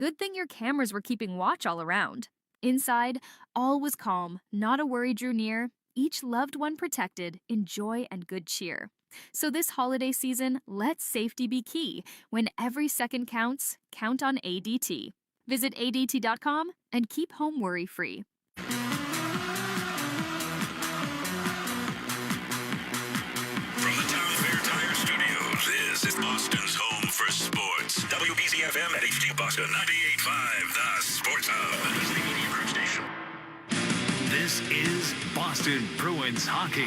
Good thing your cameras were keeping watch all around. Inside, all was calm, not a worry drew near, each loved one protected in joy and good cheer. So this holiday season, let safety be key. When every second counts, count on ADT. Visit ADT.com and keep home worry-free. From the Town Fair Tire Studios, this is Boston's home for sports. WBZ-FM at HD Boston 98.5, the Sports Hub. The media group station. This is Boston Bruins hockey.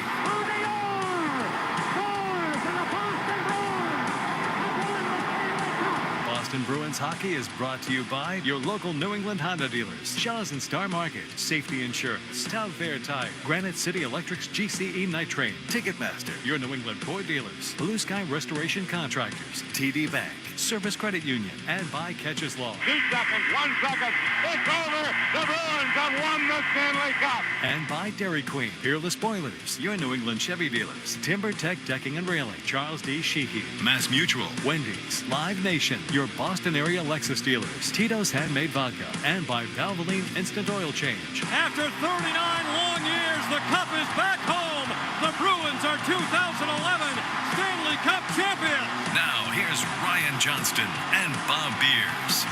Boston Bruins hockey is brought to you by your local New England Honda dealers, Shaw's and Star Market, Safety Insurance, Town Fair Tire, Granite City Electric's GCE Night Train, Ticketmaster, your New England Ford dealers, Blue Sky Restoration Contractors, TD Bank, Service Credit Union, and by Catches Law. 2 seconds, 1 second, it's over. The Bruins have won the Stanley Cup. And by Dairy Queen, Peerless Boilers, your New England Chevy dealers, Timber Tech Decking and Railing, Charles D. Sheehy, Mass Mutual, Wendy's, Live Nation, your Boston area Lexus dealers, Tito's Handmade Vodka, and by Valvoline Instant Oil Change. After 39 long years, the Cup is back home. The Bruins are 2011 Stanley Cup champions. Now, here's Ryan Johnston and Bob Beers.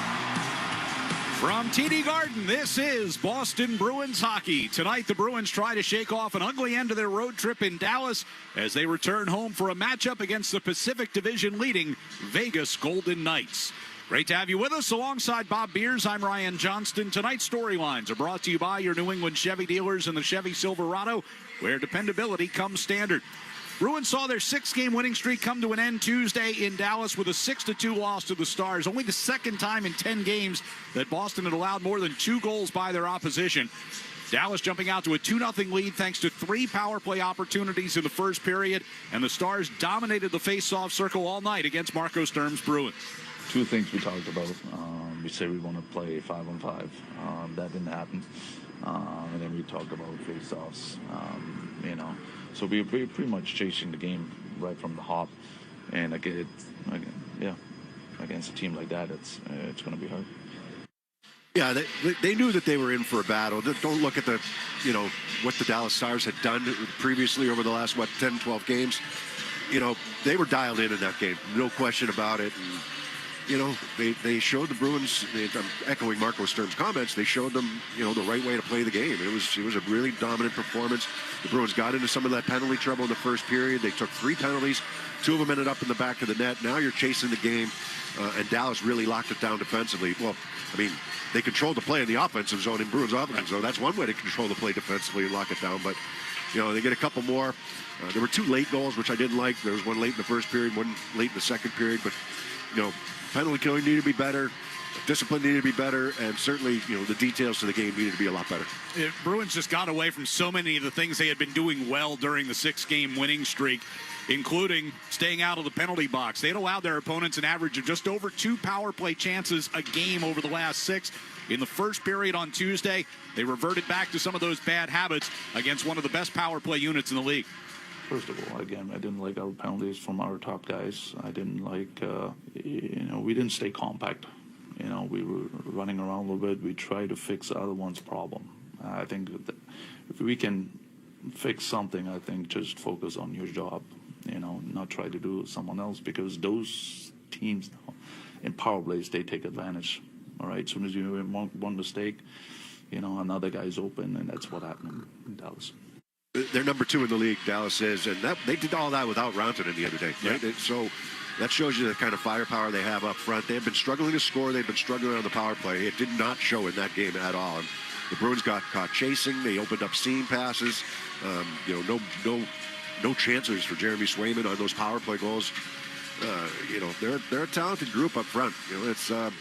From TD Garden, this is Boston Bruins hockey. Tonight, the Bruins try to shake off an ugly end to their road trip in Dallas as they return home for a matchup against the Pacific Division leading Vegas Golden Knights. Great to have you with us. Alongside Bob Beers, I'm Ryan Johnston. Tonight's storylines are brought to you by your New England Chevy dealers and the Chevy Silverado, where dependability comes standard. Bruins saw their 6-game winning streak come to an end Tuesday in Dallas with a 6-2 loss to the Stars. Only the second time in 10 games that Boston had allowed more than 2 goals by their opposition. Dallas jumping out to a 2-0 lead thanks to 3 power play opportunities in the first period, and the Stars dominated the face-off circle all night against Marco Sturm's Bruins. 2 things we talked about. We said we want to play 5-on-5. That didn't happen. And then we talked about face-offs, So we were pretty much chasing the game right from the hop. And against a team like that, it's going to be hard. Yeah, they knew that they were in for a battle. Don't look at what the Dallas Stars had done previously over the last, 10, 12 games. They were dialed in that game. No question about it. And, they showed the Bruins, I'm echoing Marco Sturm's comments, they showed them, the right way to play the game. It was a really dominant performance. The Bruins got into some of that penalty trouble in the first period. They took 3 penalties. 2 of them ended up in the back of the net. Now you're chasing the game, and Dallas really locked it down defensively. Well, they controlled the play in the offensive zone, in Bruins offensive zone. That's one way to control the play defensively and lock it down. But, they get a couple more. There were 2 late goals, which I didn't like. There was one late in the first period, one late in the second period. But, penalty killing needed to be better. Discipline needed to be better, and certainly, the details to the game needed to be a lot better. Bruins just got away from so many of the things they had been doing well during the 6-game winning streak, including staying out of the penalty box. They had allowed their opponents an average of just over 2 power play chances a game over the last 6. In the first period on Tuesday, they reverted back to some of those bad habits against one of the best power play units in the league. First of all, again, I didn't like our penalties from our top guys. I didn't like, we didn't stay compact. We were running around a little bit. We tried to fix the other one's problem. I think that if we can fix something, I think just focus on your job, not try to do someone else, because those teams in power plays, they take advantage. All right, as soon as you make one mistake, another guy's open, and that's what happened in Dallas. They're number 2 in the league, Dallas is, and they did all that without Rantanen the other day, right? Yeah. So that shows you the kind of firepower they have up front. They've been struggling to score. They've been struggling on the power play. It did not show in that game at all. And the Bruins got caught chasing. They opened up seam passes. No chances for Jeremy Swayman on those power play goals. They're a talented group up front. It's on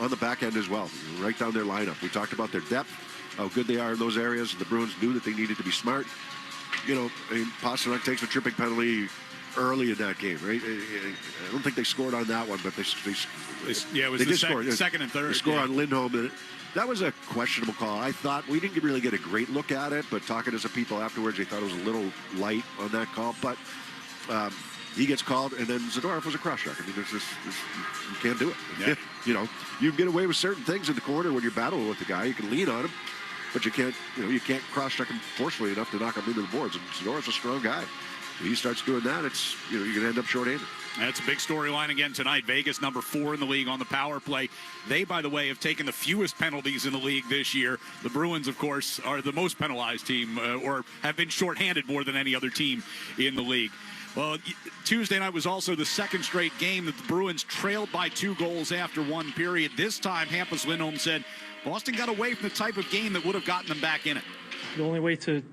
the back end as well, right down their lineup. We talked about their depth, how good they are in those areas. The Bruins knew that they needed to be smart. Pasternak takes a tripping penalty early in that game, right? I don't think they scored on that one, but they did score. Second and third. They score on Lindholm. That was a questionable call. I thought we didn't really get a great look at it, but talking to some people afterwards, they thought it was a little light on that call. But he gets called, and then Zadorov was a cross check. You can't do it. Yeah. You know, you can get away with certain things in the corner when you're battling with the guy. You can lean on him, but you can't cross-check him forcefully enough to knock him into the boards. And Sonora's a strong guy. If he starts doing that, you're going to end up short-handed. That's a big storyline again tonight. Vegas, number 4 in the league on the power play. They, by the way, have taken the fewest penalties in the league this year. The Bruins, of course, are the most penalized team, or have been shorthanded more than any other team in the league. Well, Tuesday night was also the second straight game that the Bruins trailed by 2 goals after one period. This time, Hampus Lindholm said Boston got away from the type of game that would have gotten them back in it. The only way to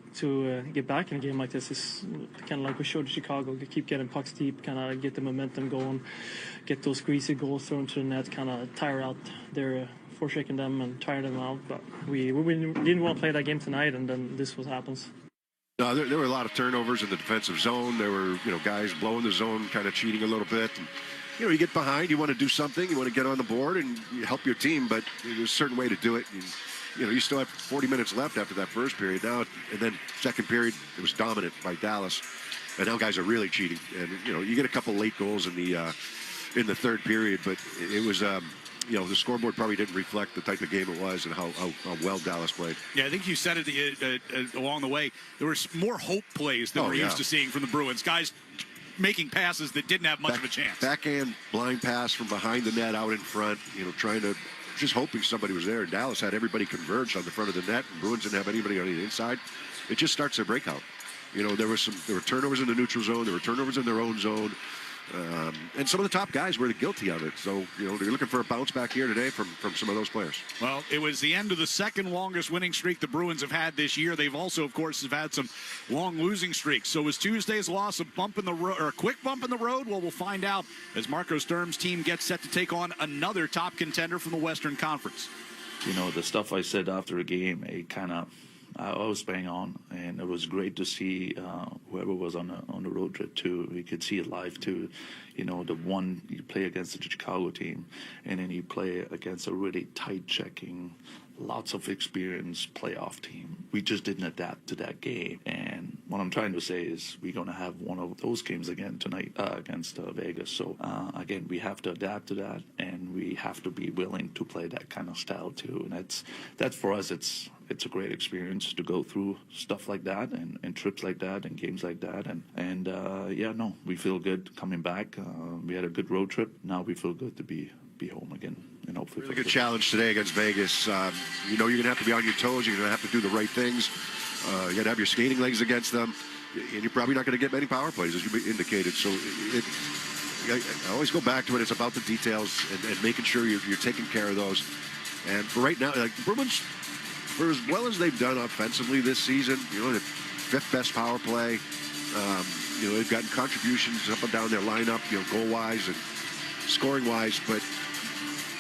get back in a game like this is kind of like we showed Chicago, keep getting pucks deep, kind of get the momentum going, get those greasy goals thrown to the net, kind of tire out their foreshaking them and tire them out. But we didn't want to play that game tonight, and then this was happens. No, there were a lot of turnovers in the defensive zone. There were, guys blowing the zone, kind of cheating a little bit. And, you get behind, you want to do something, you want to get on the board and help your team, but there's a certain way to do it. And, you still have 40 minutes left after that first period now, and then second period, it was dominant by Dallas. And now guys are really cheating. And, you get a couple late goals in the third period, but it was, the scoreboard probably didn't reflect the type of game it was and how well Dallas played. Yeah, I think you said it along the way. There was more hope plays than we're used to seeing from the Bruins. Guys making passes that didn't have much of a chance. Backhand blind pass from behind the net out in front, trying to just hoping somebody was there. And Dallas had everybody converged on the front of the net, and Bruins didn't have anybody on the inside. It just starts their breakout. There were turnovers in the neutral zone. There were turnovers in their own zone. And some of the top guys were guilty of it. So, they're looking for a bounce back here today from some of those players. Well, it was the end of the second longest winning streak the Bruins have had this year. They've also, of course, have had some long losing streaks. So was Tuesday's loss a bump in the road, or a quick bump in the road? Well, we'll find out as Marco Sturm's team gets set to take on another top contender from the Western Conference. The stuff I said after the game, I was bang on, and it was great to see whoever was on the road trip too. We could see it live too. The one you play against the Chicago team, and then you play against a really tight checking, lots of experience playoff team. We just didn't adapt to that game, and what I'm trying to say is we're going to have one of those games again tonight against Vegas. So again, we have to adapt to that, and we have to be willing to play that kind of style too. And that's for us. It's a great experience to go through stuff like that and trips like that and games like that. And we feel good coming back. We had a good road trip. Now we feel good to be home again. And hopefully really good challenge today against Vegas. You're going to have to be on your toes. You're going to have to do the right things. You got to have your skating legs against them. And you're probably not going to get many power plays, as you indicated. So I always go back to it. It's about the details and making sure you're taking care of those. And for right now, Bruins, for as well as they've done offensively this season, the 5th best power play. They've gotten contributions up and down their lineup, goal-wise and scoring-wise, but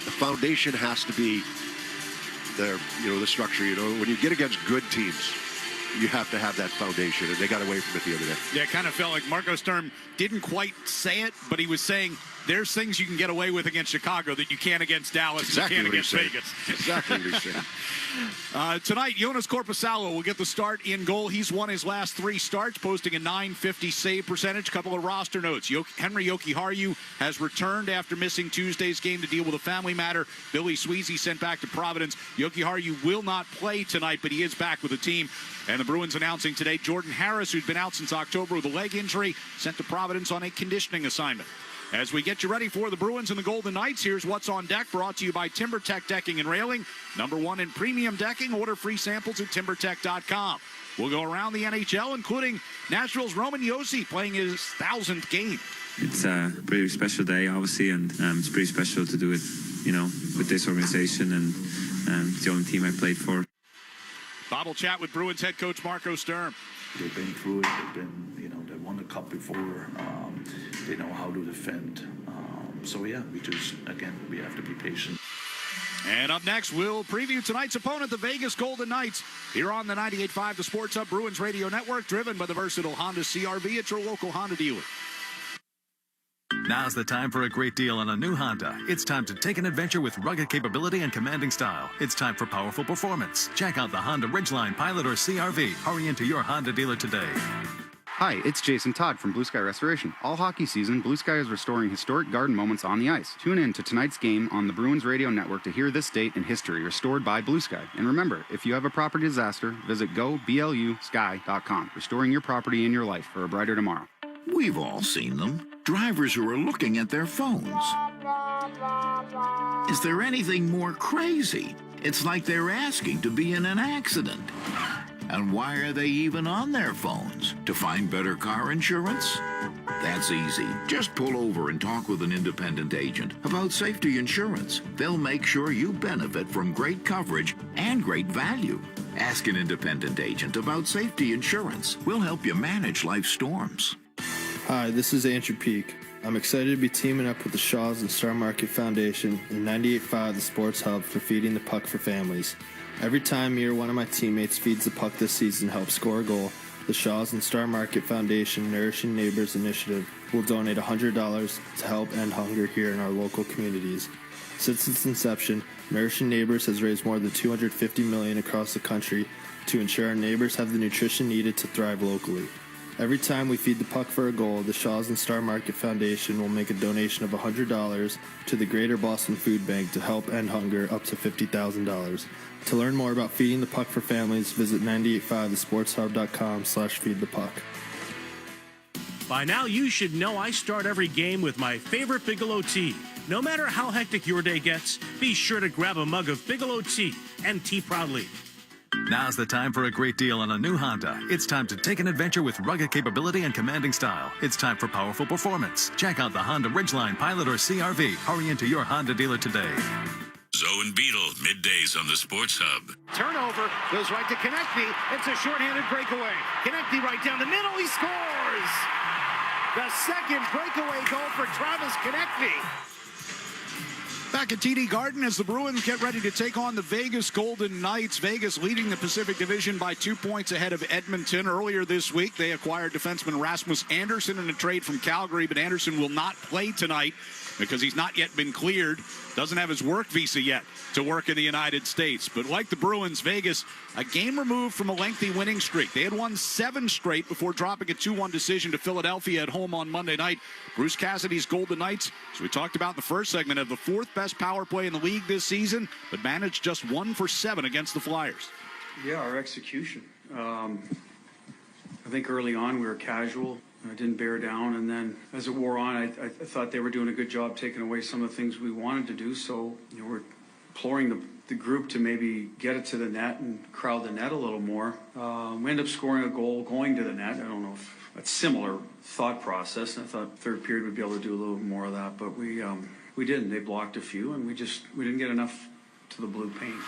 the foundation has to be the structure. When you get against good teams, you have to have that foundation, and they got away from it the other day. Yeah, it kind of felt like Marco Sturm didn't quite say it, but he was saying there's things you can get away with against Chicago that you can't against Dallas, exactly, and you can't against Vegas. Exactly what he's saying. Tonight, Jonas Korpisalo will get the start in goal. He's won his last 3 starts, posting a .950 save percentage. Couple of roster notes. Henry Jokiharju has returned after missing Tuesday's game to deal with a family matter. Billy Sweezy sent back to Providence. Jokiharju will not play tonight, but he is back with the team. And the Bruins announcing today Jordan Harris, who'd been out since October with a leg injury, sent to Providence on a conditioning assignment. As we get you ready for the Bruins and the Golden Knights, here's what's on deck, brought to you by TimberTech Decking and Railing. #1 in premium decking. Order free samples at timbertech.com. We'll go around the NHL, including Nashville's Roman Josi playing his 1,000th game. It's a pretty special day, obviously, and it's pretty special to do it, with this organization and the only team I played for. Bobble chat with Bruins head coach Marco Sturm. They've been through it. They've been, they won the cup before. They know how to defend. We have to be patient. And up next, we'll preview tonight's opponent, the Vegas Golden Knights, here on the 98.5 The Sports Hub Bruins Radio Network, driven by the versatile Honda CR-V at your local Honda dealer. Now's the time for a great deal on a new Honda. It's time to take an adventure with rugged capability and commanding style. It's time for powerful performance. Check out the Honda Ridgeline, Pilot, or CR-V. Hurry into your Honda dealer today. Hi, it's Jason Todd from Blue Sky Restoration. All hockey season, Blue Sky is restoring historic garden moments on the ice. Tune in to tonight's game on the Bruins Radio Network to hear this date in history restored by Blue Sky. And remember, if you have a property disaster, visit goblusky.com, restoring your property and your life for a brighter tomorrow. We've all seen them. Drivers who are looking at their phones. Is there anything more crazy? It's like they're asking to be in an accident. And why are they even on their phones? To find better car insurance? That's easy. Just pull over and talk with an independent agent about safety insurance. They'll make sure you benefit from great coverage and great value. Ask an independent agent about safety insurance. We'll help you manage life's storms. Hi, this is Andrew Peak. I'm excited to be teaming up with the Shaws and Star Market Foundation and 98.5 The Sports Hub for Feeding the Puck for Families. Every time me or one of my teammates feeds the puck this season helps score a goal, the Shaws and Star Market Foundation Nourishing Neighbors Initiative will donate $100 to help end hunger here in our local communities. Since its inception, Nourishing Neighbors has raised more than $250 million across the country to ensure our neighbors have the nutrition needed to thrive locally. Every time we feed the puck for a goal, the Shaws and Star Market Foundation will make a donation of $100 to the Greater Boston Food Bank to help end hunger up to $50,000. To learn more about feeding the puck for families, visit 985thesportshub.com/feedthepuck. By now, you should know I start every game with my favorite Bigelow tea. No matter how hectic your day gets, be sure to grab a mug of Bigelow tea and tea proudly. Now's the time for a great deal on a new Honda. It's time to take an adventure with rugged capability and commanding style. It's time for powerful performance. Check out the Honda Ridgeline, Pilot, or CRV. Hurry into your Honda dealer today. Zoe and Beetle, middays on the Sports Hub. Turnover, goes right to Konechny. It's a shorthanded breakaway. Konechny right down the middle, he scores! The second breakaway goal for Travis Konechny. Back at TD Garden as the Bruins get ready to take on the Vegas Golden Knights. Vegas leading the Pacific Division by 2 points ahead of Edmonton. Earlier this week, they acquired defenseman Rasmus Andersson in a trade from Calgary, but Andersson will not play tonight because he's not yet been cleared. Doesn't have his work visa yet to work in the United States. But like the Bruins, Vegas, a game removed from a lengthy winning streak. They had won 7 straight before dropping a 2-1 decision to Philadelphia at home on Monday night. Bruce Cassidy's Golden Knights, as we talked about in the first segment, have the 4th best power play in the league this season, but managed just 1 for 7 against the Flyers. Yeah, our execution. I think early on we were casual. I didn't bear down, and then as it wore on, I thought they were doing a good job taking away some of the things we wanted to do. So we're imploring the group to maybe get it to the net and crowd the net a little more. We ended up scoring a goal going to the net. I don't know if that's similar thought process. I thought third period we'd be able to do a little more of that, but we didn't. They blocked a few, and we didn't get enough to the blue paint.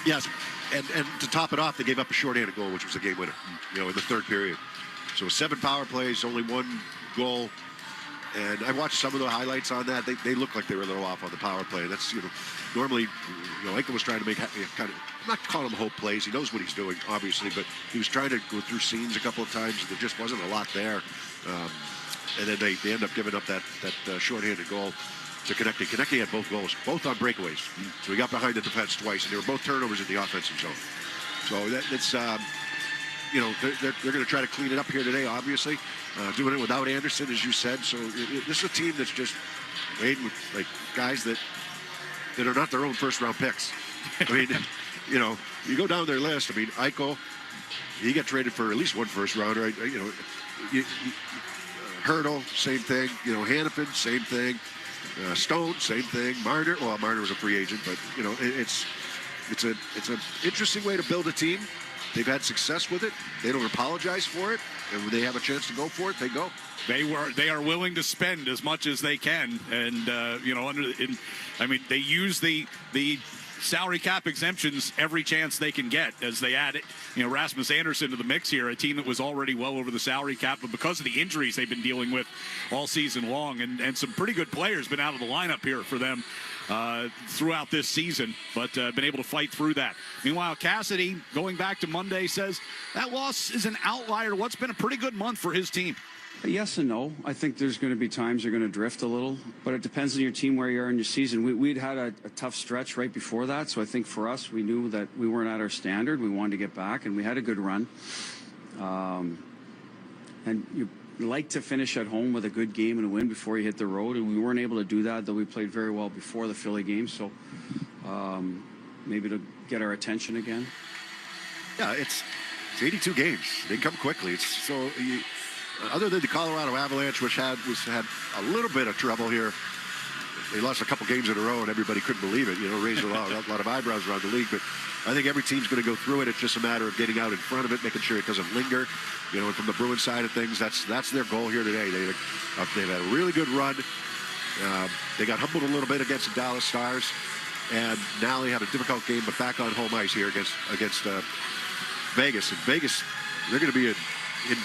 Yes, and to top it off, they gave up a shorthanded goal, which was a game winner, in the third period. So 7 power plays, only 1 goal. And I watched some of the highlights on that. They looked like they were a little off on the power play. That's, normally, Eichel was trying to make kind of, I'm not calling him hope plays. He knows what he's doing, obviously, but he was trying to go through scenes a couple of times. There just wasn't a lot there. And then they end up giving up that shorthanded goal to Konechny. Konechny had both goals, both on breakaways. So he got behind the defense twice, and they were both turnovers in the offensive zone. So it's, they're going to try to clean it up here today, obviously. Doing it without Anderson, as you said. So this is a team that's just made with guys that are not their own first-round picks. I mean, you go down their list. I mean, Eichel, he got traded for at least 1 first-rounder. Hurdle, same thing. Hannafin, same thing. Stone, same thing. Marner, well, Marner was a free agent, but it's an interesting way to build a team. They've had success with it. They don't apologize for it, and when they have a chance to go for it, they go. They are willing to spend as much as they can, and they use the salary cap exemptions every chance they can get as they add Rasmus Andersson to the mix here, a team that was already well over the salary cap, but because of the injuries they've been dealing with all season long, and some pretty good players been out of the lineup here for them throughout this season, but been able to fight through that. Meanwhile, Cassidy, going back to Monday, says that loss is an outlier. What's been a pretty good month for his team? Yes and no. I think there's going to be times you're going to drift a little, but it depends on your team, where you are in your season. We'd had a tough stretch right before that, so I think for us, we knew that we weren't at our standard. We wanted to get back, and we had a good run. And you like to finish at home with a good game and a win before you hit the road, and we weren't able to do that, though we played very well before the Philly game, so maybe to get our attention again. Yeah, it's 82 games. They come quickly. It's so other than the Colorado Avalanche, which had a little bit of trouble here. They lost a couple games in a row, and everybody couldn't believe it. Raised a lot of eyebrows around the league. But I think every team's going to go through it. It's just a matter of getting out in front of it, making sure it doesn't linger. And from the Bruins side of things, that's their goal here today. They've had a really good run. They got humbled a little bit against the Dallas Stars, and now they have a difficult game, but back on home ice here against Vegas. And Vegas, they're going to be in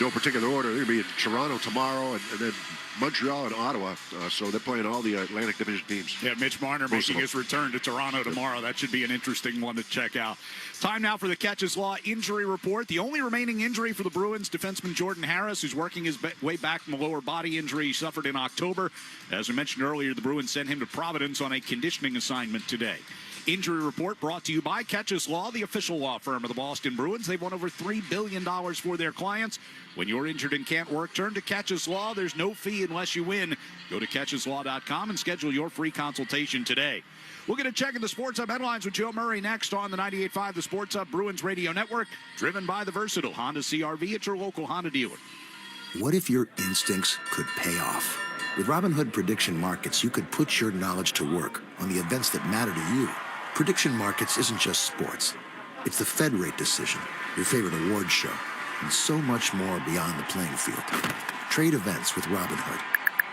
no particular order. They're going to be in Toronto tomorrow, and then Montreal and Ottawa. So they're playing all the Atlantic Division teams. Yeah, Mitch Marner making his return to Toronto tomorrow. That should be an interesting one to check out. Time now for the Catches Law injury report. The only remaining injury for the Bruins, defenseman Jordan Harris, who's working his way back from the lower body injury he suffered in October. As we mentioned earlier, the Bruins sent him to Providence on a conditioning assignment today. Injury report brought to you by Catches Law, the official law firm of the Boston Bruins. They've won over $3 billion for their clients. When you're injured and can't work, turn to Catches Law. There's no fee unless you win. Go to catcheslaw.com and schedule your free consultation today. We're going to check in the Sports Hub headlines with Joe Murray next on the 98.5 The Sports Hub Bruins Radio Network, driven by the versatile Honda CR-V at your local Honda dealer. What if your instincts could pay off? With Robinhood Prediction Markets, you could put your knowledge to work on the events that matter to you. Prediction Markets isn't just sports. It's the Fed rate decision, your favorite award show, and so much more beyond the playing field. Trade events with Robinhood.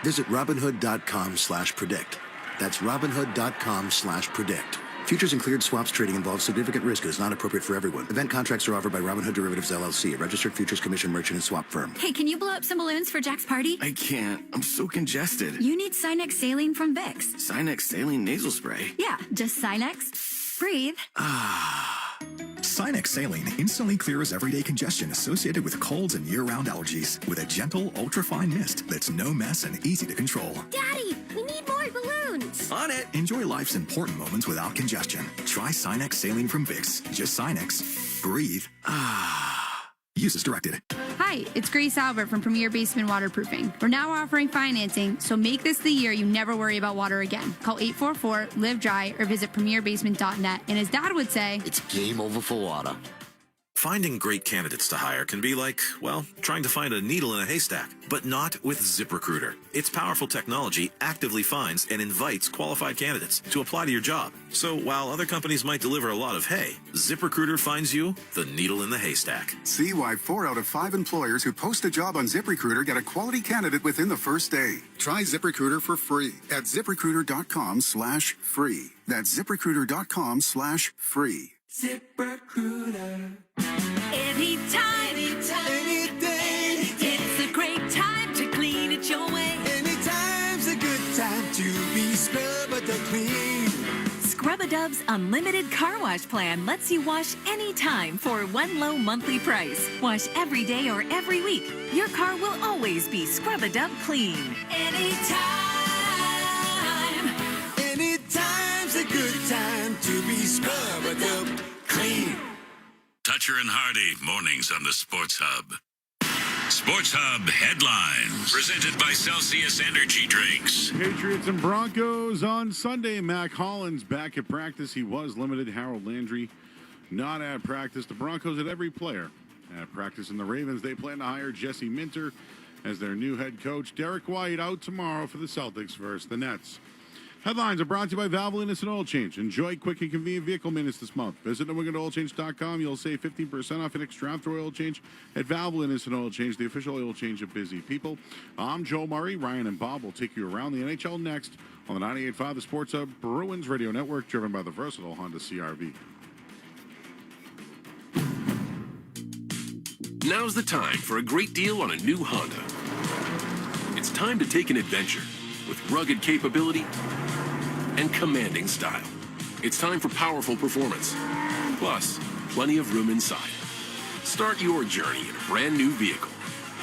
Visit Robinhood.com/predict. That's Robinhood.com/predict. Futures and cleared swaps trading involves significant risk and is not appropriate for everyone. Event contracts are offered by Robinhood Derivatives LLC, a registered futures commission merchant and swap firm. Hey, can you blow up some balloons for Jack's party? I can't. I'm so congested. You need Sinex Saline from Vicks. Sinex Saline nasal spray? Yeah, just Sinex. Breathe. Sinex Saline instantly clears everyday congestion associated with colds and year-round allergies with a gentle, ultra-fine mist that's no mess and easy to control. Daddy, we need more balloons. On it. Enjoy life's important moments without congestion. Try Sinex Saline from Vicks. Just Sinex. Breathe. Use as directed. Hi, it's Grace Albert from Premier Basement Waterproofing. We're now offering financing, so make this the year you never worry about water again. Call 844-LIVE-DRY or visit premierbasement.net. And as Dad would say, it's game over for water. Finding great candidates to hire can be like, well, trying to find a needle in a haystack, but not with ZipRecruiter. Its powerful technology actively finds and invites qualified candidates to apply to your job. So while other companies might deliver a lot of hay, ZipRecruiter finds you the needle in the haystack. See why 4 out of 5 employers who post a job on ZipRecruiter get a quality candidate within the first day. Try ZipRecruiter for free at ZipRecruiter.com/free. That's ZipRecruiter.com/free. ZipRecruiter. Anytime, any day. It's a great time to clean it your way. Anytime's a good time to be Scrub-A-Dub clean. Scrub-A-Dub's unlimited car wash plan lets you wash anytime for one low monthly price. Wash every day or every week. Your car will always be Scrub-A-Dub clean. Anytime's a good time to be Scrub-A-Dub clean. Toucher and Hardy, mornings on the Sports Hub. Sports Hub headlines, presented by Celsius Energy Drinks. Patriots and Broncos on Sunday. Mac Hollins back at practice. He was limited. Harold Landry not at practice. The Broncos had every player at practice. And the Ravens, they plan to hire Jesse Minter as their new head coach. Derek White out tomorrow for the Celtics versus the Nets. Headlines are brought to you by Valvoline Innocent Oil Change. Enjoy quick and convenient vehicle maintenance this month. Visit NewEnglandOilChange.com. You'll save 15% off an extra after oil change at Valvoline Innocent Oil Change, the official oil change of busy people. I'm Joe Murray. Ryan and Bob will take you around the NHL next on the 98.5 The Sports Hub Bruins Radio Network, driven by the versatile Honda CR-V. Now's the time for a great deal on a new Honda. It's time to take an adventure with rugged capability and commanding style. It's time for powerful performance, plus plenty of room inside. Start your journey in a brand new vehicle.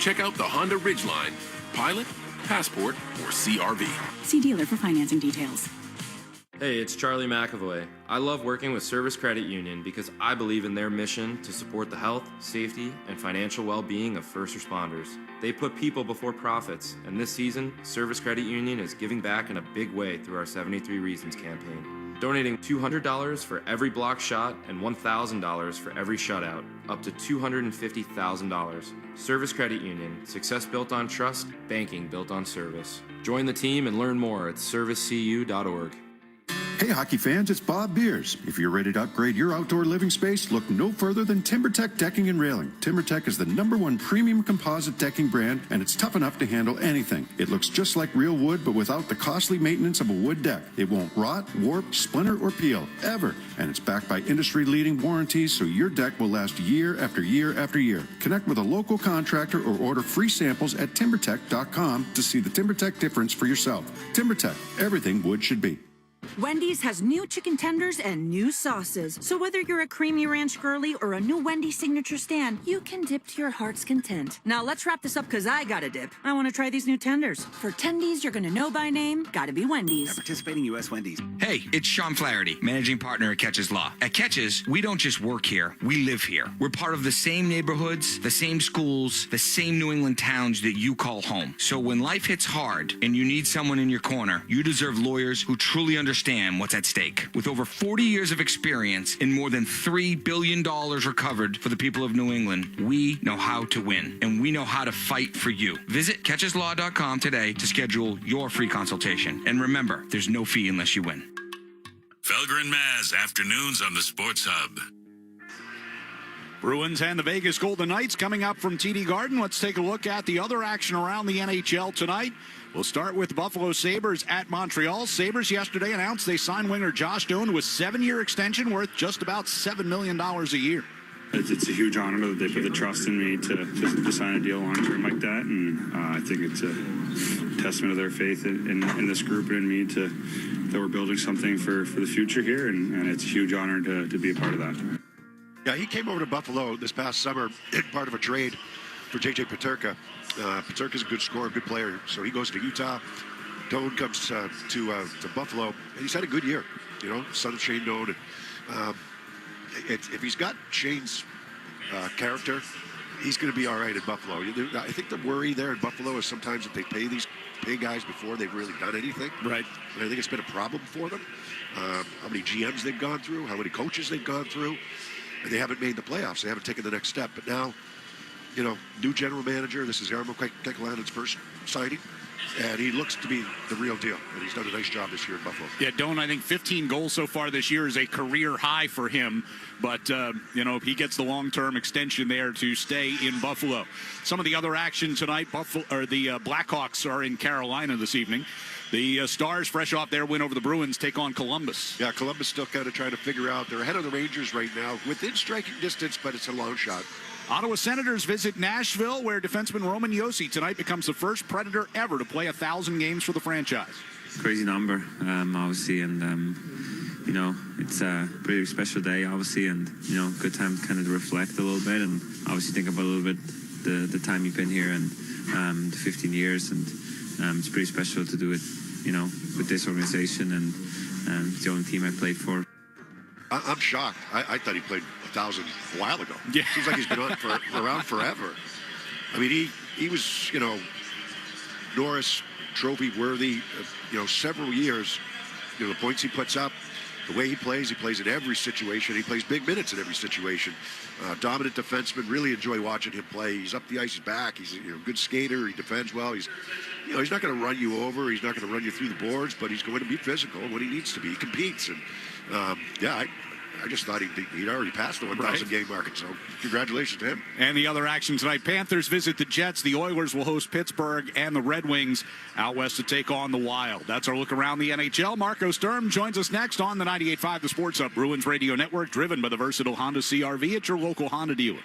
Check out the Honda Ridgeline, Pilot, Passport, or CR-V. See dealer for financing details. Hey, it's Charlie McAvoy. I love working with Service Credit Union because I believe in their mission to support the health, safety, and financial well-being of first responders. They put people before profits, and this season, Service Credit Union is giving back in a big way through our 73 Reasons campaign, donating $200 for every block shot and $1,000 for every shutout, up to $250,000. Service Credit Union, success built on trust, banking built on service. Join the team and learn more at servicecu.org. Hey hockey fans, it's Bob Beers. If you're ready to upgrade your outdoor living space, look no further than TimberTech Decking and Railing. TimberTech is the #1 premium composite decking brand, and it's tough enough to handle anything. It looks just like real wood, but without the costly maintenance of a wood deck. It won't rot, warp, splinter, or peel, ever. And it's backed by industry-leading warranties, so your deck will last year after year after year. Connect with a local contractor or order free samples at timbertech.com to see the TimberTech difference for yourself. TimberTech, everything wood should be. Wendy's has new chicken tenders and new sauces. So whether you're a creamy ranch girly or a new Wendy's signature stand, you can dip to your heart's content. Now let's wrap this up because I gotta dip. I want to try these new tenders. For tendies you're gonna know by name, gotta be Wendy's. At participating U.S. Wendy's. Hey, it's Sean Flaherty, managing partner at Catches Law. At Catches, we don't just work here, we live here. We're part of the same neighborhoods, the same schools, the same New England towns that you call home. So when life hits hard and you need someone in your corner, you deserve lawyers who truly understand what's at stake. With over 40 years of experience and more than $3 billion recovered for the people of New England, we know how to win, and we know how to fight for you. Visit catcheslaw.com today to schedule your free consultation. And remember, there's no fee unless you win. Felger and Maz, afternoons on the Sports Hub. Bruins and the Vegas Golden Knights coming up from TD Garden. Let's take a look at the other action around the NHL tonight. We'll start with Buffalo Sabres at Montreal. Sabres yesterday announced they signed winger Josh Doan to a 7-year extension worth just about $7 million a year. It's a huge honor that they put the trust in me to sign a deal long-term like that, and I think it's a testament of their faith in this group and in me that we're building something for the future here, and it's a huge honor to be a part of that. Yeah, he came over to Buffalo this past summer in part of a trade for J.J. Peterka. Peterka's a good scorer, good player, so he goes to Utah. Doan comes to Buffalo, and he's had a good year, son of Shane Doan. And, if he's got Shane's character, he's going to be all right in Buffalo. I think the worry there in Buffalo is sometimes that they pay guys before they've really done anything. Right. And I think it's been a problem for them. How many GMs they've gone through, how many coaches they've gone through, and they haven't made the playoffs. They haven't taken the next step. But now, new general manager. This is Jarmo Kekalainen's first signing, and he looks to be the real deal. And he's done a nice job this year in Buffalo. Yeah, Doan, I think 15 goals so far this year is a career high for him. But, if he gets the long-term extension there to stay in Buffalo. Some of the other action tonight, the Blackhawks are in Carolina this evening. The Stars, fresh off their win over the Bruins, take on Columbus. Yeah, Columbus still kind of trying to figure out. They're ahead of the Rangers right now, within striking distance, but it's a long shot. Ottawa Senators visit Nashville, where defenseman Roman Josi tonight becomes the first Predator ever to play 1,000 games for the franchise. Crazy number, obviously, and it's a pretty special day, obviously, and good time kind of to reflect a little bit, and obviously think about a little bit the time you've been here and the 15 years, and it's pretty special to do it, with this organization and the only team I played for. I'm shocked. I thought he played 1,000 a while ago. Yeah. Seems like he's been around forever. I mean, he was, Norris Trophy worthy, several years. The points he puts up, the way he plays in every situation. He plays big minutes in every situation. Dominant defenseman. Really enjoy watching him play. He's up the ice, he's back. He's a good skater. He defends well. He's not going to run you over. He's not going to run you through the boards, but he's going to be physical when he needs to be. He competes, and I just thought he'd already passed the 1,000 game market, so congratulations to him. And the other action tonight, Panthers visit the Jets. The Oilers will host Pittsburgh, and the Red Wings out west to take on the Wild. That's our look around the NHL. Marco Sturm joins us next on the 98.5 The Sports Hub Bruins Radio Network, driven by the versatile Honda CR-V at your local Honda dealer.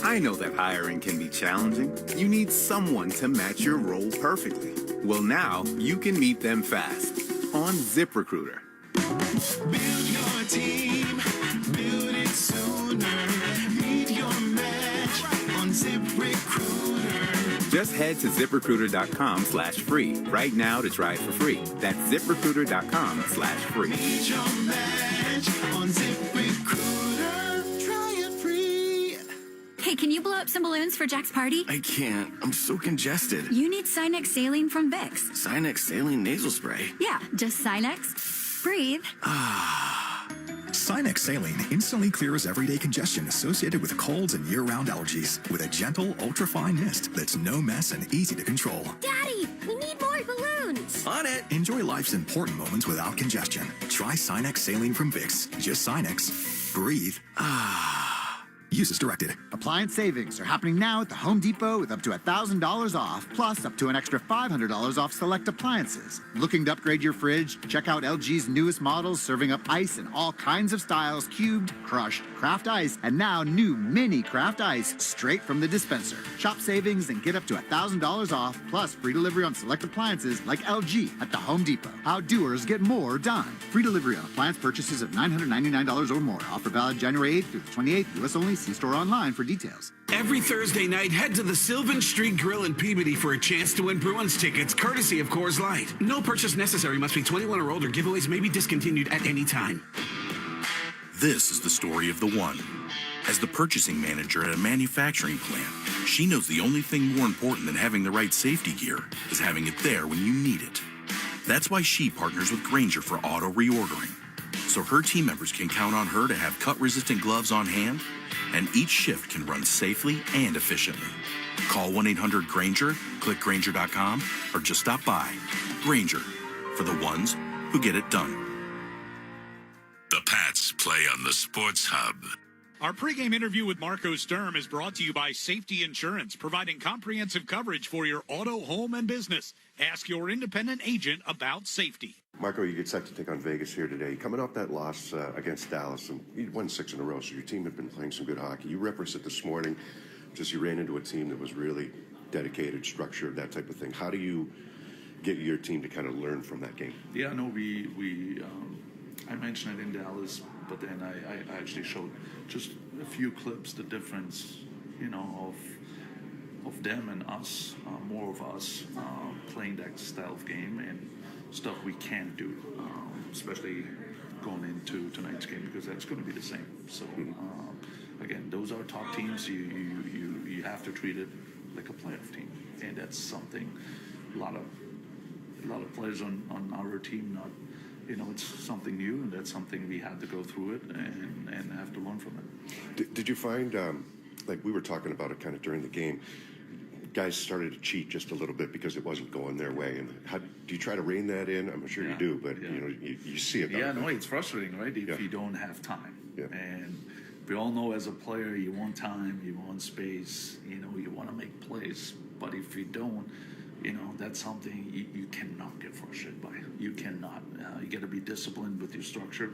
I know that hiring can be challenging. You need someone to match your role perfectly. Well, now you can meet them fast on ZipRecruiter. Build your team, build it sooner. Meet your match on ZipRecruiter. Just head to ZipRecruiter.com/free right now to try it for free. That's ZipRecruiter.com/free. Meet your match on ZipRecruiter. Try it free. Hey, can you blow up some balloons for Jack's party? I can't. I'm so congested. You need Sinex Saline from Vicks. Sinex Saline Nasal Spray. Yeah, just Sinex. Breathe. Sinex Saline instantly clears everyday congestion associated with colds and year-round allergies with a gentle, ultra-fine mist that's no mess and easy to control. Daddy, we need more balloons. On it. Enjoy life's important moments without congestion. Try Sinex Saline from Vicks. Just Sinex. Breathe. Use as directed. Appliance savings are happening now at the Home Depot with up to $1,000 off, plus up to an extra $500 off select appliances. Looking to upgrade your fridge? Check out LG's newest models serving up ice in all kinds of styles: cubed, crushed, craft ice, and now new mini craft ice straight from the dispenser. Shop savings and get up to $1,000 off, plus free delivery on select appliances like LG at the Home Depot. How doers get more done. Free delivery on appliance purchases of $999 or more. Offer valid January 8th through the 28th. U.S. only. See store online for details. Every Thursday night, head to the Sylvan Street Grill in Peabody for a chance to win Bruins tickets, courtesy of Coors Light. No purchase necessary. Must be 21 or older. Giveaways may be discontinued at any time. This is the story of the one. As the purchasing manager at a manufacturing plant, she knows the only thing more important than having the right safety gear is having it there when you need it. That's why she partners with Grainger for auto reordering, so her team members can count on her to have cut-resistant gloves on hand, and each shift can run safely and efficiently. Call 1-800-GRAINGER, click Grainger.com, or just stop by. Grainger, for the ones who get it done. The Pats play on the Sports Hub. Our pregame interview with Marco Sturm is brought to you by Safety Insurance, providing comprehensive coverage for your auto, home, and business. Ask your independent agent about safety. Marco, you get set to take on Vegas here today. Coming off that loss against Dallas, and you won 6 in a row, so your team had been playing some good hockey. You referenced it this morning, just you ran into a team that was really dedicated, structured, that type of thing. How do you get your team to kind of learn from that game? Yeah, no, I mentioned it in Dallas, but then I actually showed just a few clips, the difference, of them and us, more of us playing that style of game and stuff we can't do, especially going into tonight's game, because that's going to be the same. So again, those are top teams. You have to treat it like a playoff team, and that's something a lot of players on our team not. It's something new, and that's something we had to go through it and have to learn from it. Did you find, like we were talking about it kind of during the game, guys started to cheat just a little bit because it wasn't going their way? And how do you try to rein that in? I'm sure you do, but you see it. Yeah, no, it's frustrating, right? If you don't have time, and we all know as a player, you want time, you want space, you want to make plays, but if you don't, that's something you cannot get frustrated by. You cannot. You got to be disciplined with your structure,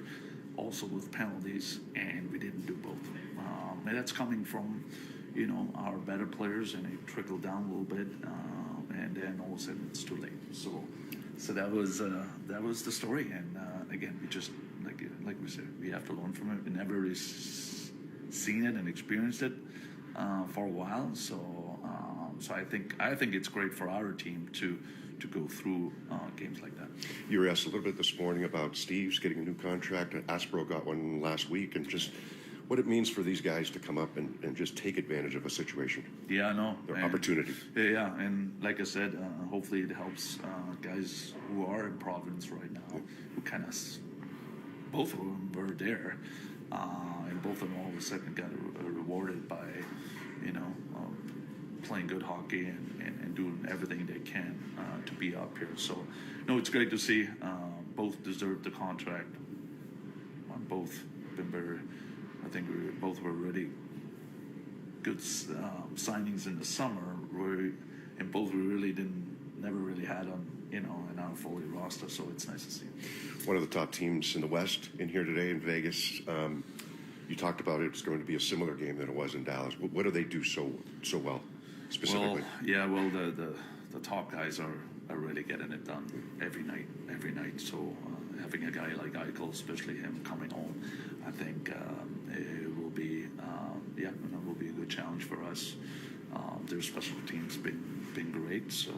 also with penalties, and we didn't do both. And that's coming from, our better players, and it trickled down a little bit, and then all of a sudden it's too late. So that was the story. And again, we just like we said, we have to learn from it. We never really seen it and experienced it for a while. So I think it's great for our team to go through games like that. You were asked a little bit this morning about Steve's getting a new contract. Aspro got one last week, and just what it means for these guys to come up and just take advantage of a situation. Yeah, I know. Their opportunity. Yeah, and like I said, hopefully it helps guys who are in Providence right now, who kind of, both of them were there, and both of them all of a sudden got rewarded by, playing good hockey and doing everything they can to be up here. So, it's great to see. Both deserve the contract. Both been very, I think both were really good signings in the summer, and both we really never really had on, in our fully roster. So it's nice to see. One of the top teams in the West in here today in Vegas. You talked about it's going to be a similar game than it was in Dallas. What do they do so well? Specifically? Well, the top guys are really getting it done every night. So having a guy like Eichel, especially him coming home, I think it will be a good challenge for us. Their special teams been been great. So,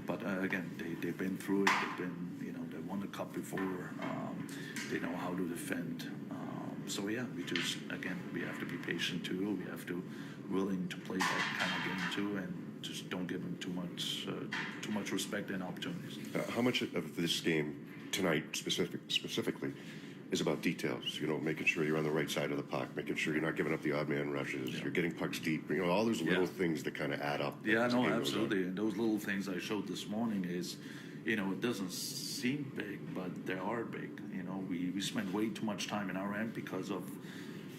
but again, they've been through it. They've been, they won the cup before. They know how to defend. So yeah, we have to be patient too. We have to willing to play that kind of game too, and just don't give them too much respect and opportunities. How much of this game tonight specifically is about details? Making sure you're on the right side of the puck, making sure you're not giving up the odd man rushes, you're getting pucks deep. All those little things that kind of add up. Yeah, no, absolutely. And those little things I showed this morning is, it doesn't seem big, but they are big. We spend way too much time in our end because of,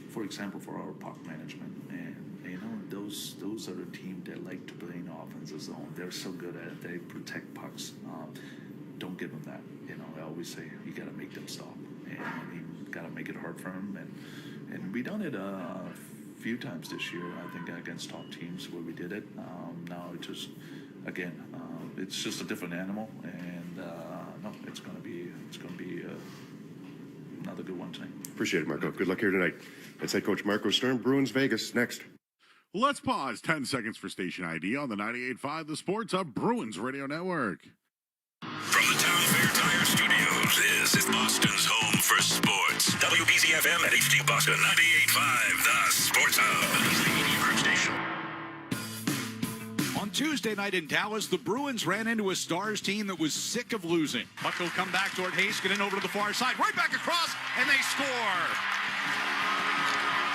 for example, for our puck management. And, those are the team that like to play in the offensive zone. They're so good at it. They protect pucks. Don't give them that. I always say you got to make them stop. And you got to make it hard for them. And we done it a few times this year, I think, against top teams where we did it. Now it just, again, it's just a different animal. And no, it's going to be another good one tonight. Appreciate it, Marco. Good luck here tonight. That's head coach Marco Sturm. Bruins Vegas next. Let's pause 10 seconds for station ID on the 98.5 The Sports Hub Bruins Radio Network. From the Town Fair Tire Studios, this is Boston's home for sports. WBZ-FM at HD Boston, 98.5 The Sports Hub. Station. On Tuesday night in Dallas, the Bruins ran into a Stars team that was sick of losing. Puck will come back toward Heiskanen over to the far side, right back across, and they score.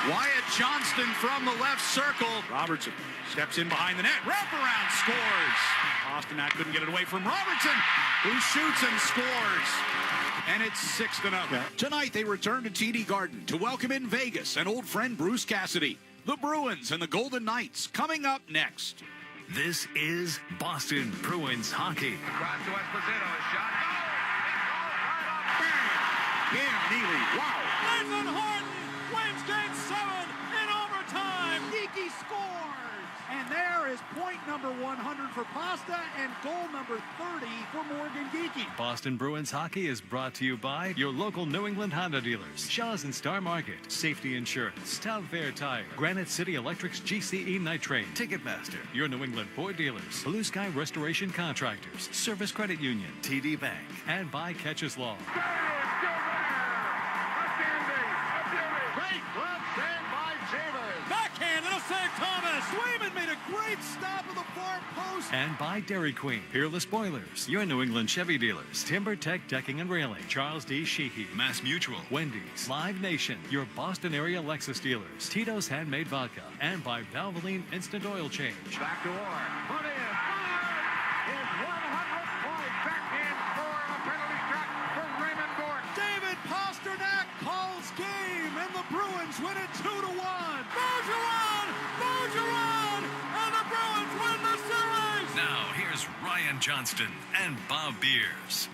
Wyatt Johnston from the left circle. Robertson steps in behind the net. Wraparound scores. Pasternak couldn't get it away from Robertson, who shoots and scores. And it's 6-0. Tonight, they return to TD Garden to welcome in Vegas and old friend Bruce Cassidy. The Bruins and the Golden Knights coming up next. This is Boston Bruins hockey. Across to Esposito, a shot. Pierre Neely, wow. Nathan Horton wins Game 7 in overtime. Geeky scores. And there is point number 100 for Pasta and goal number 30 for Morgan Geeky. Boston Bruins hockey is brought to you by your local New England Honda dealers, Shaw's and Star Market, Safety Insurance, Town Fair Tire, Granite City Electric's GCE Night Train, Ticketmaster, your New England Ford dealers, Blue Sky Restoration Contractors, Service Credit Union, TD Bank, and by Catches Law. Great glove stand by Chambers. Backhand, it'll save Thomas. Swayman made a great stop of the far post. And by Dairy Queen, Peerless Boilers, your New England Chevy dealers, Timber Tech Decking and Railing, Charles D. Sheehy, Mass Mutual, Wendy's, Live Nation, your Boston area Lexus dealers, Tito's Handmade Vodka, and by Valvoline Instant Oil Change. Back to Orr. Put in. His 100th point. Backhand score on a penalty shot for Raymond Gordon. David Pasternak calls game, and the Bruins win it 2-1. Bergeron, and the Bruins win the series. Now, here's Ryan Johnston and Bob Beers.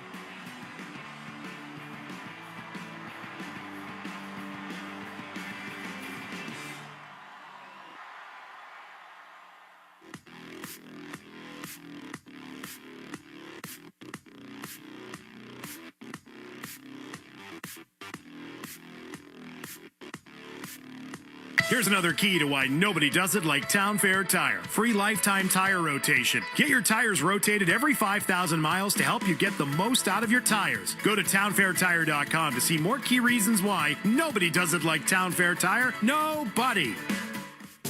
Here's another key to why nobody does it like Town Fair Tire. Free lifetime tire rotation. Get your tires rotated every 5,000 miles to help you get the most out of your tires. Go to townfairtire.com to see more key reasons why nobody does it like Town Fair Tire. Nobody.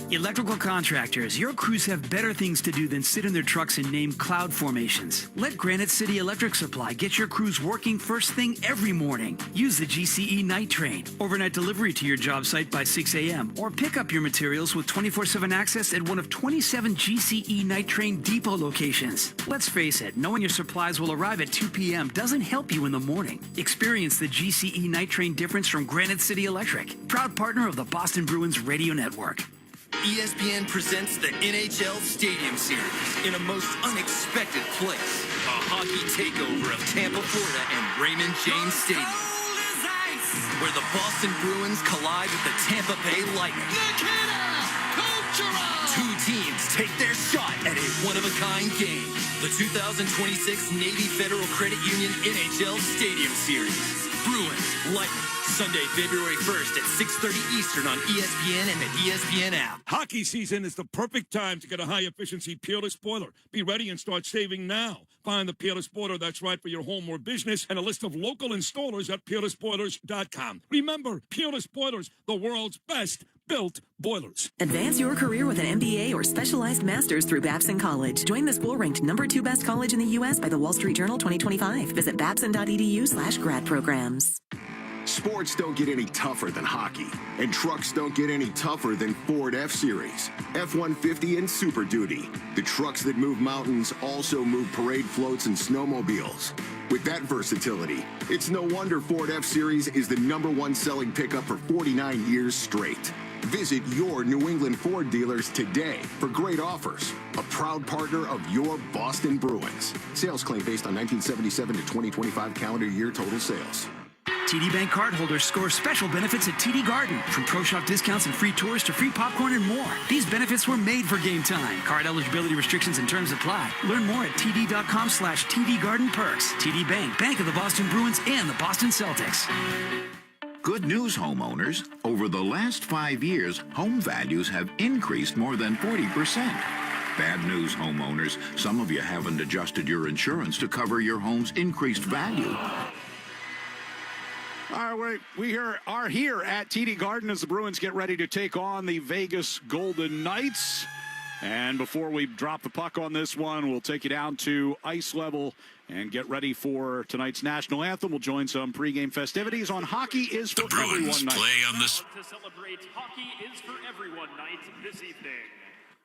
Electrical contractors, your crews have better things to do than sit in their trucks and name cloud formations. Let Granite City Electric Supply get your crews working first thing every morning. Use the GCE Night Train. Overnight delivery to your job site by 6 a.m. Or pick up your materials with 24/7 access at one of 27 GCE Night Train depot locations. Let's face it, knowing your supplies will arrive at 2 p.m. doesn't help you in the morning. Experience the GCE Night Train difference from Granite City Electric, proud partner of the Boston Bruins Radio Network. ESPN presents the NHL Stadium Series in a most unexpected place. A hockey takeover of Tampa, Florida and Raymond James Stadium. Where the Boston Bruins collide with the Tampa Bay Lightning. Two teams take their shot at a one-of-a-kind game. The 2026 Navy Federal Credit Union NHL Stadium Series. Bruins Lightning, Sunday, February 1st at 6:30 Eastern on ESPN and the ESPN app. Hockey season is the perfect time to get a high-efficiency peerless boiler. Be ready and start saving now. Find the peerless boiler that's right for your home or business and a list of local installers at peerlessboilers.com. Remember, Peerless Boilers, the world's best built boilers. Advance your career with an MBA or specialized master's through Babson College. Join the school ranked #2 best college in the U.S. by the Wall Street Journal 2025. Visit babson.edu/grad programs. Sports don't get any tougher than hockey, and trucks don't get any tougher than Ford F-Series, F-150, and Super Duty. The trucks that move mountains also move parade floats and snowmobiles. With that versatility, it's no wonder Ford F-Series is the #1 selling pickup for 49 years straight. Visit your New England Ford dealers today for great offers. A proud partner of your Boston Bruins. Sales claim based on 1977 to 2025 calendar year total sales. TD Bank cardholders score special benefits at TD Garden, from pro shop discounts and free tours to free popcorn and more. These benefits were made for game time. Card eligibility restrictions and terms apply. Learn more at td.com/TD Garden Perks. TD Bank, Bank of the Boston Bruins and the Boston Celtics. Good news, homeowners. Over the last 5 years, home values have increased more than 40%. Bad news, homeowners. Some of you haven't adjusted your insurance to cover your home's increased value. All right, we are here at TD Garden as the Bruins get ready to take on the Vegas Golden Knights. And before we drop the puck on this one, we'll take you down to ice level and get ready for tonight's national anthem. We'll join some pregame festivities on Hockey Is for Everyone night. Play on this. To celebrate Hockey Is for Everyone night this evening.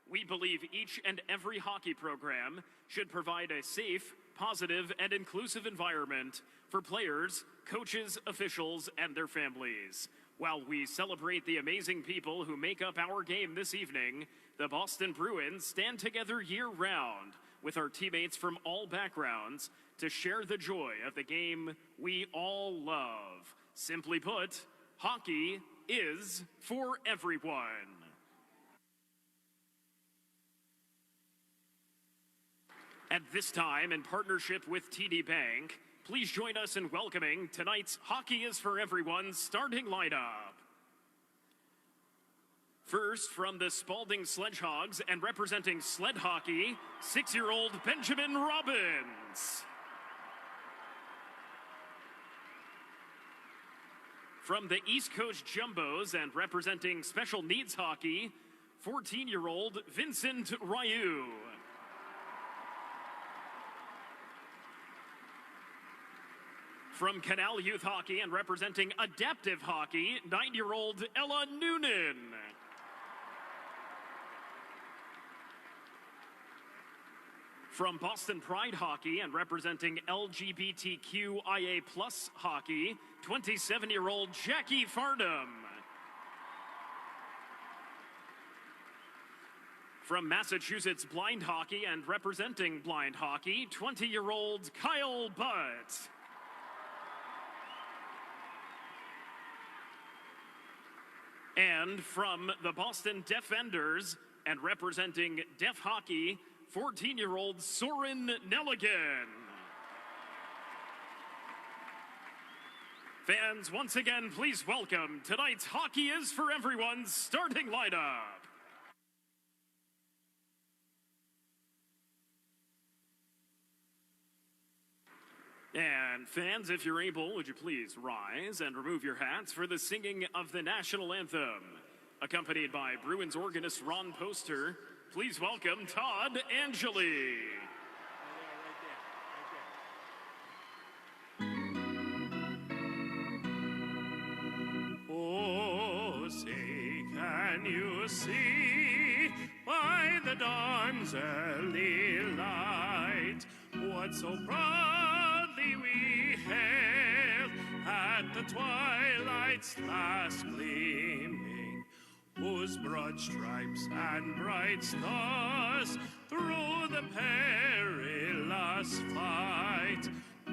We believe each and every hockey program should provide a safe, positive, and inclusive environment for players, coaches, officials, and their families. While we celebrate the amazing people who make up our game this evening, the Boston Bruins stand together year-round with our teammates from all backgrounds to share the joy of the game we all love. Simply put, hockey is for everyone. At this time, in partnership with TD Bank, please join us in welcoming tonight's Hockey Is for Everyone starting lineup. First, from the Spalding Sledgehogs and representing sled hockey, 6-year-old Benjamin Robbins. From the East Coast Jumbos and representing special needs hockey, 14-year-old Vincent Ryu. From Canal Youth Hockey and representing adaptive hockey, 9-year-old Ella Noonan. From Boston Pride Hockey and representing LGBTQIA+ hockey, 27-year-old Jackie Farnham. From Massachusetts Blind Hockey and representing blind hockey, 20-year-old Kyle Butt. And from the Boston Defenders and representing deaf hockey, 14-year-old Soren Nelligan. Fans, once again, please welcome tonight's Hockey Is for Everyone's starting lineup. And fans, if you're able, would you please rise and remove your hats for the singing of the national anthem. Accompanied by Bruins organist Ron Poster, please welcome Todd Angeli. Oh, say, can you see by the dawn's early light what so proudly we hailed at the twilight's last gleaming, whose broad stripes and bright stars through the perilous fight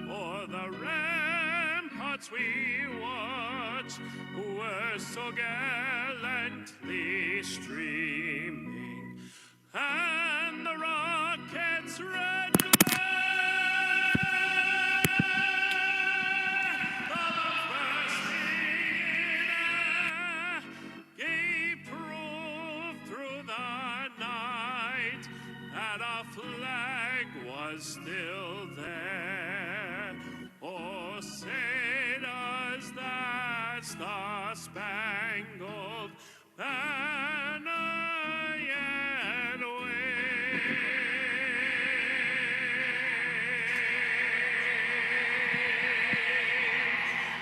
o'er the ramparts we watched were so gallantly streaming, and the rockets red glare, the first was still there. Oh, say does that star-spangled banner yet wave?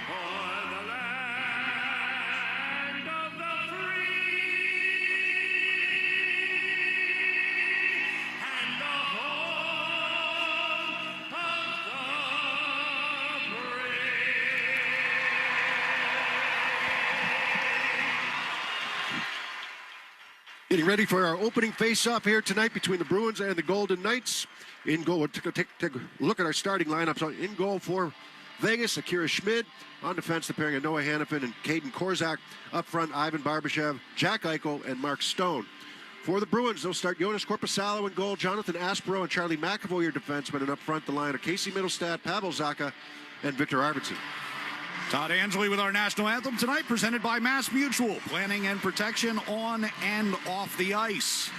For the land of the free and the home of the Getting ready for our opening face-off here tonight between the Bruins and the Golden Knights. In goal, we'll take a look at our starting lineup. So in goal for Vegas, Akira Schmid. On defense, the pairing of Noah Hannafin and Caden Korzak. Up front, Ivan Barbashev, Jack Eichel, and Mark Stone. For the Bruins, they'll start Jonas Korpisalo in goal, Jonathan Aspero and Charlie McAvoy, your defensemen. And up front, the line of Casey Middlestat, Pavel Zacha, and Victor Arvidsson. Todd Angeli with our national anthem tonight, presented by Mass Mutual. Planning and protection on and off the ice.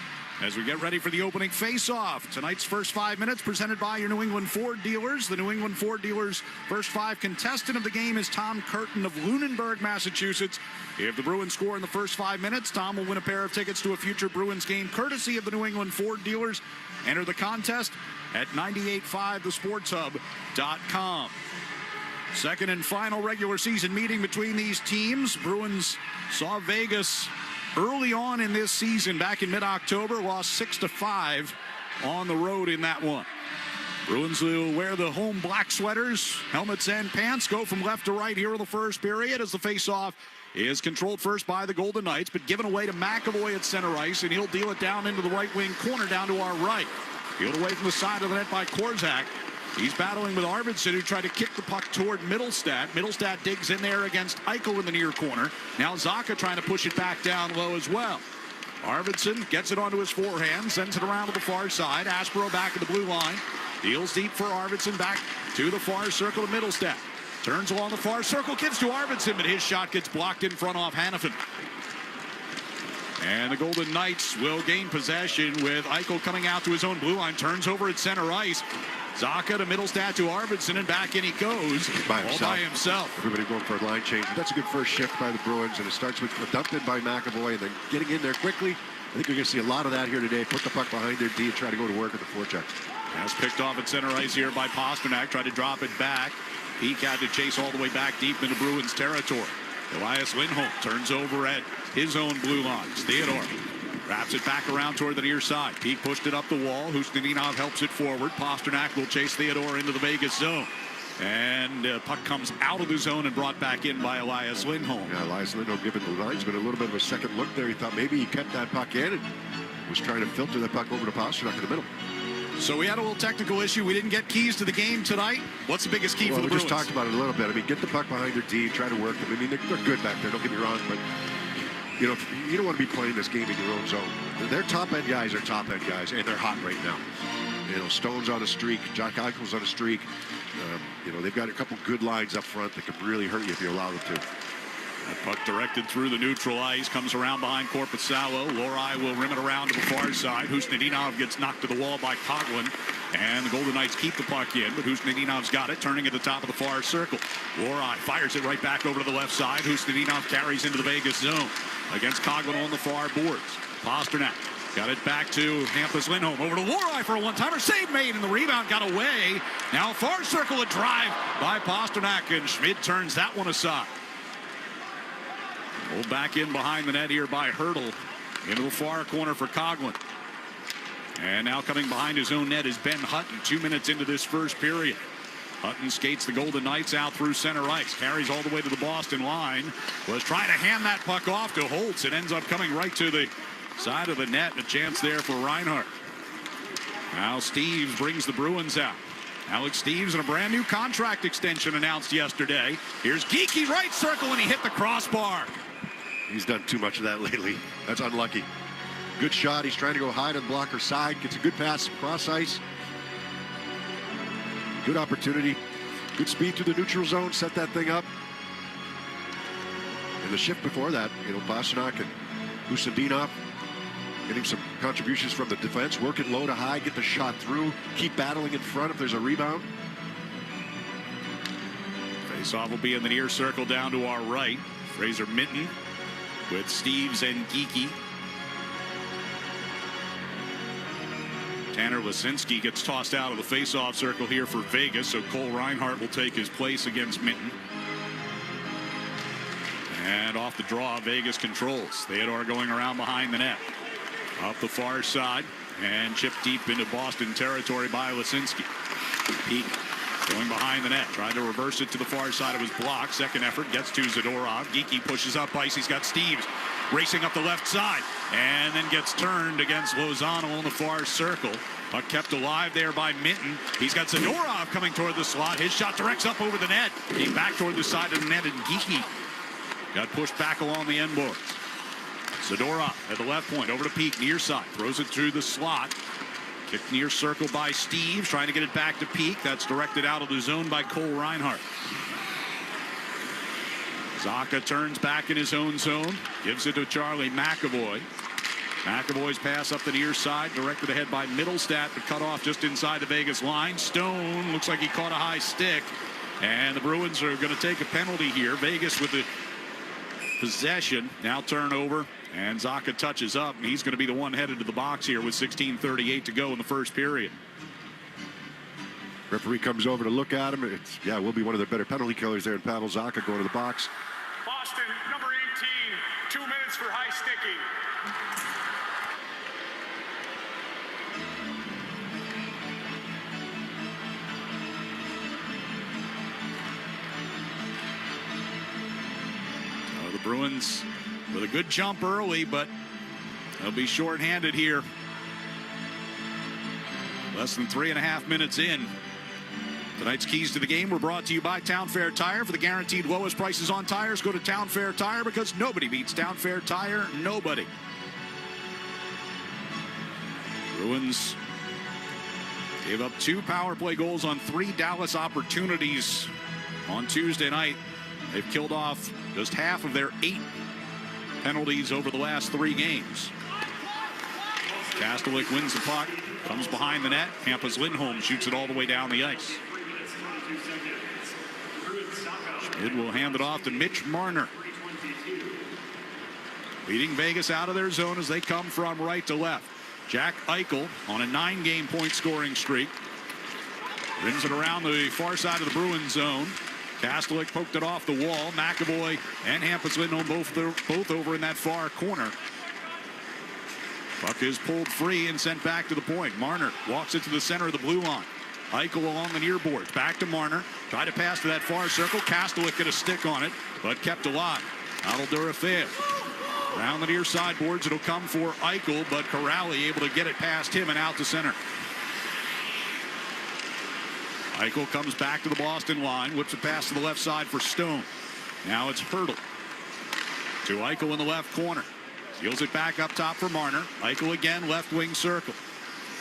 As we get ready for the opening face-off, tonight's first 5 minutes presented by your New England Ford dealers. The New England Ford dealers' first 5 contestant of the game is Tom Curtin of Lunenburg, Massachusetts. If the Bruins score in the first 5 minutes, Tom will win a pair of tickets to a future Bruins game courtesy of the New England Ford dealers. Enter the contest at 985thesportshub.com. Second and final regular season meeting between these teams. Bruins saw Vegas early on in this season, back in mid-October, lost 6-5 on the road in that one. Bruins will wear the home black sweaters, helmets and pants, go from left to right here in the first period as the face-off is controlled first by the Golden Knights, but given away to McAvoy at center ice, and he'll deal it down into the right wing corner down to our right. Peeled away from the side of the net by Korzak. He's battling with Arvidsson, who tried to kick the puck toward Middlestat. Middlestat digs in there against Eichel in the near corner. Now Zacha trying to push it back down low as well. Arvidsson gets it onto his forehand, sends it around to the far side. Aspero back at the blue line. Deals deep for Arvidsson, back to the far circle of Middlestat. Turns along the far circle, gives to Arvidsson, but his shot gets blocked in front off Hannafin. And the Golden Knights will gain possession with Eichel coming out to his own blue line. Turns over at center ice. Zacha to Middlestat to Arvidsson, and back in he goes. All by himself. Everybody going for a line change. That's a good first shift by the Bruins, and it starts with a dumped in by McAvoy and then getting in there quickly. I think you're going to see a lot of that here today. Put the puck behind their D and try to go to work at the forecheck. That's picked off at center ice here by Pasternak. Tried to drop it back. He had to chase all the way back deep into Bruins territory. Elias Lindholm turns over at his own blue lines. Theodore wraps it back around toward the near side. Peak pushed it up the wall. Husnudinov helps it forward. Pasternak will chase Theodore into the Vegas zone. And puck comes out of the zone and brought back in by Elias Lindholm. Yeah, Elias Lindholm giving the linesman a little bit of a second look there. He thought maybe he kept that puck in and was trying to filter that puck over to Pasternak in the middle. So we had a little technical issue. We didn't get keys to the game tonight. What's the biggest key for the Bruins? We just talked about it a little bit. I mean, get the puck behind their D, try to work them. I mean, they're good back there, don't get me wrong, but you know, you don't want to be playing this game in your own zone. Their top-end guys are top-end guys, and they're hot right now. You know, Stone's on a streak, Jack Eichel's on a streak. You know, they've got a couple good lines up front that could really hurt you if you allow them to. That puck directed through the neutral ice, comes around behind Korpisalo. Lorai will rim it around to the far side. Husnudinov gets knocked to the wall by Coughlin, and the Golden Knights keep the puck in, but Husnudinov's got it, turning at the top of the far circle. Lorai fires it right back over to the left side. Husnudinov carries into the Vegas zone against Coughlin on the far boards. Pasternak got it back to Hampus Lindholm. Over to Lorai for a one-timer. Save made, and the rebound got away. Now far circle, a drive by Pasternak, and Schmid turns that one aside. Pulled back in behind the net here by Hurdle. Into the far corner for Coughlin. And now coming behind his own net is Ben Hutton. 2 minutes into this first period. Hutton skates the Golden Knights out through center ice. Carries all the way to the Boston line. Was trying to hand that puck off to Holtz. It ends up coming right to the side of the net. A chance there for Reinhart. Now Steves brings the Bruins out. Alex Steves and a brand new contract extension announced yesterday. Here's Geekie, right circle, and he hit the crossbar. He's done too much of that lately. That's unlucky. Good shot. He's trying to go high to the blocker side. Gets a good pass across ice. Good opportunity. Good speed through the neutral zone. Set that thing up. And the shift before that, you know, Pasternak and Husnudinov getting some contributions from the defense, working low to high, get the shot through, keep battling in front if there's a rebound. Faceoff will be in the near circle down to our right. Fraser Minton with Steves and Geeky. Tanner Lisinski gets tossed out of the faceoff circle here for Vegas, so Cole Reinhardt will take his place against Minton. And off the draw, Vegas controls. Theodore going around behind the net. Up the far side and chipped deep into Boston territory by Lisinski. Peak going behind the net, trying to reverse it to the far side of his block. Second effort gets to Zadorov. Geeky pushes up ice. He's got Steves racing up the left side and then gets turned against Lozano in the far circle. Puck kept alive there by Minton. He's got Zadorov coming toward the slot. His shot directs up over the net. Came back toward the side of the net, and Geeky got pushed back along the end boards. Zadorov at the left point, over to Peak, near side. Throws it through the slot. Kicked near circle by Steves, trying to get it back to Peak. That's directed out of the zone by Cole Reinhardt. Zaka turns back in his own zone. Gives it to Charlie McAvoy. McAvoy's pass up the near side, directed ahead by Middlestat, but cut off just inside the Vegas line. Stone looks like he caught a high stick. And the Bruins are going to take a penalty here. Vegas with the possession. Now turnover. And Zaka touches up. And he's going to be the one headed to the box here with 16:38 to go in the first period. Referee comes over to look at him. Will be one of the better penalty killers there in Pavel Zaka going to the box. Boston, number 18, 2 minutes for high sticking. The Bruins with a good jump early, but they'll be shorthanded here. Less than 3.5 minutes in. Tonight's keys to the game were brought to you by Town Fair Tire. For the guaranteed lowest prices on tires, go to Town Fair Tire, because nobody beats Town Fair Tire. Nobody. Bruins gave up 2 power play goals on 3 Dallas opportunities on Tuesday night. They've killed off just half of their 8 penalties over the last 3 games. Kastelik wins the puck, comes behind the net. Hampus Lindholm shoots it all the way down the ice. Schmid will hand it off to Mitch Marner. Leading Vegas out of their zone as they come from right to left. Jack Eichel on a 9-game point scoring streak. Brings it around the far side of the Bruins zone. Kastelik poked it off the wall. McAvoy and Hampus Lindholm both over in that far corner. Puck is pulled free and sent back to the point. Marner walks it to the center of the blue line. Eichel along the near boards. Back to Marner. Tried to pass to that far circle. Kastelik got a stick on it, but kept alive. Aldura failed. Around the near side boards, it'll come for Eichel, but Corrali able to get it past him and out to center. Eichel comes back to the Boston line, whips a pass to the left side for Stone. Now it's Hurdle to Eichel in the left corner. Steals it back up top for Marner. Eichel again, left wing circle.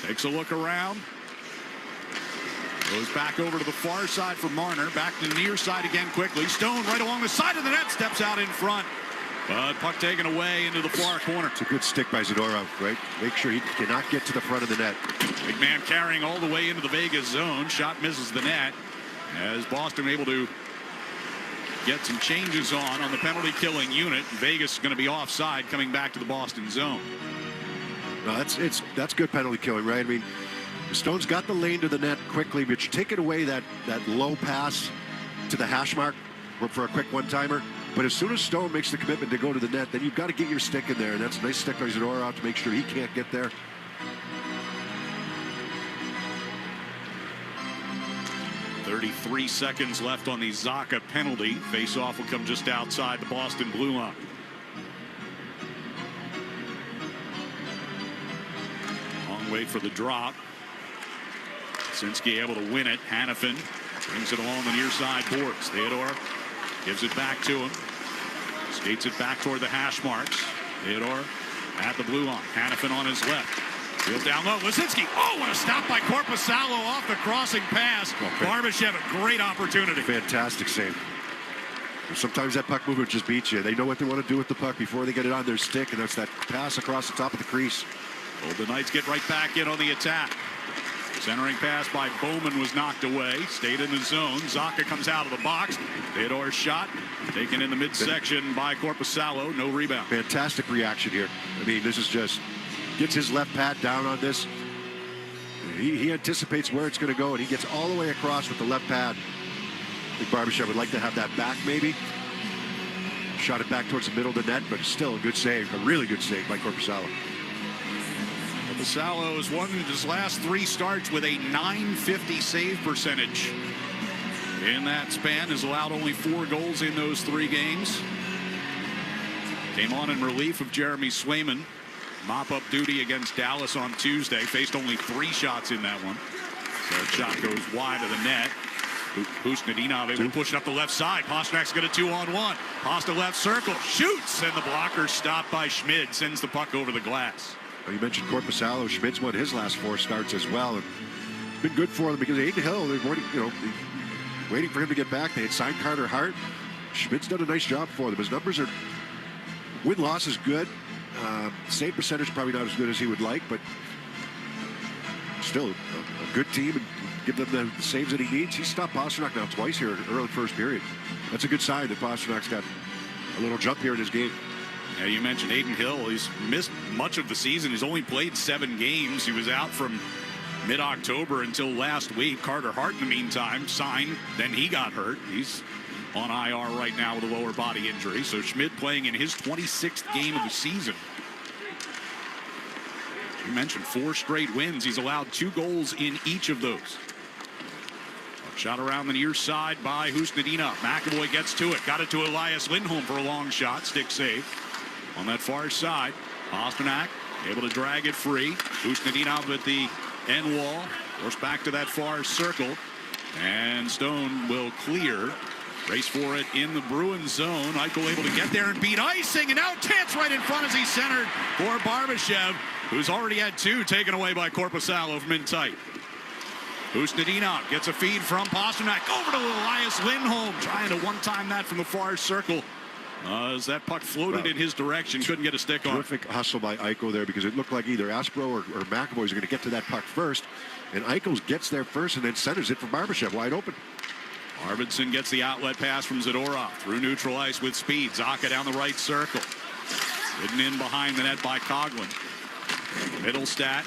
Takes a look around. Goes back over to the far side for Marner. Back to the near side again quickly. Stone right along the side of the net, steps out in front. But puck taken away into the far corner. It's a good stick by Zadorov, right? Make sure he cannot get to the front of the net. Big man carrying all the way into the Vegas zone. Shot misses the net. As Boston able to get some changes on the penalty killing unit. Vegas is going to be offside coming back to the Boston zone. No, that's good penalty killing, right? I mean, Stone's got the lane to the net quickly, but you take it away that low pass to the hash mark for a quick one-timer. But as soon as Stone makes the commitment to go to the net, then you've got to get your stick in there. And that's a nice stick by Zadorov to make sure he can't get there. .33 seconds left on the Zaka penalty. Face-off will come just outside the Boston blue line. Long wait for the drop. Sinski able to win it. Hannafin brings it along the near side boards. Theodore gives it back to him. Skates it back toward the hash marks. Theodore at the blue line. Hannafin on his left. Field down low. Lisinski. Oh, what a stop by Korpisalo off the crossing pass. Barbashev, a great opportunity. Fantastic save. Sometimes that puck movement just beats you. They know what they want to do with the puck before they get it on their stick, and that's that pass across the top of the crease. Golden Knights get right back in on the attack. Centering pass by Bowman was knocked away. Stayed in the zone. Zacha comes out of the box. Theodore's shot taken in the midsection by Korpisalo. No rebound. Fantastic reaction here. I mean, this is just gets his left pad down on this. He anticipates where it's going to go, and he gets all the way across with the left pad. I think Barbashev would like to have that back, maybe. Shot it back towards the middle of the net, but it's still a good save, a really good save by Korpisalo. Korpisalo has won his last 3 starts with a .950 save percentage. In that span, has allowed only 4 goals in those 3 games. Came on in relief of Jeremy Swayman. Mop-up duty against Dallas on Tuesday. Faced only 3 shots in that one. So that shot goes wide of the net. Husnudinov able to push it up the left side. Pasternak's got a 2-on-1. Pasta left circle. Shoots! And the blocker stopped by Schmid. Sends the puck over the glass. Well, you mentioned Korpisalo. Schmid's won his last 4 starts as well. And it's been good for them because Aiden Hill, they're waiting for him to get back. They had signed Carter Hart. Schmid's done a nice job for them. His numbers are, win-loss is good. Save percentage probably not as good as he would like, but still a good team and give them the saves that he needs. He stopped Pasternak now twice here in early first period. That's a good sign that Pasternak's got a little jump here in his game. Yeah, you mentioned Aiden Hill. He's missed much of the season. He's only played 7 games. He was out from mid-October until last week. Carter Hart, in the meantime, signed. Then he got hurt. He's on IR right now with a lower body injury. So Schmid playing in his 26th game of the season. You mentioned 4 straight wins. He's allowed 2 goals in each of those. Shot around the near side by Husnudinov. McAvoy gets to it. Got it to Elias Lindholm for a long shot. Stick save. On that far side, Pasternak able to drag it free. Husnudinov at the end wall. Forced back to that far circle. And Stone will clear. Race for it in the Bruins zone. Eichel able to get there and beat icing. And now Tantz right in front as he centered for Barbashev, who's already had 2 taken away by Korpisalo from in tight. Husnudinov gets a feed from Pasternak over to Elias Lindholm, trying to one-time that from the far circle. As that puck floated in his direction, couldn't get a stick on it. Terrific hustle by Eichel there, because it looked like either Aspro or McAvoy is going to get to that puck first. And Eichel gets there first and then centers it for Barbashev wide open. Arvidsson gets the outlet pass from Zadorov through neutral ice with speed. Zacha down the right circle. Hidden in behind the net by Coughlin. Middlestat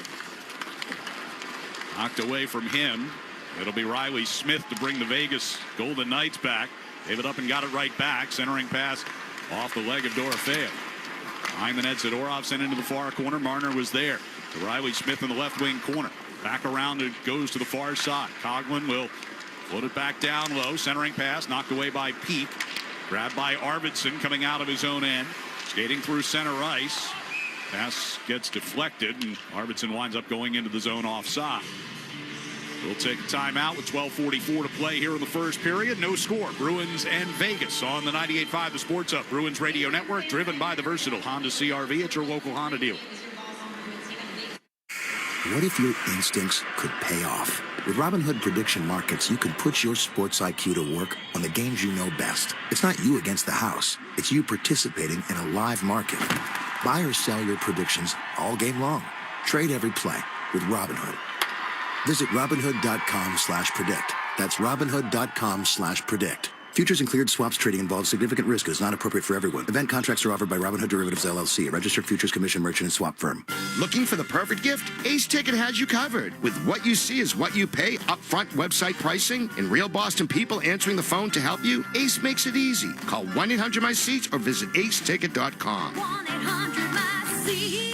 knocked away from him. It'll be Riley Smith to bring the Vegas Golden Knights back. Gave it up and got it right back. Centering pass off the leg of Dorofeev. Behind the net, Zadorov sent into the far corner. Marner was there. To Riley Smith in the left wing corner. Back around, it goes to the far side. Coughlin will float it back down low. Centering pass knocked away by Peak. Grabbed by Arvidsson coming out of his own end. Skating through center ice. Pass gets deflected, and Arvidsson winds up going into the zone offside. We'll take a timeout with 12:44 to play here in the first period. No score. Bruins and Vegas on the 98.5 The Sports Hub. Bruins Radio Network, driven by the versatile Honda CR-V at your local Honda dealer. What if your instincts could pay off? With Robinhood Prediction Markets, you could put your sports IQ to work on the games you know best. It's not you against the house. It's you participating in a live market. Buy or sell your predictions all game long. Trade every play with Robinhood. Visit Robinhood.com/predict. That's Robinhood.com/predict. Futures and cleared swaps trading involves significant risk and is not appropriate for everyone. Event contracts are offered by Robinhood Derivatives LLC, a registered futures commission merchant and swap firm. Looking for the perfect gift? Ace Ticket has you covered. With what you see is what you pay, upfront website pricing, and real Boston people answering the phone to help you, Ace makes it easy. Call 1-800-MY-SEATS or visit aceticket.com. 1-800-MY-SEATS.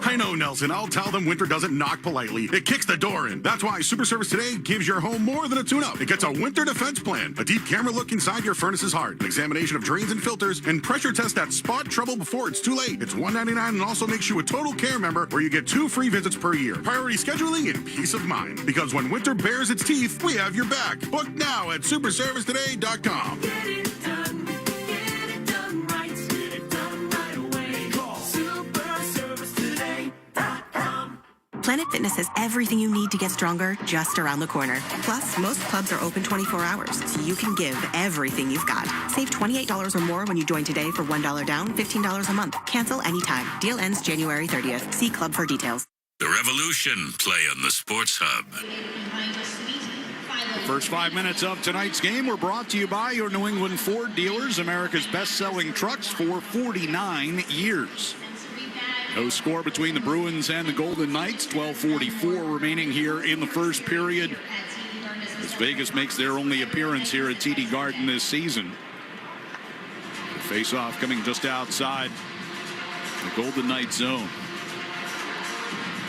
I know, Nelson. I'll tell them winter doesn't knock politely. It kicks the door in. That's why Super Service Today gives your home more than a tune-up. It gets a winter defense plan, a deep camera look inside your furnace's heart, an examination of drains and filters, and pressure test that spot trouble before it's too late. It's $199 and also makes you a Total Care member, where you get 2 free visits per year. Priority scheduling and peace of mind. Because when winter bares its teeth, we have your back. Book now at superservicetoday.com. Get it done. Get it done right. Get it done right away. Call superservicetoday.com. Planet Fitness has everything you need to get stronger just around the corner. Plus, most clubs are open 24 hours, so you can give everything you've got. Save $28 or more when you join today for $1 down, $15 a month. Cancel anytime. Deal ends January 30th. See club for details. The Revolution play on the Sports Hub. The first 5 minutes of tonight's game were brought to you by your New England Ford dealers, America's best-selling trucks for 49 years. No score between the Bruins and the Golden Knights. 12:44 remaining here in the first period, as Vegas makes their only appearance here at TD Garden this season. The face-off coming just outside the Golden Knights zone.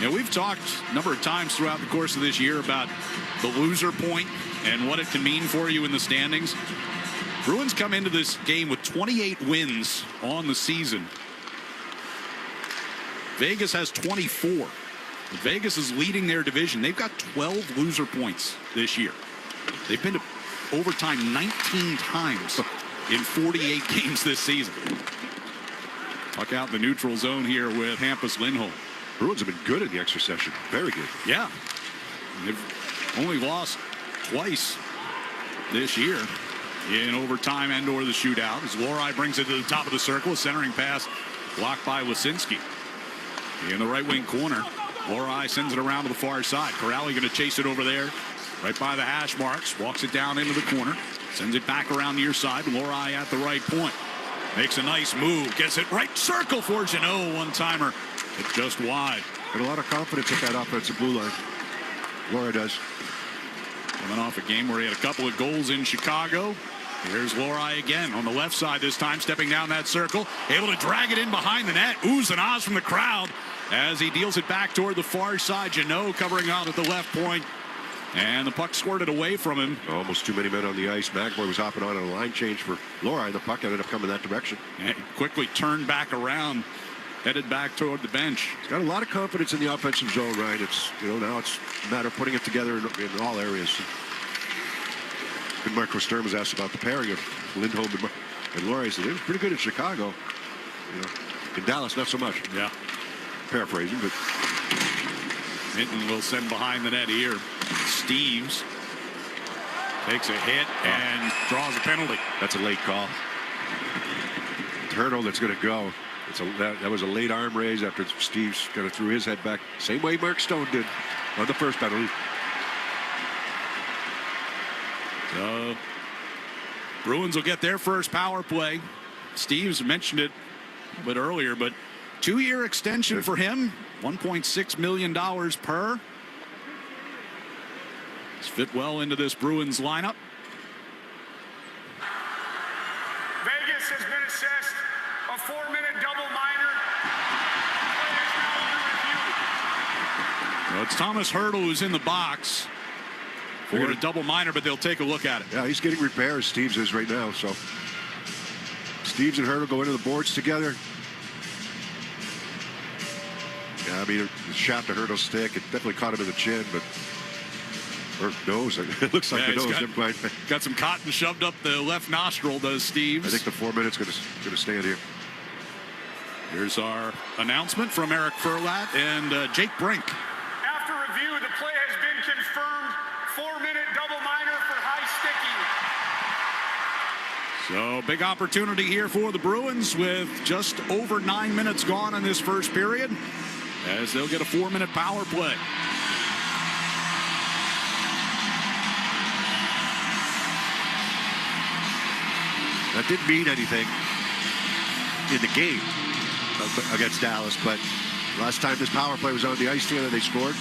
Now, we've talked a number of times throughout the course of this year about the loser point and what it can mean for you in the standings. Bruins come into this game with 28 wins on the season. Vegas has 24. Vegas is leading their division. They've got 12 loser points this year. They've been to overtime 19 times in 48 games this season. Puck out the neutral zone here with Hampus Lindholm. Bruins have been good in the extra session. Very good. Yeah. They've only lost twice this year in overtime and or the shootout, as Lohrei brings it to the top of the circle. A centering pass blocked by Lisinski. In the right wing corner, Lohrei sends it around to the far side. Corrali going to chase it over there, right by the hash marks. Walks it down into the corner, sends it back around near side. Lohrei at the right point. Makes a nice move, gets it right circle for Jeannot. One-timer. It's just wide. Got a lot of confidence at that offensive blue line. Lohrei does. Coming off a game where he had a couple of goals in Chicago. Here's Lohrei again on the left side this time, stepping down that circle. Able to drag it in behind the net. Oohs and ahs from the crowd as he deals it back toward the far side. Jeannot covering out at the left point. And the puck squirted away from him. Almost too many men on the ice. McAvoy was hopping on a line change for Lohrei. The puck ended up coming that direction. And quickly turned back around, headed back toward the bench. He's got a lot of confidence in the offensive zone, Ryan. It's, now it's a matter of putting it together in all areas. And Marco Sturm was asked about the pairing of Lindholm and Lohrei. He said they were pretty good in Chicago. In Dallas, not so much. Yeah. Paraphrasing, but Hinton will send behind the net here. Steves takes a hit and draws a penalty. That's a late call. Hurdle that's going to go. That was a late arm raise after Steves kind of threw his head back. Same way Mark Stone did on the first penalty. So Bruins will get their first power play. Steves mentioned it a bit earlier, but 2-year extension for him, $1.6 million per. He's fit well into this Bruins lineup. Vegas has been assessed a 4-minute double minor. Well, it's Thomas Hurdle who's in the box for a double minor, but they'll take a look at it. Yeah, he's getting repairs, Steves is right now. So Steves and Hurdle go into the boards together. Yeah, I mean, the shaft of Hurdle's stick, it definitely caught him in the chin, but or nose. It looks like the nose. Got some cotton shoved up the left nostril, does Steves. I think the 4 minutes going to stand here. Here's our announcement from Eric Furlat and Jake Brink. After review, the play has been confirmed. 4-minute double minor for high sticking. So big opportunity here for the Bruins with just over 9 minutes gone in this first period, as they'll get a 4-minute power play. That didn't mean anything in the game against Dallas, but last time this power play was on the ice together, they scored,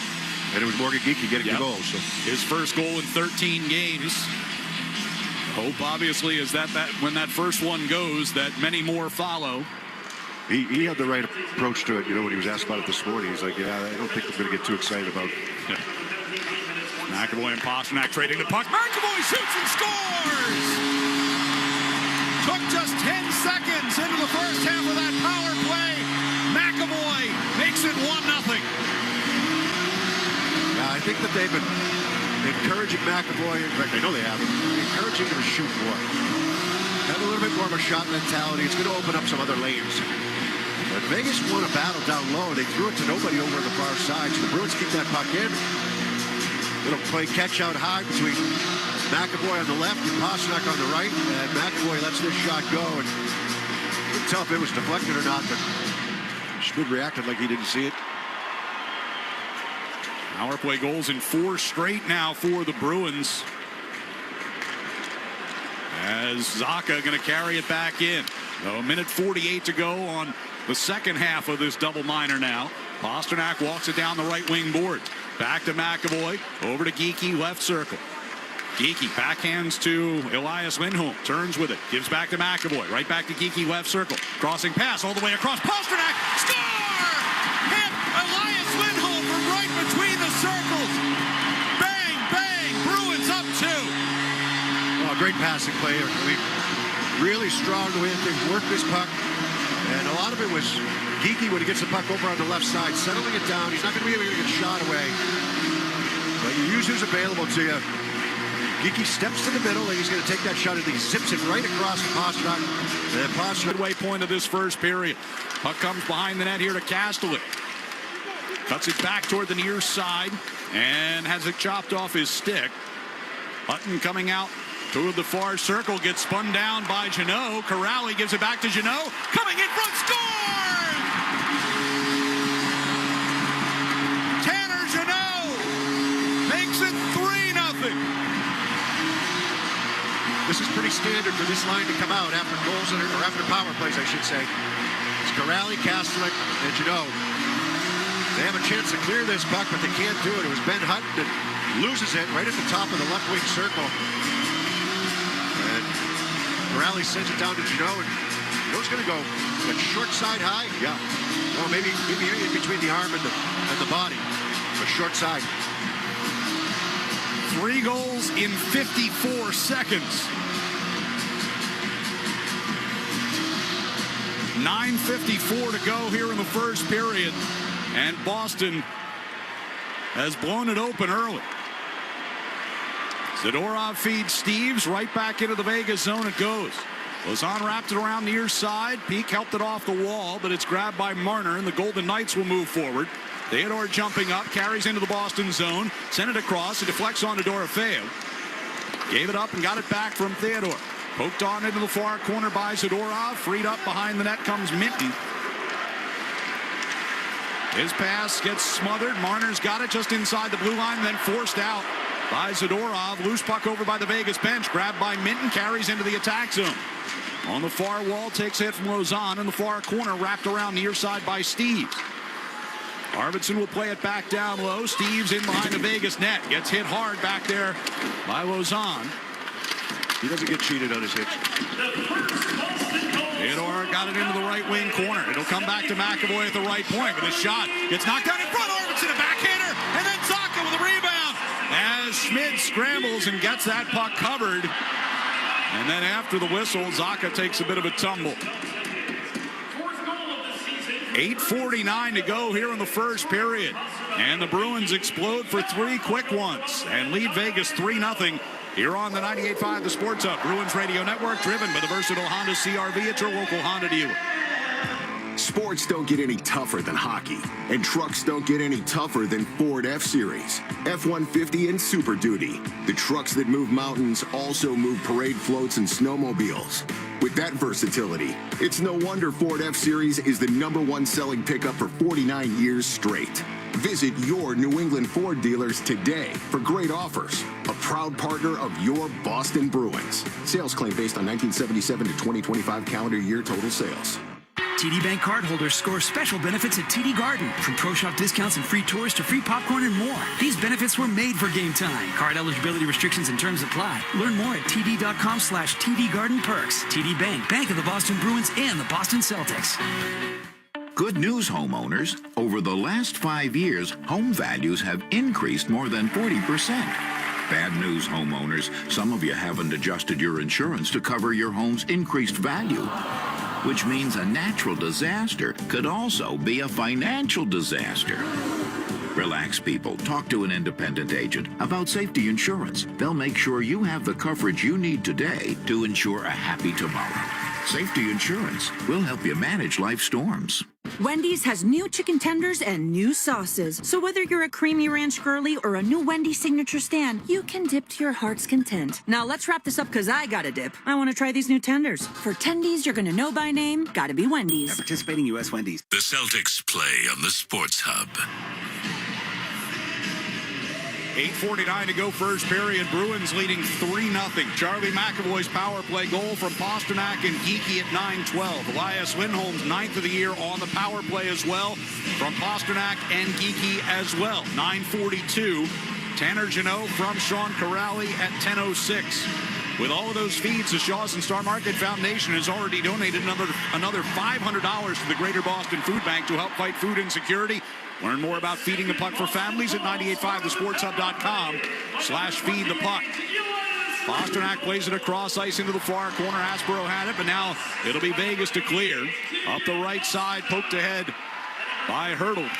and it was Morgan Geekie getting the goal. So his first goal in 13 games. Hope, obviously, is that when that first one goes, that many more follow. He had the right approach to it. When he was asked about it this morning, he's like, yeah, I don't think I'm going to get too excited about it. McAvoy and Pasternak trading the puck. McAvoy shoots and scores! Took just 10 seconds into the first half of that power play. McAvoy makes it 1-0. Yeah, I think that they've been encouraging McAvoy. In fact, I know they have been encouraging him to shoot more. Have a little bit more of a shot mentality. It's going to open up some other lanes. But Vegas won a battle down low. They threw it to nobody over on the far side. So the Bruins keep that puck in. Little play catch out high between McAvoy on the left and Pastrnak on the right. And McAvoy lets this shot go. And couldn't tell if it was deflected or not, but Schmid reacted like he didn't see it. Power play goals in 4 straight now for the Bruins. As Zacha going to carry it back in. A minute 48 to go on the second half of this double minor now. Pastrnak walks it down the right wing board. Back to McAvoy. Over to Geekie, left circle. Geekie backhands to Elias Lindholm. Turns with it. Gives back to McAvoy. Right back to Geekie, left circle. Crossing pass all the way across. Pastrnak! Score! Hit Elias Lindholm from right between the circles. Bang, bang. Bruins up 2. Oh, great passing play. I mean, really strong to hit. They worked this puck. And a lot of it was Geekie when he gets the puck over on the left side, settling it down. He's not going to be able to get shot away. But you use who's available to you. Geekie steps to the middle, and he's going to take that shot, and he zips it right across the Pastrnak. And Pastrnak. Midway point of this first period. Puck comes behind the net here to Castellet. Cuts it back toward the near side and has it chopped off his stick. Hutton coming out to the far circle, gets spun down by Jeannot. Corrali gives it back to Jeannot. Coming in front, scores! Tanner Jeannot makes it 3-0. This is pretty standard for this line to come out after goals or after power plays, I should say. It's Corrali, Castellet, and Jeannot. They have a chance to clear this puck, but they can't do it. It was Ben Hutton that loses it right at the top of the left wing circle. And Corrali sends it down to Jeannot, and Jeannot's going to go short side high. Yeah. Well, maybe in between the arm and the body, but short side. 3 goals in 54 seconds. 9:54 to go here in the first period. And Boston has blown it open early. Zadorov feeds Steves right back into the Vegas zone. It goes. Lausanne wrapped it around near side. Peak helped it off the wall, but it's grabbed by Marner, and the Golden Knights will move forward. Theodore jumping up, carries into the Boston zone, sent it across, it deflects on to Dorofeo. Gave it up and got it back from Theodore. Poked on into the far corner by Zadorov. Freed up behind the net comes Minton. His pass gets smothered. Marner's got it just inside the blue line, then forced out by Zadorov. Loose puck over by the Vegas bench. Grabbed by Minton, carries into the attack zone. On the far wall, takes hit from Lausanne. In the far corner, wrapped around near side by Steves. Arvidsson will play it back down low. Steves in behind the Vegas net. Gets hit hard back there by Lausanne. He doesn't get cheated on his hits. Theodore got it into the right wing corner. It'll come back to McAvoy at the right point, but the shot gets knocked down in front. Arvidsson, a backhander, and then Zacha with a rebound. As Schmid scrambles and gets that puck covered. And then after the whistle, Zacha takes a bit of a tumble. 8:49 to go here in the first period. And the Bruins explode for 3 quick ones and lead Vegas 3-0 here on the 98.5 The Sports Hub. Bruins Radio Network, driven by the versatile Honda CR-V at your local Honda dealer. Sports don't get any tougher than hockey, and trucks don't get any tougher than Ford F-Series, F-150, and Super Duty. The trucks that move mountains also move parade floats and snowmobiles. With that versatility, it's no wonder Ford F-Series is the #1 selling pickup for 49 years straight. Visit your New England Ford dealers today for great offers. A proud partner of your Boston Bruins. Sales claim based on 1977 to 2025 calendar year total sales. TD Bank cardholders score special benefits at TD Garden. From pro shop discounts and free tours to free popcorn and more. These benefits were made for game time. Card eligibility restrictions and terms apply. Learn more at td.com/TD Garden Perks. TD Bank, Bank of the Boston Bruins and the Boston Celtics. Good news, homeowners. Over the last 5 years, home values have increased more than 40%. Bad news, homeowners. Some of you haven't adjusted your insurance to cover your home's increased value, which means a natural disaster could also be a financial disaster. Relax, people. Talk to an independent agent about safety insurance. They'll make sure you have the coverage you need today to ensure a happy tomorrow. Safety Insurance will help you manage life storms. Wendy's has new chicken tenders and new sauces. So whether you're a creamy ranch girly or a new Wendy's signature stand, you can dip to your heart's content. Now let's wrap this up because I got to dip. I want to try these new tenders. For tendies you're going to know by name, got to be Wendy's. At participating U.S. Wendy's. The Celtics play on the Sports Hub. 8:49 to go first period. Bruins leading 3-0. Charlie McAvoy's power play goal from Pasternak and Geekie at 9:12. Elias Lindholm's 9th of the year on the power play as well from Pasternak and Geekie as well. 9:42. Tanner Jeannot from Sean Corrali at 10:06. With all of those feeds, the Shaws and Star Market Foundation has already donated another $500 to the Greater Boston Food Bank to help fight food insecurity. Learn more about Feeding the Puck for families at 985thesportshub.com/feed the puck. Pasternak plays it across ice into the far corner. Aspero had it, but now it'll be Vegas to clear. Up the right side, poked ahead by Hurdle.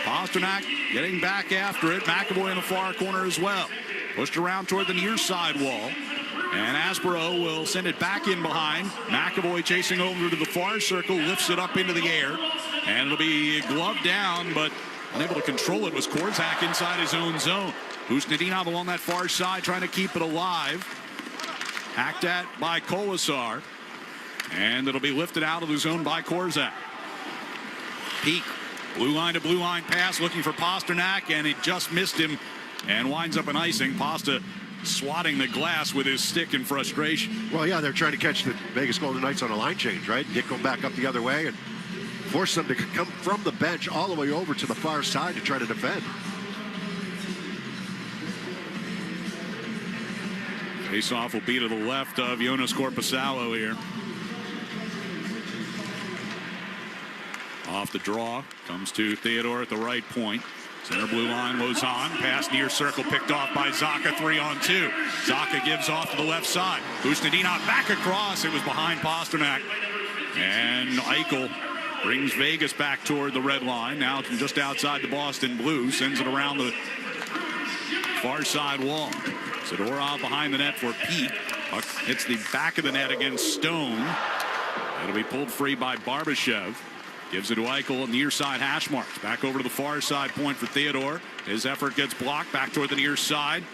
Pasternak getting back after it. McAvoy in the far corner as well. Pushed around toward the near side wall. And Aspero will send it back in behind. McAvoy chasing over to the far circle, lifts it up into the air. And it'll be gloved down, but unable to control it was Korzak inside his own zone. Usnadinov along that far side trying to keep it alive. Hacked at by Kolasar. And it'll be lifted out of the zone by Korzak. Peak. Blue line to blue line pass looking for Pasternak, and it just missed him and winds up an icing. Pasta swatting the glass with his stick in frustration. Well, yeah, they're trying to catch the Vegas Golden Knights on a line change, right? Get going back up the other way and force them to come from the bench all the way over to the far side to try to defend. Face-off will be to the left of Jonas Korpisalo here. Off the draw, comes to Theodore at the right point. Center blue line, Lozon. Pass near circle, picked off by Zaka, 3-on-2. Zaka gives off to the left side. Usnadinov back across. It was behind Pasternak. And Eichel brings Vegas back toward the red line. Now from just outside the Boston Blue. Sends it around the far side wall. Zadorov behind the net for Pete. Puck hits the back of the net against Stone. It'll be pulled free by Barbashev. Gives it to Eichel, near side hash marks. Back over to the far side point for Theodore. His effort gets blocked back toward the near side.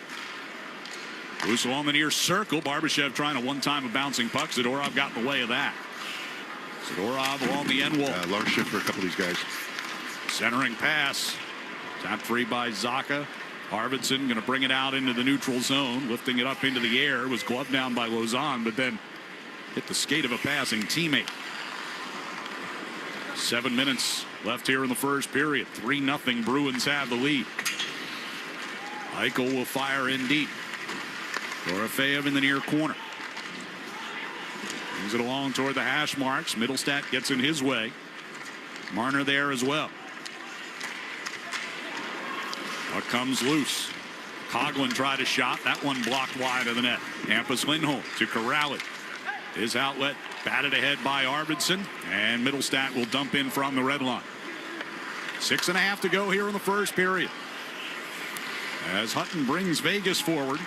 Loose along the near circle. Barbashev trying a one-time a bouncing puck. Zadorov got in the way of that. Zadorov along the end wall. Long shift for a couple of these guys. Centering pass. Tapped free by Zaka. Arvidsson going to bring it out into the neutral zone. Lifting it up into the air. It was gloved down by Lozon, but then hit the skate of a passing teammate. 7 minutes left here in the first period. 3-0. Bruins have the lead. Eichel will fire in deep. Dorofeyev in the near corner. Brings it along toward the hash marks. Middlestat gets in his way. Marner there as well. Puck comes loose. Coughlin tried a shot. That one blocked wide of the net. Hampus Lindholm to Corrali. His outlet batted ahead by Arvidsson, and Middlestat will dump in from the red line. 6.5 to go here in the first period. As Hutton brings Vegas forward,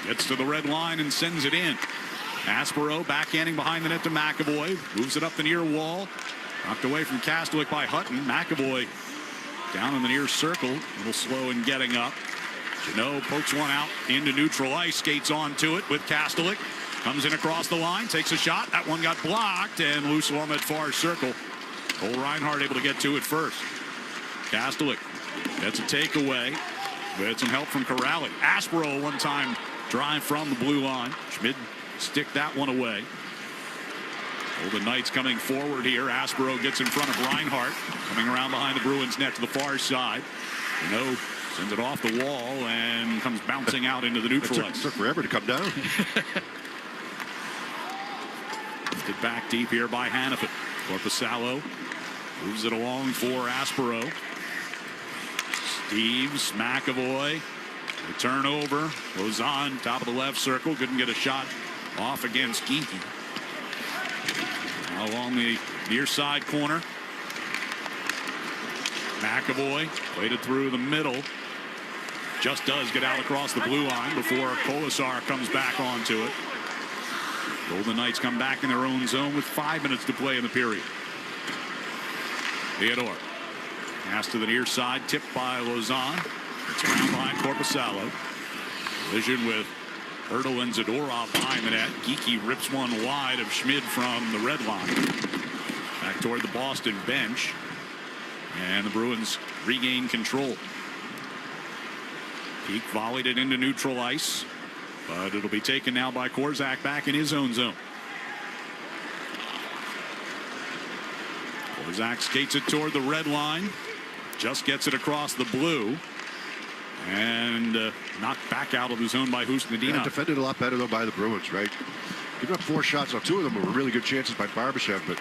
gets to the red line and sends it in. Aspero backhanding behind the net to McAvoy, moves it up the near wall, knocked away from Kastelik by Hutton. McAvoy down in the near circle, a little slow in getting up. Jeannot pokes one out into neutral ice, skates onto it with Kastelik. Comes in across the line, takes a shot. That one got blocked and loose along that far circle. Cole Reinhardt able to get to it first. Kastelik gets a takeaway with some help from Corrali. Aspero one-time drive from the blue line. Schmid stick that one away. The Knights coming forward here. Aspero gets in front of Reinhardt. Coming around behind the Bruins net to the far side. Jeannot sends it off the wall and comes bouncing out into the neutral ice. It took forever to come down. Lifted back deep here by Hannafin. Korpisalo moves it along for Aspero. Steves, McAvoy. The turnover. Goes on top of the left circle. Couldn't get a shot off against Geekie. Now along the near side corner. McAvoy played it through the middle. Just does get out across the blue line before Kolasar comes back onto it. Golden Knights come back in their own zone with 5 minutes to play in the period. Theodore. Pass to the near side, tipped by Lozon. It's around behind Korpisalo. Collision with Hurdle and Zadorov behind the net. Geeky rips one wide of Schmid from the red line. Back toward the Boston bench. And the Bruins regain control. Peak volleyed it into neutral ice. But it'll be taken now by Korzak back in his own zone. Korzak skates it toward the red line. Just gets it across the blue. And knocked back out of the zone by Husnadinov. Yeah, defended a lot better, though, by the Bruins, right? Give up 4 shots. Now, 2 of them were really good chances by Barbashev, but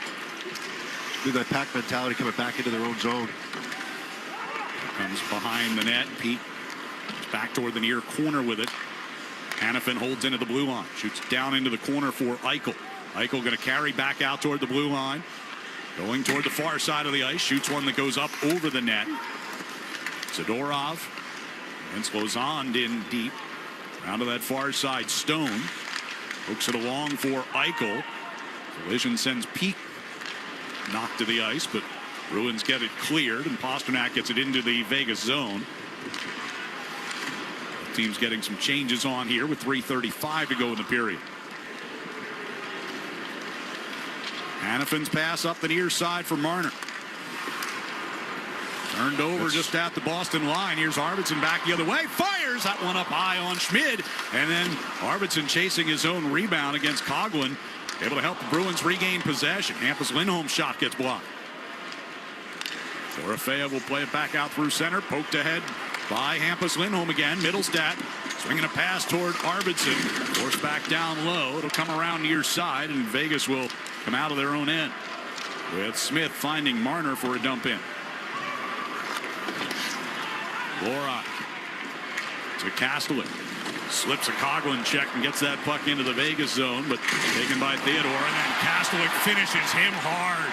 do that pack mentality coming back into their own zone. Comes behind the net. Pete back toward the near corner with it. Hannafin holds into the blue line. Shoots down into the corner for Eichel. Eichel going to carry back out toward the blue line. Going toward the far side of the ice. Shoots one that goes up over the net. Zadorov. And Lozon in deep. Down to that far side. Stone. Hooks it along for Eichel. Collision sends Peak knocked to the ice, but Bruins get it cleared, and Pasternak gets it into the Vegas zone. The team's getting some changes on here with 3:35 to go in the period. Hannafin's pass up the near side for Marner. Turned over just at the Boston line. Here's Arvidsson back the other way. Fires that one up high on Schmid. And then Arvidsson chasing his own rebound against Coghlan. Able to help the Bruins regain possession. Hampus Lindholm's shot gets blocked. Dorofeyev will play it back out through center. Poked ahead by Hampus Lindholm again. Middlestat swinging a pass toward Arvidsson. Forced back down low. It'll come around near side, and Vegas will come out of their own end. With Smith finding Marner for a dump in. Laura to Kastelik. Slips a Coghlan check and gets that puck into the Vegas zone, but taken by Theodore, and then Kastelik finishes him hard.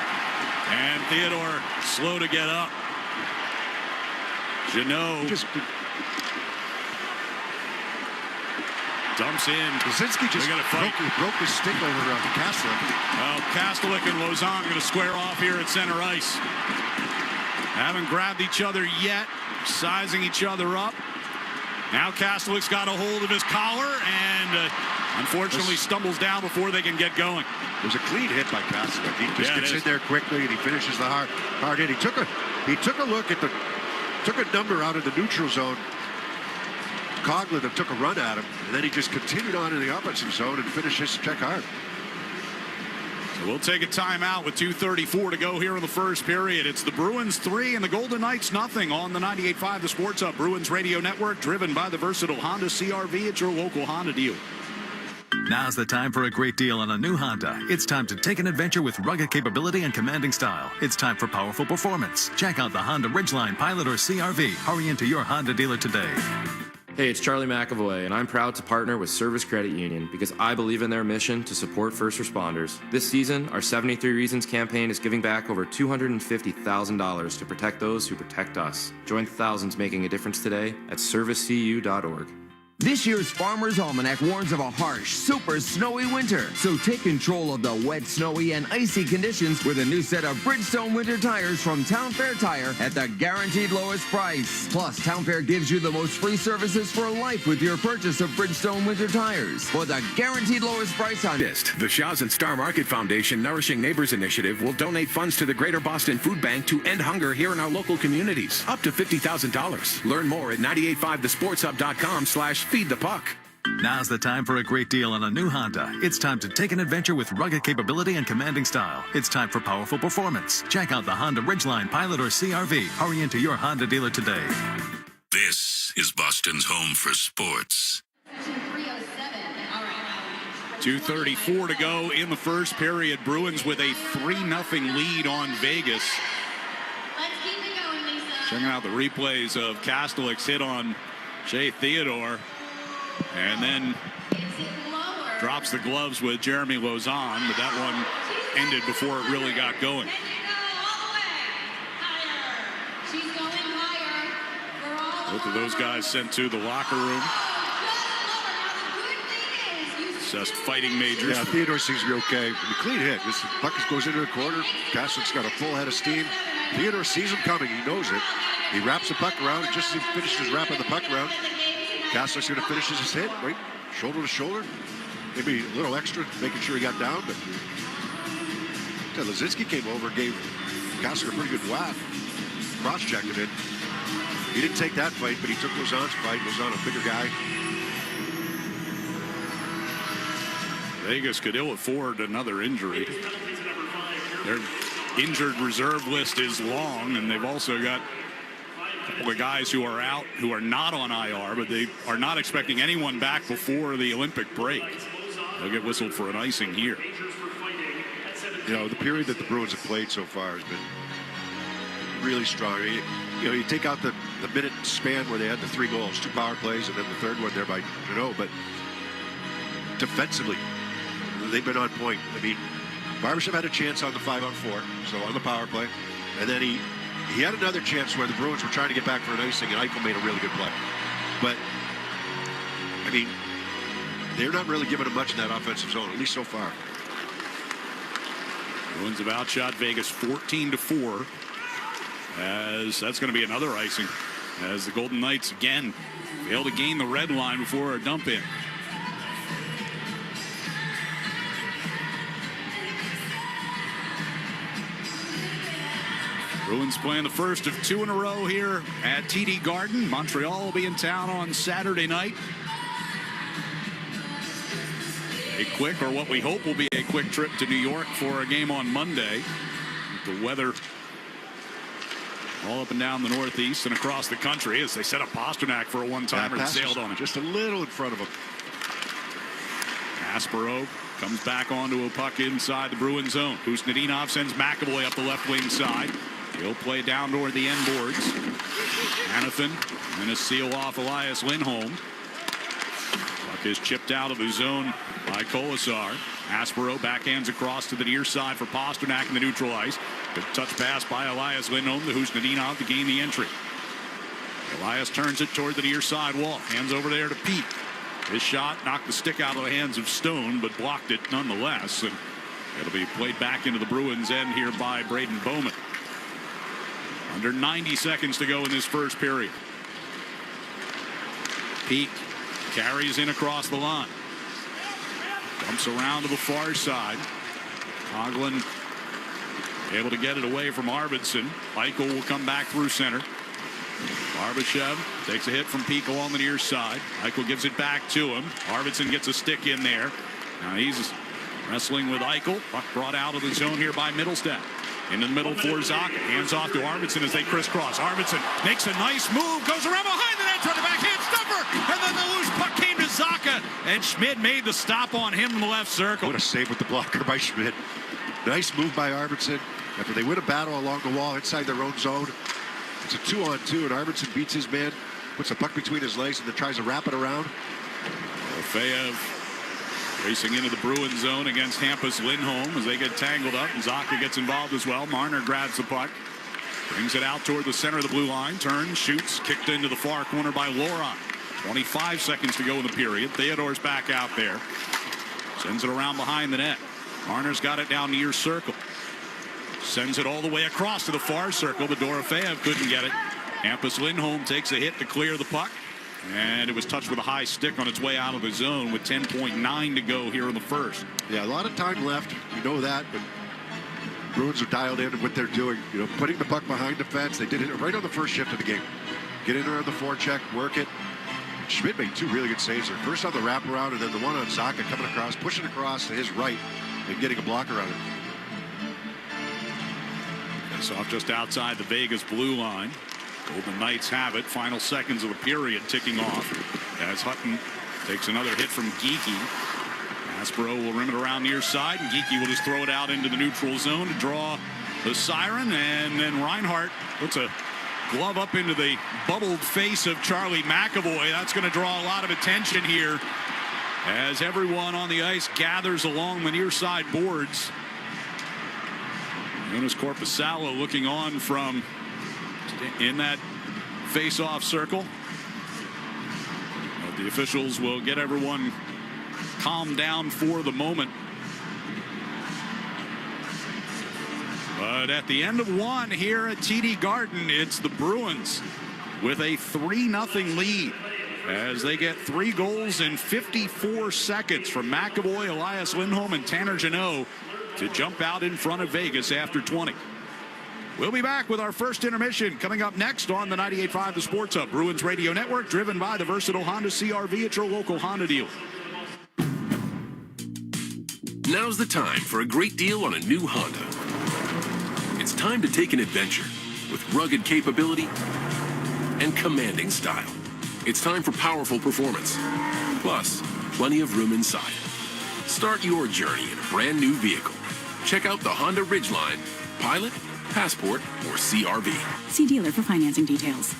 And Theodore slow to get up. Jeannot dumps in. Kaczynski just broke his stick over Kastelik. Well, Kastelik and Lozon going to square off here at center ice. Haven't grabbed each other yet. Sizing each other up. Now Kastelik's got a hold of his collar and unfortunately stumbles down before they can get going. It was a clean hit by Kastelik. He just gets in there quickly and he finishes the hard hit. He took a look at took a number out of the neutral zone. Coghlan that took a run at him, and then he just continued on in the offensive zone and finished his check hard. So we'll take a timeout with 2:34 to go here in the first period. It's the Bruins 3 and the Golden Knights nothing on the 98.5 The Sports Hub Bruins Radio Network, driven by the versatile Honda CR-V at your local Honda dealer. Now's the time for a great deal on a new Honda. It's time to take an adventure with rugged capability and commanding style. It's time for powerful performance. Check out the Honda Ridgeline, Pilot, or CR-V. Hurry into your Honda dealer today. Hey, it's Charlie McAvoy, and I'm proud to partner with Service Credit Union because I believe in their mission to support first responders. This season, our 73 Reasons campaign is giving back over $250,000 to protect those who protect us. Join the thousands making a difference today at servicecu.org. This year's Farmer's Almanac warns of a harsh, super snowy winter. So take control of the wet, snowy, and icy conditions with a new set of Bridgestone winter tires from Town Fair Tire at the guaranteed lowest price. Plus, Town Fair gives you the most free services for life with your purchase of Bridgestone winter tires. For the guaranteed lowest price on The Shaw's and Star Market Foundation Nourishing Neighbors Initiative will donate funds to the Greater Boston Food Bank to end hunger here in our local communities. Up to $50,000. Learn more at 985thesportshub.com/feed the puck. Now's the time for a great deal on a new Honda. It's time to take an adventure with rugged capability and commanding style. It's time for powerful performance. Check out the Honda Ridgeline, Pilot, or CR-V. Hurry into your Honda dealer today. This is Boston's home for sports. 2:34 to go in the first period. Bruins with a 3-0 lead on Vegas. Checking out the replays of Kastelik's hit on Shea Theodore. And then drops the gloves with Jeremy Lauzon, but that one ended before it really got going. Both of those guys sent to the locker room. Just fighting majors. Yeah, Theodore seems to be okay. Clean hit. This puck goes into the corner. Kaslick's got a full head of steam. Theodore sees him coming. He knows it. He wraps the puck around. Just as he finishes wrapping the puck around, Kaslick's going to finish his hit, right? Shoulder to shoulder. Maybe a little extra, making sure he got down. But Lazinski came over and gave Kaslick a pretty good whack. Cross-checked it. He didn't take that fight, but he took Lauzon's fight. Lauzon, a bigger guy. Vegas could ill afford another injury. Their injured reserve list is long, and they've also got a couple of guys who are out, who are not on IR, but they are not expecting anyone back before the Olympic break. They'll get whistled for an icing here. You know, the period that the Bruins have played so far has been really strong. You know, you take out the minute span where they had the 3 goals, 2 power plays, and then the third one there by Janot, but defensively, they've been on point. I mean, Barbashev had a chance on the 5-on-4, so on the power play, and then he had another chance where the Bruins were trying to get back for an icing, and Eichel made a really good play. But, I mean, they're not really giving him much in that offensive zone, at least so far. Bruins have outshot Vegas 14-4. As that's going to be another icing, as the Golden Knights again fail to gain the red line before a dump in. Bruins playing the first of 2 in a row here at TD Garden. Montreal will be in town on Saturday night. A quick, or what we hope will be a quick trip to New York for a game on Monday. The weather all up and down the Northeast and across the country as they set up Pasternak for a one-timer and sailed on it. Just a little in front of him. Aspero comes back onto a puck inside the Bruins zone. Kusnedinov sends McAvoy up the left wing side. He'll play down toward the end boards. Anthem and a seal off Elias Lindholm. Puck is chipped out of the zone by Colasar. Aspero backhands across to the near side for Pasternak in the neutral ice. Good touch pass by Elias Lindholm to Kusnedinov to gain the entry. Elias turns it toward the near side wall. Hands over there to Pete. His shot knocked the stick out of the hands of Stone, but blocked it nonetheless. And it'll be played back into the Bruins' end here by Braden Bowman. Under 90 seconds to go in this first period. Pete carries in across the line. Dumps around to the far side. Coughlin able to get it away from Arvidsson. Eichel will come back through center. Barbashev takes a hit from Peek along the near side. Eichel gives it back to him. Arvidsson gets a stick in there. Now he's wrestling with Eichel. Puck brought out of the zone here by Middlestat. Into the middle for Zacha. Hands off to Arvidsson as they crisscross. Arvidsson makes a nice move. Goes around behind the net toward the backhand stopper. And then the loose puck came to Zacha. And Schmidt made the stop on him in the left circle. What a save with the blocker by Schmidt. Nice move by Arvidsson. After they win a battle along the wall inside their own zone. It's a 2-on-2, and Arvidsson beats his man, puts a puck between his legs, and then tries to wrap it around. Orfeev racing into the Bruins zone against Hampus Lindholm as they get tangled up, and Zacha gets involved as well. Marner grabs the puck, brings it out toward the center of the blue line, turns, shoots, kicked into the far corner by Loron. 25 seconds to go in the period. Theodore's back out there. Sends it around behind the net. Marner's got it down near circle. Sends it all the way across to the far circle. The Dorofeev couldn't get it. Hampus Lindholm takes a hit to clear the puck. And it was touched with a high stick on its way out of the zone with 10.9 to go here in the first. Yeah, a lot of time left. You know that, but Bruins are dialed in what they're doing. You know, putting the puck behind the fence. They did it right on the first shift of the game. Get in there on the forecheck, work it. Schmidt made 2 really good saves there. First on the wraparound, and then the one on Zacha coming across, pushing across to his right, and getting a blocker on it. It's off just outside the Vegas blue line. Golden Knights have it. Final seconds of the period ticking off as Hutton takes another hit from Geekie. Aspero will rim it around near side, and Geekie will just throw it out into the neutral zone to draw the siren. And then Reinhart puts a glove up into the bubbled face of Charlie McAvoy. That's going to draw a lot of attention here as everyone on the ice gathers along the near side boards. Jonas Korpisalo looking on from in that face-off circle. But the officials will get everyone calmed down for the moment. But at the end of one here at TD Garden, it's the Bruins with a 3-0 lead as they get 3 goals in 54 seconds from McAvoy, Elias Lindholm, and Tanner Jeannot to jump out in front of Vegas after 20. We'll be back with our first intermission coming up next on the 98.5 The Sports Hub Bruins Radio Network, driven by the versatile Honda CR-V at your local Honda dealer. Now's the time for a great deal on a new Honda. It's time to take an adventure with rugged capability and commanding style. It's time for powerful performance, plus plenty of room inside. Start your journey in a brand new vehicle. Check out the Honda Ridgeline, Pilot, Passport, or CR-V. See dealer for financing details.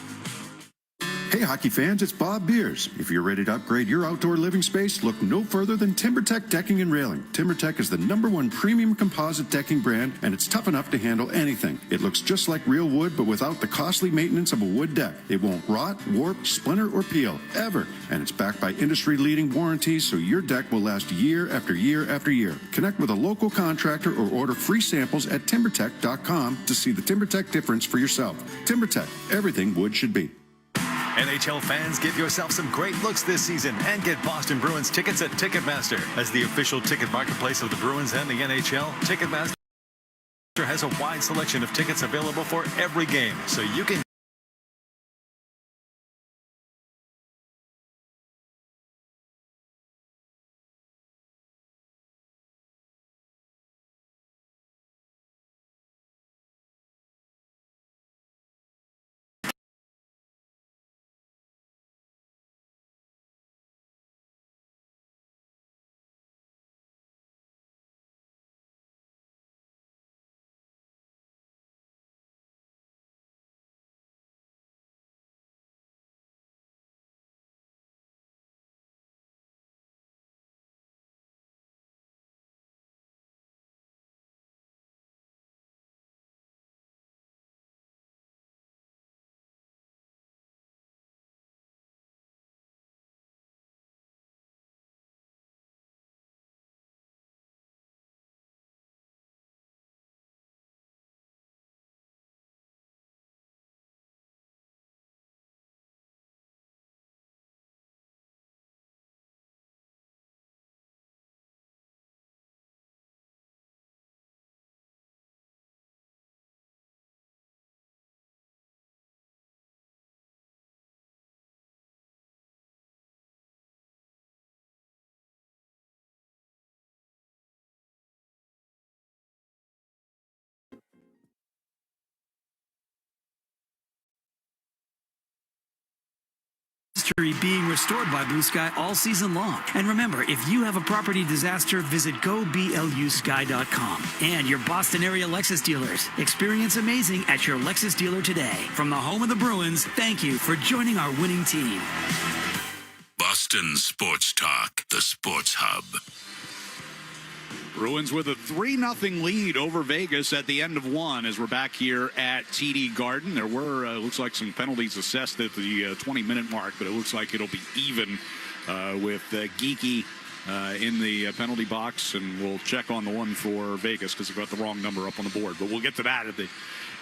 Hey hockey fans, it's Bob Beers. If you're ready to upgrade your outdoor living space, look no further than TimberTech Decking and Railing. TimberTech is the #1 premium composite decking brand, and it's tough enough to handle anything. It looks just like real wood, but without the costly maintenance of a wood deck. It won't rot, warp, splinter, or peel, ever. And it's backed by industry-leading warranties, so your deck will last year after year after year. Connect with a local contractor or order free samples at timbertech.com to see the TimberTech difference for yourself. TimberTech, everything wood should be. NHL fans, give yourself some great looks this season and get Boston Bruins tickets at Ticketmaster. As the official ticket marketplace of the Bruins and the NHL, Ticketmaster has a wide selection of tickets available for every game, so you can being restored by Blue Sky all season long. And remember, if you have a property disaster, visit goblusky.com. And your Boston area Lexus dealers. Experience amazing at your Lexus dealer today. From the home of the Bruins, thank you for joining our winning team. Boston Sports Talk, the Sports Hub. Bruins with a 3-0 lead over Vegas at the end of one as we're back here at TD Garden. There were, looks like, some penalties assessed at the 20-minute mark, but it looks like it'll be even with Geeky in the penalty box, and we'll check on the one for Vegas because we got the wrong number up on the board. But we'll get to that at the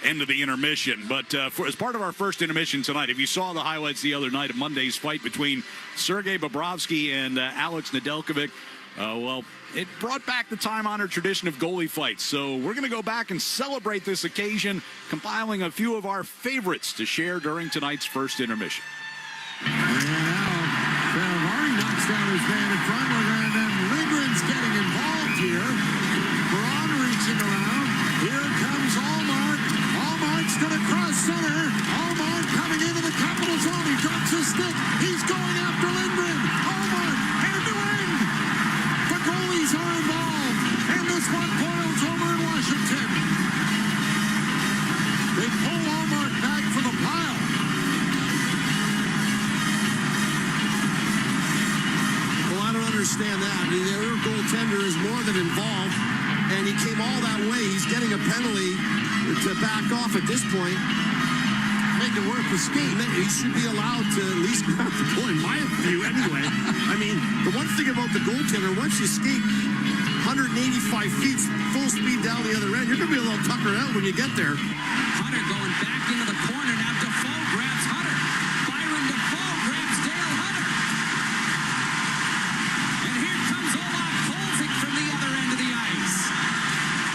end of the intermission. But as part of our first intermission tonight, if you saw the highlights the other night of Monday's fight between Sergei Bobrovsky and Alex Nedeljkovic, well, it brought back the time-honored tradition of goalie fights. So we're going to go back and celebrate this occasion, compiling a few of our favorites to share during tonight's first intermission. Hardy knocks down his man in front, and then Lindgren's getting involved here. Braun reaching around. Here comes Allmark. Allmark's going to cross center. Allmark coming into the Capital zone. He drops his stick. He's going after Lindgren. Allmark, hand to end. The goalies are involved, and this one boils over in Washington. They pull Allmark back for the pile. Well, I don't understand that. I mean, their goaltender is more than involved, and he came all that way. He's getting a penalty to back off at this point. make it worth the skate. He should be allowed to at least grab the goal, in my view, anyway. I mean, the one thing about the goaltender, once you skate 185 feet full speed down the other end, you're going to be a little tuckered out when you get there. Hunter going back into the corner now. Defoe grabs Hunter. Byron Defoe grabs Dale Hunter. And here comes Olaf Kolzig from the other end of the ice.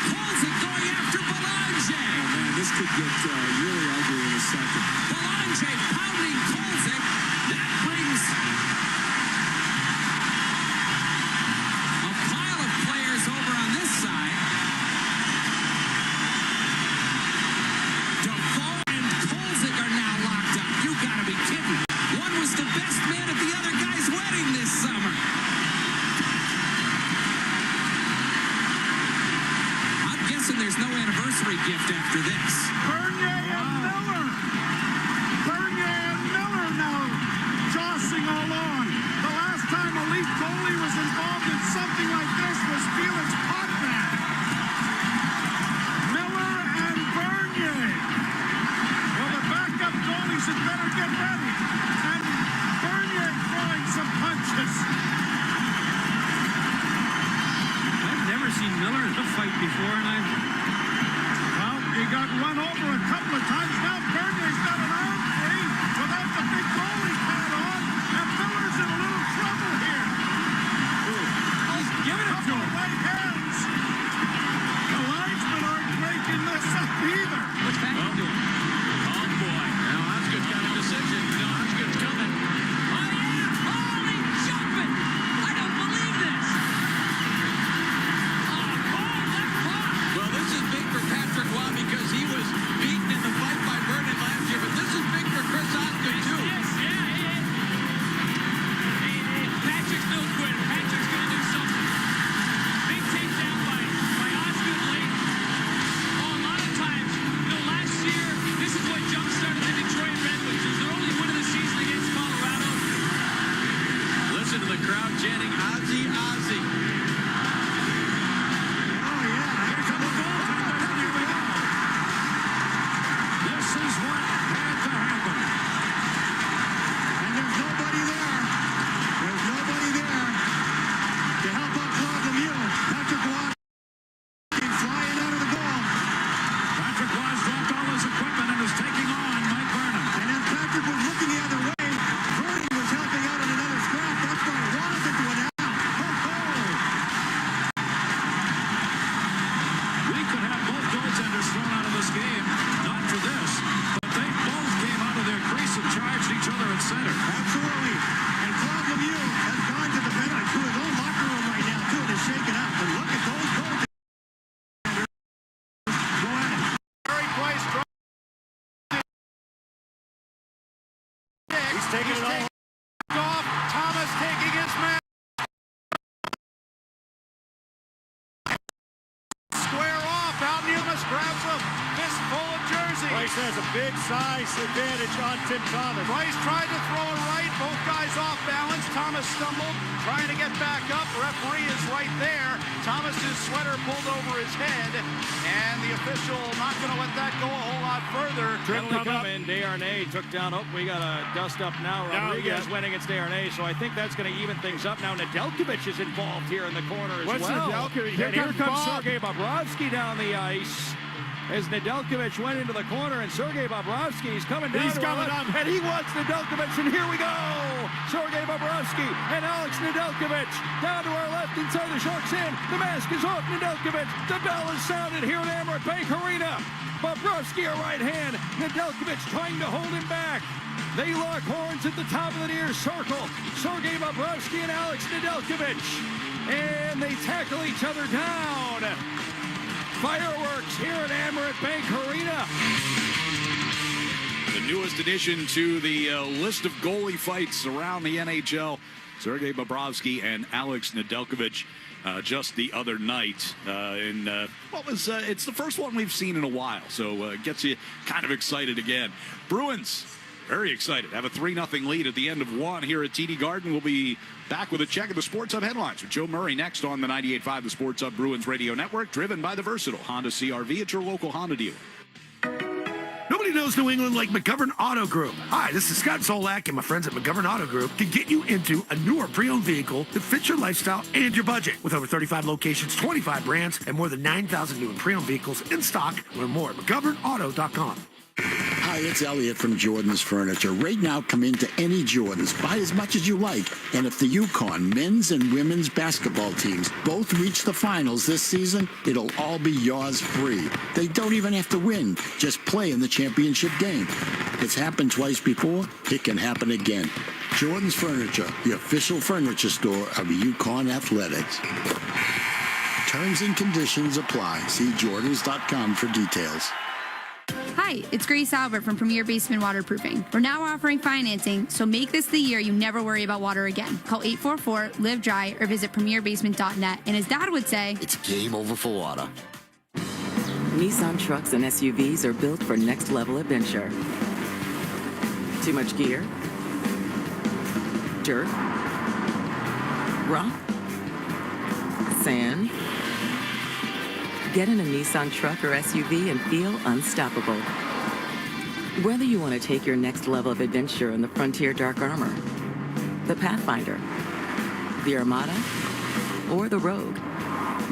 Kolzig going after Belanger. Oh, man, this could get really ugly in a second. Belanger pounding Kolzig. That brings a pile of players over on this side. Defoe and Kolzig are now locked up. You gotta be kidding. One was the best man at the other guy's wedding this summer. I'm guessing there's no anniversary gift after this. Bernier and Miller. Bernier and Miller now jossing all on. The last time a Leaf goalie was involved in something like this was Felix Potvin. Miller and Bernier. Well, the backup goalies had better get ready. And Bernier throwing some punches. I've never seen Miller in a fight before, and Well, he got run over a couple of times. Now Bernier's got an arm free without the big goalie pad on, and Miller's in a little trouble here. He's giving it to him. Right hands. The linesmen aren't breaking this up either. What's back to him? Oh, boy. Now, Osgood's got a decision. No, Osgood's coming. Oh, yeah! Holy jumping! I don't believe this! Well, this is big for Patrick Waugh because he was beaten in the fight by Vernon last year, but this is big for Chris Osgood, too. Yes, yeah. Hey, Patrick's no quitter. Patrick's going to do something. Big takedown by Osgood late. Oh, a lot of times, last year, this is what jump-started the Detroit Red Wings. It was their only win of the season against Colorado. Listen to the crowd chanting, Ozzy, Ozzy. This is what had to happen. And there's nobody there. There's nobody there to help out Claude Lemieux. Patrick Waugh came flying out of the goal. Patrick Waugh's dropped all his equipment and is taking on Mike Vernon. And as Patrick was looking the other way, Vernon was helping out on another scrap. That's why Waugh's into an out. We could have both goaltenders thrown out of this game. Not for this, but they both came out of their crease and charged each other at center. Absolutely. And Claude Lemieux has gone to the bench to his own locker room right now, too, and is shaken up. And look at those goaltenders. Go at it. Very Price. He's taking it all off. Thomas taking his man. Square off. Al Newmas grabs a fistful of jersey. Price has a big size advantage on Tim Thomas. Price tried to throw it right. Both guys off balance. Thomas stumbled, trying to get back up. Referee is right there. Thomas's sweater pulled over his head, and the official not going to let that go a whole lot further. Penalty coming. Desharnais took down. Oh, we got a dust up now. Rodriguez went against Desharnais, so I think that's going to even things up. Now Nedeljkovic is involved here in the corner as well. Nedeljkovic? And here comes Sergei Bobrovsky down the ice. As Nedeljkovic went into the corner, and Sergei Bobrovsky is coming down. He's to our coming left, up. and he wants Nedeljkovic, and here we go. Sergei Bobrovsky and Alex Nedeljkovic down to our left inside the Sharks' end. The mask is off. Nedeljkovic. The bell is sounded here at Amaret Bank Arena. Bobrovsky a right hand. Nedeljkovic trying to hold him back. They lock horns at the top of the near circle. Sergei Bobrovsky and Alex Nedeljkovic. And they tackle each other down. Fireworks here at Amaret Bank Arena. The newest addition to the list of goalie fights around the NHL. Sergei Bobrovsky and Alex Nedeljkovic just the other night. It's the first one we've seen in a while, so it gets you kind of excited again. Bruins, very excited. Have a 3-0 lead at the end of one here at TD Garden. We'll be back with a check of the Sports Hub headlines with Joe Murray next on the 98.5 The Sports Hub Bruins Radio Network, driven by the versatile Honda CR-V at your local Honda dealer. Nobody knows New England like McGovern Auto Group. Hi, this is Scott Zolak, and my friends at McGovern Auto Group can get you into a newer pre-owned vehicle that fits your lifestyle and your budget. With over 35 locations, 25 brands, and more than 9,000 new and pre-owned vehicles in stock, learn more at McGovernAuto.com. Hi, it's Elliot from Jordan's Furniture. Right now, come into any Jordan's, buy as much as you like, and if the UConn men's and women's basketball teams both reach the finals this season, it'll all be yours free. They don't even have to win, just play in the championship game. It's happened twice before, it can happen again. Jordan's Furniture, the official furniture store of UConn Athletics. Terms and conditions apply. See Jordans.com for details. Hi, it's Grace Albert from Premier Basement Waterproofing. We're now offering financing, so make this the year you never worry about water again. Call 844-LIVE-DRY or visit premierbasement.net. And as Dad would say, it's game over for water. Nissan trucks and SUVs are built for next-level adventure. Too much gear? Dirt? Rock? Sand? Get in a Nissan truck or SUV and feel unstoppable. Whether you want to take your next level of adventure in the Frontier Dark Armor, the Pathfinder, the Armada, or the Rogue,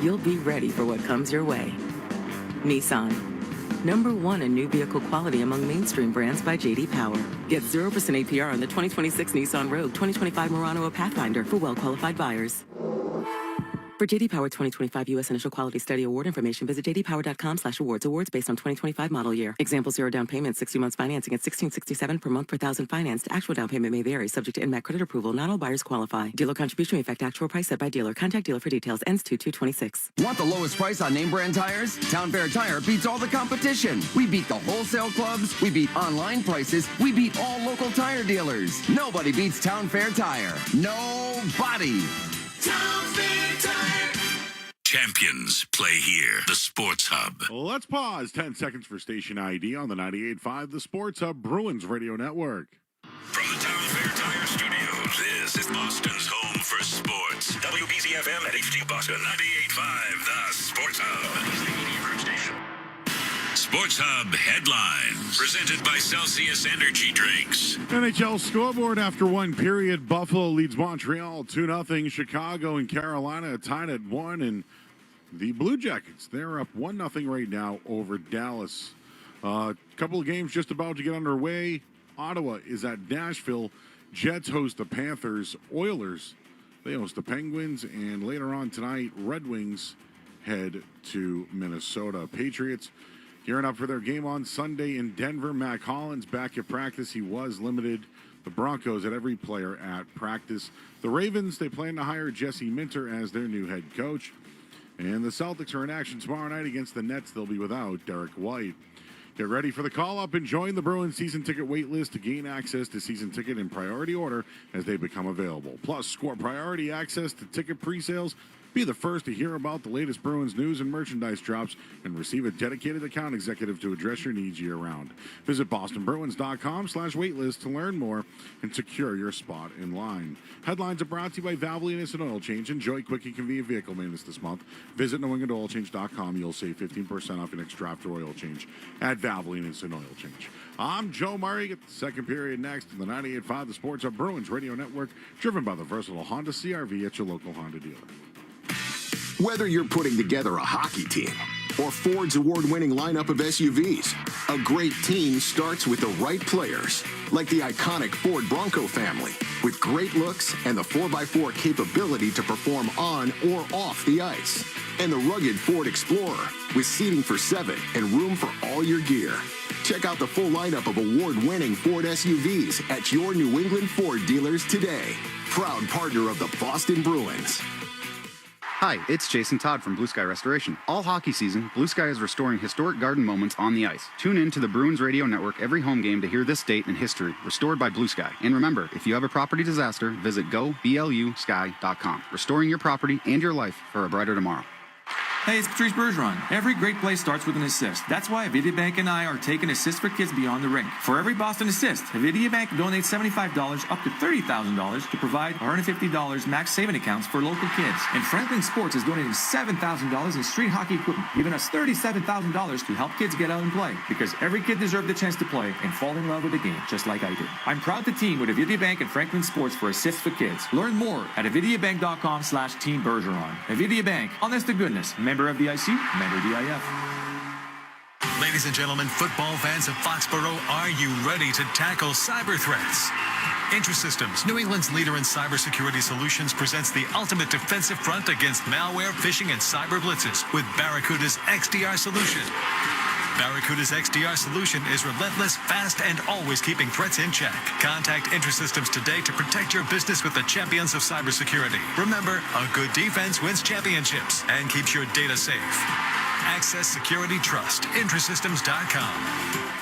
you'll be ready for what comes your way. Nissan, #1 in new vehicle quality among mainstream brands by J.D. Power. Get 0% APR on the 2026 Nissan Rogue, 2025 Murano, or Pathfinder for well-qualified buyers. For J.D. Power 2025 U.S. Initial Quality Study Award information, visit jdpower.com/awards. Awards based on 2025 model year. Example: 0 down payment, 60 months financing at $1,667 per month per thousand financed. Actual down payment may vary, subject to NMAC credit approval. Not all buyers qualify. Dealer contribution may affect actual price set by dealer. Contact dealer for details. Ends 2/2/26. Want the lowest price on name brand tires? Town Fair Tire beats all the competition. We beat the wholesale clubs. We beat online prices. We beat all local tire dealers. Nobody beats Town Fair Tire. Nobody. Town Fair Tire. Champions play here. The Sports Hub. Let's pause 10 seconds for station ID on the 98.5 The Sports Hub Bruins Radio Network. From the Town Fair Tire Studios, this is Boston's home for sports. WBCFM at HD Boston 98.5 The Sports Hub. Station. Sports Hub headlines. Presented by Celsius Energy Drinks. NHL scoreboard after one period. Buffalo leads Montreal 2-0. Chicago and Carolina tied at 1. And the Blue Jackets, they're up 1-0 right now over Dallas. Couple of games just about to get underway. Ottawa is at Nashville. Jets host the Panthers. Oilers, they host the Penguins. And later on tonight, Red Wings head to Minnesota. Patriots gearing up for their game on Sunday in Denver. Mac Hollins back at practice. He was limited. The Broncos had every player at practice. The Ravens, they plan to hire Jesse Minter as their new head coach. And the Celtics are in action tomorrow night against the Nets. They'll be without Derek White. Get ready for the call-up and join the Bruins season ticket wait list to gain access to season ticket in priority order as they become available. Plus, score priority access to ticket pre-sales. Be the first to hear about the latest Bruins news and merchandise drops and receive a dedicated account executive to address your needs year-round. Visit bostonbruins.com/waitlist to learn more and secure your spot in line. Headlines are brought to you by Valvoline Instant Oil Change. Enjoy quick and convenient vehicle maintenance this month. Visit NewEnglandOilChange.com. You'll save 15% off your next draft or oil change at Valvoline Instant Oil Change. I'm Joe Murray. Get the second period next in the 98.5 The Sports Hub Bruins Radio Network, driven by the versatile Honda CR-V at your local Honda dealer. Whether you're putting together a hockey team or Ford's award-winning lineup of SUVs, a great team starts with the right players, like the iconic Ford Bronco family, with great looks and the 4x4 capability to perform on or off the ice, and the rugged Ford Explorer with seating for 7 and room for all your gear. Check out the full lineup of award-winning Ford SUVs at your New England Ford dealers today. Proud partner of the Boston Bruins. Hi, it's Jason Todd from Blue Sky Restoration. All hockey season, Blue Sky is restoring historic garden moments on the ice. Tune in to the Bruins Radio Network every home game to hear this date in history, restored by Blue Sky. And remember, if you have a property disaster, visit goblusky.com. Restoring your property and your life for a brighter tomorrow. Hey, it's Patrice Bergeron. Every great play starts with an assist. That's why Avidia Bank and I are taking assists for kids beyond the rink. For every Boston assist, Avidia Bank donates $75 up to $30,000 to provide $150 max saving accounts for local kids. And Franklin Sports is donating $7,000 in street hockey equipment, giving us $37,000 to help kids get out and play. Because every kid deserves the chance to play and fall in love with the game, just like I did. I'm proud to team with Avidia Bank and Franklin Sports for assists for kids. Learn more at avidiabank.com/Team Bergeron. Avidia Bank, honest to goodness. Member of the IC, member DIF. Ladies and gentlemen, football fans of Foxborough, are you ready to tackle cyber threats? IntraSystems, New England's leader in cybersecurity solutions, presents the ultimate defensive front against malware, phishing, and cyber blitzes with Barracuda's XDR solution. Barracuda's XDR solution is relentless, fast, and always keeping threats in check. Contact IntraSystems today to protect your business with the champions of cybersecurity. Remember, a good defense wins championships and keeps your data safe. Access Security Trust. IntraSystems.com.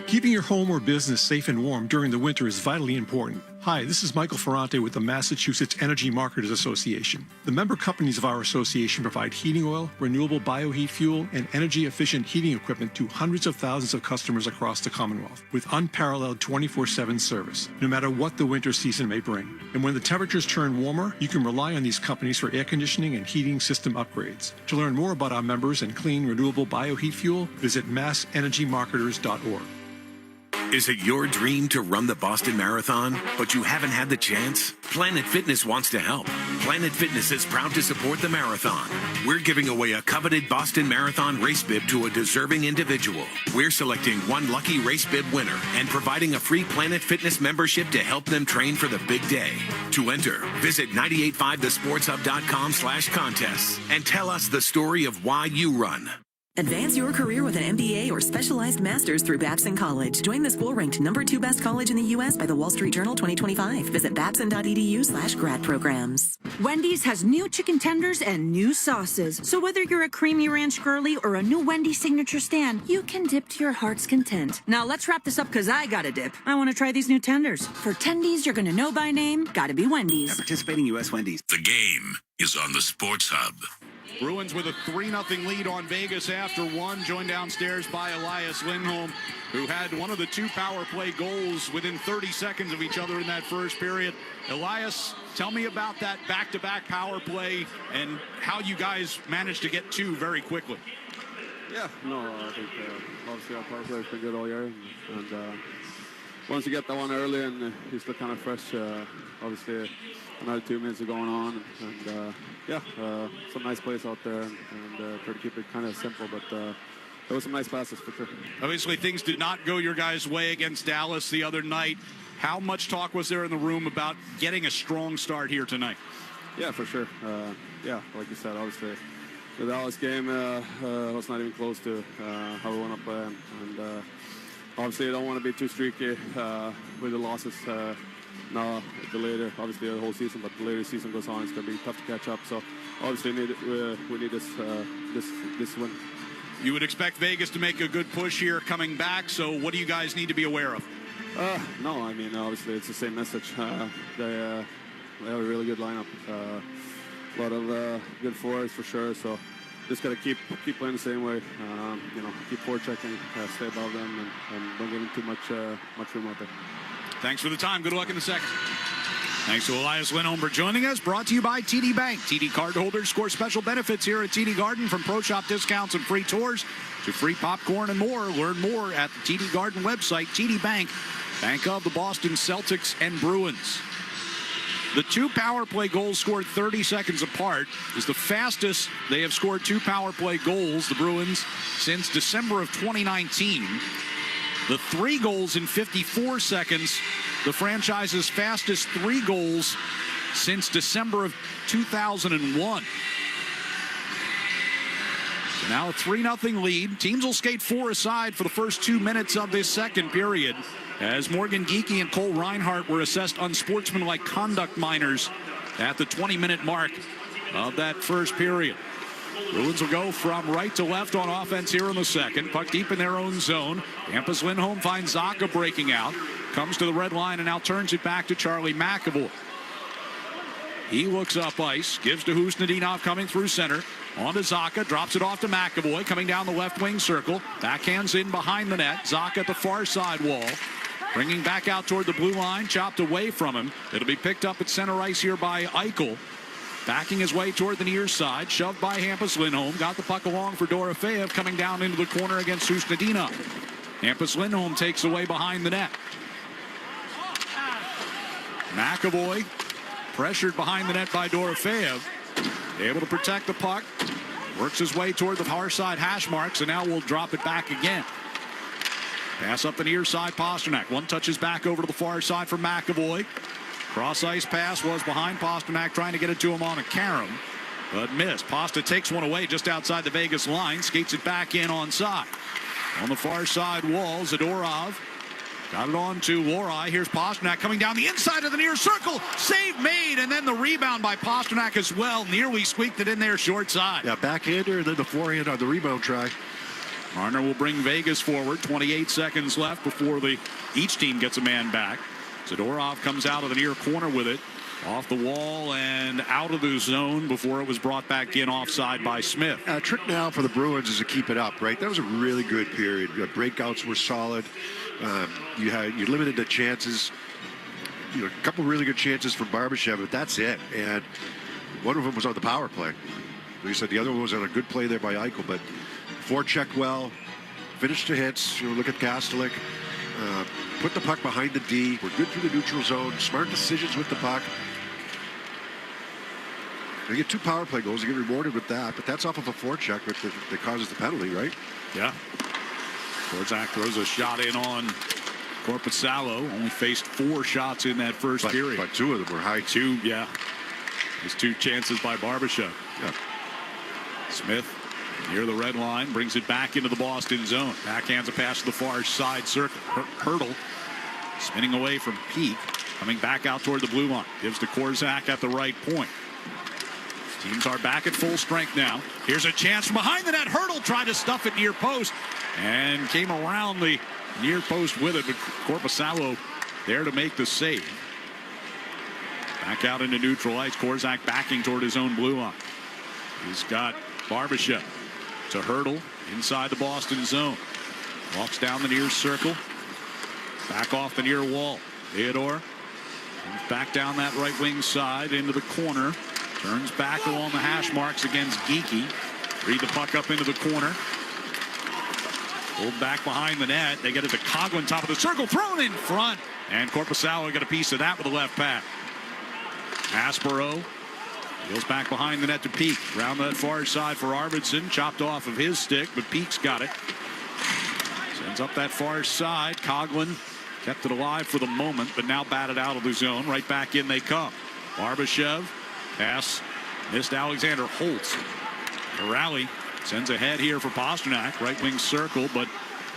Keeping your home or business safe and warm during the winter is vitally important. Hi, this is Michael Ferrante with the Massachusetts Energy Marketers Association. The member companies of our association provide heating oil, renewable bioheat fuel, and energy-efficient heating equipment to hundreds of thousands of customers across the Commonwealth with unparalleled 24/7 service, no matter what the winter season may bring. And when the temperatures turn warmer, you can rely on these companies for air conditioning and heating system upgrades. To learn more about our members and clean, renewable bioheat fuel, visit massenergymarketers.org. Is it your dream to run the Boston Marathon, but you haven't had the chance? Planet Fitness wants to help. Planet Fitness is proud to support the marathon. We're giving away a coveted Boston Marathon race bib to a deserving individual. We're selecting one lucky race bib winner and providing a free Planet Fitness membership to help them train for the big day. To enter, visit 985thesportshub.com/contests and tell us the story of why you run. Advance your career with an MBA or specialized master's through Babson College. Join the school ranked #2 best college in the U.S. by the Wall Street Journal 2025. Visit babson.edu/grad programs. Wendy's has new chicken tenders and new sauces. So whether you're a creamy ranch girly or a new Wendy's signature stand, you can dip to your heart's content. Now let's wrap this up because I got to dip. I want to try these new tenders. For tendies you're going to know by name, gotta be Wendy's. Participating U.S. Wendy's. The game is on the Sports Hub. Bruins with a 3-0 lead on Vegas after one, joined downstairs by Elias Lindholm, who had one of the two power play goals within 30 seconds of each other in that first period. Elias, tell me about that back-to-back power play and how you guys managed to get two very quickly. Yeah, no, I think obviously our power play has been good all year. And once you get that one early and you still kind of fresh, obviously another 2 minutes are going on. And some nice plays out there and try to keep it kind of simple. But there was some nice passes for sure. Obviously, things did not go your guys' way against Dallas the other night. How much talk was there in the room about getting a strong start here tonight? Yeah, for sure. Like you said, obviously, the Dallas game was not even close to how we want to play. And obviously, you don't want to be too streaky with the losses. Now, the later, obviously the whole season, but the later season goes on, it's going to be tough to catch up. So, obviously, we need this win. You would expect Vegas to make a good push here coming back. So, what do you guys need to be aware of? No, I mean, obviously, it's the same message. They have a really good lineup. A lot of good forwards for sure. So, just got to keep playing the same way. Keep forechecking, stay above them, and don't give them too much room out there. Thanks for the time. Good luck in the second. Thanks to Elias Lindholm for joining us. Brought to you by TD Bank. TD card holders score special benefits here at TD Garden, from pro shop discounts and free tours to free popcorn and more. Learn more at the TD Garden website. TD Bank, bank of the Boston Celtics and Bruins. The two power play goals scored 30 seconds apart is the fastest they have scored two power play goals, the Bruins, since December of 2019. The 3 goals in 54 seconds, the franchise's fastest 3 goals since December of 2001. So now a 3-0 lead. Teams will skate 4 aside for the first 2 minutes of this second period, as Morgan Geekie and Cole Reinhart were assessed unsportsmanlike conduct minors at the 20-minute mark of that first period. Bruins will go from right to left on offense here in the second. Puck deep in their own zone. Hampus Lindholm finds Zacha breaking out. Comes to the red line and now turns it back to Charlie McAvoy. He looks up ice, gives to Husnudinov coming through center. On to Zacha, drops it off to McAvoy, coming down the left wing circle. Backhands in behind the net. Zacha at the far side wall. Bringing back out toward the blue line, chopped away from him. It'll be picked up at center ice here by Eichel. Backing his way toward the near side, shoved by Hampus Lindholm. Got the puck along for Dorofeyev, coming down into the corner against Husnudinov. Hampus Lindholm takes away behind the net. McAvoy pressured behind the net by Dorofeyev. Able to protect the puck. Works his way toward the far side hash marks, and now we'll drop it back again. Pass up the near side, Pasternak. One touches back over to the far side for McAvoy. Cross ice pass was behind Pasternak, trying to get it to him on a carom, but missed. Pasta takes one away just outside the Vegas line, skates it back in onside. On the far side wall, Zadorov got it on to Lohrei. Here's Pasternak coming down the inside of the near circle. Save made, and then the rebound by Pasternak as well. Nearly squeaked it in there short side. Yeah, backhander and then the forehand on the rebound try. Marner will bring Vegas forward. 28 seconds left before each team gets a man back. Zadorov comes out of the near corner with it. Off the wall and out of the zone before it was brought back in offside by Smith. Trick now for the Bruins is to keep it up, right? That was a really good period. The breakouts were solid. You limited the chances. A couple really good chances from Barbashev, but that's it. And one of them was on the power play. Like you said, the other one was on a good play there by Eichel, but forechecked well, finished the hits. Look at Kastelik. Put the puck behind the D. We're good through the neutral zone. Smart decisions with the puck. They get 2 power play goals. They get rewarded with that, but that's off of a forecheck that causes the penalty, right? Yeah. Korzak throws a shot in on Korpisalo. Only faced 4 shots in that first period. But 2 of them were high. 2, yeah. There's 2 chances by Barbashev. Yeah. Smith near the red line, brings it back into the Boston zone. Backhands a pass to the far side circle. Hurdle spinning away from Peak, coming back out toward the blue line. Gives to Korzak at the right point. Teams are back at full strength now. Here's a chance from behind the net. Hurdle tried to stuff it near post and came around the near post with it, but Korpisalo there to make the save. Back out into neutral ice. Korzak backing toward his own blue line. He's got Barbashev to Hurdle inside the Boston zone. Walks down the near circle. Back off the near wall. Theodore back down that right wing side into the corner. Turns back along the hash marks against Geekie. Read the puck up into the corner. Pulled back behind the net. They get it to Coghlan, top of the circle. Thrown in front. And Korpisalo got a piece of that with a left pad. Aspero goes back behind the net to Peak. Round that far side for Arvidsson. Chopped off of his stick, but Peak's got it. Sends up that far side. Coghlan kept it alive for the moment, but now batted out of the zone. Right back in they come. Barbashev. Pass missed Alexander Holtz. The rally sends ahead here for Pasternak. Right wing circle, but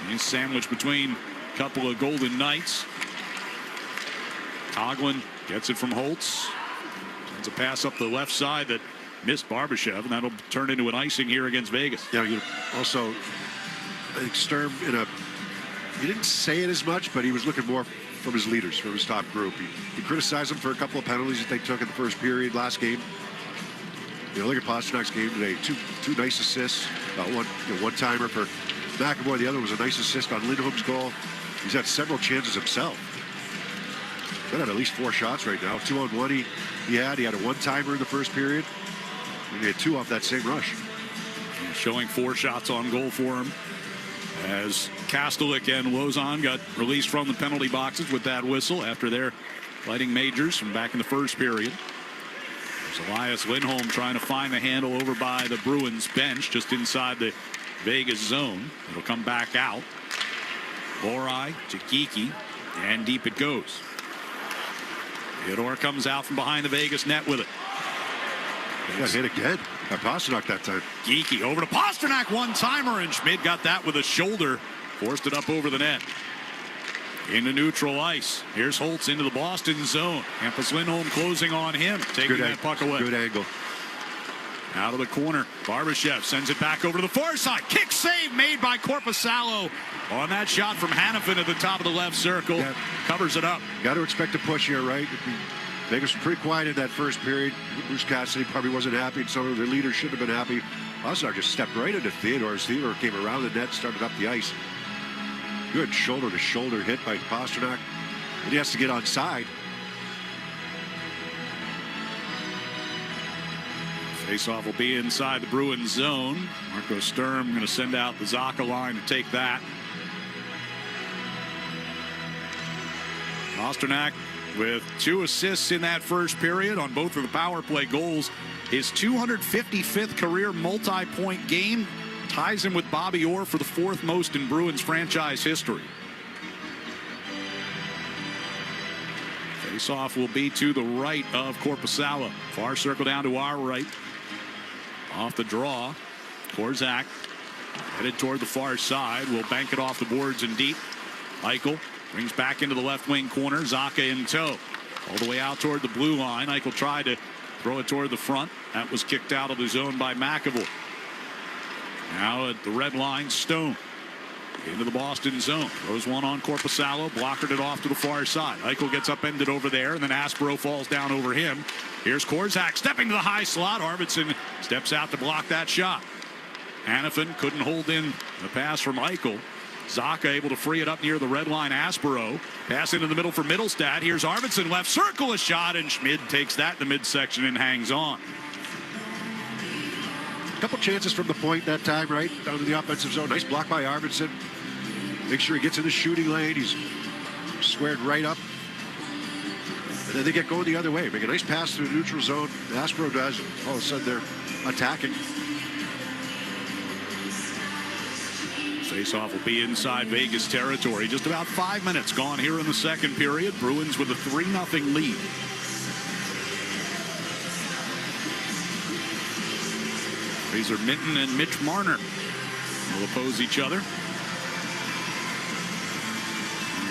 he's sandwiched between a couple of Golden Knights. Coghlan gets it from Holtz. It's a pass up the left side that missed Barbashev, and that'll turn into an icing here against Vegas. Yeah, also, I think Sturm he didn't say it as much, but he was looking more from his leaders, from his top group. He criticized them for a couple of penalties that they took in the first period last game. Look at Pasternak's game today. Two nice assists. One-timer for McAvoy. The other was a nice assist on Lindholm's goal. He's had several chances himself. He's got at least 4 shots right now. 2 on 1 he had a one-timer in the first period. And he had 2 off that same rush. Showing 4 shots on goal for him, as Kastelik and Lozon got released from the penalty boxes with that whistle after their fighting majors from back in the first period. There's Elias Lindholm trying to find the handle over by the Bruins bench just inside the Vegas zone. It'll come back out. Lohrei to Geekie, and deep it goes. Theodore comes out from behind the Vegas net with it. Got hit again by Pasternak that time. Geekie over to Pasternak, one-timer, and Schmid got that with a shoulder. Forced it up over the net. Into neutral ice. Here's Holtz into the Boston zone. Hampus Lindholm closing on him, taking that puck away. Good angle. Out of the corner. Barbashev sends it back over to the far side. Kick save made by Korpisalo on that shot from Hanifin at the top of the left circle. Yeah. Covers it up. Got to expect a push here, right? Vegas was pretty quiet in that first period. Bruce Cassidy probably wasn't happy, and some of their leaders should have been happy. Osnar just stepped right into Theodore. Theodore came around the net, started up the ice. Good shoulder-to-shoulder hit by Pasternak. And he has to get on side. Faceoff will be inside the Bruins zone. Marco Sturm going to send out the Zacha line to take that. Pasternak with 2 assists in that first period on both of the power play goals. His 255th career multi-point game ties him with Bobby Orr for the 4th most in Bruins franchise history. Faceoff will be to the right of Korpisalo. Far circle down to our right. Off the draw, Korzak headed toward the far side. Will bank it off the boards and deep. Eichel brings back into the left wing corner. Zacha in tow. All the way out toward the blue line. Eichel tried to throw it toward the front. That was kicked out of the zone by McAvoy. Now at the red line, Stone into the Boston zone. Throws one on Korpisalo. Blockered it off to the far side. Eichel gets upended over there, and then Aspero falls down over him. Here's Korzak stepping to the high slot. Arvidsson steps out to block that shot. Hanifin couldn't hold in the pass from Eichel. Zacha able to free it up near the red line. Aspero pass into the middle for Middlestad. Here's Arvidsson left circle, a shot, and Schmid takes that in the midsection and hangs on. A couple chances from the point that time, right down to the offensive zone. Nice block by Arvidsson. Make sure he gets in the shooting lane. He's squared right up. And then they get going the other way. Make a nice pass through the neutral zone. Aspero does. All of a sudden they're attacking. Faceoff will be inside Vegas territory. Just about 5 minutes gone here in the second period. Bruins with a 3-0 lead. Fraser Minton and Mitch Marner will oppose each other.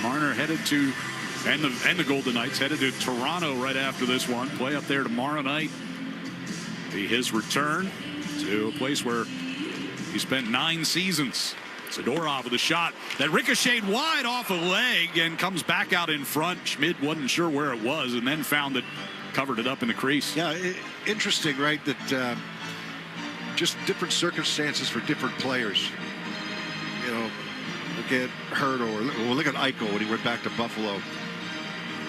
Marner headed to, and the Golden Knights headed to Toronto right after this one. Play up there tomorrow night. Be his return to a place where he spent 9 seasons. Zadorov with a shot that ricocheted wide off a leg and comes back out in front. Schmid wasn't sure where it was and then found it, covered it up in the crease. Yeah, interesting, right? That just different circumstances for different players. You know, look at Hurdle, or look at Eichel when he went back to Buffalo.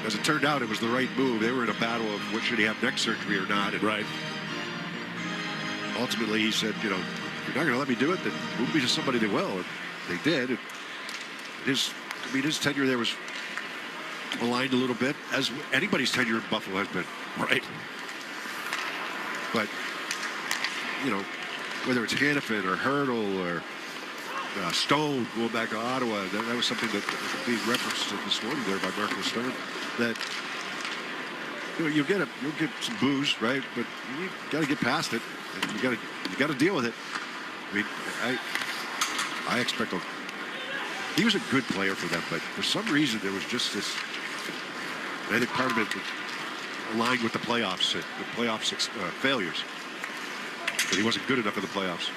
As it turned out, it was the right move. They were in a battle of what should he have neck surgery or not. And right. Ultimately, he said, you know, if you're not going to let me do it, then move me to somebody that will. And they did. And his tenure there was aligned a little bit, as anybody's tenure in Buffalo has been. Right. But, you know, whether it's Hanifin or Hurdle or Stone going back to Ottawa, that was something that was being referenced this morning there by Marco Stone. That, you know, you'll get some boos, right? But you got to get past it. And you got to deal with it. I mean, I expect he was a good player for them, but for some reason there was just this. I think part of it aligned with the playoffs, failures. But he wasn't good enough in the playoffs.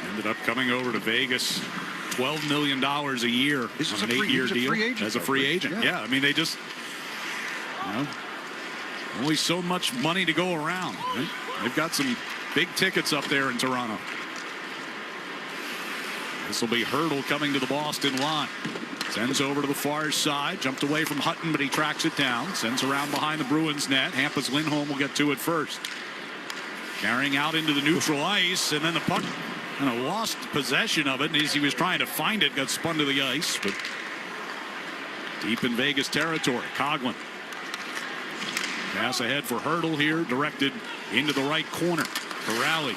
Ended up coming over to Vegas, $12 million a year on an 8-year deal as a free agent. Yeah, I mean, they just, you know, only so much money to go around. Right? They've got some big tickets up there in Toronto. This will be Hurdle coming to the Boston line. Sends over to the far side. Jumped away from Hutton, but he tracks it down. Sends around behind the Bruins net. Hampus Lindholm will get to it first. Carrying out into the neutral ice, and then the puck kind of lost possession of it. And as he was trying to find it, got spun to the ice. But deep in Vegas territory, Coghlan. Pass ahead for Hurdle here, directed into the right corner. Corrali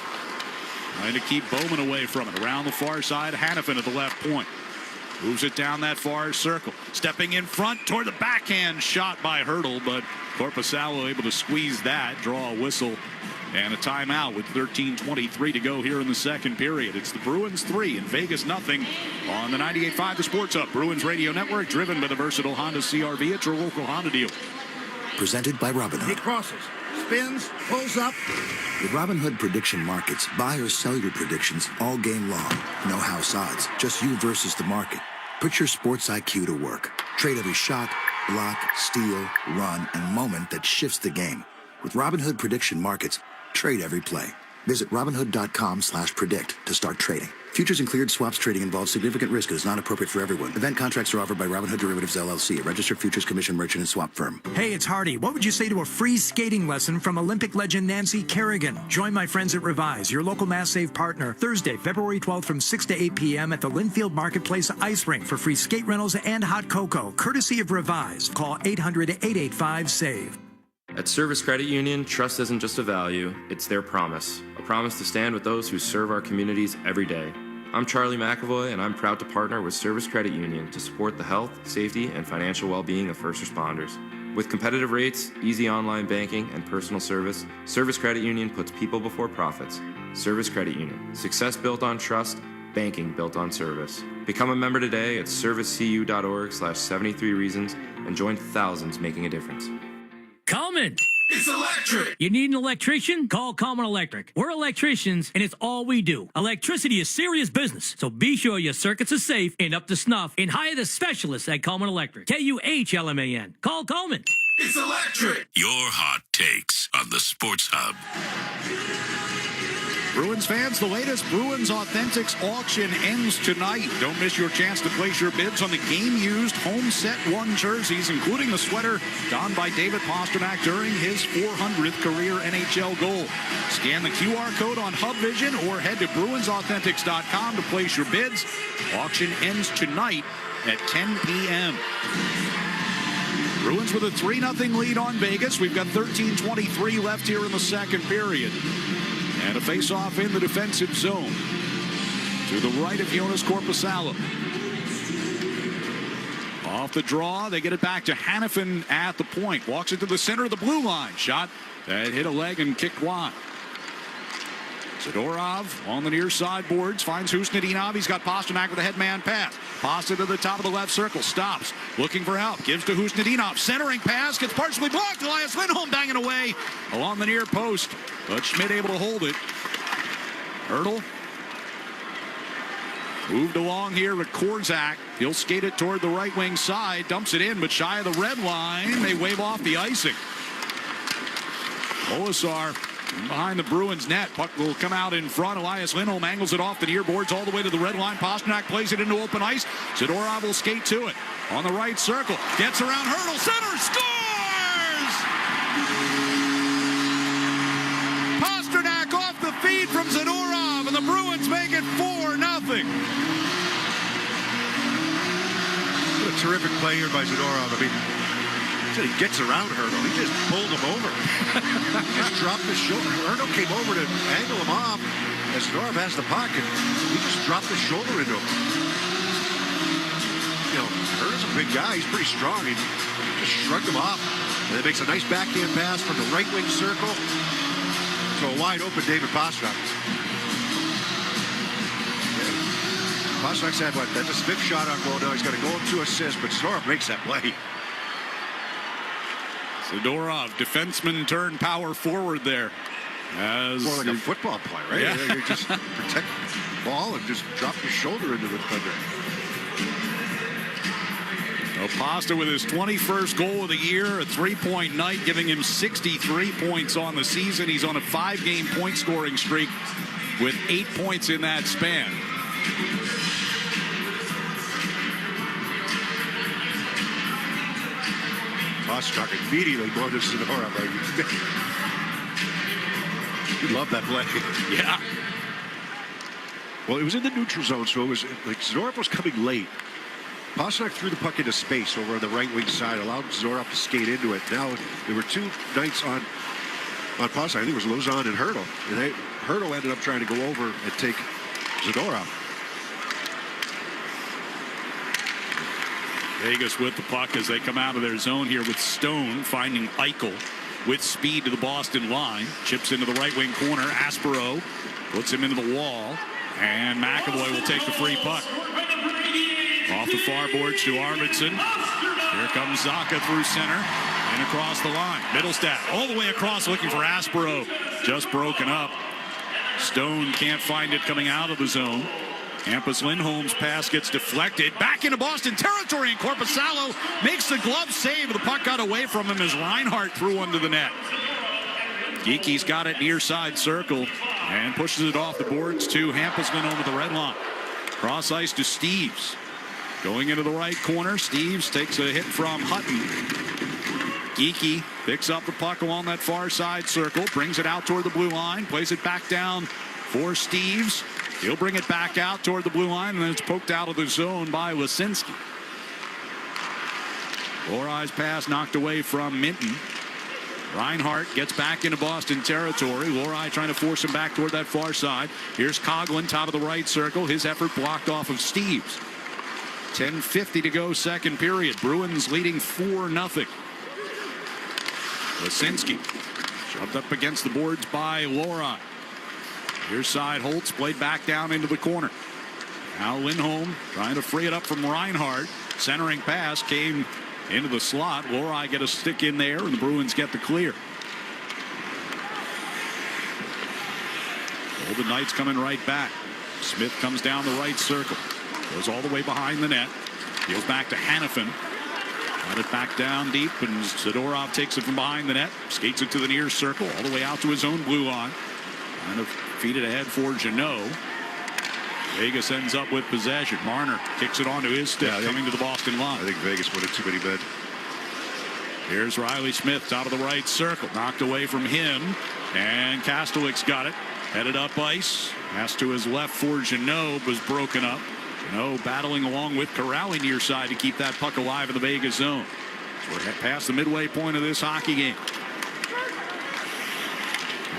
trying to keep Bowman away from it. Around the far side, Hanifin at the left point. Moves it down that far circle. Stepping in front toward the backhand shot by Hurdle, but Korpisalo able to squeeze that, draw a whistle, and a timeout with 13:23 to go here in the second period. It's the Bruins 3 and Vegas nothing on the 98.5 The Sports Hub Bruins Radio Network, driven by the versatile Honda CR-V at your local Honda dealer. Presented by Robinhood. He crosses, spins, pulls up. With Robinhood prediction markets, buy or sell your predictions all game long. No house odds, just you versus the market. Put your sports IQ to work. Trade every shot, block, steal, run, and moment that shifts the game. With Robinhood Prediction Markets, trade every play. Visit Robinhood.com/predict to start trading. Futures and cleared swaps trading involves significant risk and is not appropriate for everyone. Event contracts are offered by Robinhood Derivatives LLC, a registered futures commission merchant and swap firm. Hey, it's Hardy. What would you say to a free skating lesson from Olympic legend Nancy Kerrigan? Join my friends at Revise, your local Mass Save partner, Thursday, February 12th from 6 to 8 p.m. at the Linfield Marketplace Ice Rink for free skate rentals and hot cocoa, courtesy of Revise. Call 800-885-SAVE. At Service Credit Union, trust isn't just a value, it's their promise. A promise to stand with those who serve our communities every day. I'm Charlie McAvoy, and I'm proud to partner with Service Credit Union to support the health, safety, and financial well-being of first responders. With competitive rates, easy online banking, and personal service, Service Credit Union puts people before profits. Service Credit Union. Success built on trust, banking built on service. Become a member today at servicecu.org/73reasons and join thousands making a difference. Comment! It's electric! You need an electrician? Call Common Electric. We're electricians, and it's all we do. Electricity is serious business, so be sure your circuits are safe and up to snuff, and hire the specialists at Common Electric. KUHLMAN. Call Coleman. It's electric! Your hot takes on the Sports Hub. Bruins fans, the latest Bruins Authentics auction ends tonight. Don't miss your chance to place your bids on the game-used home set one jerseys, including the sweater donned by David Pastrnak during his 400th career NHL goal. Scan the QR code on HubVision or head to BruinsAuthentics.com to place your bids. Auction ends tonight at 10 p.m. Bruins with a 3-0 lead on Vegas. We've got 13:23 left here in the second period. And a face-off in the defensive zone. To the right of Jonas Korpisalo. Off the draw, they get it back to Hannafin at the point. Walks into the center of the blue line. Shot that hit a leg and kicked wide. Zadorov on the near side boards. Finds Husnudinov. He's got Pastrnak with a headman pass. Pasta to the top of the left circle. Stops. Looking for help. Gives to Husnudinov. Centering pass. Gets partially blocked. Elias Lindholm banging away along the near post. But Schmidt able to hold it. Hurdle. Moved along here with Korzak. He'll skate it toward the right wing side. Dumps it in, but shy of the red line. They wave off the icing. Olisar behind the Bruins net. Puck will come out in front. Elias Lindholm angles it off the near boards all the way to the red line. Pastrnak plays it into open ice. Zadorov will skate to it. On the right circle. Gets around Hurdle. Center. Scores! Pastrnak off the feed from Zadorov. And the Bruins make it 4-0. What a terrific play here by Zadorov. I mean, he gets around Hurdle. He just pulled him over. Just dropped his shoulder. Hurdle came over to angle him off as Zadorov has the puck, and he just dropped his shoulder into him. You know, Hurdle's a big guy. He's pretty strong. He just shrugged him off. And it makes a nice backhand pass from the right wing circle to a wide open David Pastrnak. Pastrak's had what? That's his 5th shot on goal now. He's got a goal and 2 assists, but Zadorov makes that play. Zadorov, defenseman turned power forward there. As more like a football play, right? Yeah. You just protect the ball and just drop your shoulder into the defender. Pasta with his 21st goal of the year, a 3-point night, giving him 63 points on the season. He's on a 5-game point scoring streak with 8 points in that span. Pastrnak immediately going to Zadorov. You love that play. Yeah. Well, it was in the neutral zone, so it was like Zadorov was coming late. Pastrnak threw the puck into space over on the right wing side, allowed Zadorov to skate into it. Now there were 2 nights on Pastrnak. I think it was Lauzon and Hurdle. And Hurdle ended up trying to go over and take Zadorov. Vegas with the puck as they come out of their zone here with Stone finding Eichel with speed to the Boston line. Chips into the right wing corner. Aspero puts him into the wall. And McAvoy will take the free puck. Off the far boards to Arvidsson. Here comes Zacha through center and across the line. Middlestat all the way across looking for Aspero. Just broken up. Stone can't find it coming out of the zone. Hampus Lindholm's pass gets deflected. Back into Boston territory, and Korpisalo makes the glove save. The puck got away from him as Reinhart threw one to the net. Geeky's got it near side circle and pushes it off the boards to Hampus Lindholm at the red line. Cross ice to Steves. Going into the right corner, Steves takes a hit from Hutton. Geeky picks up the puck along that far side circle, brings it out toward the blue line, plays it back down for Steves. He'll bring it back out toward the blue line, and then it's poked out of the zone by Lisinski. Lorai's pass knocked away from Minton. Reinhart gets back into Boston territory. Lorai trying to force him back toward that far side. Here's Coughlin, top of the right circle. His effort blocked off of Steves. 10:50 to go, second period. Bruins leading 4-0. Lisinski shoved up against the boards by Lorai. Here's side Holtz, played back down into the corner. Now Lindholm trying to free it up from Reinhart. Centering pass came into the slot. Lorai get a stick in there, and the Bruins get the clear. Golden Knights coming right back. Smith comes down the right circle. Goes all the way behind the net. Goes back to Hannafin. Got it back down deep, and Zadorov takes it from behind the net. Skates it to the near circle, all the way out to his own blue line. Kind of feed it ahead for Jeannot. Vegas ends up with possession. Marner kicks it onto his stick, coming to the Boston line. I think Vegas wanted too many men. Here's Riley Smith out of the right circle. Knocked away from him. And Kastelik's got it. Headed up ice. Pass to his left for Jeannot was broken up. Jeannot battling along with Corrali near side to keep that puck alive in the Vegas zone. So we're past the midway point of this hockey game.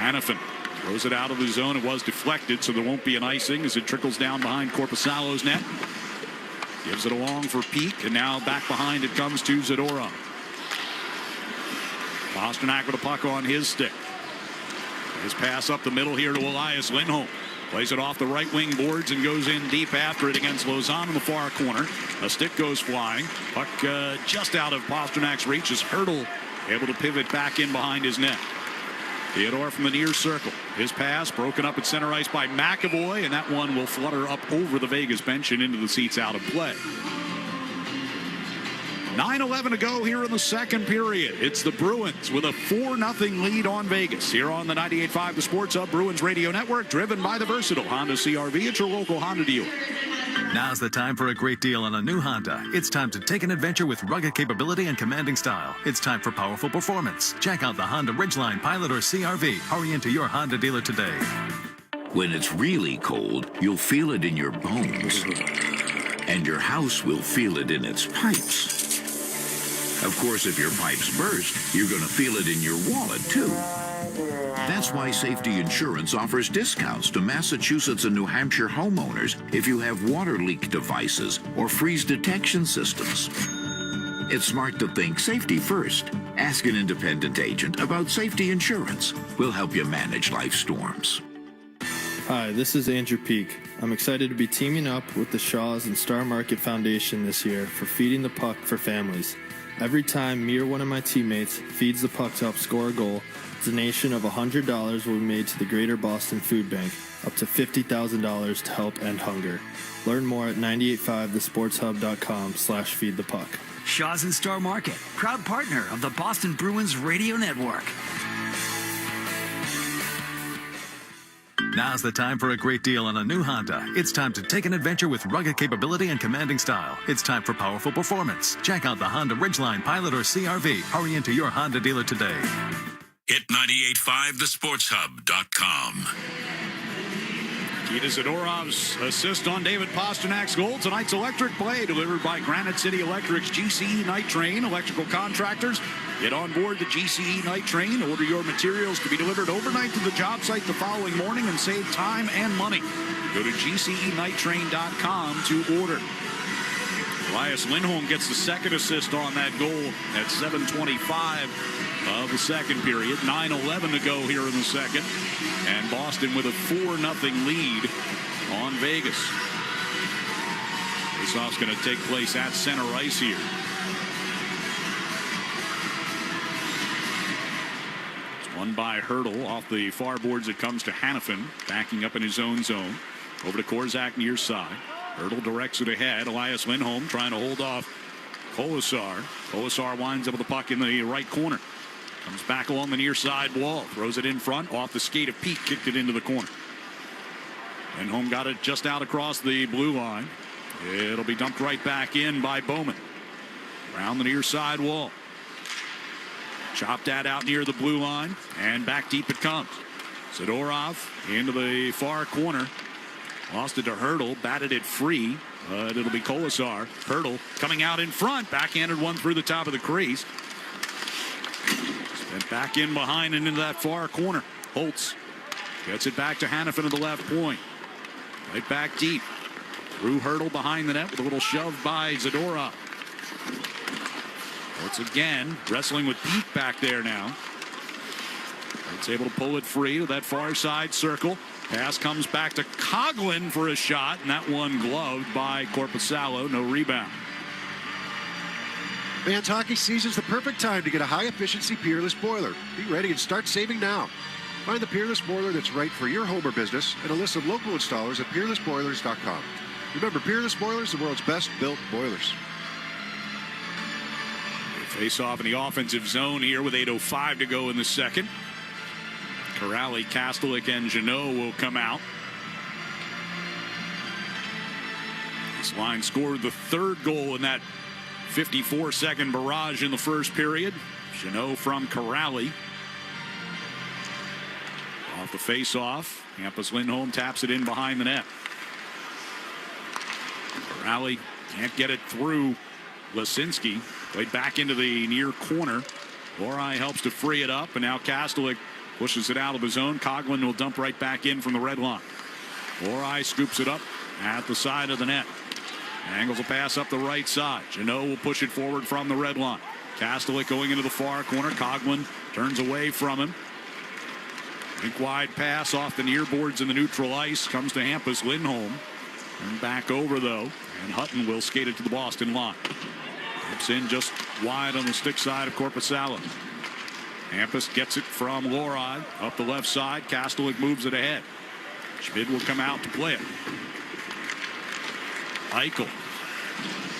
Hannafin throws it out of the zone. It was deflected, so there won't be an icing as it trickles down behind Korpisalo's net. Gives it along for Peak, and now back behind it comes to Zadorov. Pasternak with a puck on his stick. His pass up the middle here to Elias Lindholm. Plays it off the right wing boards and goes in deep after it against Lausanne in the far corner. A stick goes flying. Puck just out of Pasternak's reach as Hurdle able to pivot back in behind his net. Theodore from the near circle. His pass broken up at center ice by McAvoy, and that one will flutter up over the Vegas bench and into the seats out of play. 9:11 to go here in the second period. It's the Bruins with a 4-0 lead on Vegas. Here on the 98.5 The Sports Hub Bruins Radio Network, driven by the versatile Honda CR-V at your local Honda dealer. Now's the time for a great deal on a new Honda. It's time to take an adventure with rugged capability and commanding style. It's time for powerful performance. Check out the Honda Ridgeline, Pilot, or CR-V. Hurry into your Honda dealer today. When it's really cold, you'll feel it in your bones. And your house will feel it in its pipes. Of course, if your pipes burst, you're going to feel it in your wallet, too. That's why Safety Insurance offers discounts to Massachusetts and New Hampshire homeowners if you have water leak devices or freeze detection systems. It's smart to think safety first. Ask an independent agent about Safety Insurance. We'll help you manage life storms. Hi, this is Andrew Peak. I'm excited to be teaming up with the Shaws and Star Market Foundation this year for Feeding the Puck for Families. Every time me or one of my teammates feeds the puck to help score a goal, a donation of $100 will be made to the Greater Boston Food Bank, up to $50,000 to help end hunger. Learn more at 985thesportshub.com/feedthepuck. Shaw's and Star Market, proud partner of the Boston Bruins Radio Network. Now's the time for a great deal on a new Honda. It's time to take an adventure with rugged capability and commanding style. It's time for powerful performance. Check out the Honda Ridgeline, Pilot, or CR-V. Hurry into your Honda dealer today. Hit 985thesportshub.com. Nikita Zadorov's assist on David Pasternak's goal. Tonight's electric play delivered by Granite City Electric's GCE Night Train. Electrical contractors, get on board the GCE Night Train. Order your materials to be delivered overnight to the job site the following morning and save time and money. Go to GCEnighttrain.com to order. Elias Lindholm gets the second assist on that goal at 7:25 of the second period. 9:11 to go here in the second. And Boston with a 4-0 lead on Vegas. Faceoff's going to take place at center ice here. It's won by Hurdle off the far boards. It comes to Hannafin, backing up in his own zone. Over to Korzak near side. Hurdle directs it ahead. Elias Lindholm trying to hold off Kolasar. Kolasar winds up with the puck in the right corner. Comes back along the near side wall. Throws it in front. Off the skate of Peak. Kicked it into the corner. Lindholm got it just out across the blue line. It'll be dumped right back in by Bowman. Around the near side wall. Chopped that out near the blue line. And back deep it comes. Zadorov into the far corner. Lost it to Hurdle. Batted it free. But it'll be Kolasar. Hurdle coming out in front. Backhanded one through the top of the crease. Spent back in behind and into that far corner. Holtz gets it back to Hannafin at the left point. Right back deep. Through Hurdle behind the net with a little shove by Zadorov. Once again, wrestling with Peak back there now. It's able to pull it free to that far side circle. Pass comes back to Coughlin for a shot, and that one gloved by Korpisalo. No rebound. Fans, hockey season's the perfect time to get a high-efficiency Peerless boiler. Be ready and start saving now. Find the Peerless boiler that's right for your home or business and a list of local installers at peerlessboilers.com. Remember, Peerless Boilers, the world's best-built boilers. Face off in the offensive zone here with 8:05 to go in the second. Corrali, Kastelik, and Jeannot will come out. This line scored the third goal in that 54-second barrage in the first period. Jeannot from Corrali. Off the face-off, Hampus Lindholm taps it in behind the net. Corrali can't get it through Lesinski. Played back into the near corner. Lorai helps to free it up, and now Kastelik pushes it out of his own. Coughlin will dump right back in from the red line. Lorai scoops it up at the side of the net. Angles a pass up the right side. Jeannot will push it forward from the red line. Kastelik going into the far corner. Coughlin turns away from him. Rink wide pass off the near boards in the neutral ice. Comes to Hampus Lindholm. And back over, though. And Hutton will skate it to the Boston line. It's in just wide on the stick side of Korpisalo. Hampus gets it from Lorai up the left side. Kastelik moves it ahead. Schmid will come out to play it. Eichel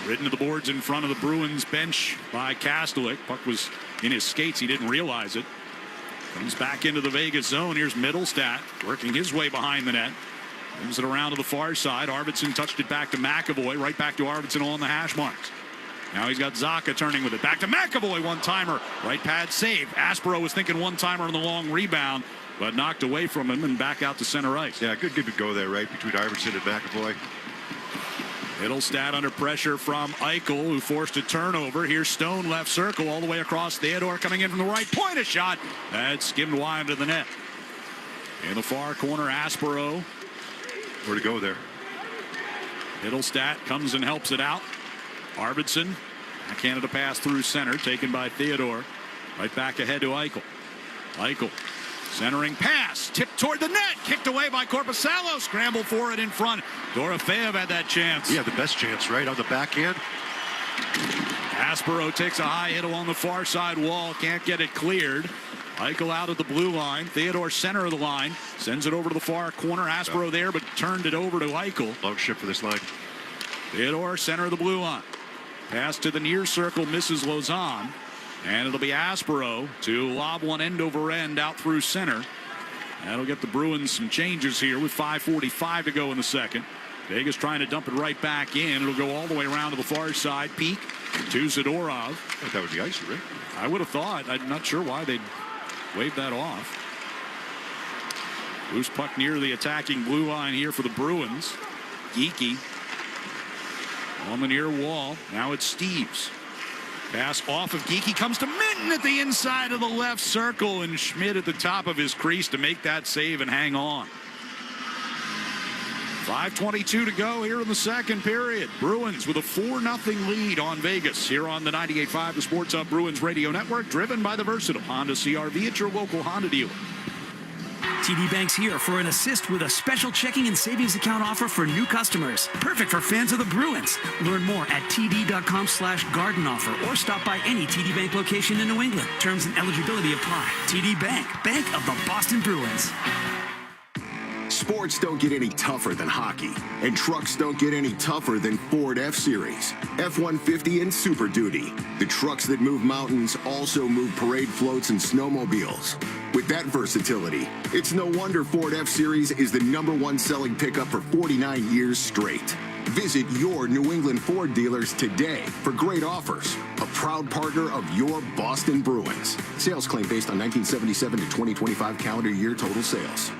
ridden to the boards in front of the Bruins bench by Kastelik. Puck was in his skates. He didn't realize it. Comes back into the Vegas zone. Here's Middlestat working his way behind the net. Moves it around to the far side. Arvidsson touched it back to McAvoy. Right back to Arvidsson on the hash marks. Now he's got Zacha turning with it. Back to McAvoy. One-timer. Right pad save. Aspero was thinking one-timer on the long rebound, but knocked away from him and back out to center ice. Yeah, good to go there, right, between Arvidsson and McAvoy. Middlestat under pressure from Eichel, who forced a turnover. Here's Stone left circle all the way across. Theodore coming in from the right point. A shot. That skimmed wide to the net. In the far corner, Aspero. Where to go there? Middlestat comes and helps it out. Arvidsson, backhanded a pass through center, taken by Theodore. Right back ahead to Eichel. Eichel, centering pass, tipped toward the net, kicked away by Korpisalo, scrambled for it in front. Dorofeev had that chance. Yeah, the best chance, right, on the backhand. Aspero takes a high hit along the far side wall, can't get it cleared. Eichel out at the blue line. Theodore center of the line, sends it over to the far corner. Aspero there, but turned it over to Eichel. Long ship for this line. Theodore center of the blue line. Pass to the near circle, misses Lausanne. And it'll be Aspero to lob one end over end out through center. That'll get the Bruins some changes here with 5:45 to go in the second. Vegas trying to dump it right back in. It'll go all the way around to the far side. Peak to Zadorov. I thought that was the ice, right? I would have thought. I'm not sure why they'd wave that off. Loose puck near the attacking blue line here for the Bruins. Geeky on the near wall. Now it's Steves. Pass off of Geeky, comes to Minton at the inside of the left circle, and Schmidt at the top of his crease to make that save and hang on. 5:22 to go here in the second period. Bruins with a 4-0 lead on Vegas here on the 98.5 The Sports Hub Bruins Radio Network, driven by the versatile Honda CR-V at your local Honda dealer. TD Bank's here for an assist with a special checking and savings account offer for new customers. Perfect for fans of the Bruins. Learn more at td.com/garden offer or stop by any TD Bank location in New England. Terms and eligibility apply. TD Bank, bank of the Boston Bruins. Sports don't get any tougher than hockey, and trucks don't get any tougher than Ford F-Series, F-150, and Super Duty. The trucks that move mountains also move parade floats and snowmobiles. With that versatility, it's no wonder Ford F-Series is the #1 selling pickup for 49 years straight. Visit your New England Ford dealers today for great offers. A proud partner of your Boston Bruins. Sales claim based on 1977 to 2025 calendar year total sales.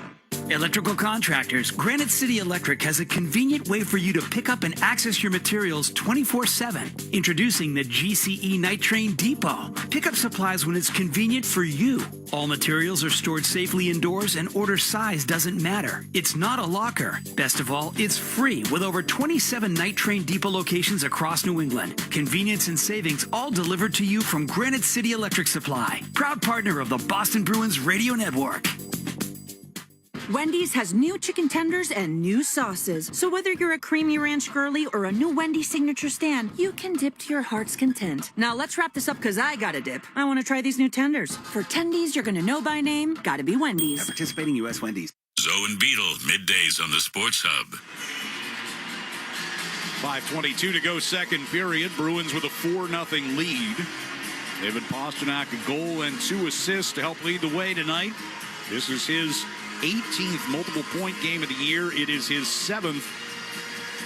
Electrical contractors, Granite City Electric has a convenient way for you to pick up and access your materials 24/7. Introducing the GCE Night Train Depot. Pick up supplies when it's convenient for you. All materials are stored safely indoors and order size doesn't matter. It's not a locker. Best of all, it's free with over 27 Night Train Depot locations across New England. Convenience and savings all delivered to you from Granite City Electric Supply. Proud partner of the Boston Bruins Radio Network. Wendy's has new chicken tenders and new sauces. So whether you're a creamy ranch girly or a new Wendy's signature stand, you can dip to your heart's content. Now let's wrap this up because I got to dip. I want to try these new tenders. For tendies you're going to know by name, got to be Wendy's. At participating U.S. Wendy's. Zoe and Beetle, middays on the Sports Hub. 5:22 to go, second period. Bruins with a 4-0 lead. David Pastrnak a goal and 2 assists to help lead the way tonight. This is his 18th multiple point game of the year. It is his 7th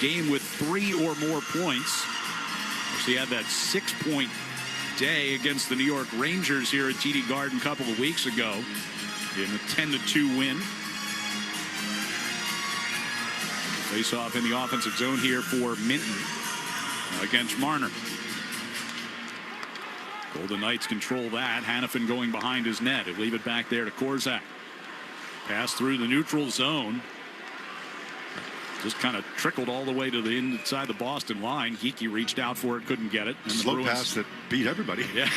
game with 3 or more points. He had that 6-point day against the New York Rangers here at TD Garden a couple of weeks ago in a 10-2 win. Face off in the offensive zone here for Minton against Marner. Golden Knights control that. Hannafin going behind his net. They leave it back there to Korzak. Pass through the neutral zone. Just kind of trickled all the way to the inside the Boston line. Geekie reached out for it, couldn't get it. And slow pass that beat everybody. Yeah.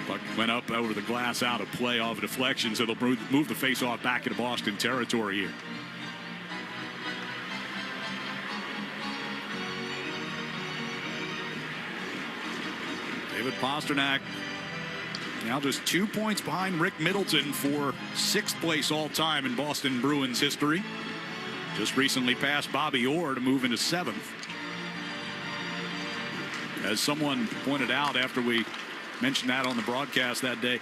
Puck went up over the glass, out of play, off a deflection, so they'll move the face-off back into Boston territory here. David Pastrnak now just 2 points behind Rick Middleton for 6th place all-time in Boston Bruins history. Just recently passed Bobby Orr to move into 7th. As someone pointed out after we mentioned that on the broadcast that day,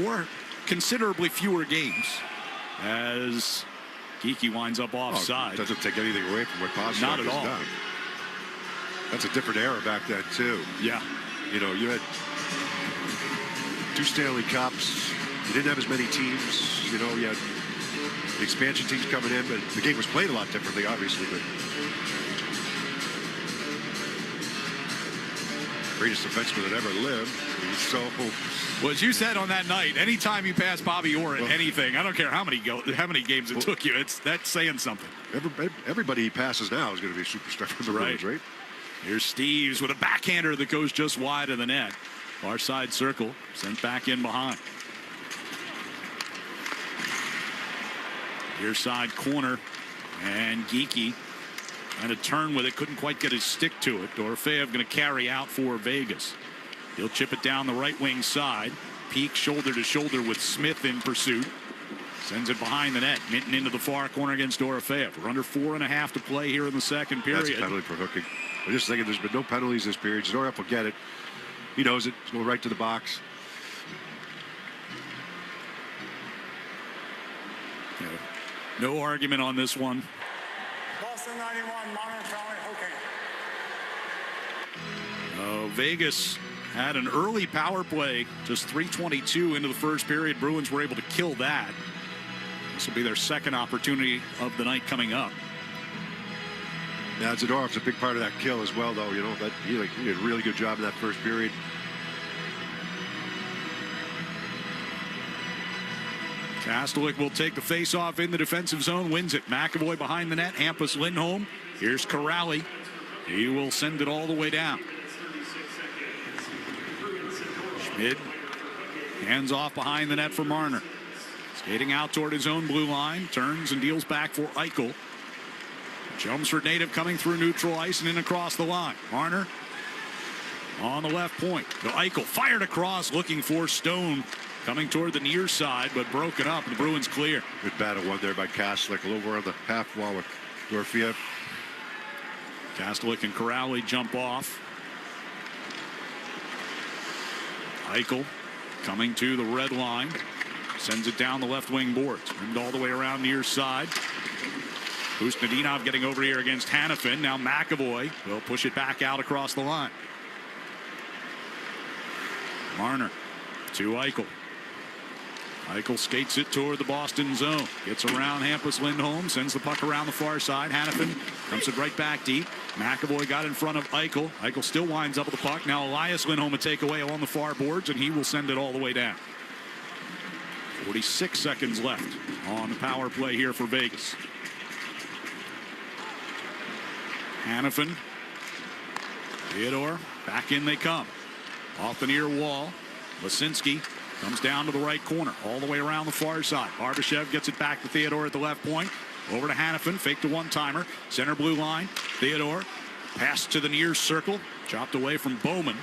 Orr considerably fewer games as Geekie winds up offside. Doesn't take anything away from what Pastrnak has done. That's a different era back then, too. Yeah. You know, you had 2 Stanley Cups. You didn't have as many teams. You know, you had the expansion teams coming in, but the game was played a lot differently, obviously. But greatest defenseman that ever lived. So, well, as you said on that night, anytime you pass Bobby Orr at anything, I don't care how many games it took you, that's saying something. Everybody he passes now is going to be a superstar for the Bruins, right? Here's Steves with a backhander that goes just wide of the net. Far side circle, sent back in behind. Near side corner, and Geekie trying to turn with it, couldn't quite get his stick to it. Dorofeyev going to carry out for Vegas. He'll chip it down the right wing side. Peak shoulder to shoulder with Smith in pursuit. Sends it behind the net. Minton into the far corner against Dorofeyev. We're under 4.5 to play here in the second period. That's a penalty for hooking. I'm just thinking there's been no penalties this period. Zoref will get it. He knows it. He's going right to the box. Yeah. No argument on this one. Boston 91, Marner penalty hooking. Vegas had an early power play, just 3:22 into the first period. Bruins were able to kill that. This will be their second opportunity of the night coming up. Now, Zadorof's a big part of that kill as well, though. You know, that he did a really good job in that first period. Kastelik will take the face-off in the defensive zone, wins it. McAvoy behind the net, Hampus Lindholm. Here's Corrali. He will send it all the way down. Schmid hands off behind the net for Marner. Skating out toward his own blue line, turns and deals back for Eichel. Chelmsford native coming through neutral ice and in across the line. Marner on the left point. To Eichel, fired across, looking for Stone coming toward the near side, but broken up, and the Bruins clear. Good battle one there by Kastelic, over on the half wall with Dorfiev. Kastelic and Corrali jump off. Eichel coming to the red line. Sends it down the left wing boards. Rimmed all the way around near side. Usnadinov getting over here against Hanifin. Now McAvoy will push it back out across the line. Marner to Eichel. Eichel skates it toward the Boston zone. Gets around Hampus Lindholm. Sends the puck around the far side. Hanifin dumps it right back deep. McAvoy got in front of Eichel. Eichel still winds up with the puck. Now Elias Lindholm a takeaway along the far boards, and he will send it all the way down. 46 seconds left on the power play here for Vegas. Hanifin. Theodore. Back in they come. Off the near wall. Lisinski comes down to the right corner. All the way around the far side. Barbashev gets it back to Theodore at the left point. Over to Hanifin. Fake to one-timer. Center blue line. Theodore. Pass to the near circle. Chopped away from Bowman.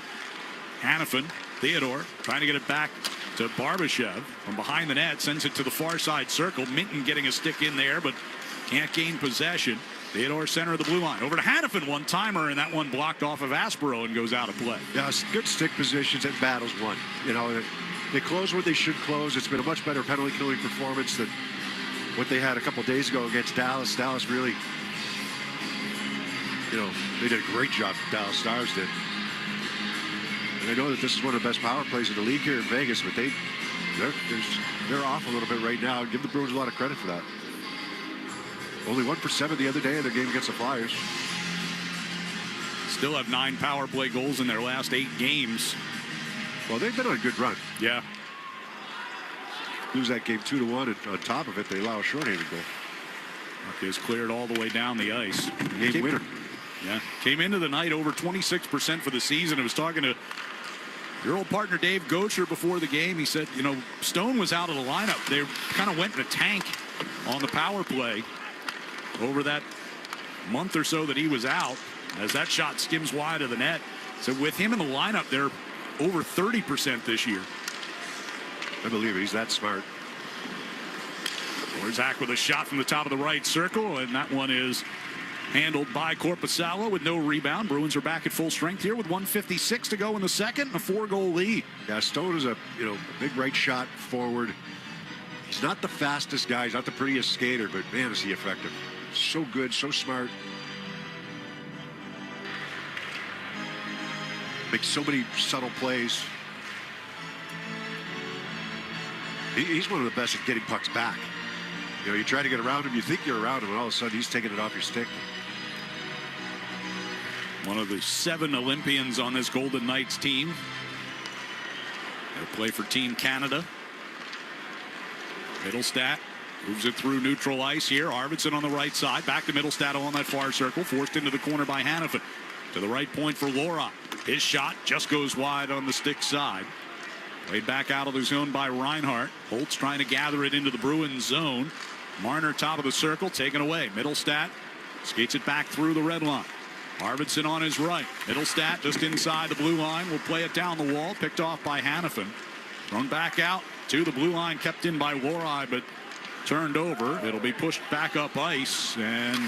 Hanifin. Theodore trying to get it back to Barbashev from behind the net. Sends it to the far side circle. Minton getting a stick in there, but can't gain possession. Theodore center of the blue line. Over to Hanifin, one-timer, and that one blocked off of Aspero and goes out of play. Yeah, good stick positions and battles won. You know, they close where they should close. It's been a much better penalty killing performance than what they had a couple days ago against Dallas. Dallas really, you know, they did a great job. Dallas Stars did. And I know that this is one of the best power plays in the league here in Vegas, but they're off a little bit right now. Give the Bruins a lot of credit for that. Only 1 for 7 the other day in their game against the Flyers. Still have 9 power play goals in their last 8 games. Well, they've been on a good run. Yeah. Lose that game 2-1, and on top of it, they allow a shorthanded goal. Puck is cleared all the way down the ice. Game winner. Yeah. Came into the night over 26% for the season. I was talking to your old partner Dave Gosher before the game. He said, you know, Stone was out of the lineup. They kind of went in a tank on the power play over that month or so that he was out, as that shot skims wide of the net. So with him in the lineup, they're over 30% this year. I believe it. He's that smart. Zach with a shot from the top of the right circle, and that one is handled by Korpisalo with no rebound. Bruins are back at full strength here with 1:56 to go in the second and a 4-goal lead. Yeah, Stone is a big right shot forward. He's not the fastest guy. He's not the prettiest skater, but man, is he effective. So good, so smart. Makes so many subtle plays. He's one of the best at getting pucks back. You know, you try to get around him, you think you're around him, and all of a sudden he's taking it off your stick. One of the 7 Olympians on this Golden Knights team. They play for Team Canada. Middlestat moves it through neutral ice here. Arvidsson on the right side. Back to Middlestat on that far circle. Forced into the corner by Hanifin. To the right point for Laura. His shot just goes wide on the stick side. Played back out of the zone by Reinhart. Holtz trying to gather it into the Bruins zone. Marner top of the circle. Taken away. Middlestat skates it back through the red line. Arvidsson on his right. Middlestat just inside the blue line. Will play it down the wall. Picked off by Hanifin. Thrown back out to the blue line. Kept in by Lorai, but turned over. It'll be pushed back up ice, and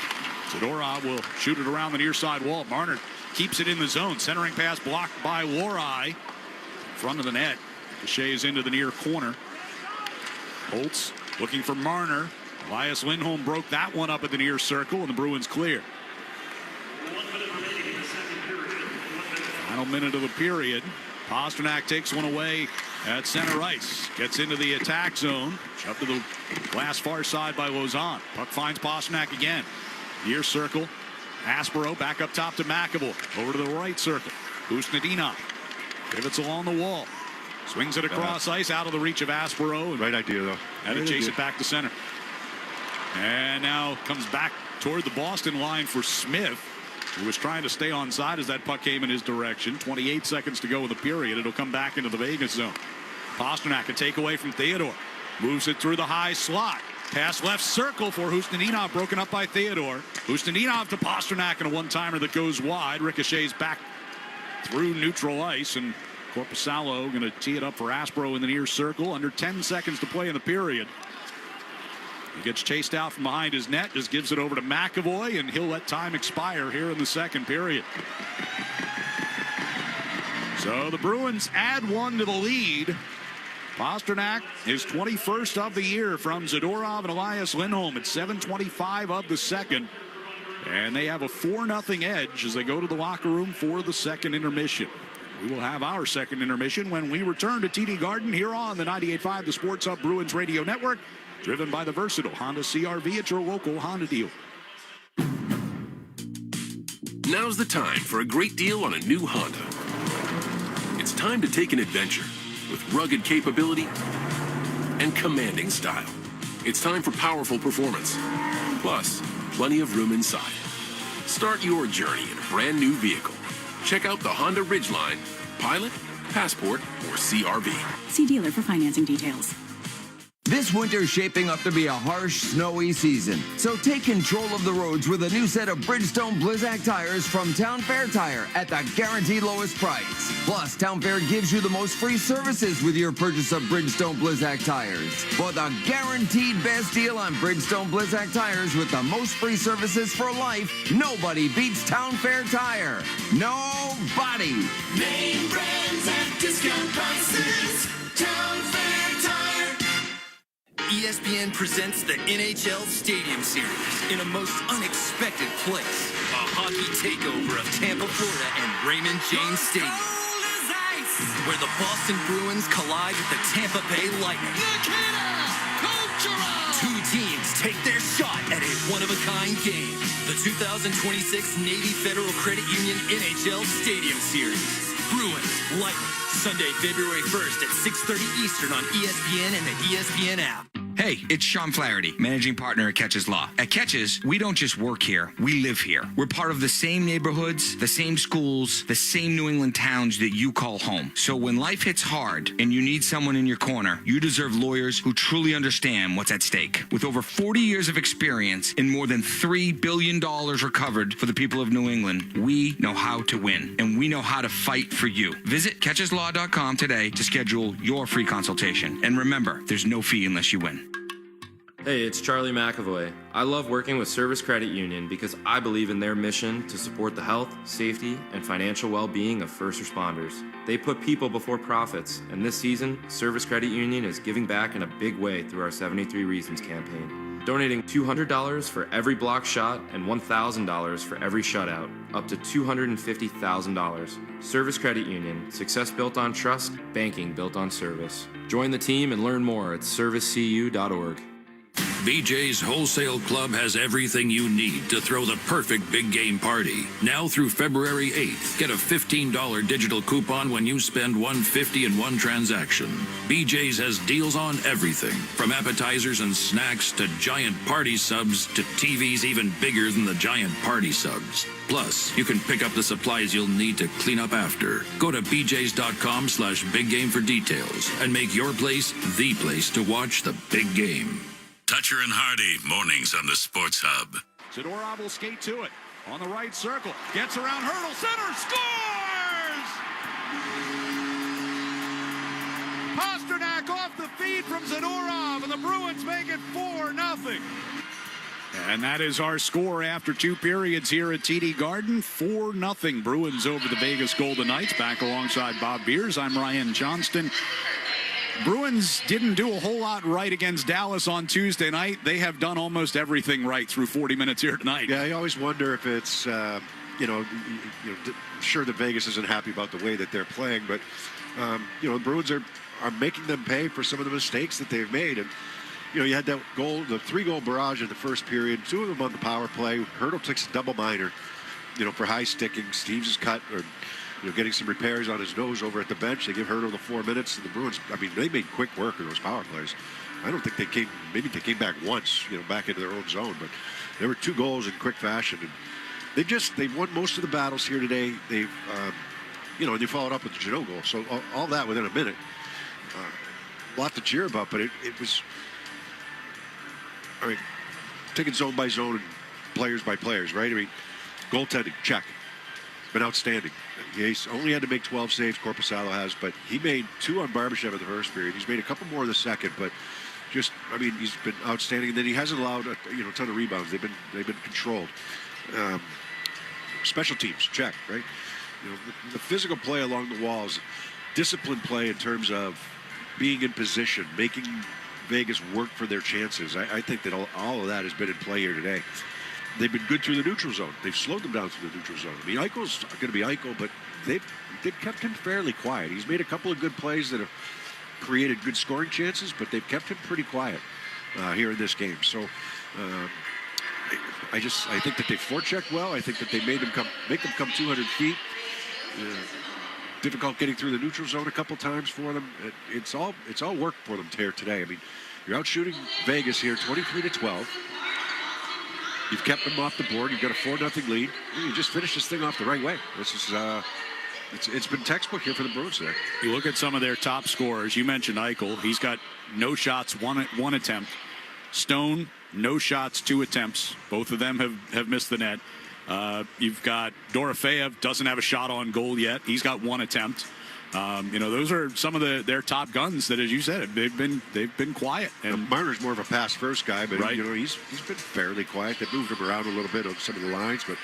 Zadora will shoot it around the near side wall. Marner keeps it in the zone. Centering pass blocked by Lorai. Front of the net. Shea is into the near corner. Holtz looking for Marner. Elias Lindholm broke that one up at the near circle, and the Bruins clear. Final minute of the period. Pasternak takes one away at center ice. Gets into the attack zone. Shoved to the glass far side by Lausanne. Puck finds Pasternak again. Near circle. Aspero back up top to McAvoy. Over to the right circle. Usnadinov pivots along the wall. Swings it across ice out of the reach of Aspero. Right idea, though. Had to chase it back to center. And now comes back toward the Boston line for Smith, who was trying to stay onside as that puck came in his direction. 28 seconds to go in the period. It'll come back into the Vegas zone. Pasternak a takeaway from Theodore. Moves it through the high slot. Pass left circle for Usnadinov, broken up by Theodore. Usnadinov to Pasternak and a one-timer that goes wide. Ricochets back through neutral ice, and Corpusalo going to tee it up for Aspro in the near circle. Under 10 seconds to play in the period. He gets chased out from behind his net, just gives it over to McAvoy, and he'll let time expire here in the second period. So the Bruins add one to the lead. Pasternak, his 21st of the year from Zadorov and Elias Lindholm at 7:25 of the second. And they have a 4-0 edge as they go to the locker room for the second intermission. We will have our second intermission when we return to TD Garden here on the 98.5 The Sports Hub Bruins Radio Network, driven by the versatile Honda CR-V at your local Honda dealer. Now's the time for a great deal on a new Honda. It's time to take an adventure with rugged capability and commanding style. It's time for powerful performance, plus plenty of room inside. Start your journey in a brand new vehicle. Check out the Honda Ridgeline, Pilot, Passport, or CR-V. See dealer for financing details. This winter is shaping up to be a harsh, snowy season. So take control of the roads with a new set of Bridgestone Blizzak tires from Town Fair Tire at the guaranteed lowest price. Plus, Town Fair gives you the most free services with your purchase of Bridgestone Blizzak tires. For the guaranteed best deal on Bridgestone Blizzak tires with the most free services for life, nobody beats Town Fair Tire. Nobody. Name brands at discount prices. Town Fair Tire. ESPN presents the NHL Stadium Series in a most unexpected place. A hockey takeover of Tampa, Florida and Raymond James Stadium, where the Boston Bruins collide with the Tampa Bay Lightning. Two teams take their shot at a one-of-a-kind game. The 2026 Navy Federal Credit Union NHL Stadium Series. Bruins, Lightning, Sunday, February 1st at 6:30 Eastern on ESPN and the ESPN app. Hey, it's Sean Flaherty, managing partner at Catches Law. At Catches, we don't just work here, we live here. We're part of the same neighborhoods, the same schools, the same New England towns that you call home. So when life hits hard and you need someone in your corner, you deserve lawyers who truly understand what's at stake. With over 40 years of experience and more than $3 billion recovered for the people of New England, we know how to win, and we know how to fight for you. Visit catcheslaw.com today to schedule your free consultation. And remember, there's no fee unless you win. Hey, it's Charlie McAvoy. I love working with Service Credit Union because I believe in their mission to support the health, safety, and financial well-being of first responders. They put people before profits, and this season, Service Credit Union is giving back in a big way through our 73 Reasons campaign, donating $200 for every block shot and $1,000 for every shutout, up to $250,000. Service Credit Union, success built on trust, banking built on service. Join the team and learn more at servicecu.org. BJ's Wholesale Club has everything you need to throw the perfect big game party. Now through February 8th, get a $15 digital coupon when you spend $150 in one transaction. BJ's has deals on everything, from appetizers and snacks to giant party subs to TVs even bigger than the giant party subs. Plus, you can pick up the supplies you'll need to clean up after. Go to bjs.com/biggame for details and make your place the place to watch the big game. Toucher and Hardy, mornings on the Sports Hub. Zadorov will skate to it. On the right circle. Gets around Hurdle. Center. Scores! Pasternak off the feed from Zadorov. And the Bruins make it 4-0. And that is our score after two periods here at TD Garden. 4-0 Bruins over the Vegas Golden Knights. Back alongside Bob Beers, I'm Ryan Johnston. Bruins didn't do a whole lot right against Dallas on Tuesday night. They have done almost everything right through 40 minutes here tonight. Yeah, you always wonder if it's, sure that Vegas isn't happy about the way that they're playing, but, the Bruins are making them pay for some of the mistakes that they've made. And, you had that goal, the 3-goal barrage in the first period, 2 of them on the power play. Hurdle takes a double minor, for high sticking. Steves is cut, or getting some repairs on his nose over at the bench. They give Hurdle the 4 minutes, and the Bruins, they made quick work of those power plays. I don't think maybe they came back once, back into their own zone, but there were 2 goals in quick fashion. And they've won most of the battles here today. They've, and they followed up with the Janot goal. So all that within a minute. A lot to cheer about, but it was, taking zone by zone and players by players, right? Goaltending, check. been outstanding. He's only had to make 12 saves, Korpisalo has, but he made 2 on Barbashev in the first period. He's made a couple more in the second, but he's been outstanding. And then he hasn't allowed a ton of rebounds. They've been controlled. Special teams, check, right? The physical play along the walls, disciplined play in terms of being in position, making Vegas work for their chances. I think that all of that has been in play here today. They've been good through the neutral zone. They've slowed them down through the neutral zone. I mean, Eichel's going to be Eichel, but they've kept him fairly quiet. He's made a couple of good plays that have created good scoring chances, but they've kept him pretty quiet here in this game. So I think that they forechecked well. I think that they make them come 200 feet. Difficult getting through the neutral zone a couple times for them. It's all work for them here today. I mean, you're out shooting Vegas here 23-12. You've kept them off the board. You've got a 4-0 lead. You just finished this thing off the right way. This is it's been textbook here for the Bruins today. You look at some of their top scorers. You mentioned Eichel. He's got no shots, one attempt. Stone, no shots, 2 attempts. Both of them have missed the net. You've got Dorofeyev, doesn't have a shot on goal yet. He's got 1 attempt. Those are some of their top guns that, as you said, they've been quiet. And Marner's more of a pass first guy, but right. He's been fairly quiet. They've moved him around a little bit on some of the lines, but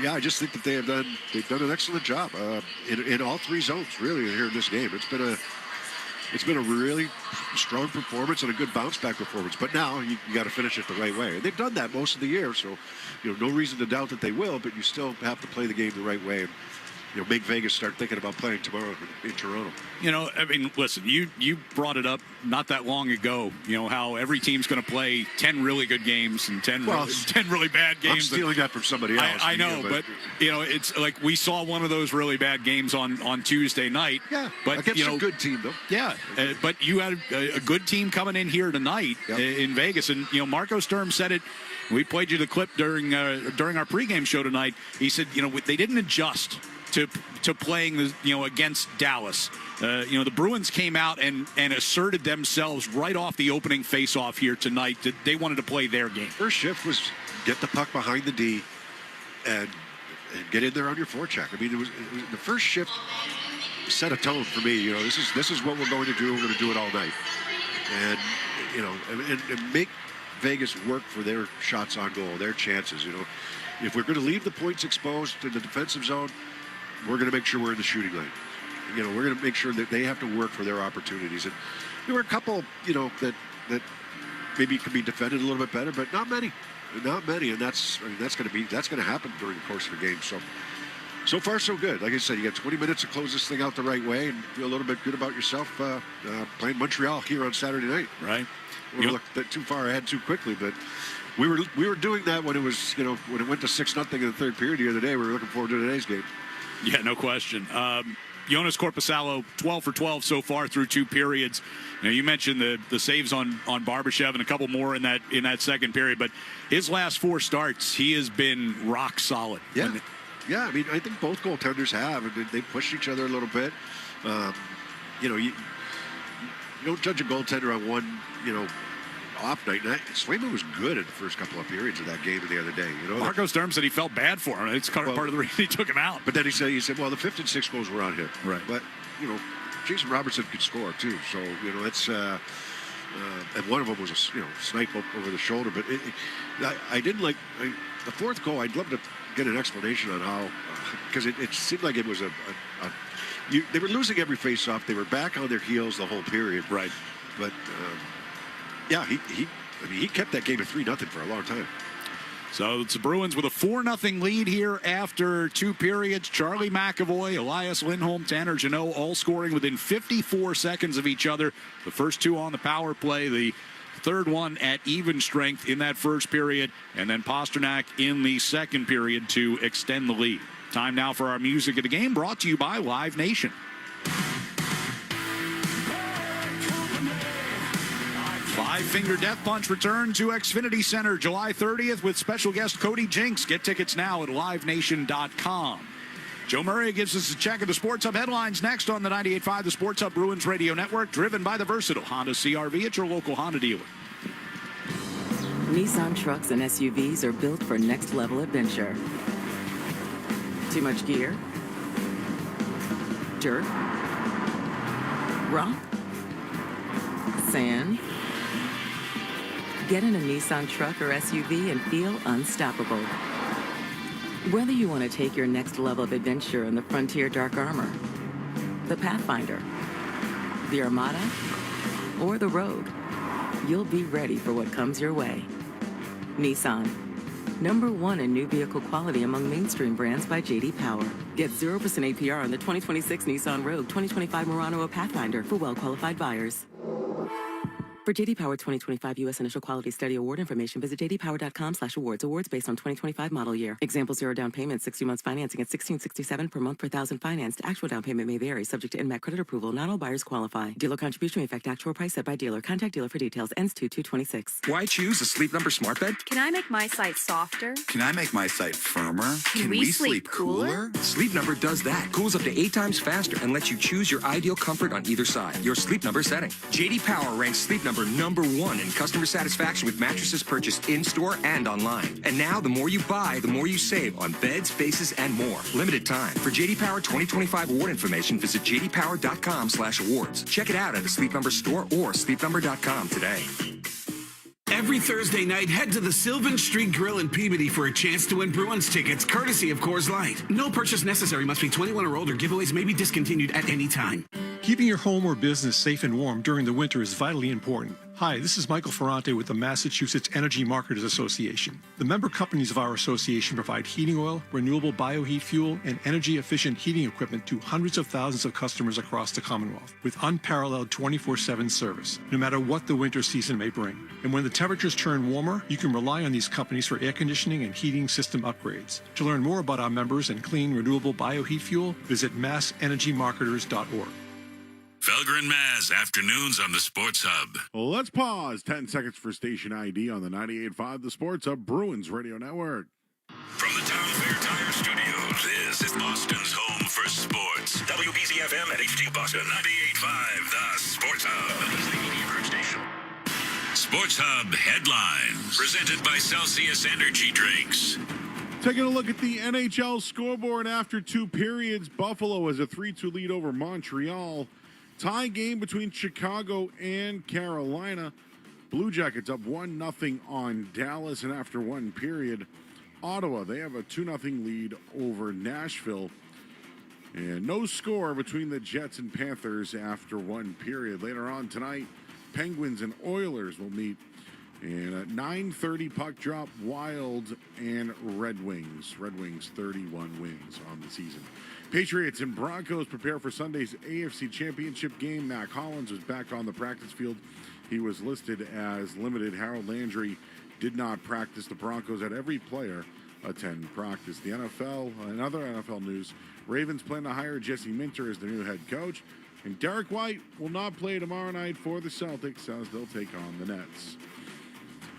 I just think that they've done an excellent job in all 3 zones really here in this game. It's been a really strong performance and a good bounce back performance. But now you got to finish it the right way, and they've done that most of the year. So no reason to doubt that they will, but you still have to play the game the right way. And, make Vegas start thinking about playing tomorrow in Toronto. Listen, you brought it up not that long ago, how every team's going to play 10 really good games and 10 really bad games. I'm stealing that from somebody else. I know, but it's like we saw one of those really bad games on Tuesday night. Yeah, but against a good team, though. Yeah, but you had a good team coming in here tonight in Vegas, and Marco Sturm said it. We played you the clip during our pregame show tonight. He said, they didn't adjust to playing against Dallas. The Bruins came out and asserted themselves right off the opening face-off here tonight. That they wanted to play their game. First shift was get the puck behind the D and get in there on your forecheck. I mean, it was the first shift set a tone for me. This is what we're going to do. We're going to do it all night, and and make Vegas work for their shots on goal, their chances. If we're going to leave the points exposed in the defensive zone, we're going to make sure we're in the shooting lane. We're going to make sure that they have to work for their opportunities. And there were a couple, that maybe could be defended a little bit better, but not many. And that's going to happen during the course of the game. So far so good. Like I said, you got 20 minutes to close this thing out the right way and feel a little bit good about yourself playing Montreal here on Saturday night. Right. We looked too far ahead too quickly, but we were doing that when it was when it went to 6-0 in the third period the other day. We were looking forward to today's game. Yeah, no question. Jonas Korpisalo, 12 for 12 so far through 2 periods. You mentioned the saves on Barbashev and a couple more in that second period, but his last 4 starts, he has been rock solid. Yeah, I mean, I think both goaltenders have, and they pushed each other a little bit. You don't judge a goaltender on one, off night. Swayman was good at the first couple of periods of that game the other day. Marco Sturm said he felt bad for him. It's part of the reason he took him out. But then he said, well, the 5th and 6th goals were on him. Right. But Jason Robertson could score too. So it's and one of them was a snipe over the shoulder. But I didn't like the 4th goal. I'd love to get an explanation on how, because it seemed like it was they were losing every face-off. They were back on their heels the whole period. Right. But he kept that game at 3-0 for a long time. So it's the Bruins with a 4-0 lead here after 2 periods. Charlie McAvoy, Elias Lindholm, Tanner Jeannot all scoring within 54 seconds of each other. The first 2 on the power play, the third one at even strength in that first period, and then Pasternak in the second period to extend the lead. Time now for our music of the game, brought to you by Live Nation. Five-Finger Death Punch return to Xfinity Center July 30th with special guest Cody Jinks. Get tickets now at livenation.com. Joe Murray gives us a check of the Sports Hub headlines next on the 98.5 The Sports Hub Bruins Radio Network, driven by the versatile Honda CR-V at your local Honda dealer. Nissan trucks and SUVs are built for next-level adventure. Too much gear? Dirt? Rock? Sand? Get in a Nissan truck or SUV and feel unstoppable. Whether you want to take your next level of adventure in the Frontier Dark Armor, the Pathfinder, the Armada, or the Rogue, you'll be ready for what comes your way. Nissan. #1 in new vehicle quality among mainstream brands by J.D. Power. Get 0% APR on the 2026 Nissan Rogue, 2025 Murano, or Pathfinder for well-qualified buyers. For J.D. Power 2025 U.S. Initial Quality Study Award information, visit jdpower.com/awards. Awards based on 2025 model year. Example: 0 down payment, 60 months financing at $1,667 per month per thousand financed. Actual down payment may vary, subject to INMAC credit approval. Not all buyers qualify. Dealer contribution may affect actual price set by dealer. Contact dealer for details. Ends 2/2/26. Why choose a Sleep Number smart bed? Can I make my site softer? Can I make my site firmer? Can we sleep cooler? Sleep Number does that. Cools up to 8 times faster and lets you choose your ideal comfort on either side. Your Sleep Number setting. J.D. Power ranks Sleep Number #1 in customer satisfaction with mattresses purchased in-store and online. And now, the more you buy, the more you save on beds, bases, and more. Limited time. For J.D. Power 2025 award information, visit jdpower.com/awards. Check it out at a Sleep Number store or sleepnumber.com today. Every Thursday night, head to the Sylvan Street Grill in Peabody for a chance to win Bruins tickets, courtesy of Coors Light. No purchase necessary. Must be 21 or older. Giveaways may be discontinued at any time. Keeping your home or business safe and warm during the winter is vitally important. Hi, this is Michael Ferrante with the Massachusetts Energy Marketers Association. The member companies of our association provide heating oil, renewable bioheat fuel, and energy-efficient heating equipment to hundreds of thousands of customers across the Commonwealth with unparalleled 24/7 service, no matter what the winter season may bring. And when the temperatures turn warmer, you can rely on these companies for air conditioning and heating system upgrades. To learn more about our members and clean, renewable bioheat fuel, visit massenergymarketers.org. Felger and Maz, afternoons on the Sports Hub. Well, let's pause 10 seconds for station ID on the 98.5 The Sports Hub Bruins Radio Network. From the Town Fair Tire Studios, this is Boston's home for sports. WBZFM at HD Boston, 98.5 The Sports Hub. Sports Hub headlines, presented by Celsius Energy Drinks. Taking a look at the NHL scoreboard after 2 periods, Buffalo has a 3-2 lead over Montreal. Tie game between Chicago and Carolina. Blue Jackets up 1-0 on Dallas, and after 1 period, Ottawa, they have a 2-0 lead over Nashville. And no score between the Jets and Panthers after 1 period. Later on tonight, Penguins and Oilers will meet. And at 9:30 puck drop, Wild and Red Wings. Red Wings 31 wins on the season. Patriots and Broncos prepare for Sunday's AFC Championship game. Mac Hollins was back on the practice field. He was listed as limited. Harold Landry did not practice. The Broncos had every player attend practice. The NFL, another NFL news, Ravens plan to hire Jesse Minter as their new head coach. And Derek White will not play tomorrow night for the Celtics as they'll take on the Nets.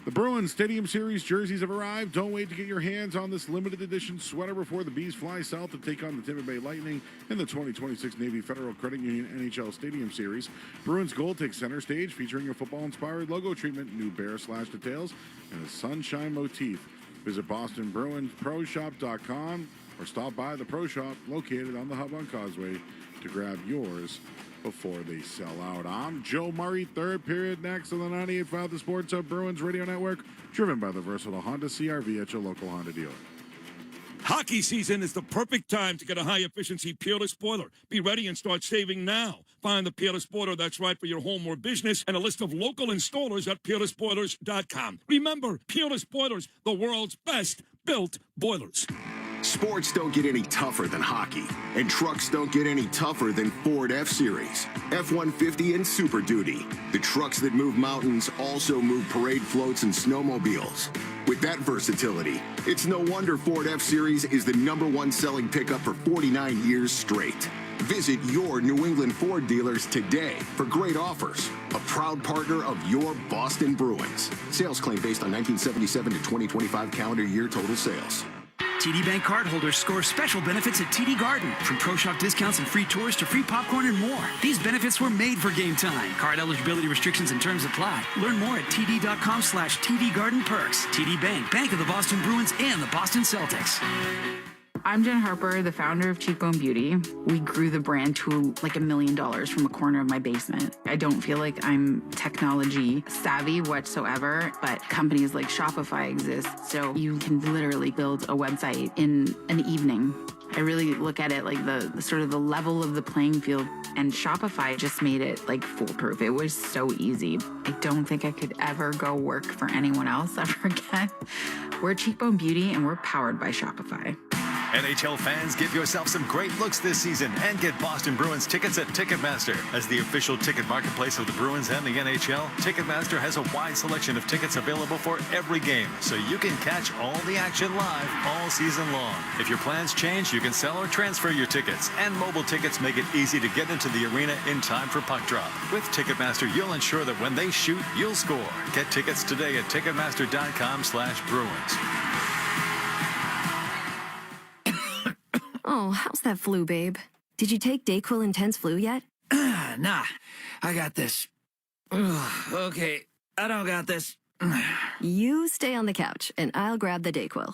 The Bruins Stadium Series jerseys have arrived. Don't wait to get your hands on this limited edition sweater before the Bees fly south to take on the Tampa Bay Lightning in the 2026 Navy Federal Credit Union NHL Stadium Series. Bruins gold takes center stage, featuring a football-inspired logo treatment, new bear slash details, and a sunshine motif. Visit BostonBruinsProShop.com or stop by the Pro Shop located on the Hub on Causeway to grab yours before they sell out. I'm Joe Murray. 3rd period next on the 98.5 The Sports Hub Bruins Radio Network, driven by the versatile Honda CR-V at your local Honda dealer. Hockey season is the perfect time to get a high-efficiency Peerless boiler. Be ready and start saving now. Find the Peerless boiler that's right for your home or business and a list of local installers at peerlessboilers.com. Remember, Peerless Boilers, the world's best built boilers. Sports don't get any tougher than hockey, and trucks don't get any tougher than Ford F-Series, F-150, and Super Duty. The trucks that move mountains also move parade floats and snowmobiles. With that versatility, it's no wonder Ford F-Series is the #1 selling pickup for 49 years straight. Visit your New England Ford dealers today for great offers. A proud partner of your Boston Bruins. Sales claim based on 1977 to 2025 calendar year total sales. TD Bank cardholders score special benefits at TD Garden, from Pro Shop discounts and free tours to free popcorn and more. These benefits were made for game time. Card eligibility restrictions and terms apply. Learn more at td.com/TD Garden Perks. TD Bank, Bank of the Boston Bruins and the Boston Celtics. I'm Jen Harper, the founder of Cheekbone Beauty. We grew the brand to like $1 million from a corner of my basement. I don't feel like I'm technology savvy whatsoever, but companies like Shopify exist, so you can literally build a website in an evening. I really look at it like the sort of the level of the playing field, and Shopify just made it like foolproof. It was so easy. I don't think I could ever go work for anyone else ever again. We're Cheekbone Beauty, and we're powered by Shopify. NHL fans, give yourself some great looks this season and get Boston Bruins tickets at Ticketmaster. As the official ticket marketplace of the Bruins and the NHL, Ticketmaster has a wide selection of tickets available for every game, so you can catch all the action live all season long. If your plans change, you can sell or transfer your tickets, and mobile tickets make it easy to get into the arena in time for puck drop. With Ticketmaster, you'll ensure that when they shoot, you'll score. Get tickets today at Ticketmaster.com/Bruins. Oh, how's that flu, babe? Did you take Dayquil Intense Flu yet? Nah, I got this. Ugh, okay, I don't got this. You stay on the couch, and I'll grab the Dayquil.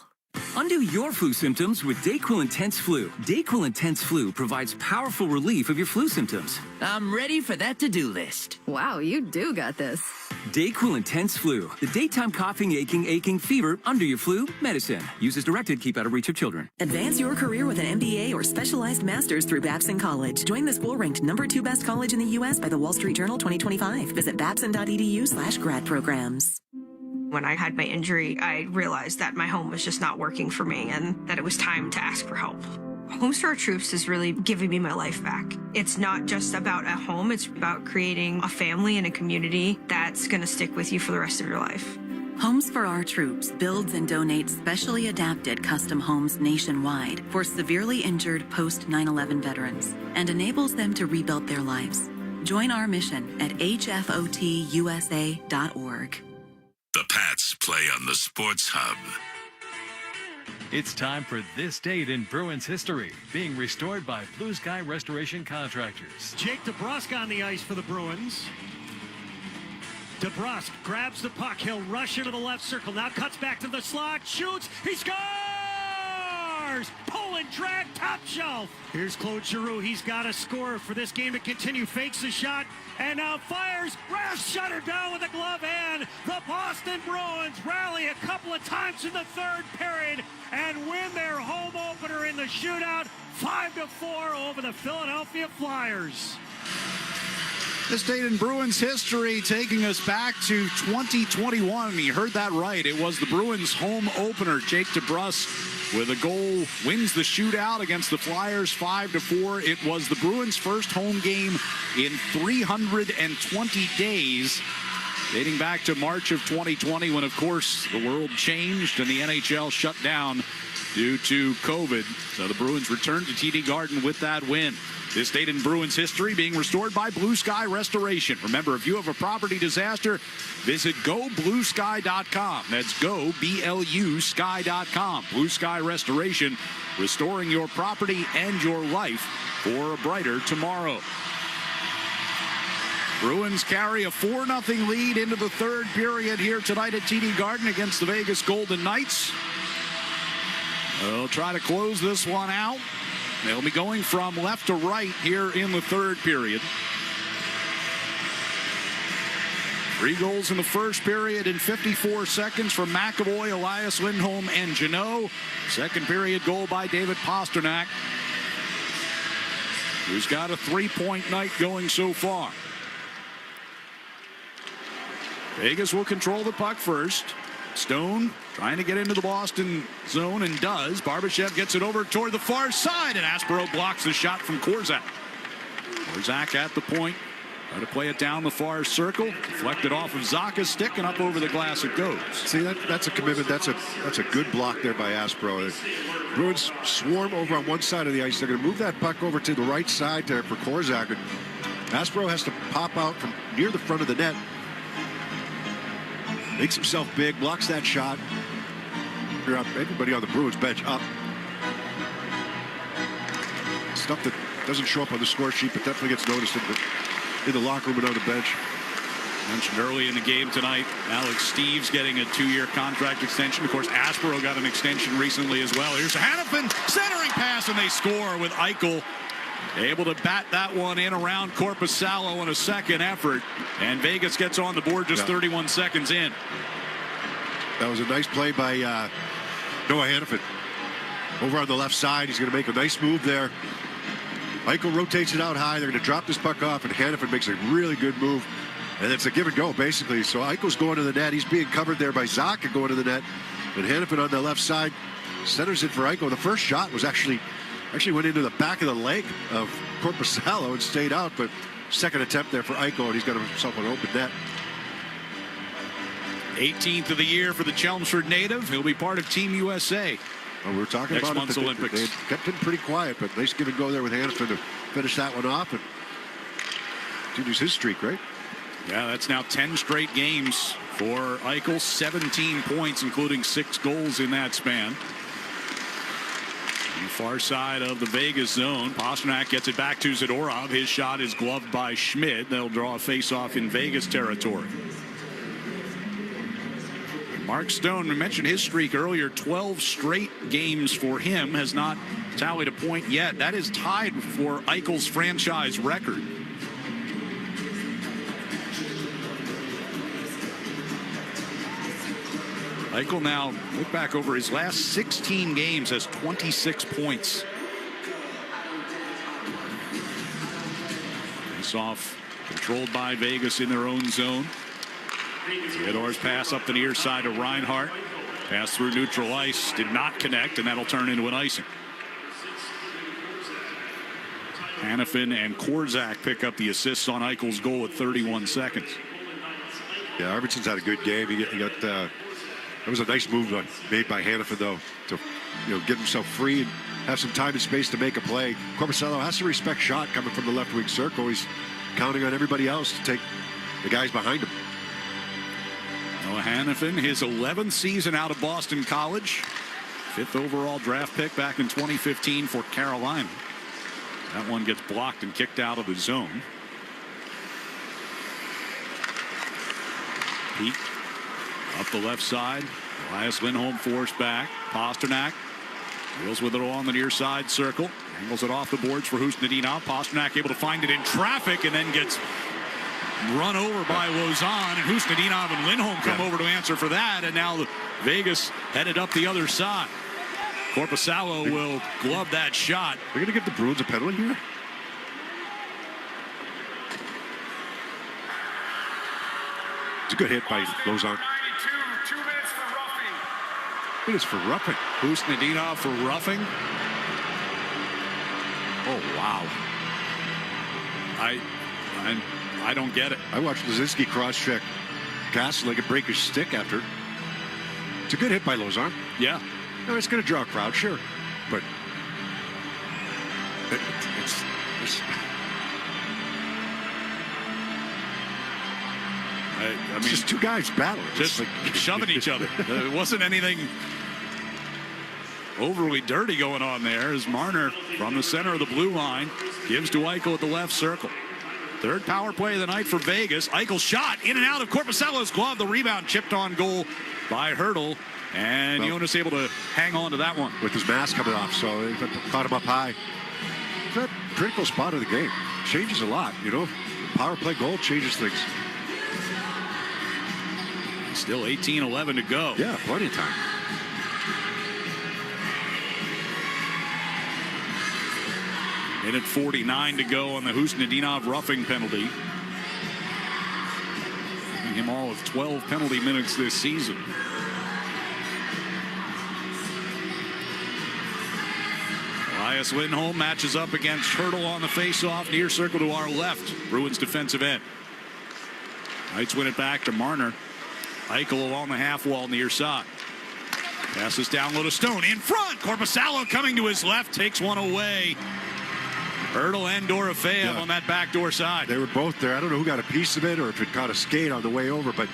Undo your flu symptoms with Dayquil Intense Flu. Dayquil Intense Flu provides powerful relief of your flu symptoms. I'm ready for that to-do list. Wow, you do got this. Dayquil Intense Flu. The daytime coughing, aching, fever, under your flu medicine. Use as directed, keep out of reach of children. Advance your career with an MBA or specialized master's through Babson College. Join the school ranked #2 best college in the U.S. by the Wall Street Journal 2025. Visit babson.edu/grad programs. When I had my injury, I realized that my home was just not working for me and that it was time to ask for help. Homes for Our Troops is really giving me my life back. It's not just about a home, it's about creating a family and a community that's going to stick with you for the rest of your life. Homes for Our Troops builds and donates specially adapted custom homes nationwide for severely injured post-9/11 veterans and enables them to rebuild their lives. Join our mission at hfotusa.org. The Pats play on the Sports Hub. It's time for This Date in Bruins History, being restored by Blue Sky Restoration Contractors. Jake DeBrusk on the ice for the Bruins. DeBrusk grabs the puck. He'll rush into the left circle. Now cuts back to the slot. Shoots. He scores! Pull and drag, top shelf. Here's Claude Giroux. He's got to score for this game to continue. Fakes the shot and now fires. Raff shut her down with a glove hand. The Boston Bruins rally a couple of times in the third period and win their home opener in the shootout 5-4 over the Philadelphia Flyers. This date in Bruins history taking us back to 2021. You heard that right. It was the Bruins home opener. Jake DeBrusk with a goal wins the shootout against the Flyers 5-4. It was the Bruins' first home game in 320 days, dating back to March of 2020 when, of course, the world changed and the NHL shut down due to COVID. So the Bruins returned to TD Garden with that win. This date in Bruins history being restored by Blue Sky Restoration. Remember, if you have a property disaster, visit gobluesky.com. That's go, B-L-U, sky.com. Blue Sky Restoration, restoring your property and your life for a brighter tomorrow. Bruins carry a 4-0 lead into the third period here tonight at TD Garden against the Vegas Golden Knights. They'll try to close this one out. They'll be going from left to right here in the third period. 3 goals in the first period in 54 seconds from McAvoy, Elias Lindholm, and Jeannot. Second period goal by David Pastrnak, who's got a 3-point night going so far. Vegas will control the puck first. Stone trying to get into the Boston zone and does. Barbashev gets it over toward the far side, and Aspero blocks the shot from Korzak. Korzak at the point. Try to play it down the far circle. Deflected off of Zaka's stick, and up over the glass it goes. See, that's a commitment. That's a good block there by Aspero. Bruins swarm over on one side of the ice. They're going to move that puck over to the right side there for Korzak. And Aspero has to pop out from near the front of the net. Makes himself big, blocks that shot. Everybody on the Bruins bench up. Stuff that doesn't show up on the score sheet, but definitely gets noticed in the locker room and on the bench. Mentioned early in the game tonight, Alex Steves getting a 2-year contract extension. Of course, Aspero got an extension recently as well. Here's Hannafin, centering pass, and they score with Eichel able to bat that one in around Korpisalo in a second effort. And Vegas gets on the board just 31 seconds in. That was a nice play by Noah Hannafin. Over on the left side, he's going to make a nice move there. Eichel rotates it out high. They're going to drop this puck off, and Hannafin makes a really good move. And it's a give and go, basically. So Eichel's going to the net. He's being covered there by Zaka going to the net. And Hannafin on the left side centers it for Eichel. The first shot was actually went into the back of the leg of Korpisalo and stayed out. But second attempt there for Eichel, and he's got himself an open net. 18th of the year for the Chelmsford native. He'll be part of Team USA. Well, we were talking next about month's Olympics. They kept him pretty quiet, but nice give and go there with Hannafin to finish that one off and continues his streak, right? Yeah, that's now 10 straight games for Eichel. 17 points, including 6 goals in that span. On the far side of the Vegas zone, Pasternak gets it back to Zadorov. His shot is gloved by Schmidt. They'll draw a face-off in Vegas territory. Mark Stone, we mentioned his streak earlier, 12 straight games for him, has not tallied a point yet. That is tied for Eichel's franchise record. Eichel now, look back over his last 16 games, has 26 points. Face off controlled by Vegas in their own zone. Theodore's pass up the near side to Reinhart. Pass through neutral ice, did not connect, and that'll turn into an icing. Hannafin and Korzak pick up the assists on Eichel's goal with 31 seconds. Yeah, Arvidsson's had a good game. He got that was a nice move made by Hannafin, though, to get himself free and have some time and space to make a play. Korpisalo has to respect shot coming from the left wing circle. He's counting on everybody else to take the guys behind him. Noah Hannafin, his 11th season out of Boston College. 5th overall draft pick back in 2015 for Carolina. That one gets blocked and kicked out of the zone. Pete up the left side. Elias Lindholm forced back. Pasternak deals with it along the near side circle. Angles it off the boards for Husnudinov. Pasternak able to find it in traffic and then gets run over by Lausanne, and Husnudinov and Lindholm come over to answer for that, and now Vegas headed up the other side. Korpisalo will glove that shot. We're going to give the Bruins a penalty here? It's a good hit by Lausanne. 2 minutes for roughing. I think it's for roughing. Husnudinov for roughing. Oh, wow. I don't get it. I watched Lazinski cross-check Kastelik and break his stick after. It's a good hit by Lausanne. Yeah. No, it's going to draw a crowd, sure. But it's I mean, just two guys battling. Just like shoving each other. There wasn't anything overly dirty going on there as Marner from the center of the blue line gives to Eichel at the left circle. Third power play of the night for Vegas. Eichel shot in and out of Korpisalo's glove. The rebound chipped on goal by Hurdle. And Jonas able to hang on to that one. With his mask coming off, so it caught him up high. That critical spot of the game changes a lot, Power play goal changes things. Still 18-11 to go. Yeah, plenty of time. Minute 49 to go on the Husnudinov roughing penalty. Giving him all of 12 penalty minutes this season. Elias Lindholm matches up against Hurdle on the faceoff. Near circle to our left. Bruins defensive end. Knights win it back to Marner. Eichel along the half wall near side. Passes down low to Stone. In front. Korpisalo coming to his left. Takes one away. Hurdle and Dorofeev on that backdoor side. They were both there. I don't know who got a piece of it or if it caught a skate on the way over, but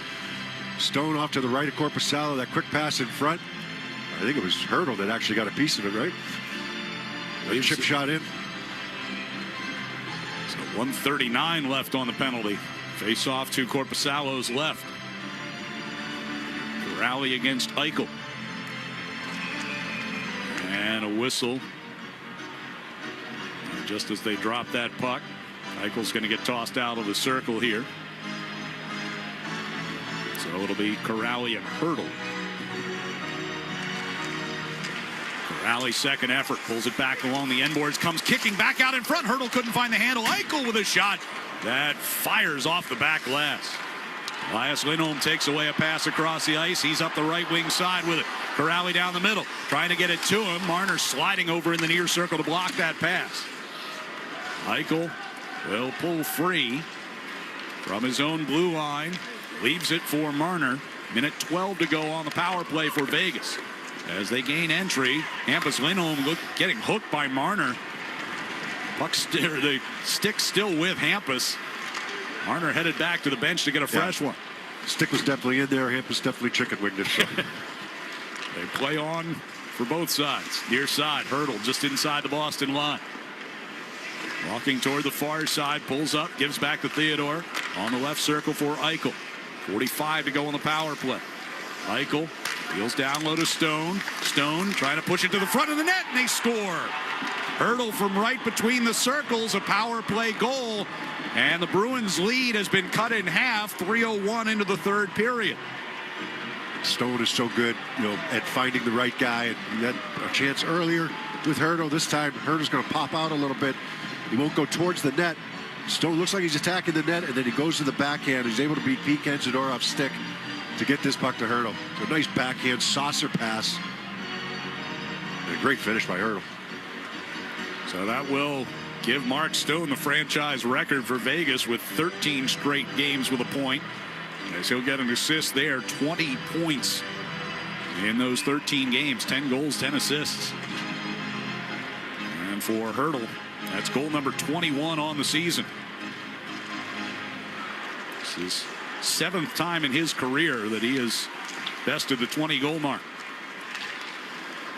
Stone off to the right of Korpisalo. That quick pass in front. I think it was Hurdle that actually got a piece of it, right? A chip shot in. So 1:39 left on the penalty. Face off to Korpisalo's left. Rally against Eichel. And a whistle. And just as they drop that puck, Eichel's going to get tossed out of the circle here. So it'll be Corrali and Hurdle. Corrali's second effort, pulls it back along the end boards, comes kicking back out in front. Hurdle couldn't find the handle. Eichel with a shot that fires off the back glass. Elias Lindholm takes away a pass across the ice. He's up the right wing side with it. Corrali down the middle, trying to get it to him. Marner sliding over in the near circle to block that pass. Eichel will pull free from his own blue line. Leaves it for Marner. Minute 12 to go on the power play for Vegas. As they gain entry, Hampus Lindholm getting hooked by Marner. The stick still with Hampus. Marner headed back to the bench to get a fresh one. Stick was definitely in there. Hampus definitely chicken winged it. So. They play on for both sides. Near side, Hurdle just inside the Boston line. Walking toward the far side, pulls up, gives back to Theodore. On the left circle for Eichel. 45 to go on the power play. Eichel deals down low to Stone. Stone trying to push it to the front of the net, and they score. Hurdle from right between the circles, a power play goal. And the Bruins lead has been cut in half, 3:01 into the third period. Stone is so good, at finding the right guy. And he had a chance earlier with Hurdle. This time, Hurdle's going to pop out a little bit. He won't go towards the net. Stone looks like he's attacking the net, and then he goes to the backhand. He's able to beat Pete Kenzadorov's stick to get this puck to Hurdle. So a nice backhand saucer pass. And a great finish by Hurdle. So that will give Mark Stone the franchise record for Vegas with 13 straight games with a point. As he'll get an assist there, 20 points in those 13 games, 10 goals, 10 assists. And for Hurdle, that's goal number 21 on the season. This is 7th time in his career that he has bested the 20-goal mark.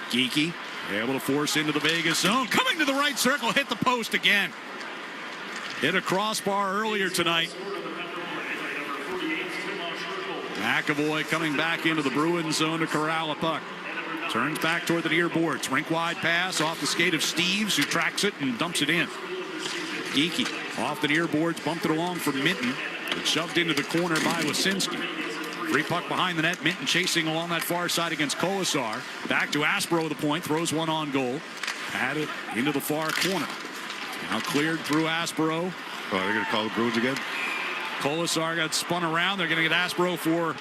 Geekie able to force into the Vegas zone. Coming to the right circle, hit the post again. Hit a crossbar earlier tonight. McAvoy coming back into the Bruins zone to corral a puck. Turns back toward the near boards. Rink-wide pass off the skate of Steves, who tracks it and dumps it in. Geekie off the near boards, bumped it along for Minton. It's shoved into the corner by Wyszynski. Free puck behind the net. Minton chasing along that far side against Kolasar. Back to Aspro the point. Throws one on goal. Had it into the far corner. Now cleared through Aspro. Oh, they're going to call the Bruins again? Kolasar got spun around. They're going to get Aspro for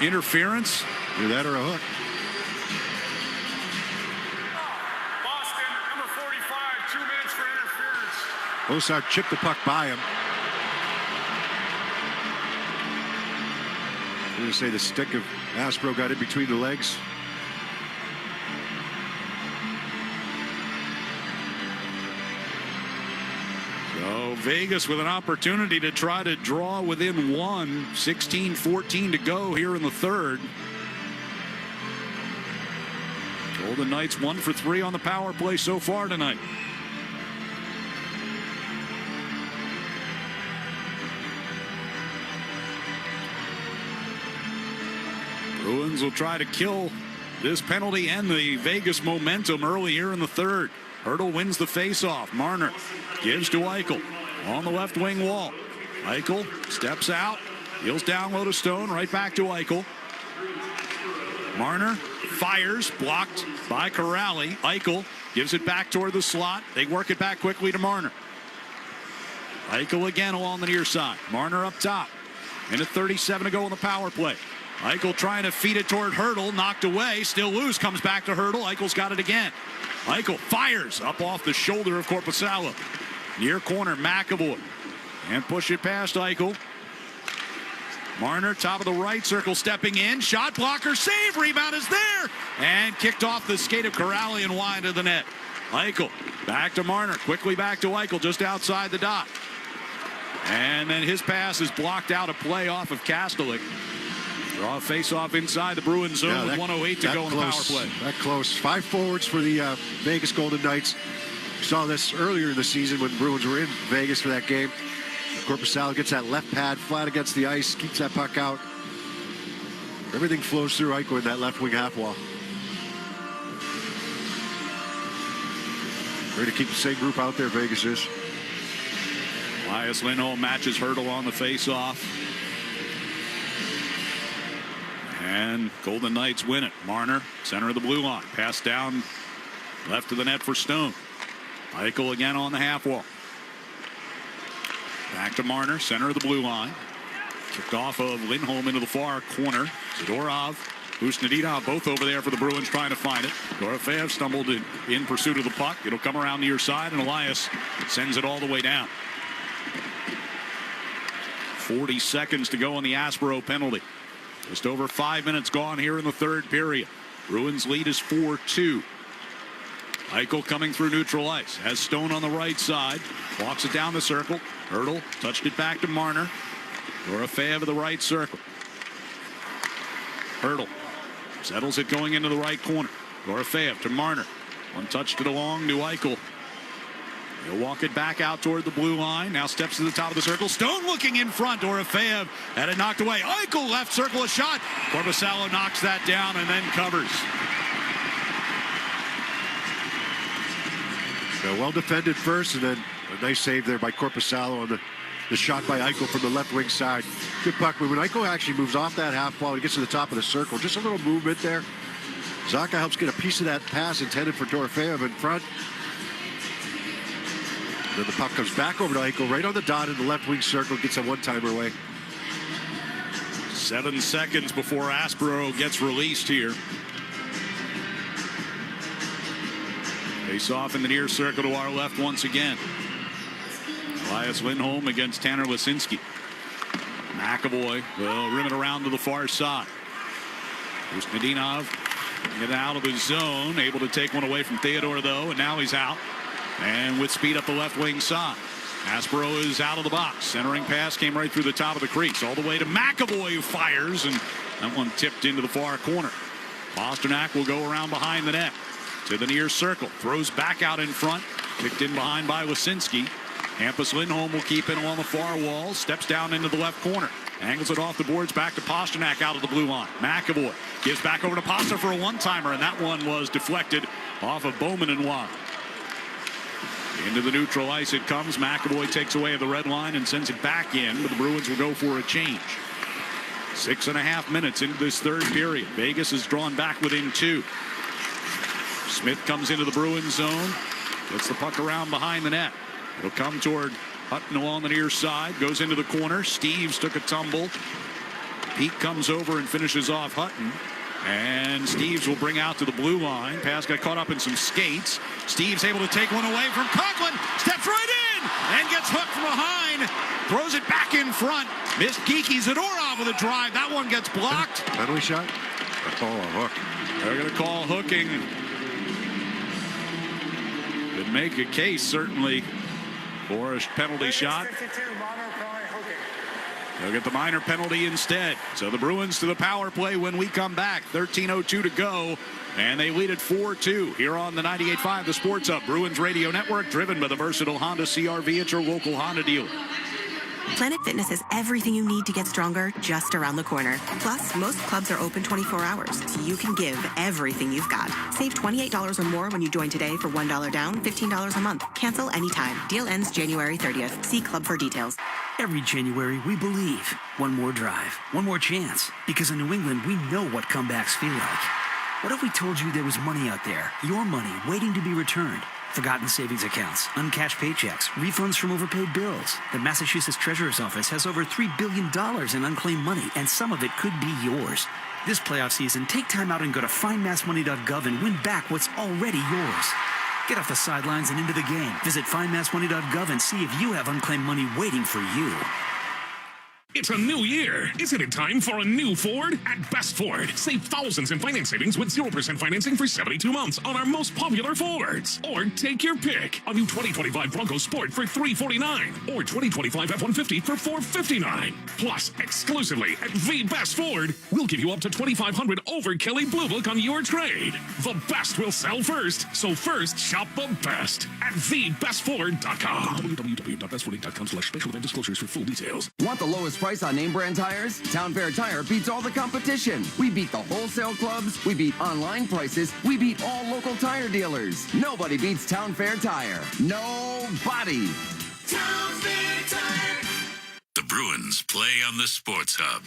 interference. Either that or a hook. Boston, number 45, 2 minutes for interference. Kolasar chipped the puck by him. I'm going to say the stick of Aspro got in between the legs. So Vegas with an opportunity to try to draw within one. 16-14 to go here in the third. Golden Knights 1 for 3 on the power play so far tonight. Bruins will try to kill this penalty and the Vegas momentum early here in the third. Hurdle wins the faceoff. Marner gives to Eichel on the left wing wall. Eichel steps out, deals down low to Stone, right back to Eichel. Marner fires, blocked by Corrali. Eichel gives it back toward the slot. They work it back quickly to Marner. Eichel again along the near side. Marner up top. Minute 37 to go in the power play. Eichel trying to feed it toward Hurdle, knocked away, still loose, comes back to Hurdle. Eichel's got it again. Eichel fires up off the shoulder of Korpisalo. Near corner, McAvoy. And push it past Eichel. Marner, top of the right circle, stepping in. Shot blocker, save, rebound is there. And kicked off the skate of Corrali and wide of the net. Eichel back to Marner, quickly back to Eichel, just outside the dot. And then his pass is blocked out of play off of Kastelik. Draw a face-off inside the Bruins zone with 1:08 to go in the power play. That close. 5 forwards for the Vegas Golden Knights. We saw this earlier in the season when Bruins were in Vegas for that game. Korpisalo gets that left pad flat against the ice, keeps that puck out. Everything flows through Eichel in that left wing half wall. Ready to keep the same group out there, Vegas is. Elias Lindholm matches Hertl on the face-off. And Golden Knights win it. Marner, center of the blue line. Pass down left of the net for Stone. Eichel again on the half wall. Back to Marner, center of the blue line. Kicked off of Lindholm into the far corner. Zadorov, Busnadinov both over there for the Bruins trying to find it. Dorofeyev stumbled in pursuit of the puck. It'll come around near side, and Elias sends it all the way down. 40 seconds to go on the Aspero penalty. Just over 5 minutes gone here in the third period. Bruins lead is 4-2. Eichel coming through neutral ice. Has Stone on the right side. Walks it down the circle. Hertl touched it back to Marner. Dorofeyev of the right circle. Hertl settles it going into the right corner. Dorofeyev to Marner. One touched it along to Eichel. He'll walk it back out toward the blue line. Now steps to the top of the circle. Stone looking in front. Dorofeyev had it knocked away. Eichel left circle a shot. Korpisalo knocks that down and then covers. Well defended first, and then a nice save there by Korpisalo on the shot by Eichel from the left wing side. Good puck move. When Eichel actually moves off that half wall, he gets to the top of the circle. Just a little movement there. Zacha helps get a piece of that pass intended for Dorofeyev in front. Then the puck comes back over to Eichel right on the dot in the left wing circle. Gets a one-timer away. 7 seconds before Aspero gets released here. Face off in the near circle to our left once again. Elias Lindholm against Tanner Lisinski. McAvoy will rim it around to the far side. Busnadinov getting out of the zone. Able to take one away from Theodore, though, and now he's out. And with speed up the left wing side. Aspero is out of the box. Centering pass came right through the top of the crease. All the way to McAvoy, who fires, and that one tipped into the far corner. Pasternak will go around behind the net to the near circle. Throws back out in front. Kicked in behind by Lisinski. Hampus Lindholm will keep it along the far wall. Steps down into the left corner. Angles it off the boards back to Pasternak out of the blue line. McAvoy gives back over to Pasta for a one-timer, and that one was deflected off of Bowman and wide. Into the neutral ice it comes. McAvoy takes away the red line and sends it back in, but the Bruins will go for a change. 6.5 minutes into this third period. Vegas is drawn back within 2. Smith comes into the Bruins zone. Gets the puck around behind the net. It'll come toward Hutton along the near side. Goes into the corner. Steves took a tumble. Pete comes over and finishes off Hutton. And Steves will bring out to the blue line. Pass got caught up in some skates. Steves able to take one away from Conklin. Steps right in and gets hooked from behind. Throws it back in front. Missed Geeky. Zadorov with a drive. That one gets blocked. Penalty shot? They call a hook. They're going to call hooking. Could make a case, certainly, for a penalty shot. They'll get the minor penalty instead. So the Bruins to the power play when we come back. 13:02 to go. And they lead at 4-2 here on the 98.5 The Sports Hub Bruins Radio Network, driven by the versatile Honda CR-V at your local Honda dealer. Planet Fitness has everything you need to get stronger just around the corner. Plus, most clubs are open 24 hours, so you can give everything you've got. Save $28 or more when you join today for $1 down, $15 a month. Cancel anytime. Deal ends January 30th. See club for details. Every January, we believe. One more drive, one more chance. Because in New England, we know what comebacks feel like. What if we told you there was money out there, your money, waiting to be returned? Forgotten savings accounts, uncashed paychecks, refunds from overpaid bills. The Massachusetts Treasurer's Office has over $3 billion in unclaimed money, and some of it could be yours. This playoff season, take time out and go to findmassmoney.gov and win back what's already yours. Get off the sidelines and into the game. Visit findmassmoney.gov and see if you have unclaimed money waiting for you. It's a new year. Isn't it time for a new Ford? At Best Ford, save thousands in finance savings with 0% financing for 72 months on our most popular Fords. Or take your pick. A new 2025 Bronco Sport for $349 or 2025 F-150 for $459. Plus, exclusively at the Best Ford, we'll give you up to $2,500 over Kelly Blue Book on your trade. The best will sell first, so first shop the best at thebestford.com. www.bestford.com/special event disclosures for full details. Want the lowest price on name brand tires? Town Fair Tire beats all the competition. We beat the wholesale clubs. We beat online prices. We beat all local tire dealers. Nobody beats Town Fair Tire. Nobody. Town Fair Tire. The Bruins play on the Sports Hub.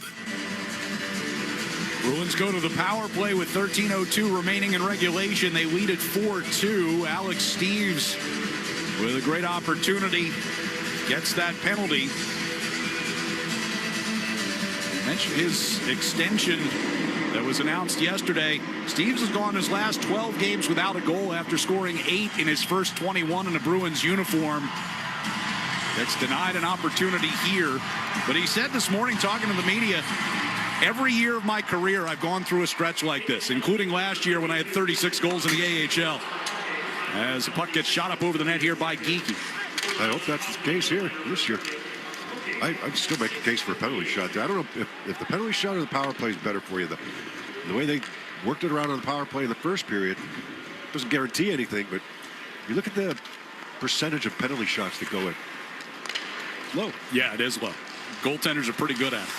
Bruins go to the power play with 13:02 remaining in regulation. They lead at 4-2. Alex Steves with a great opportunity gets that penalty. Mentioned his extension that was announced yesterday. Steves has gone his last 12 games without a goal after scoring 8 in his first 21 in a Bruins uniform. Gets denied an opportunity here. But he said this morning, talking to the media, every year of my career I've gone through a stretch like this, including last year when I had 36 goals in the AHL. As the puck gets shot up over the net here by Geekie. I hope that's the case here this year. I'd still make a case for a penalty shot there. I don't know if the penalty shot or the power play is better for you. The way they worked it around on the power play in the first period doesn't guarantee anything, but you look at the percentage of penalty shots that go in. It's low. Yeah, it is low. Goaltenders are pretty good at it.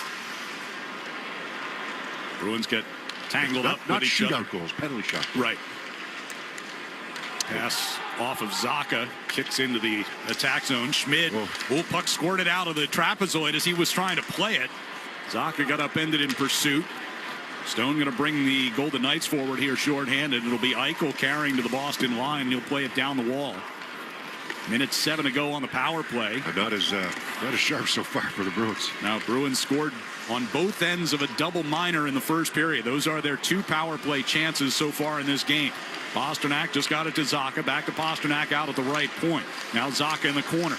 Bruins get tangled up not with each other. Not shootout goals, penalty shots. Right. Pass off of Zaka, kicks into the attack zone. Schmid, puck squirted out of the trapezoid as he was trying to play it. Zaka got upended in pursuit. Stone going to bring the Golden Knights forward here shorthanded. It'll be Eichel carrying to the Boston line. He'll play it down the wall. Minute 7 to go on the power play. Not as sharp so far for the Bruins. Now, Bruins scored on both ends of a double minor in the first period. Those are their 2 power play chances so far in this game. Pasternak just got it to Zaka. Back to Pasternak out at the right point. Now Zaka in the corner.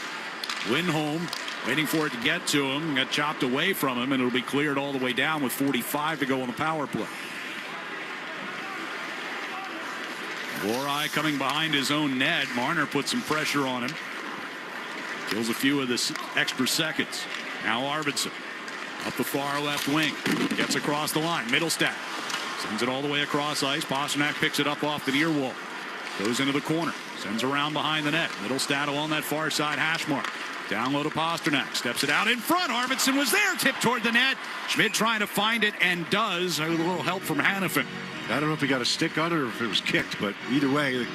Lindholm waiting for it to get to him. Got chopped away from him, and it'll be cleared all the way down with 45 to go on the power play. Lorai coming behind his own net. Marner puts some pressure on him. Kills a few of the extra seconds. Now Arvidsson up the far left wing. Gets across the line. Middlestat sends it all the way across ice. Pasternak picks it up off the near wall. Goes into the corner. Sends around behind the net. Middlestat along that far side hash mark. Down low to Pasternak. Steps it out in front. Arvidsson was there. Tipped toward the net. Schmidt trying to find it and does. With a little help from Hannafin. I don't know if he got a stick on it or if it was kicked, but either way,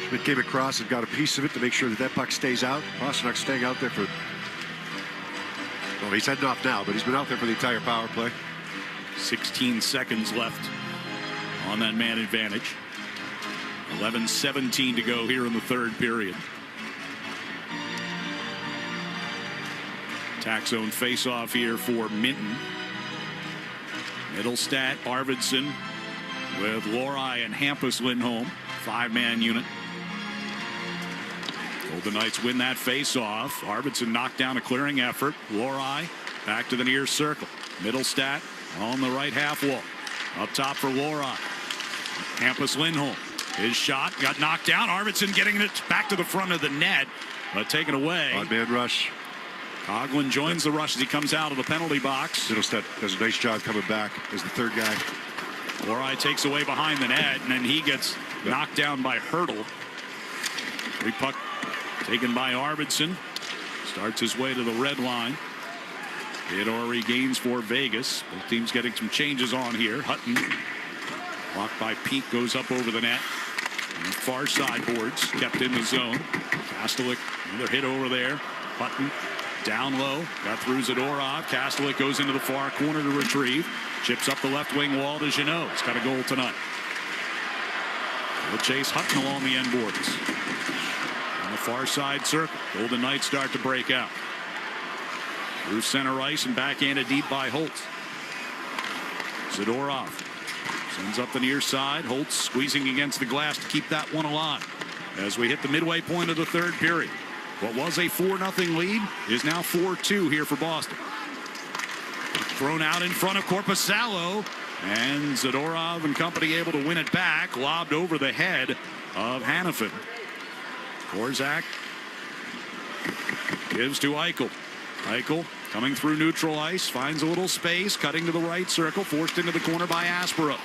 Schmidt came across and got a piece of it to make sure that puck stays out. Pasternak staying out there for... Well, he's heading off now, but he's been out there for the entire power play. 16 seconds left on that man advantage. 11:17 to go here in the third period. Attack zone face-off here for Minton. Middlestat, Arvidsson with Lorai and Hampus Lindholm. 5-man unit. Golden Knights win that face-off. Arvidsson knocked down a clearing effort. Lorai back to the near circle. Middlestat on the right half wall. Up top for Lorai. Hampus Lindholm. His shot got knocked down. Arvidsson getting it back to the front of the net, but taken away. Odd man rush. Coughlin joins the rush as he comes out of the penalty box. Middlestat does a nice job coming back as the third guy. Lorai takes away behind the net, and then he gets knocked down by Hurdle. Free puck taken by Arvidsson. Starts his way to the red line. Theodore regains for Vegas. Both teams getting some changes on here. Hutton, blocked by Peak, goes up over the net. And the far side boards kept in the zone. Kastelik, another hit over there. Hutton down low, got through Zadorov. Kastelik goes into the far corner to retrieve. Chips up the left wing wall to Jeannot. He's got a goal tonight. He'll chase Hutton along the end boards. On the far side circle, Golden Knights start to break out. Through center ice and backhanded deep by Holtz. Zadorov sends up the near side. Holtz squeezing against the glass to keep that one alive. As we hit the midway point of the third period. What was a 4-0 lead is now 4-2 here for Boston. thrown out in front of Korpisalo. And Zadorov and company able to win it back. Lobbed over the head of Hanifin. Korzak gives to Eichel. Eichel coming through neutral ice. Finds a little space. Cutting to the right circle. Forced into the corner by Aspero.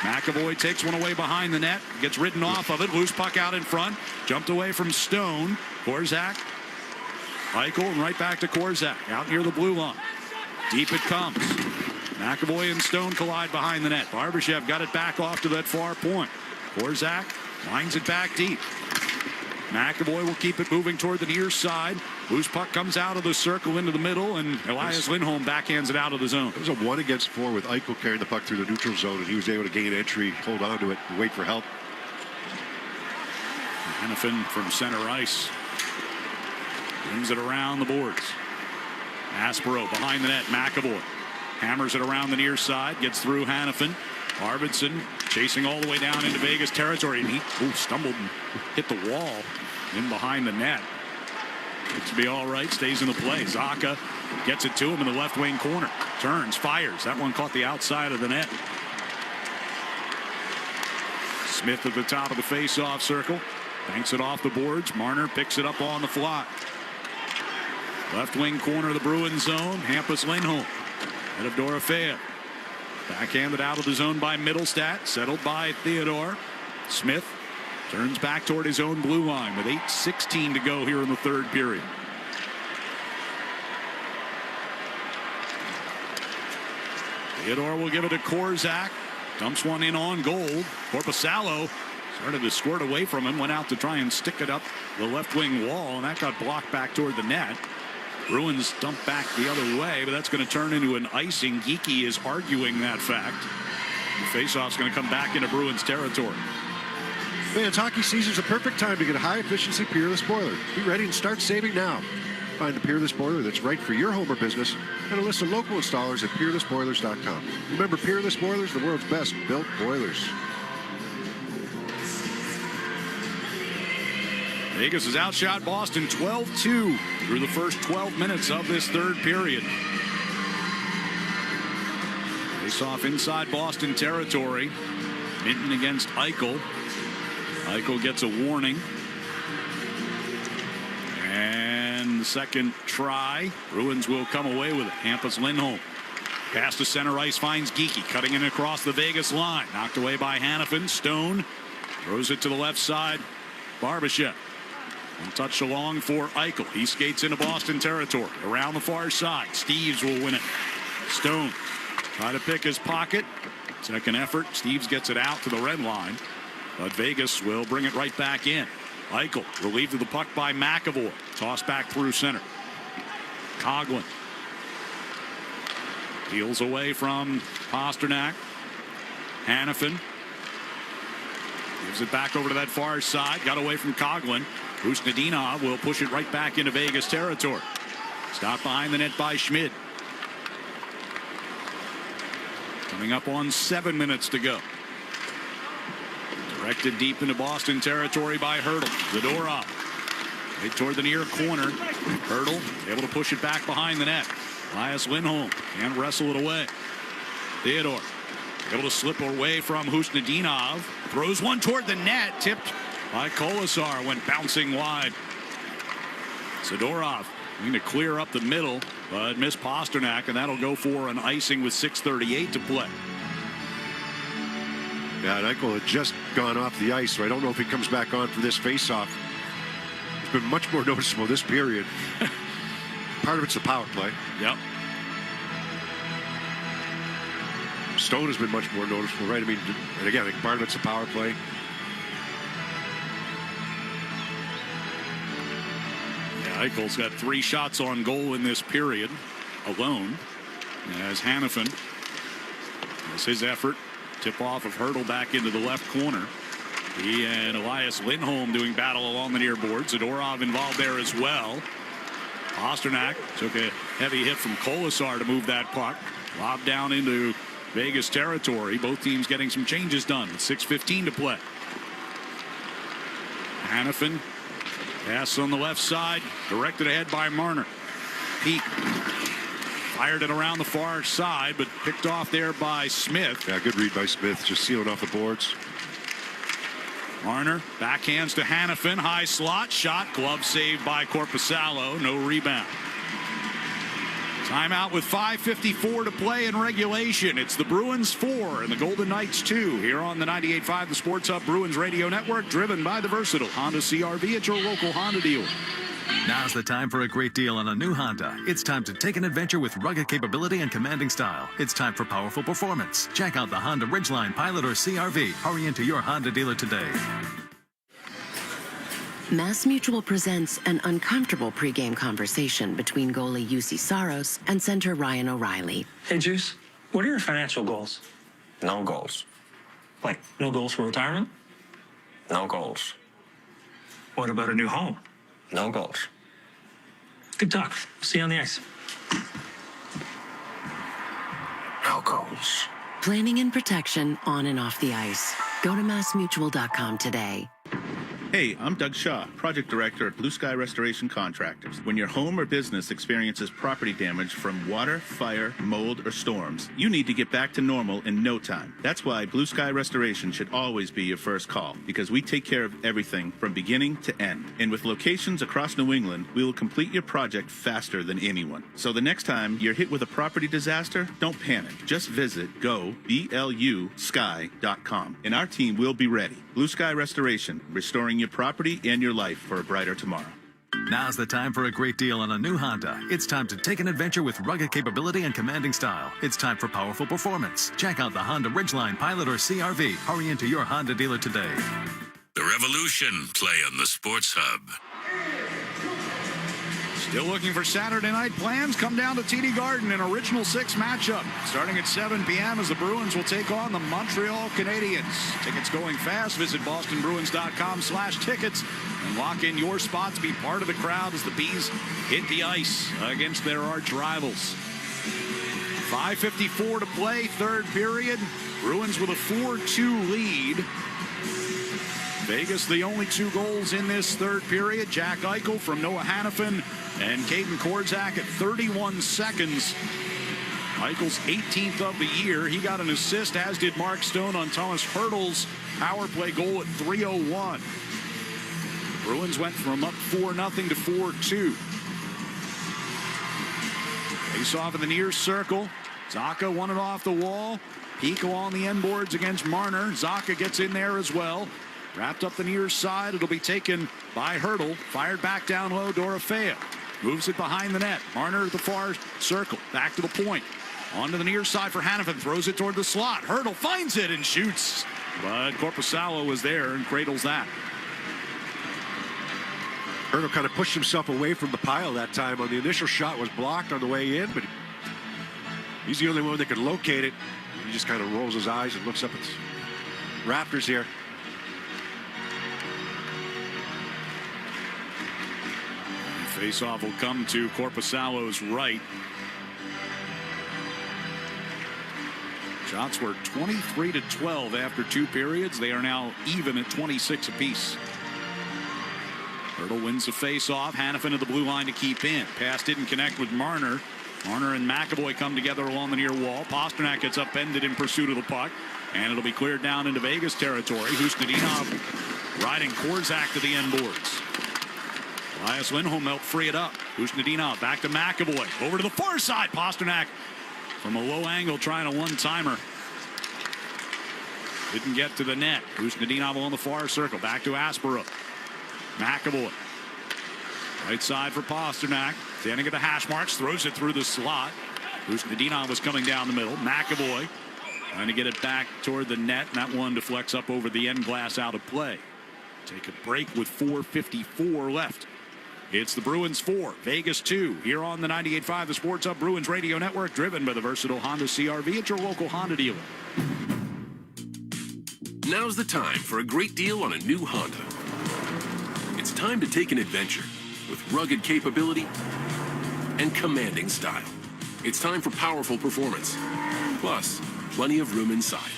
McAvoy takes one away behind the net. Gets ridden off of it. Loose puck out in front. Jumped away from Stone. Korzak. Eichel and right back to Korzak. Out near the blue line. Deep it comes. McAvoy and Stone collide behind the net. Barbashev got it back off to that far point. Korzak lines it back deep. McAvoy will keep it moving toward the near side. Loose puck comes out of the circle into the middle, and Elias Lindholm backhands it out of the zone. It was a 1-against-4 with Eichel carrying the puck through the neutral zone, and he was able to gain entry, hold on to it, and wait for help. Hanifin from center ice brings it around the boards. Aspero behind the net. McAvoy hammers it around the near side, gets through Hanifin. Arvidsson chasing all the way down into Vegas territory, and he stumbled and hit the wall in behind the net. Looks to be all right, stays in the play. Zacha gets it to him in the left wing corner. Turns, fires. That one caught the outside of the net. Smith at the top of the face-off circle. Banks it off the boards. Marner picks it up on the fly. Left wing corner of the Bruins zone. Hampus Lindholm. Head of Dorofeev. Backhanded out of the zone by Middlestat. Settled by Theodore. Smith turns back toward his own blue line with 8:16 to go here in the third period. Theodore will give it to Korzak. Dumps one in on goal. Korpisalo started to squirt away from him. Went out to try and stick it up the left wing wall, and that got blocked back toward the net. Bruins dump back the other way, but that's going to turn into an icing. Geeky is arguing that fact. The faceoff's going to come back into Bruins territory. Fans, hockey season's a perfect time to get a high-efficiency Peerless boiler. Be ready and start saving now. Find the Peerless boiler that's right for your home or business and a list of local installers at peerlessboilers.com. Remember, Peerless Boilers, the world's best built boilers. Vegas has outshot Boston 12-2 through the first 12 minutes of this third period. Face off inside Boston territory. Minton against Eichel. Eichel gets a warning. And the second try. Bruins will come away with it. Hampus Lindholm. Pass to center ice finds Geeky. Cutting in across the Vegas line. Knocked away by Hanifin. Stone throws it to the left side. Barbashev. One touch along for Eichel. He skates into Boston territory. Around the far side. Steves will win it. Stone try to pick his pocket. Second effort. Steves gets it out to the red line. But Vegas will bring it right back in. Eichel relieved of the puck by McAvoy. Tossed back through center. Coghlan peels away from Pasternak. Hanifin gives it back over to that far side. Got away from Coghlan. Usnadinov will push it right back into Vegas territory. Stopped behind the net by Schmid. Coming up on 7 minutes to go. Directed deep into Boston territory by Hurdle. Zadorov right toward the near corner. Hurdle able to push it back behind the net. Elias Lindholm can't wrestle it away. Theodore able to slip away from Husnadinov. Throws one toward the net. Tipped by Kolasar. Went bouncing wide. Zadorov going to clear up the middle, but missed Pasternak, and that'll go for an icing with 6:38 to play. Yeah, and Eichel had just gone off the ice, so I don't know if he comes back on for this faceoff. It's been much more noticeable this period. Part of it's the power play. Yep. Stone has been much more noticeable, right? I mean, and again, part of it's the power play. Yeah, Eichel's got 3 shots on goal in this period alone. As Hanifin has his effort. Tip off of Hurdle back into the left corner. He and Elias Lindholm doing battle along the near board. Zadorov involved there as well. Pasternak took a heavy hit from Kolasar to move that puck. Lobbed down into Vegas territory. Both teams getting some changes done with 6:15 to play. Hanifin pass on the left side. Directed ahead by Marner. Peak Fired it around the far side, but picked off there by Smith. Yeah, good read by Smith, just sealing off the boards. Marner backhands to Hannafin. High slot shot. Glove saved by Korpisalo. No rebound. Timeout with 5:54 to play in regulation. It's the Bruins 4 and the Golden Knights 2 here on the 98.5 The Sports Hub Bruins Radio Network, driven by the versatile Honda CR-V at your local Honda dealer. Now's the time for a great deal on a new Honda. It's time to take an adventure with rugged capability and commanding style. It's time for powerful performance. Check out the Honda Ridgeline, Pilot, or CR-V. Hurry into your Honda dealer today. Mass Mutual presents an uncomfortable pregame conversation between goalie UC Saros and center Ryan O'Reilly. Hey, Juice, what are your financial goals? No goals. Like, no goals for retirement? No goals. What about a new home? No goals. Good talk. See you on the ice. No goals. Planning and protection on and off the ice. Go to massmutual.com today. Hey, I'm Doug Shaw, Project Director at Blue Sky Restoration Contractors. When your home or business experiences property damage from water, fire, mold, or storms, you need to get back to normal in no time. That's why Blue Sky Restoration should always be your first call, because we take care of everything from beginning to end. And with locations across New England, we will complete your project faster than anyone. So the next time you're hit with a property disaster, don't panic. Just visit BLUsky.com, and our team will be ready. Blue Sky Restoration, restoring your property and your life for a brighter tomorrow. Now's the time for a great deal on a new Honda. It's time to take an adventure with rugged capability and commanding style. It's time for powerful performance. Check out the Honda Ridgeline, Pilot, or CR-V. Hurry into your Honda dealer today. The Revolution play on the Sports Hub. Still looking for Saturday night plans? Come down to TD Garden in Original 6 matchup. Starting at 7 p.m. as the Bruins will take on the Montreal Canadiens. Tickets going fast. Visit bostonbruins.com/tickets and lock in your spots. Be part of the crowd as the Bees hit the ice against their arch rivals. 5:54 to play, third period. Bruins with a 4-2 lead. Vegas, the only 2 goals in this third period. Jack Eichel from Noah Hannafin and Caden Korczak at 31 seconds. Eichel's 18th of the year. He got an assist, as did Mark Stone on Thomas Hertl's power play goal at 3:01. The Bruins went from up 4-0 to 4-2. Face off in the near circle. Zaka won it off the wall. Pico on the end boards against Marner. Zaka gets in there as well. Wrapped up the near side. It'll be taken by Hertl. Fired back down low. Dorofeo moves it behind the net. Marner at the far circle. Back to the point. Onto the near side for Hannafin. Throws it toward the slot. Hertl finds it and shoots. But Korpisalo was there and cradles that. Hertl kind of pushed himself away from the pile that time. On the initial shot was blocked on the way in, but he's the only one that could locate it. He just kind of rolls his eyes and looks up at the Raptors here. Face-off will come to Korpisalo's right. Shots were 23-12 after 2 periods. They are now even at 26 apiece. Hertl wins the face-off. Hannafin at the blue line to keep in. Pass didn't connect with Marner. Marner and McAvoy come together along the near wall. Pasternak gets upended in pursuit of the puck. And it'll be cleared down into Vegas territory. Husnudinov riding Korczak to the end boards. Elias Lindholm helped free it up. Husnudinov back to McAvoy. Over to the far side. Pasternak from a low angle trying a one-timer. Didn't get to the net. Husnudinov on the far circle. Back to Aspera. McAvoy. Right side for Pasternak. Standing at the hash marks. Throws it through the slot. Husnudinov was coming down the middle. McAvoy trying to get it back toward the net. And that one deflects up over the end glass out of play. Take a break with 4:54 left. It's the Bruins 4, Vegas 2, here on the 98.5 The Sports Hub Bruins Radio Network, driven by the versatile Honda CR-V at your local Honda dealer. Now's the time for a great deal on a new Honda. It's time to take an adventure with rugged capability and commanding style. It's time for powerful performance, plus plenty of room inside.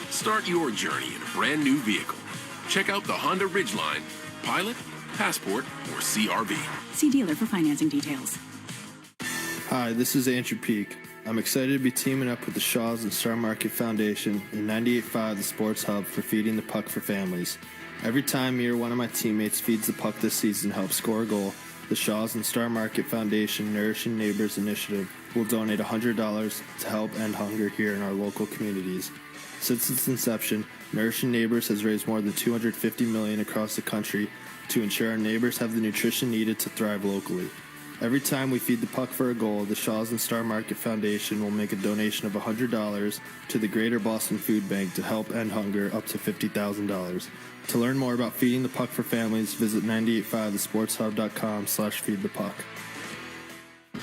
Start your journey in a brand new vehicle. Check out the Honda Ridgeline, Pilot, Passport, or CR-V. See dealer for financing details. Hi, this is Andrew Peak. I'm excited to be teaming up with the Shaws and Star Market Foundation and 98.5 The Sports Hub for Feeding the Puck for Families. Every time me or one of my teammates feeds the puck this season to help score a goal, the Shaws and Star Market Foundation Nourishing Neighbors Initiative will donate $100 to help end hunger here in our local communities. Since its inception, Nourishing Neighbors has raised more than $250 million across the country to ensure our neighbors have the nutrition needed to thrive locally. Every time we feed the puck for a goal, the Shaws and Star Market Foundation will make a donation of $100 to the Greater Boston Food Bank to help end hunger up to $50,000. To learn more about feeding the puck for families, visit 985thesportshub.com/feedthepuck.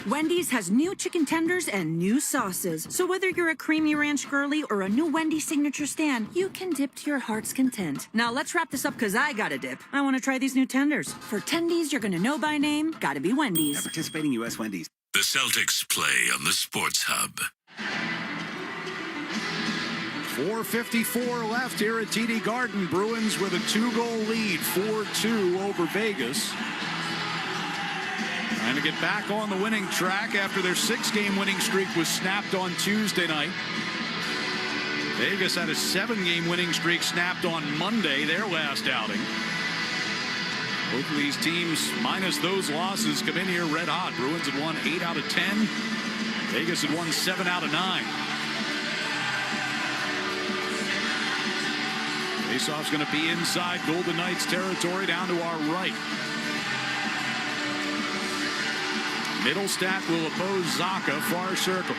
Wendy's has new chicken tenders and new sauces. So whether you're a creamy ranch girly or a new Wendy's signature stand, you can dip to your heart's content. Now let's wrap this up because I gotta dip. I want to try these new tenders. For tendies you're gonna know by name, gotta be Wendy's. At participating U.S. Wendy's. The Celtics play on the Sports Hub. 4:54 left here at TD Garden. Bruins with a 2-goal lead, 4-2 over Vegas. Trying to get back on the winning track after their 6-game winning streak was snapped on Tuesday night. Vegas had a 7-game winning streak snapped on Monday, their last outing. Both of these teams, minus those losses, come in here red hot. Bruins had won 8 out of 10. Vegas had won 7 out of 9. Faceoff's going to be inside Golden Knights territory down to our right. Middlestat will oppose Zaka, far circle.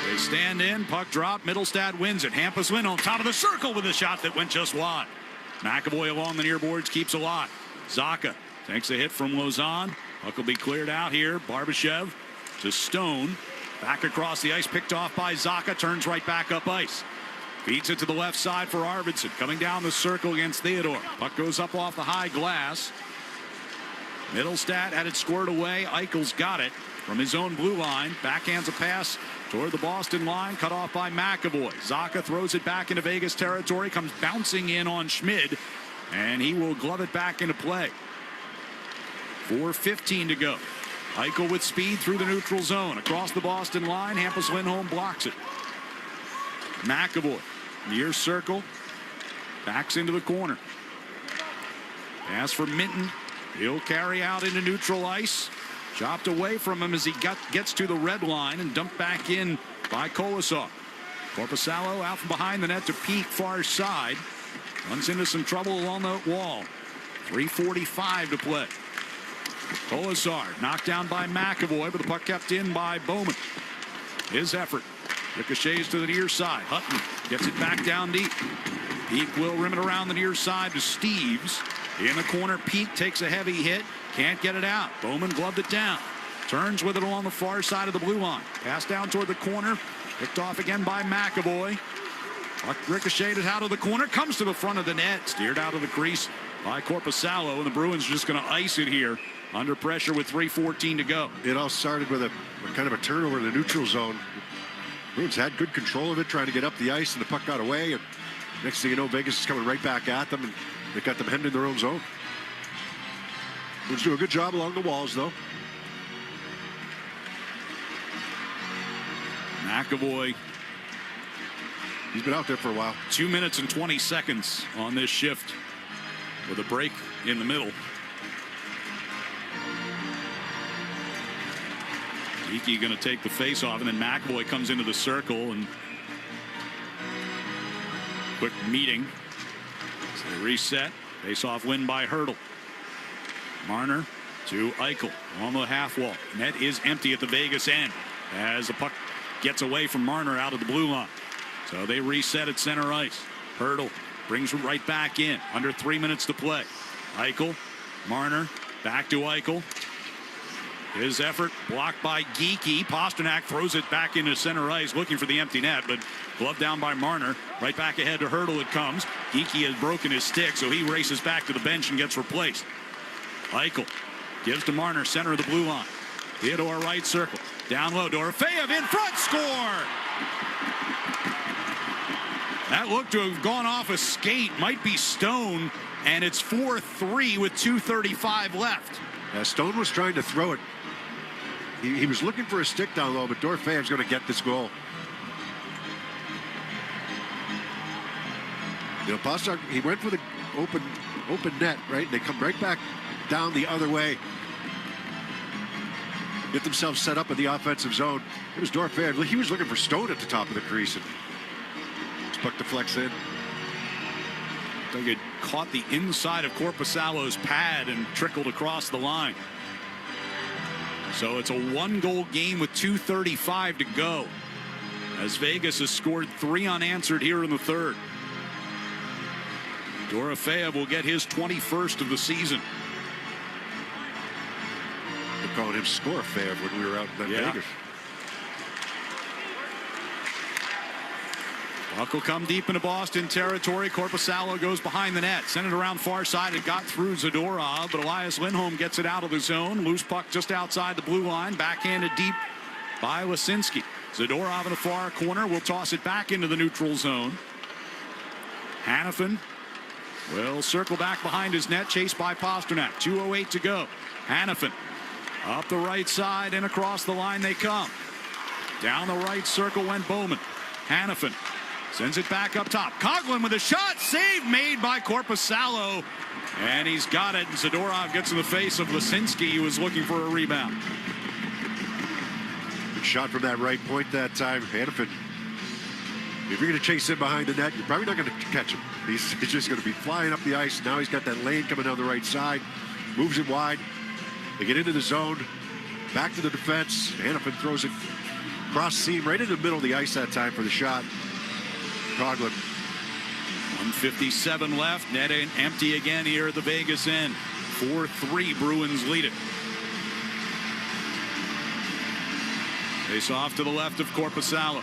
They stand in, puck drop, Middlestat wins it. Hampus Lynn on top of the circle with a shot that went just wide. McAvoy along the near boards keeps a lot. Zaka takes a hit from Lausanne. Puck will be cleared out here. Barbashev to Stone. Back across the ice, picked off by Zaka, turns right back up ice. Feeds it to the left side for Arvidsson. Coming down the circle against Theodore. Puck goes up off the high glass. Middlestat had it squared away. Eichel's got it from his own blue line. Backhands a pass toward the Boston line. Cut off by McAvoy. Zaka throws it back into Vegas territory. Comes bouncing in on Schmid. And he will glove it back into play. 4:15 to go. Eichel with speed through the neutral zone. Across the Boston line. Hampus Lindholm blocks it. McAvoy. Near circle. Backs into the corner. Pass for Minton. He'll carry out into neutral ice. Chopped away from him as he gets to the red line and dumped back in by Kolosov. Korpisalo out from behind the net to Peak far side. Runs into some trouble along the wall. 3:45 to play. Kolosar knocked down by McAvoy, but the puck kept in by Bowman. His effort. Ricochets to the near side. Hutton gets it back down deep. Peak will rim it around the near side to Steves. In the corner, Peak takes a heavy hit. Can't get it out. Bowman gloved it down. Turns with it along the far side of the blue line. Pass down toward the corner. Picked off again by McAvoy. Puck ricocheted out of the corner. Comes to the front of the net. Steered out of the crease by Korpisalo. And the Bruins are just going to ice it here. Under pressure with 3:14 to go. It all started with a kind of a turnover in the neutral zone. Bruins had good control of it, trying to get up the ice, and the puck got away. And next thing you know, Vegas is coming right back at them, and they got them hemmed in their own zone. Bruins do a good job along the walls, though. McAvoy. He's been out there for a while. 2 minutes and 20 seconds on this shift with a break in the middle. Geekie going to take the face off, and then McAvoy comes into the circle and quick meeting. So they reset. Face off win by Hurdle. Marner to Eichel on the half wall. Net is empty at the Vegas end as the puck gets away from Marner out of the blue line. So they reset at center ice. Hurdle brings it right back in. Under 3 minutes to play. Eichel, Marner, back to Eichel. His effort blocked by Geekie. Pasternak throws it back into center ice looking for the empty net, but gloved down by Marner. Right back ahead to Hurdle it comes. Geekie has broken his stick, so he races back to the bench and gets replaced. Eichel gives to Marner, center of the blue line. Theodore right circle. Down low, Dorofeyev in front, score! That looked to have gone off a skate. Might be Stone, and it's 4-3 with 2:35 left. Stone was trying to throw it. He was looking for a stick down low, but Dorofeev's going to get this goal. You know, Pastrnak, he went for the open net, right? And they come right back down the other way. Get themselves set up in the offensive zone. It was Dorofeev. He was looking for Stone at the top of the crease. And puck deflects in. I think it caught the inside of Korpisalo's pad and trickled across the line. So it's a 1-goal game with 2:35 to go, as Vegas has scored 3 unanswered here in the third. Dorofeev will get his 21st of the season. We're calling him Scorefeev when we were out in Vegas. Puck will come deep into Boston territory. Korpisalo goes behind the net. Sent it around far side. It got through Zadorov, but Elias Lindholm gets it out of the zone. Loose puck just outside the blue line. Backhanded deep by Lisinski. Zadorov in the far corner will toss it back into the neutral zone. Hanifin will circle back behind his net, chased by Pastrnak. 2:08 to go. Hanifin up the right side and across the line they come. Down the right circle went Bowman. Hanifin sends it back up top. Coughlin with a shot. Save made by Korpisalo. And he's got it. And Zadorov gets in the face of Lisinski, who was looking for a rebound. Good shot from that right point that time. Hanifin, if you're going to chase him behind the net, you're probably not going to catch him. He's just going to be flying up the ice. Now he's got that lane coming down the right side. Moves it wide. They get into the zone. Back to the defense. Hanifin throws it cross seam right in the middle of the ice that time for the shot. Coughlin. 1:57 left. Net empty again here at the Vegas end. 4-3 Bruins lead it. Face off to the left of Korpisalo.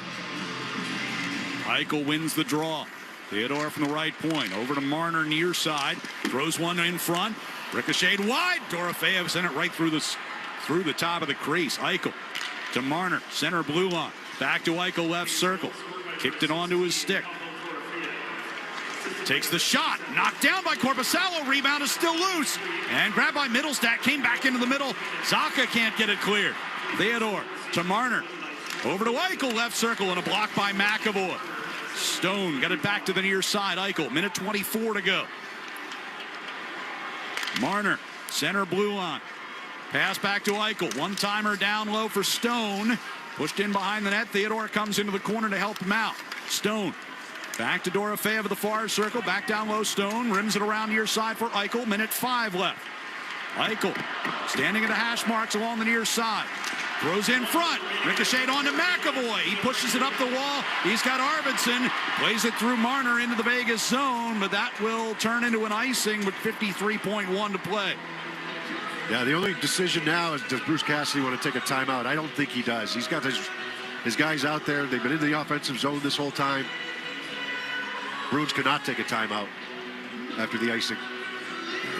Eichel wins the draw. Theodore from the right point. Over to Marner near side. Throws one in front. Ricocheted wide. Dorofeev sent it right through the top of the crease. Eichel to Marner. Center blue line. Back to Eichel left circle. Kicked it onto his stick. Takes the shot. Knocked down by Korpisalo. Rebound is still loose. And grabbed by Middlestat. Came back into the middle. Zacha can't get it cleared. Theodore to Marner. Over to Eichel left circle and a block by McAvoy. Stone got it back to the near side. Eichel, minute 24 to go. Marner, center blue line. Pass back to Eichel. One-timer down low for Stone. Pushed in behind the net. Theodore comes into the corner to help him out. Stone back to Dorofeev of the far circle. Back down low. Stone rims it around near side for Eichel. Minute 5 left. Eichel standing at the hash marks along the near side. Throws in front. Ricochet on to McAvoy. He pushes it up the wall. He's got Arvidsson. Plays it through Marner into the Vegas zone, but that will turn into an icing with 53.1 to play. Yeah, the only decision now is, does Bruce Cassidy want to take a timeout? I don't think he does. He's got his guys out there. They've been in the offensive zone this whole time. Bruins cannot take a timeout after the icing.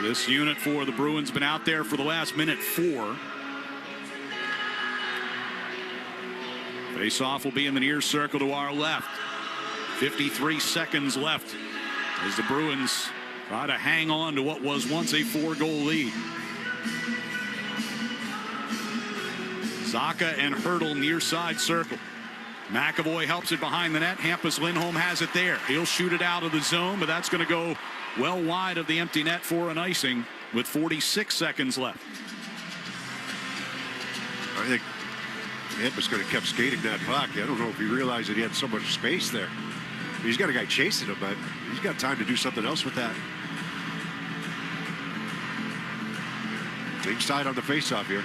This unit for the Bruins been out there for the last minute 4. Face-off will be in the near circle to our left. 53 seconds left as the Bruins try to hang on to what was once a 4-goal lead. Zacha and Hertl near side circle. McAvoy helps it behind the net. Hampus Lindholm has it there. He'll shoot it out of the zone, but that's going to go well wide of the empty net for an icing with 46 seconds left. I think Hampus could have kept skating that puck. I don't know if he realized that he had so much space there. He's got a guy chasing him, but he's got time to do something else with that. Same side on the faceoff here.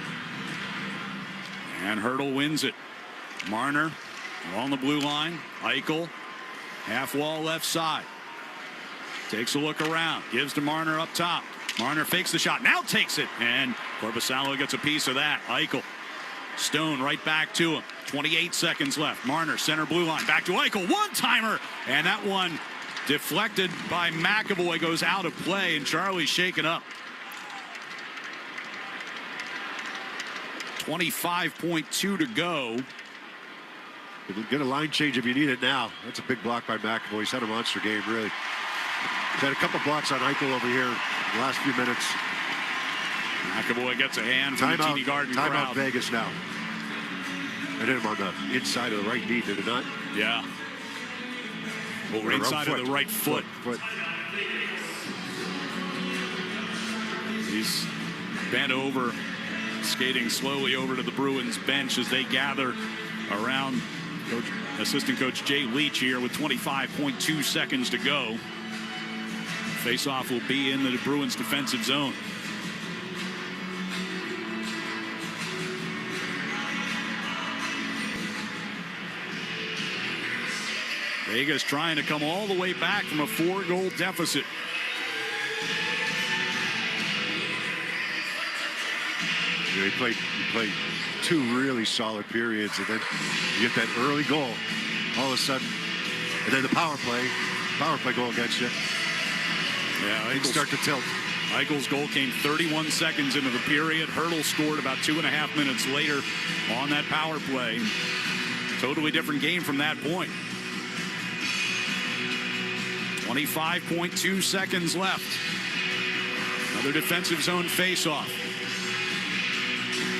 And Hertl wins it. Marner along the blue line. Eichel, half wall left side. Takes a look around. Gives to Marner up top. Marner fakes the shot. Now takes it. And Korpisalo gets a piece of that. Eichel. Stone right back to him. 28 seconds left. Marner, center blue line. Back to Eichel. One-timer. And that one deflected by McAvoy goes out of play. And Charlie's shaken up. 25.2 to go. Get a line change if you need it now. That's a big block by McAvoy. He's had a monster game, really. He's had a couple blocks on Eichel over here in the last few minutes. McAvoy gets a hand from the TD Garden crowd. Timeout Vegas now. And hit him on the inside of the right knee, did it not? Yeah. Over inside of the right foot. He's bent over, skating slowly over to the Bruins bench as they gather around assistant coach Jay Leach here with 25.2 seconds to go. Faceoff will be in the Bruins defensive zone. Vegas trying to come all the way back from a 4-goal deficit. You know, he played 2 really solid periods, and then you get that early goal all of a sudden, and then the power play goal against you. Yeah, you start to tilt. Eichel's goal came 31 seconds into the period. Hurdle scored about 2.5 minutes later on that power play. Totally different game from that point. 25.2 seconds left. Another defensive zone faceoff.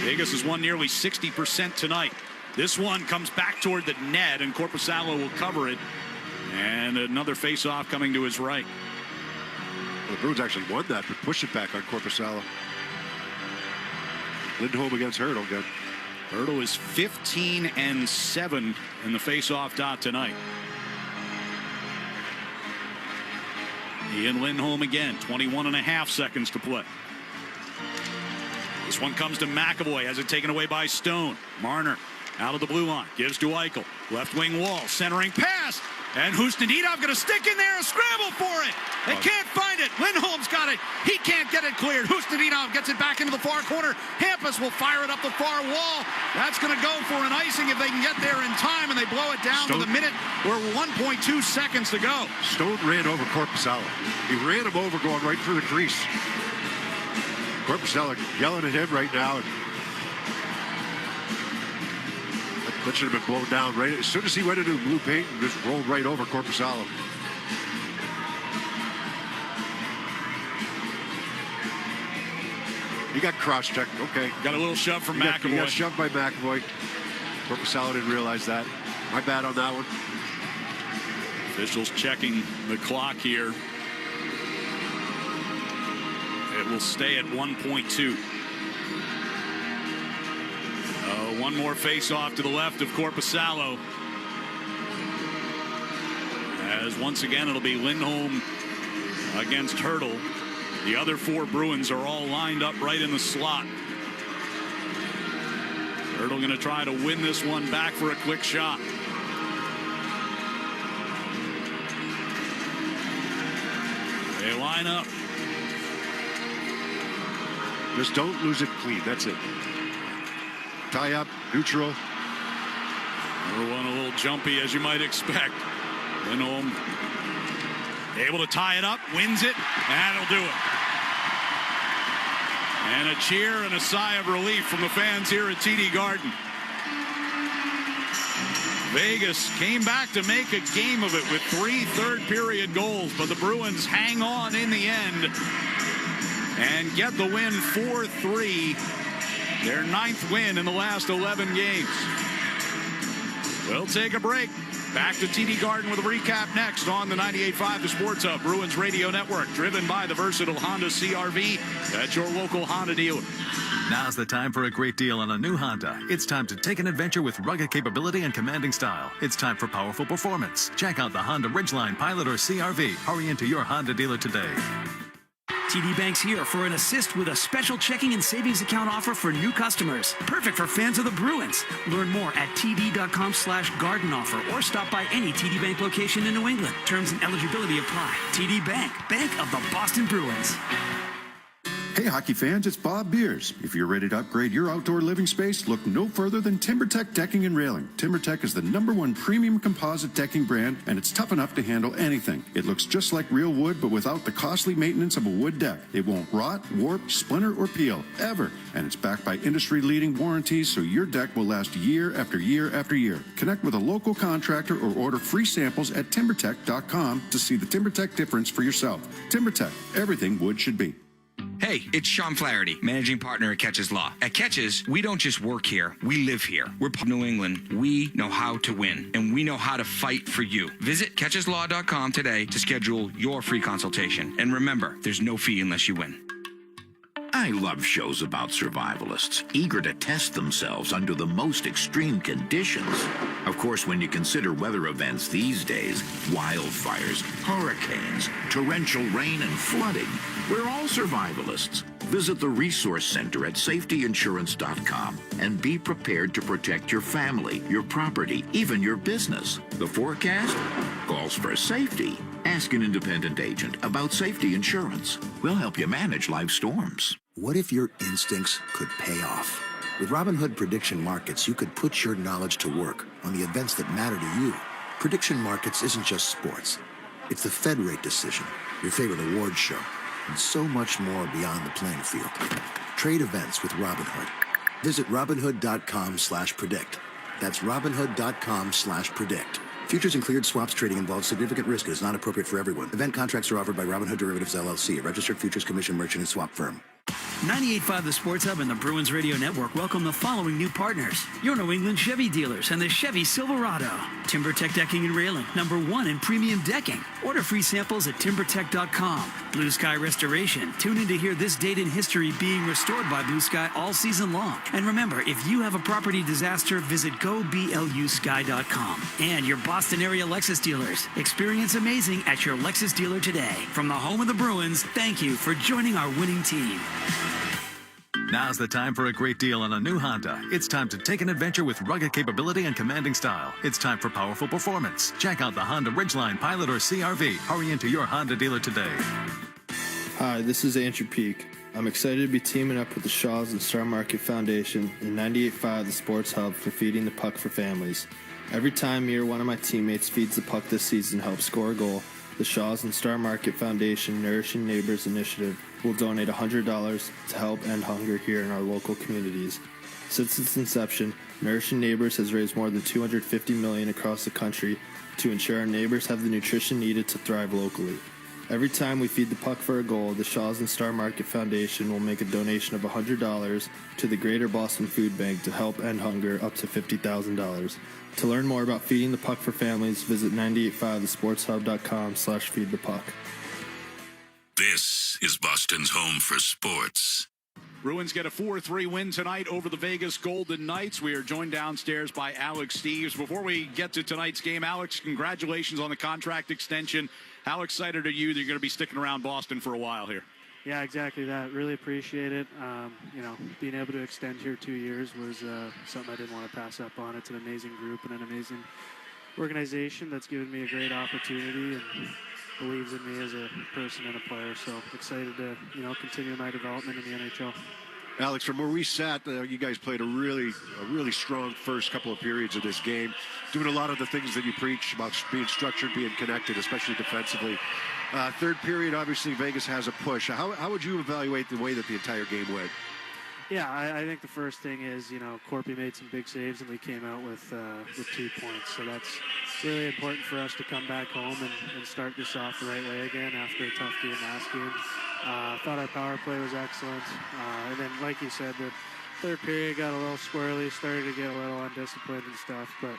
Vegas has won nearly 60% tonight. This one comes back toward the net, and Korpisalo will cover it. And another faceoff coming to his right. Well, the Bruins actually won that, but push it back on Korpisalo. Lindholm against Hurdle. Good. Hurdle is 15-7 in the faceoff dot tonight. Ian Lindholm again, 21.5 seconds to play. This one comes to McAvoy, has it taken away by Stone. Marner out of the blue line, gives to Eichel. Left wing wall, centering pass. And Hustinidov going to stick in there and scramble for it. They can't find it. Lindholm's got it. He can't get it cleared. Hustinidov gets it back into the far corner. Hampus will fire it up the far wall. That's going to go for an icing if they can get there in time, and they blow it down with a minute or 1.2 seconds to go. Stone ran over Korpisalo. He ran him over going right through the crease. Korpisalo yelling at him right now. That should have been blown down right as soon as he went into the blue paint and just rolled right over Korpisalo. He got cross-checked. Okay. Got a little shove from McAvoy. He got shoved by McAvoy. Korpisalo didn't realize that. My bad on that one. Officials checking the clock here. It will stay at 1.2. One more face-off to the left of Korpisalo. As once again, it'll be Lindholm against Hurdle. The other 4 Bruins are all lined up right in the slot. Hurdle going to try to win this one back for a quick shot. They line up. Just don't lose it clean. That's it. Tie up, neutral. Number one, a little jumpy, as you might expect. Lindholm able to tie it up, wins it, and that'll do it. And a cheer and a sigh of relief from the fans here at TD Garden. Vegas came back to make a game of it with 3 third-period goals, but the Bruins hang on in the end and get the win 4-3. Their 9th win in the last 11 games. We'll take a break. Back to TD Garden with a recap next on the 98.5 The Sports Hub Bruins Radio Network, driven by the versatile Honda CR-V at your local Honda dealer. Now's the time for a great deal on a new Honda. It's time to take an adventure with rugged capability and commanding style. It's time for powerful performance. Check out the Honda Ridgeline, Pilot, or CR-V. Hurry into your Honda dealer today. TD Bank's here for an assist with a special checking and savings account offer for new customers. Perfect for fans of the Bruins. Learn more at td.com/garden offer or stop by any TD Bank location in New England. Terms and eligibility apply. TD Bank, bank of the Boston Bruins. Hey, hockey fans, it's Bob Beers. If you're ready to upgrade your outdoor living space, look no further than TimberTech Decking and Railing. TimberTech is the #1 premium composite decking brand, and it's tough enough to handle anything. It looks just like real wood, but without the costly maintenance of a wood deck. It won't rot, warp, splinter, or peel, ever. And it's backed by industry-leading warranties, so your deck will last year after year after year. Connect with a local contractor or order free samples at timbertech.com to see the TimberTech difference for yourself. TimberTech, everything wood should be. Hey, it's Sean Flaherty, managing partner at Catches Law. At Catches, we don't just work here, we live here. We're New England. We know how to win, and we know how to fight for you. Visit catcheslaw.com today to schedule your free consultation. And remember, there's no fee unless you win. I love shows about survivalists, eager to test themselves under the most extreme conditions. Of course, when you consider weather events these days, wildfires, hurricanes, torrential rain, and flooding, we're all survivalists. Visit the Resource Center at safetyinsurance.com and be prepared to protect your family, your property, even your business. The forecast calls for safety. Ask an independent agent about safety insurance. We'll help you manage life's storms. What if your instincts could pay off? With Robinhood Prediction Markets, you could put your knowledge to work on the events that matter to you. Prediction Markets isn't just sports. It's the Fed rate decision, your favorite awards show, and so much more beyond the playing field. Trade events with Robinhood. Visit Robinhood.com/predict. That's Robinhood.com/predict. Futures and cleared swaps trading involves significant risk and is not appropriate for everyone. Event contracts are offered by Robinhood Derivatives LLC, a registered futures commission merchant and swap firm. 98.5 The Sports Hub and the Bruins Radio Network welcome the following new partners. Your New England Chevy dealers and the Chevy Silverado. TimberTech Decking and Railing, #1 in premium decking. Order free samples at timbertech.com. Blue Sky Restoration. Tune in to hear this date in history being restored by Blue Sky all season long. And remember, if you have a property disaster, visit goblusky.com. And your Boston area Lexus dealers. Experience amazing at your Lexus dealer today. From the home of the Bruins, thank you for joining our winning team. Now's the time for a great deal on a new Honda. It's time to take an adventure with rugged capability and commanding style. It's time for powerful performance. Check out the Honda Ridgeline, Pilot, or CR-V. Hurry into your Honda dealer today. Hi, this is Andrew Peak. I'm excited to be teaming up with the Shaws and Star Market Foundation and 98.5 The Sports Hub for feeding the puck for families. Every time me or one of my teammates feeds the puck this season to help score a goal, the Shaws and Star Market Foundation Nourishing Neighbors Initiative will donate $100 to help end hunger here in our local communities. Since its inception, Nourishing Neighbors has raised more than $250 million across the country to ensure our neighbors have the nutrition needed to thrive locally. Every time we feed the puck for a goal, the Shaws and Star Market Foundation will make a donation of $100 to the Greater Boston Food Bank to help end hunger up to $50,000. To learn more about feeding the puck for families, visit 985thesportshub.com/feedthepuck. This is Boston's home for sports. Bruins get a 4-3 win tonight over the Vegas Golden Knights. We are joined downstairs by Alex Steves. Before we get to tonight's game, Alex, congratulations on the contract extension. How excited are you that you're going to be sticking around Boston for a while here? Yeah, exactly that. Really appreciate it. Being able to extend here 2 years was something I didn't want to pass up on. It's an amazing group and an amazing organization that's given me a great opportunity and believes in me as a person and a player. So excited to, continue my development in the NHL. Alex, from where we sat, you guys played a really strong first couple of periods of this game, doing a lot of the things that you preach about being structured, being connected, especially defensively. Third period, obviously, Vegas has a push. How would you evaluate the way that the entire game went? Yeah, I think the first thing is, Corpy made some big saves and we came out with 2 points. So that's really important for us to come back home and start this off the right way again after a tough game last game. I thought our power play was excellent. And then, like you said, the third period got a little squirrely, started to get a little undisciplined and stuff. But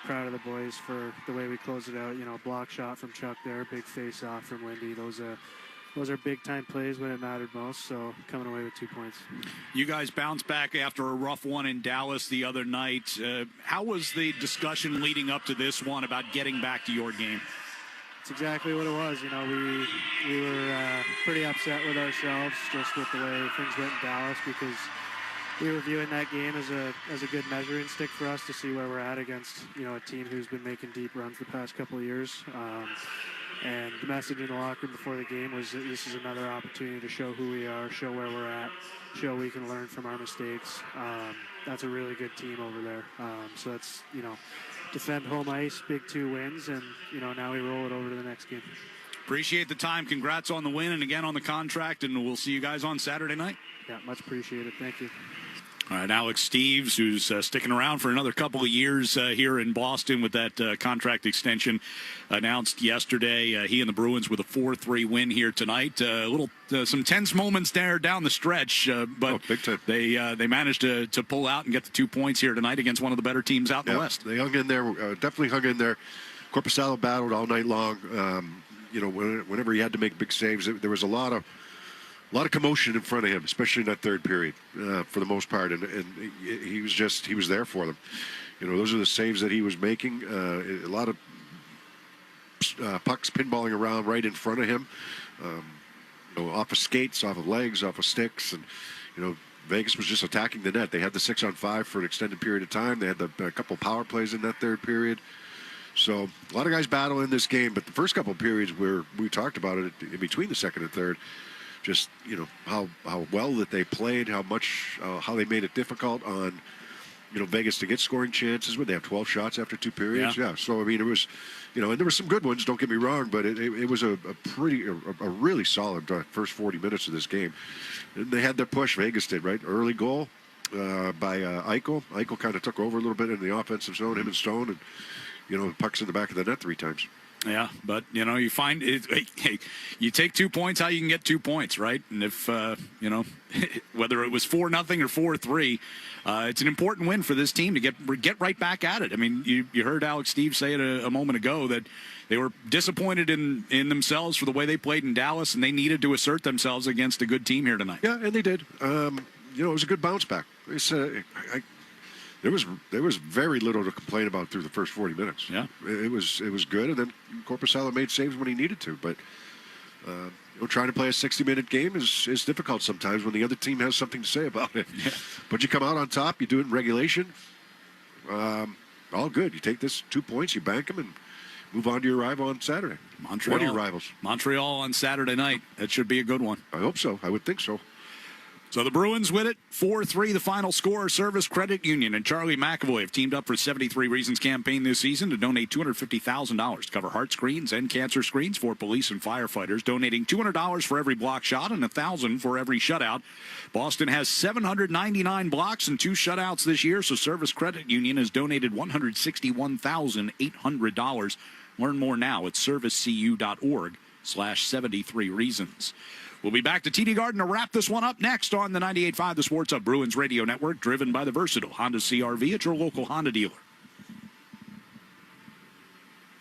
proud of the boys for the way we closed it out. Block shot from Chuck there, big face off from Lindy. Those are big-time plays when it mattered most, so coming away with 2 points. You guys bounced back after a rough one in Dallas the other night. How was the discussion leading up to this one about getting back to your game? It's exactly what it was. We were pretty upset with ourselves just with the way things went in Dallas because we were viewing that game as a good measuring stick for us to see where we're at against, a team who's been making deep runs the past couple of years. And the message in the locker room before the game was that this is another opportunity to show who we are, show where we're at, show we can learn from our mistakes. That's a really good team over there. So that's, defend home ice, big 2 wins, and, now we roll it over to the next game. Appreciate the time. Congrats on the win and again on the contract, and we'll see you guys on Saturday night. Yeah, much appreciated. Thank you. All right, Alex Steves, who's sticking around for another couple of years here in Boston with that contract extension announced yesterday. He and the Bruins with a 4-3 win here tonight. Some tense moments there down the stretch, but big time. They managed to pull out and get the 2 points here tonight against one of the better teams out in the West. They hung in there, definitely hung in there. Korpisalo battled all night long. Whenever he had to make big saves, there was a lot of commotion in front of him, especially in that third period, for the most part, and he was there for them. Those are the saves that he was making. A lot of pucks pinballing around right in front of him, off of skates, off of legs, off of sticks, and Vegas was just attacking the net. They had the 6-on-5 for an extended period of time. They had a couple power plays in that third period. So a lot of guys battle in this game, but the first couple of periods where we talked about it in between the second and third, just how well that they played, how they made it difficult on Vegas to get scoring chances. Where they have 12 shots after 2 periods. Yeah. So I mean, it was and there were some good ones. Don't get me wrong, but it was a really solid first 40 minutes of this game. And they had their push. Vegas did, right. Early goal by Eichel. Eichel kind of took over a little bit in the offensive zone. Him and Stone, and the puck's in the back of the net 3 times. Yeah, but, you find it, hey, you take 2 points, how you can get 2 points, right? And if, whether it was 4-0 or 4-3, it's an important win for this team to get right back at it. I mean, you heard Alex Steves say it a moment ago that they were disappointed in themselves for the way they played in Dallas, and they needed to assert themselves against a good team here tonight. Yeah, and they did. It was a good bounce back. There was very little to complain about through the first 40 minutes. Yeah, it was good, and then Korpisalo made saves when he needed to. But trying to play a 60-minute game is difficult sometimes when the other team has something to say about it. Yeah. But you come out on top. You do it in regulation. All good. You take this 2 points, you bank them, and move on to your rival on Saturday. Montreal. One of your rivals. Montreal on Saturday night. That should be a good one. I hope so. I would think so. So the Bruins win it, 4-3, the final score. Service Credit Union and Charlie McAvoy have teamed up for 73 Reasons campaign this season to donate $250,000 to cover heart screens and cancer screens for police and firefighters, donating $200 for every block shot and $1,000 for every shutout. Boston has 799 blocks and 2 shutouts this year, so Service Credit Union has donated $161,800. Learn more now at servicecu.org/73reasons. We'll be back to TD Garden to wrap this one up next on the 98.5 The Sports Hub Bruins Radio Network, driven by the versatile Honda CR-V at your local Honda dealer.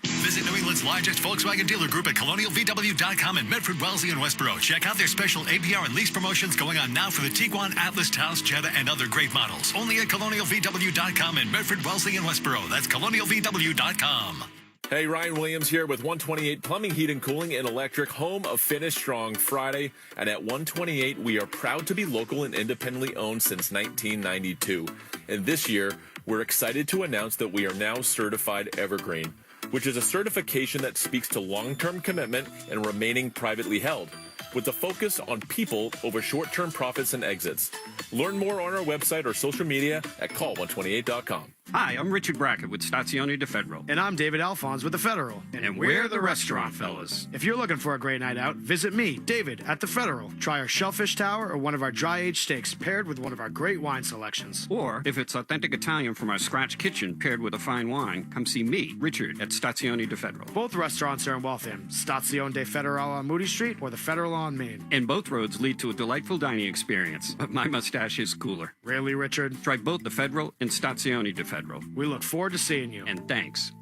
Visit New England's largest Volkswagen dealer group at colonialvw.com in Medford, Wellesley, and Westboro. Check out their special APR and lease promotions going on now for the Tiguan, Atlas, Taos, Jetta, and other great models. Only at colonialvw.com in Medford, Wellesley, and Westboro. That's colonialvw.com. Hey, Ryan Williams here with 128 Plumbing, Heat, and Cooling and Electric, home of Finish Strong Friday. And at 128, we are proud to be local and independently owned since 1992. And this year, we're excited to announce that we are now certified Evergreen, which is a certification that speaks to long-term commitment and remaining privately held, with a focus on people over short-term profits and exits. Learn more on our website or social media at call128.com. Hi, I'm Richard Brackett with Stazione De Federal. And I'm David Alphonse with The Federal. And we're the restaurant fellas. If you're looking for a great night out, visit me, David, at The Federal. Try our shellfish tower or one of our dry-aged steaks paired with one of our great wine selections. Or, if it's authentic Italian from our scratch kitchen paired with a fine wine, come see me, Richard, at Stazione De Federal. Both restaurants are in Waltham, Stazione De Federal on Moody Street or The Federal on Main. And both roads lead to a delightful dining experience. But my mustache is cooler. Really, Richard? Try both The Federal and Stazione De Federal. We look forward to seeing you. And thanks.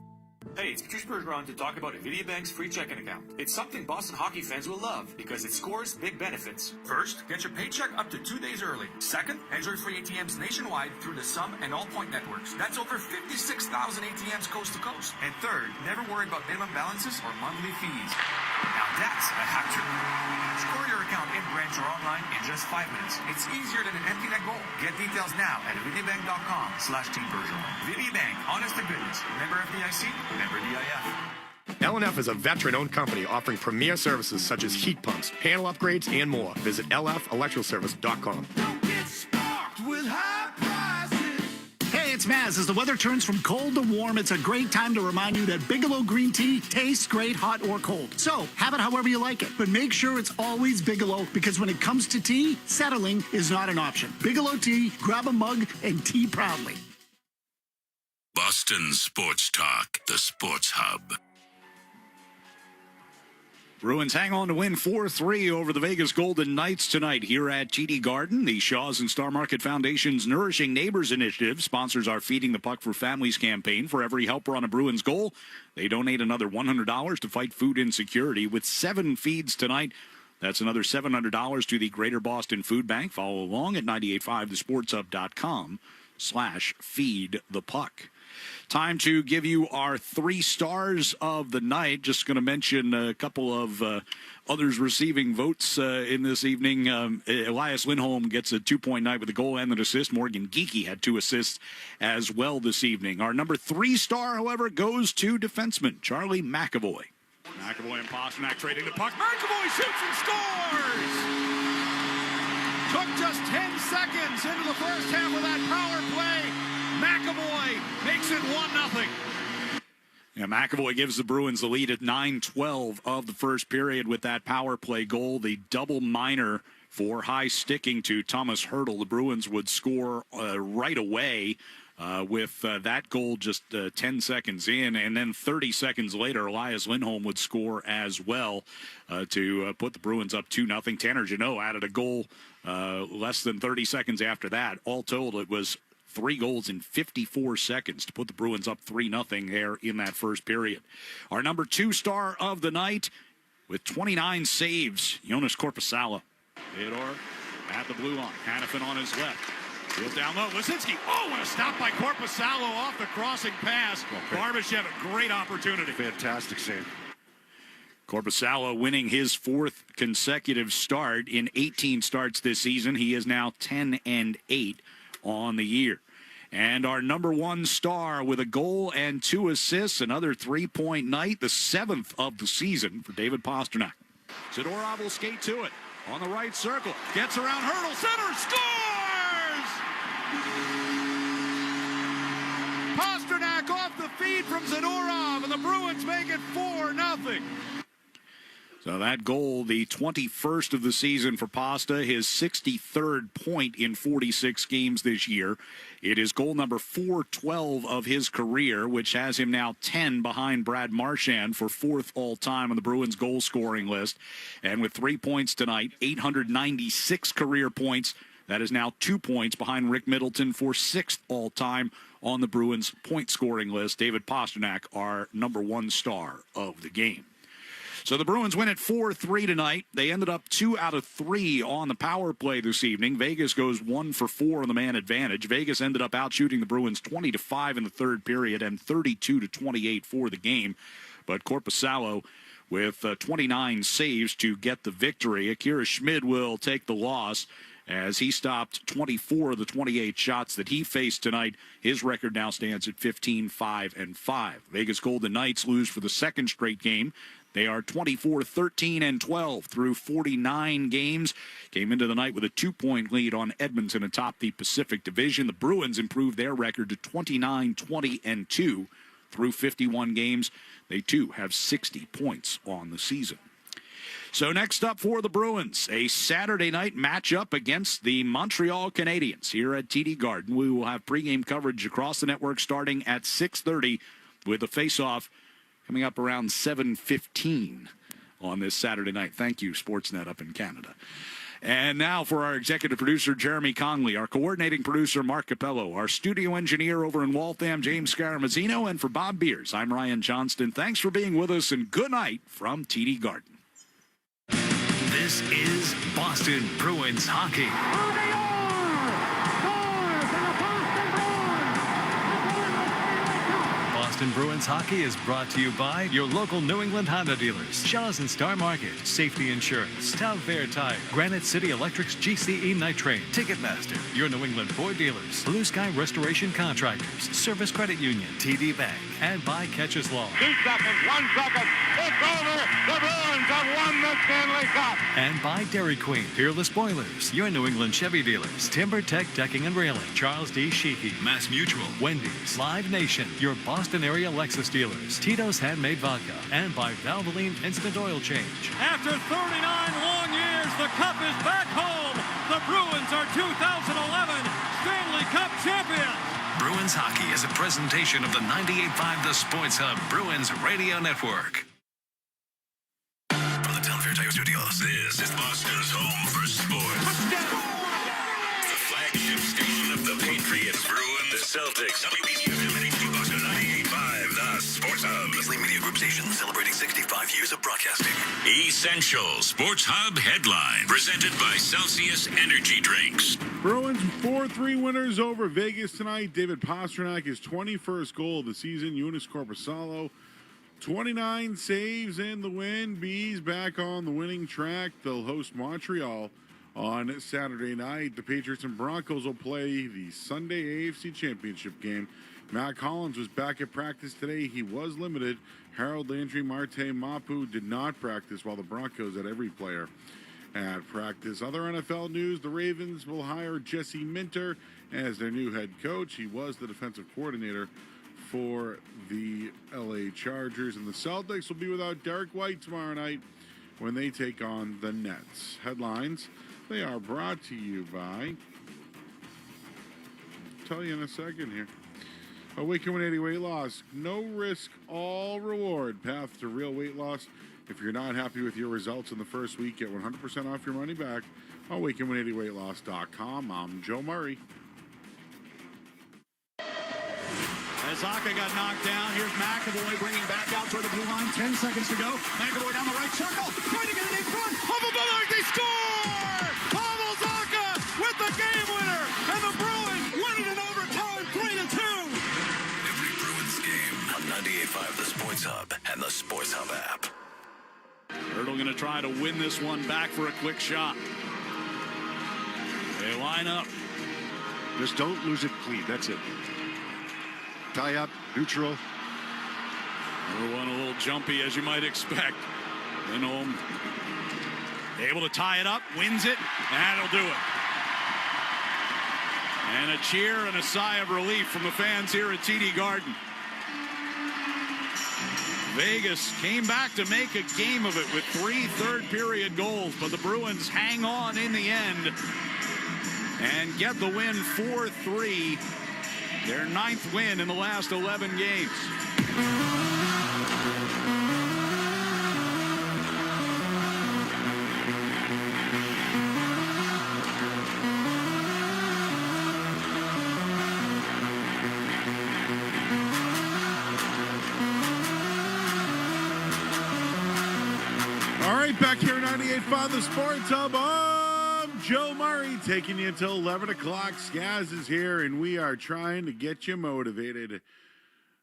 Hey, it's Patrice Bergeron to talk about InvitaBank's free checking account. It's something Boston hockey fans will love because it scores big benefits. First, get your paycheck up to 2 days early. Second, enjoy free ATMs nationwide through the Sum and All Point networks. That's over 56,000 ATMs coast to coast. And third, never worry about minimum balances or monthly fees. Now that's a hat trick. Score your account in branch or online in just 5 minutes. It's easier than an empty net goal. Get details now at InvitaBank.com/Team Bergeron. InvitaBank, honest to goodness. Member FDIC, member DIF. LNF is a veteran-owned company offering premier services such as heat pumps, panel upgrades, and more. Visit lfelectralservice.com. Hey, it's Maz. As the weather turns from cold to warm, it's a great time to remind you that Bigelow green tea tastes great hot or cold. So, have it however you like it, but make sure it's always Bigelow, because when it comes to tea, settling is not an option. Bigelow tea, grab a mug, and tea proudly. Boston Sports Talk, the Sports Hub. Bruins hang on to win 4-3 over the Vegas Golden Knights tonight here at TD Garden. The Shaw's and Star Market Foundation's Nourishing Neighbors Initiative sponsors our Feeding the Puck for Families campaign. For every helper on a Bruins goal, they donate another $100 to fight food insecurity. With 7 feeds tonight, that's another $700 to the Greater Boston Food Bank. Follow along at 985thesportshub.com/feedthepuck. Time to give you our 3 stars of the night. Just going to mention a couple of others receiving votes in this evening. Elias Lindholm gets a 2-point night with a goal and an assist. Morgan Geekie had 2 assists as well this evening. Our number 3 star, however, goes to defenseman Charlie McAvoy. McAvoy and Pasternak trading the puck. McAvoy shoots and scores! Took just 10 seconds into the first half of that power play. McAvoy makes it 1-0. Yeah, McAvoy gives the Bruins the lead at 9:12 of the first period with that power play goal. The double minor for high sticking to Thomas Hertl. The Bruins would score right away with that goal just 10 seconds in. And then 30 seconds later, Elias Lindholm would score as well to put the Bruins up 2-0. Tanner Jeannot added a goal less than 30 seconds after that. All told, it was 3 goals in 54 seconds to put the Bruins up 3-0 there in that first period. Our number 2 star of the night with 29 saves, Jonas Korpisalo. Theodore at the blue line. Hannafin on his left. Field down low. Lisinski. Oh, and a stop by Korpisalo off the crossing pass. Barbashev, a great opportunity. Fantastic save. Korpisalo winning his 4th consecutive start in 18 starts this season. He is now 10-8 on the year. And our number 1 star with a goal and 2 assists, another 3-point night, the 7th of the season for David Pasternak. Zadorov will skate to it on the right circle, gets around Hertl, center, scores! Pasternak off the feed from Zadorov, and the Bruins make it 4-0. So that goal, the 21st of the season for Pasta, his 63rd point in 46 games this year. It is goal number 412 of his career, which has him now 10 behind Brad Marchand for 4th all-time on the Bruins goal-scoring list. And with 3 points tonight, 896 career points. That is now 2 points behind Rick Middleton for 6th all-time on the Bruins point-scoring list. David Pasternak, our number 1 star of the game. So the Bruins win at 4-3 tonight. They ended up 2 out of 3 on the power play this evening. Vegas goes 1 for 4 on the man advantage. Vegas ended up out-shooting the Bruins 20-5 in the third period and 32-28 for the game. But Korpisalo with 29 saves to get the victory. Akira Schmid will take the loss as he stopped 24 of the 28 shots that he faced tonight. His record now stands at 15-5-5. Vegas Golden Knights lose for the 2nd straight game. They are 24-13-12 through 49 games. Came into the night with a 2-point lead on Edmonton atop the Pacific Division. The Bruins improved their record to 29-20-2 through 51 games. They, too, have 60 points on the season. So next up for the Bruins, a Saturday night matchup against the Montreal Canadiens here at TD Garden. We will have pregame coverage across the network starting at 6:30 with the face-off coming up around 7:15 on this Saturday night. Thank you, Sportsnet up in Canada. And now for our executive producer, Jeremy Conley, our coordinating producer, Mark Capello, our studio engineer over in Waltham, James Scaramazino, and for Bob Beers, I'm Ryan Johnston. Thanks for being with us, and good night from TD Garden. This is Boston Bruins hockey. Boston Bruins hockey is brought to you by your local New England Honda dealers, Shaw's and Star Market, Safety Insurance, Town Fair Tire, Granite City Electric's GCE Night Train, Ticketmaster, your New England Ford dealers, Blue Sky Restoration Contractors, Service Credit Union, TD Bank, and by Catches Law. 2 seconds, 1 second, it's over. The Bruins have won the Stanley Cup. And by Dairy Queen, Peerless Boilers, your New England Chevy dealers, Timber Tech Decking and Railing, Charles D. Sheehy, Mass Mutual, Wendy's, Live Nation, your Boston area Lexus dealers, Tito's Handmade Vodka, and by Valvoline Instant Oil Change. After 39 long years, the Cup is back home. The Bruins are 2011 Stanley Cup champions. Bruins hockey is a presentation of the 98.5 The Sports Hub Bruins Radio Network. From the Town Fair Tire Studios, this is Boston's home for sports. The flagship station of the Patriots, Bruins, the Celtics, WBCFM and HD Boston 98.5 The Sports Hub. Leslie Media Group station celebrating 65 years of broadcasting. Essential Sports Hub headline presented by Celsius Energy Drinks. Bruins 4-3 winners over Vegas tonight. David Pastrnak, his 21st goal of the season. Joonas Korpisalo, 29 saves in the win. Bees back on the winning track. They'll host Montreal on Saturday night. The Patriots and Broncos will play the Sunday AFC Championship game. Matt Collins was back at practice today. He was limited. Harold Landry, Marte Mapu did not practice, while the Broncos had every player at practice. Other NFL news, the Ravens will hire Jesse Minter as their new head coach. He was the defensive coordinator for the LA Chargers. And the Celtics will be without Derek White tomorrow night when they take on the Nets. Headlines, they are brought to you by, I'll tell you in a second here. Awaken 180 weight loss. No risk, all reward. Path to real weight loss. If you're not happy with your results in the first week, get 100% off your money back. Awaken180weightloss.com. I'm Joe Murray. As Aka got knocked down, here's McAvoy bringing back out toward the blue line. 10 seconds to go. McAvoy down the right circle. Trying to get it in front. Of a Bullard, they score! Pavel Zacha with the game winner. And the Bruins win it in overtime, 3-2. Every Bruins game on 98.5 The Sports Hub and the Sports Hub app. Hurdle going to try to win this one back for a quick shot. They line up. Just don't lose it clean. That's it. Tie up, neutral. Number one, a little jumpy, as you might expect. Lindholm able to tie it up, wins it, and that'll do it. And a cheer and a sigh of relief from the fans here at TD Garden. Vegas came back to make a game of it with 3 third-period goals, but the Bruins hang on in the end and get the win 4-3. Their 9th win in the last 11 games. All right, back here at 98.5 The Sports Hub. I'm Joe Murray, taking you until 11 o'clock. Skaz is here, and we are trying to get you motivated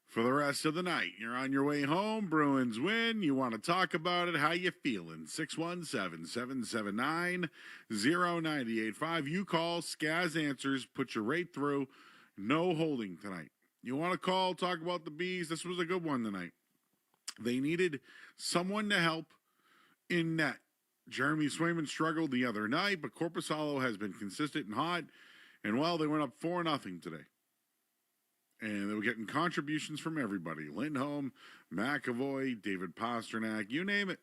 for the rest of the night. You're on your way home. Bruins win. You want to talk about it. How you feeling? 617-779-0985. You call. Skaz answers. Put you right through. No holding tonight. You want to call, talk about the Bees. This was a good one tonight. They needed someone to help in net. Jeremy Swayman struggled the other night, but Korpisalo has been consistent and hot. And, well, they went up 4-0 today. And they were getting contributions from everybody. Lindholm, McAvoy, David Pastrnak, you name it.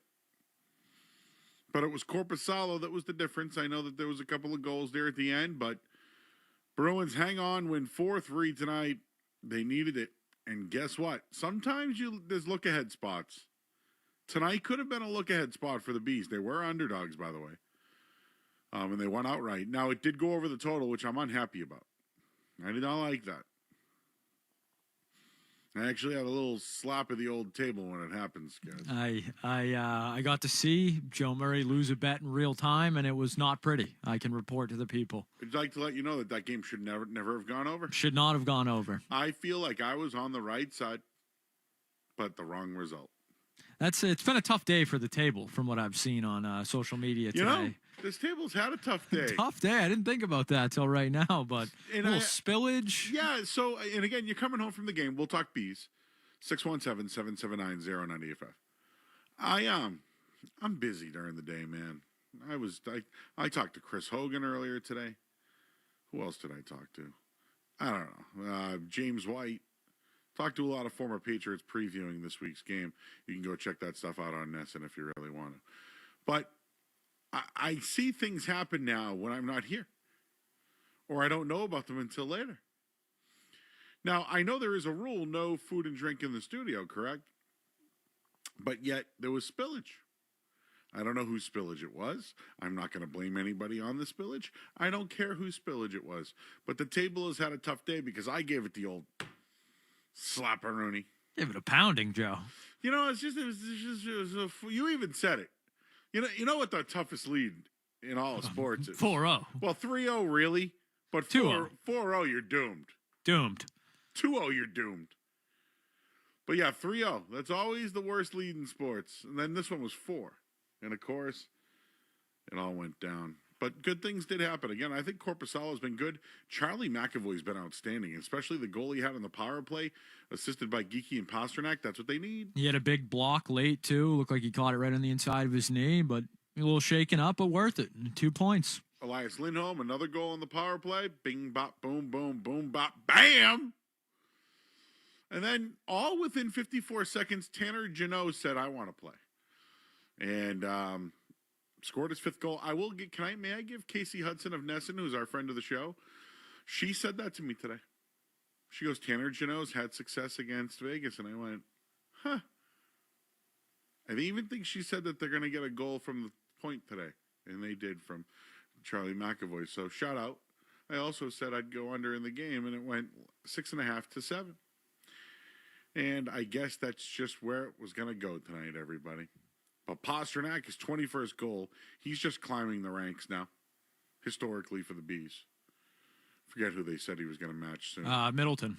But it was Korpisalo that was the difference. I know that there was a couple of goals there at the end, but Bruins hang on, win 4-3 tonight. They needed it. And guess what? Sometimes there's look-ahead spots. Tonight could have been a look-ahead spot for the Bees. They were underdogs, by the way. And they won outright. Now, it did go over the total, which I'm unhappy about. I did not like that. I actually had a little slap of the old table when it happens, guys. I got to see Joe Murray lose a bet in real time, and it was not pretty. I can report to the people. I'd like to let you know that game should never have gone over. Should not have gone over. I feel like I was on the right side. but the wrong result. It's been a tough day for the table from what I've seen on social media today. You know, this table's had a tough day. Tough day. I didn't think about that till right now, but a little spillage. Yeah, so, and again, you're coming home from the game. We'll talk bees. 617-779-0985. I'm busy during the day, man. I talked to Chris Hogan earlier today. Who else did I talk to? I don't know. James White. Talked to a lot of former Patriots previewing this week's game. You can go check that stuff out on Nesson if you really want to. But I see things happen now when I'm not here. Or I don't know about them until later. Now, I know there is a rule, no food and drink in the studio, correct? But yet, there was spillage. I don't know whose spillage it was. I'm not going to blame anybody on the spillage. I don't care whose spillage it was. But the table has had a tough day because I gave it the old slap-a-rooney. Give it a pounding, Joe. You know, it was you even said it. You know what the toughest lead in all of sports is? 4-0. Well, 3-0 really, but 4-0 you're doomed. Doomed. 2-0 you're doomed. But yeah, 3-0. That's always the worst lead in sports. And then this one was 4. And of course, it all went down. But good things did happen. Again, I think Korpisalo's been good. Charlie McAvoy's been outstanding, especially the goal he had on the power play, assisted by Geeky and Pasternak. That's what they need. He had a big block late, too. Looked like he caught it right on the inside of his knee, but a little shaken up, but worth it. 2 points. Elias Lindholm, another goal on the power play. Bing, bop, boom, boom, boom, bop, bam! And then all within 54 seconds, Tanner Jeannot said, I want to play. And scored his 5th goal. May I give Casey Hudson of Nesson, who's our friend of the show? She said that to me today. She goes, Tanner Jeannot's had success against Vegas. And I went, huh. I even think she said that they're going to get a goal from the point today. And they did from Charlie McAvoy. So shout out. I also said I'd go under in the game, and it went 6.5 to 7. And I guess that's just where it was going to go tonight, everybody. But Pasternak, his 21st goal, he's just climbing the ranks now, historically for the Bees. Forget who they said he was going to match soon. Middleton.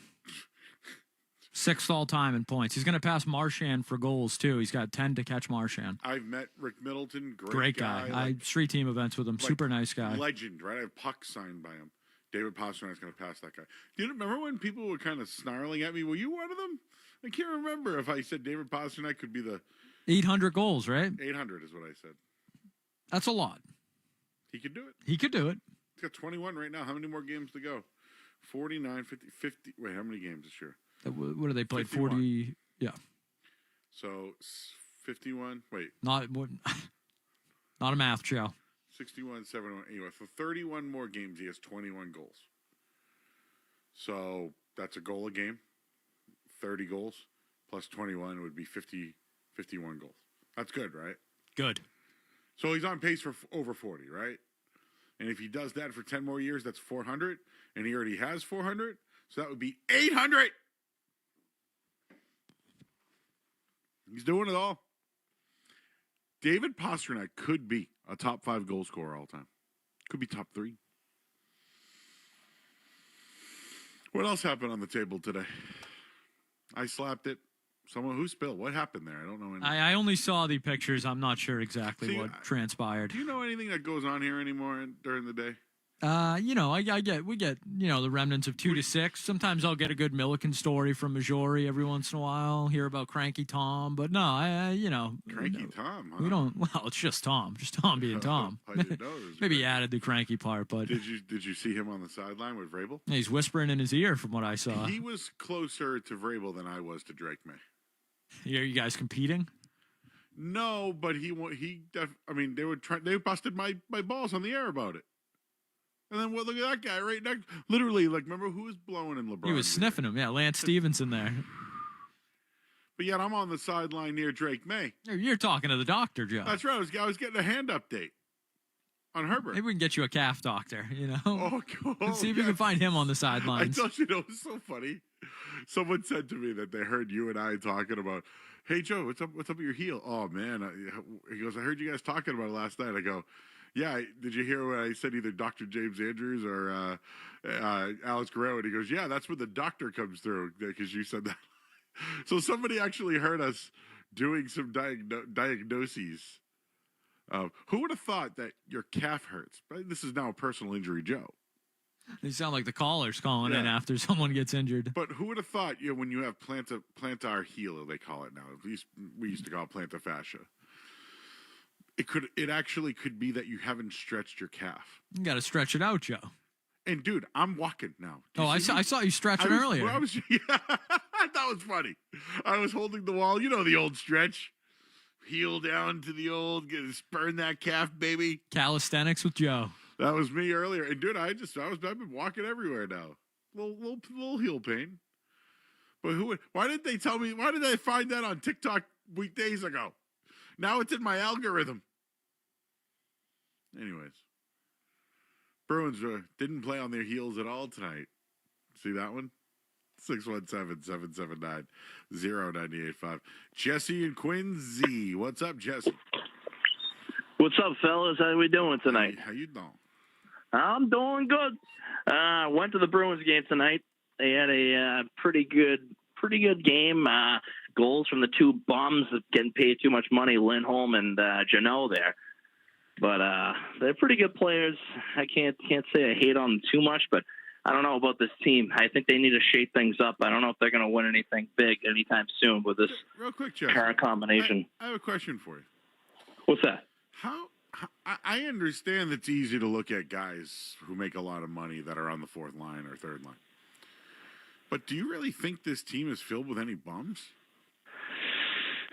6th all-time in points. He's going to pass Marchand for goals, too. He's got 10 to catch Marchand. I've met Rick Middleton. Great guy. Like, street team events with him. Super nice guy. Legend, right? I have pucks signed by him. David Pasternak's going to pass that guy. Do you remember when people were kind of snarling at me? Were you one of them? I can't remember if I said David Pasternak could be the... 800 goals, right? 800 is what I said. That's a lot. He could do it. He could do it. He's got 21 right now. How many more games to go? 49, 50. Wait, how many games this year? What do they play? 51. 40. Yeah. So 51. Wait. Not a math show. 61, 71. Anyway, for 31 more games, he has 21 goals. So that's a goal a game. 30 goals plus 21 would be 51 goals. That's good, right? Good. So he's on pace for over 40, right? And if he does that for 10 more years, that's 400. And he already has 400. So that would be 800. He's doing it all. David Pasternak could be a top 5 goal scorer all time. Could be top 3. What else happened on the table today? I slapped it. Someone who spilled. What happened there? I don't know anything. I only saw the pictures. I'm not sure exactly what transpired. Do you know anything that goes on here anymore during the day? We get, the remnants of 2 to 6. Sometimes I'll get a good Milliken story from Majori every once in a while. Hear about Cranky Tom, but no, Cranky Tom, huh? We don't. Well, it's just Tom being Tom. I didn't know. Maybe he added the cranky part, but did you see him on the sideline with Vrabel? He's whispering in his ear from what I saw. He was closer to Vrabel than I was to Drake May. Are you guys competing? No, but they busted my balls on the air about it. And then look at that guy right next. Literally, remember who was blowing in LeBron? He was sniffing him. Yeah, Lance Stevenson there. But yet I'm on the sideline near Drake May. You're talking to the doctor, Joe. That's right. I was getting a hand update on Herbert. Maybe we can get you a calf doctor, Oh, cool. See if we can find him on the sidelines. I told you, it was so funny. Someone said to me that they heard you and I talking about, hey, Joe, what's up with your heel? Oh, man. He goes, I heard you guys talking about it last night. I go, yeah, did you hear when I said either Dr. James Andrews or Alex Guerrero? And he goes, yeah, that's when the doctor comes through, because you said that. So somebody actually heard us doing some diagnoses. Who would have thought that your calf hurts? This is now a personal injury Joe. They sound like the callers calling in after someone gets injured. But who would have thought, when you have plantar heel, they call it now. We used to call it plantar fascia. It actually could be that you haven't stretched your calf. You got to stretch it out, Joe. And dude, I'm walking now. I saw you stretching earlier. That was funny. I was holding the wall. You know the old stretch. Heel down to the old, burn that calf, baby. Calisthenics with Joe. That was me earlier. And dude, I've been walking everywhere now. Little heel pain. But why did they tell me? Why did I find that on TikTok days ago? Now it's in my algorithm. Anyways. Bruins didn't play on their heels at all tonight. See that one? 617-779-0985. Jesse and Quincy. What's up, Jesse? What's up, fellas? How we doing tonight? How you doing? I'm doing good. Went to the Bruins game tonight. They had a pretty good game. Goals from the two bums getting paid too much money, Lindholm and Janot there. But they're pretty good players. I can't say I hate on them too much, but I don't know about this team. I think they need to shake things up. I don't know if they're going to win anything big anytime soon with this real quick, Jesse, current combination. I have a question for you. What's that? I understand it's easy to look at guys who make a lot of money that are on the fourth line or third line. But do you really think this team is filled with any bums?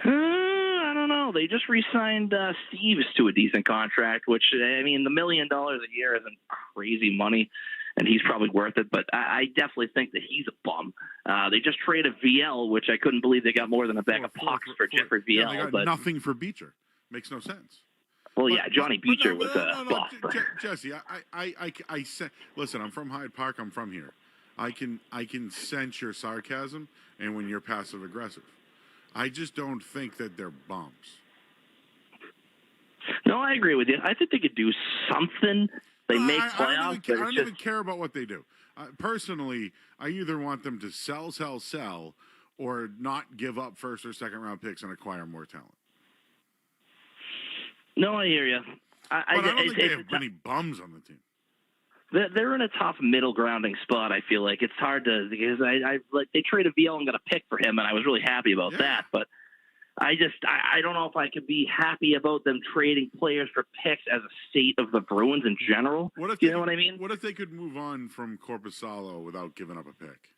I don't know. They just re-signed Steves to a decent contract, which, I mean, the $1 million a year isn't crazy money, and he's probably worth it, but I definitely think that he's a bum. They just traded VL, which I couldn't believe they got more than a bag of pucks for Jeffrey VL. Yeah, they got nothing for Beecher. Makes no sense. Well, Johnny Beecher was a bust. Jesse, I listen, I'm from Hyde Park. I'm from here. I can sense your sarcasm and when you're passive aggressive. I just don't think that they're bums. No, I agree with you. I think they could do something. They make playoffs. I don't even care about what they do. Personally, I either want them to sell, or not give up first or second round picks and acquire more talent. No, I hear you. I don't think they have many bums on the team. They're in a tough middle grounding spot. I feel like it's hard to because they traded VL and got a pick for him, and I was really happy about that. But I don't know if I could be happy about them trading players for picks as a state of the Bruins in general. You know what I mean? What if they could move on from Korpisalo without giving up a pick?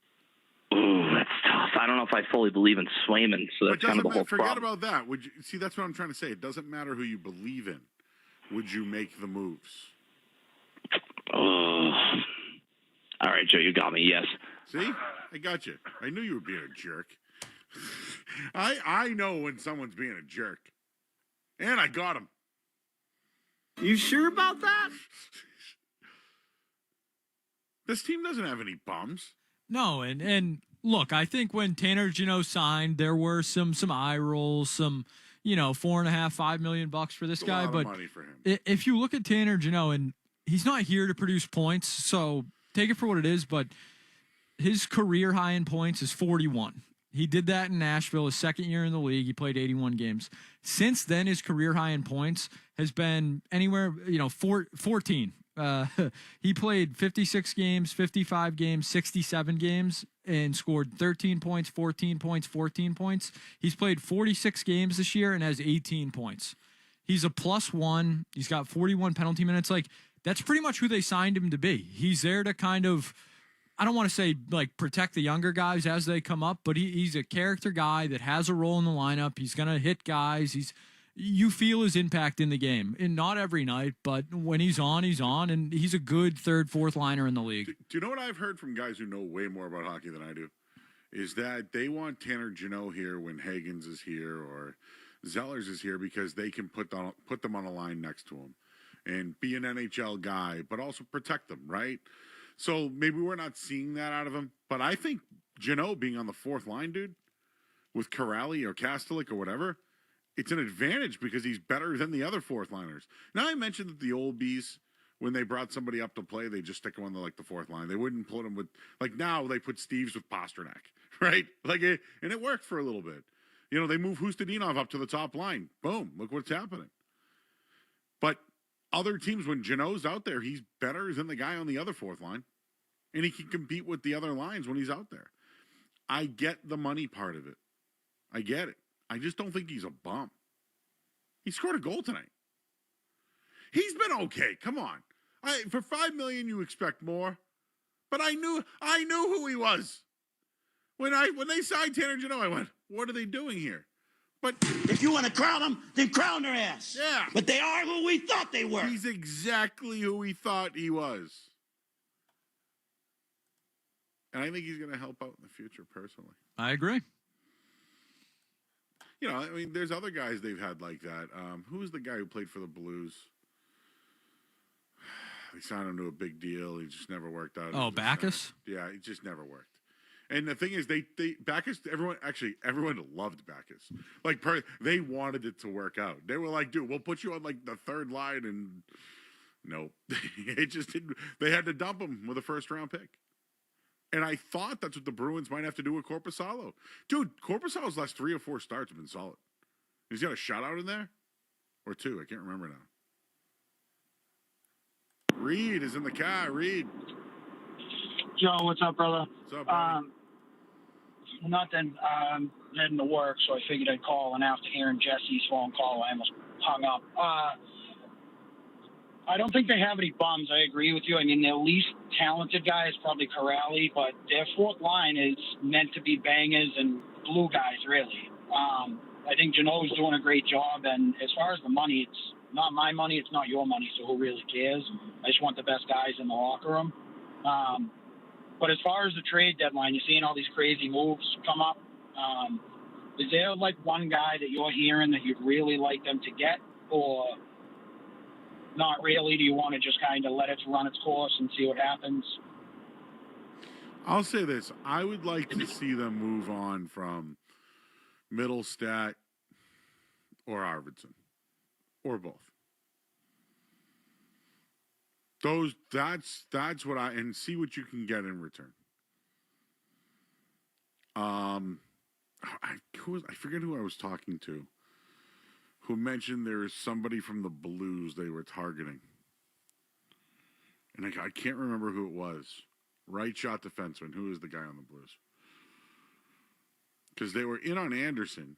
Ooh, that's tough. I don't know if I fully believe in Swayman, so that's kind of the whole forget problem. About that. Would you see? That's what I'm trying to say. It doesn't matter who you believe in. Would you make the moves? Oh. All right, Joe, you got me. Yes. See, I got you. I knew you were being a jerk. I know when someone's being a jerk, and I got him. You sure about that? This team doesn't have any bums. No, and look, I think when Tanner Janot signed, there were some eye rolls, some $4.5-5 million for this guy. But money for him. If you look at Tanner Janot, and he's not here to produce points, so take it for what it is. But his career high in points is 41. He did that in Nashville his second year in the league. He played 81 games. Since then, his career high in points has been anywhere 14. He played 56 games, 55 games, 67 games, and scored 13 points, 14 points, 14 points. He's played 46 games this year and has 18 points. He's a +1. He's got 41 penalty minutes. That's pretty much who they signed him to be. He's there to kind of, I don't want to say protect the younger guys as they come up, but he's a character guy that has a role in the lineup. He's going to hit guys. You feel his impact in the game, and not every night, but when he's on, and he's a good third, fourth liner in the league. Do you know what I've heard from guys who know way more about hockey than I do? Is that they want Tanner Janot here when Hagens is here or Zellers is here because they can put them on a line next to him and be an NHL guy, but also protect them, right? So maybe we're not seeing that out of him, but I think Janot being on the fourth line, dude, with Corrali or Kastelik or whatever, it's an advantage because he's better than the other fourth liners. Now I mentioned that the old Bees, when they brought somebody up to play, they just stick him on the fourth line. They wouldn't put him with now they put Steves with Pasternak, right? And it worked for a little bit. They move Hustadinov up to the top line. Boom, look what's happening. But other teams, when Jeannot's out there, he's better than the guy on the other fourth line. And he can compete with the other lines when he's out there. I get the money part of it. I get it. I just don't think he's a bum. He scored a goal tonight. He's been okay. Come on. For $5 million, you expect more. But I knew who he was. When they signed Tanner Jeannot, I went, what are they doing here? But if you want to crown them, then crown their ass. Yeah. But they are who we thought they were. He's exactly who we thought he was. And I think he's going to help out in the future, personally. I agree. There's other guys they've had like that. Who was the guy who played for the Blues? They signed him to a big deal. He just never worked out. Oh, Backus? Yeah, it just never worked. And the thing is, Backus, everyone loved Backus. They wanted it to work out. They were like, dude, we'll put you on the third line, and no, it just didn't. They had to dump him with a first-round pick. And I thought that's what the Bruins might have to do with Korpisalo. Dude, Korpisalo's last 3 or 4 starts have been solid. He's got a shutout in there? Or 2, I can't remember now. Reed is in the car. Reed. Joe, what's up, brother? What's up, buddy? Nothing. I'm heading to work, so I figured I'd call. And after hearing Jesse's phone call, I almost hung up. I don't think they have any bums. I agree with you. I mean, their least talented guy is probably Corrali, but their fourth line is meant to be bangers and blue guys, really. I think Jeannot's doing a great job, and as far as the money, it's not my money, it's not your money, so who really cares? I just want the best guys in the locker room. But as far as the trade deadline, you're seeing all these crazy moves come up. Is there one guy that you're hearing that you'd really like them to get, or not really? Do you want to just kind of let it run its course and see what happens? I'll say this. I would like to see them move on from Middlestat or Arvidsson, or both. That's what and see what you can get in return. I forget who I was talking to, who mentioned there is somebody from the Blues they were targeting, and I can't remember who it was. Right shot defenseman. Who is the guy on the Blues? Because they were in on Anderson.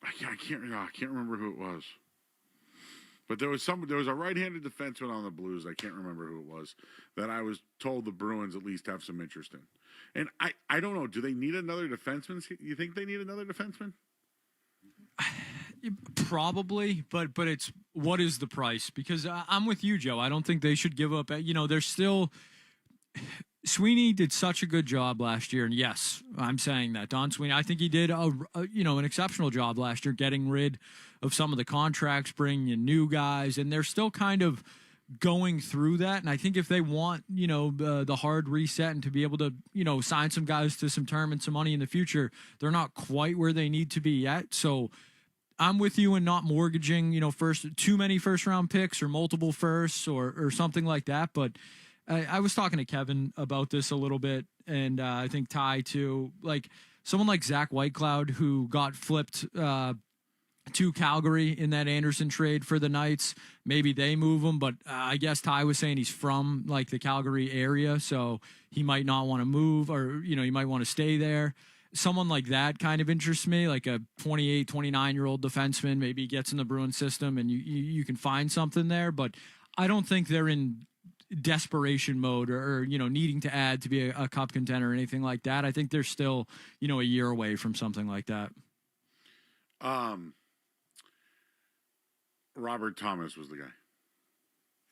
I can't remember who it was. But there was a right-handed defenseman on the Blues. I can't remember who it was that I was told the Bruins at least have some interest in. And I don't know. Do they need another defenseman? You think they need another defenseman? Probably, but it's what is the price? Because I'm with you, Joe. I don't think they should give up. There's still Sweeney did such a good job last year, and yes, I'm saying that Don Sweeney. I think he did an exceptional job last year, getting rid of some of the contracts, bringing in new guys, and they're still kind of going through that. And I think if they want the hard reset and to be able to sign some guys to some term and some money in the future, they're not quite where they need to be yet. So I'm with you in not mortgaging too many first round picks or multiple firsts or something like that. But I was talking to Kevin about this a little bit, and I think Ty too. Like someone like Zach Whitecloud, who got flipped to Calgary in that Anderson trade for the Knights. Maybe they move him, but I guess Ty was saying he's from the Calgary area, so he might not want to move, or he might want to stay there. Someone like that kind of interests me, like a 28, 29-year-old defenseman. Maybe gets in the Bruins system, and you can find something there. But I don't think they're in desperation mode or needing to add to be a cup contender or anything like that. I think they're still a year away from something like that. Robert Thomas was the guy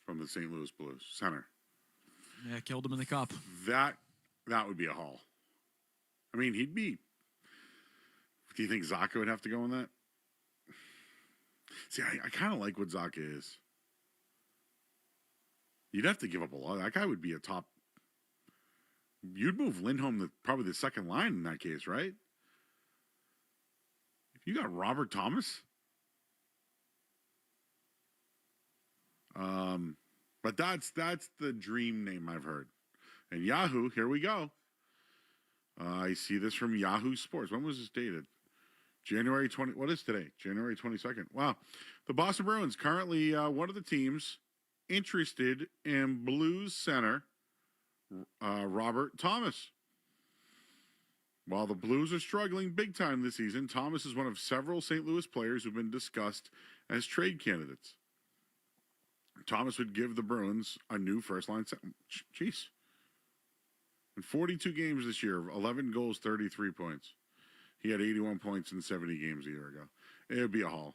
from the St. Louis Blues, center. Yeah, killed him in the cup. That would be a haul. I mean, he'd be. Do you think Zaka would have to go in that? See, I kind of like what Zaka is. You'd have to give up a lot. That guy would be a top. You'd move Lindholm probably the second line in that case, right? If you got Robert Thomas. But that's the dream name I've heard. And Yahoo, here we go. I see this from Yahoo Sports. When was this dated? January 20. What is today? January 22nd. Wow. The Boston Bruins currently one of the teams interested in Blues center Robert Thomas. While the Blues are struggling big time this season, Thomas is one of several St. Louis players who've been discussed as trade candidates. Thomas would give the Bruins a new first-line center. Jeez. In 42 games this year, 11 goals, 33 points. He had 81 points in 70 games a year ago. It would be a haul.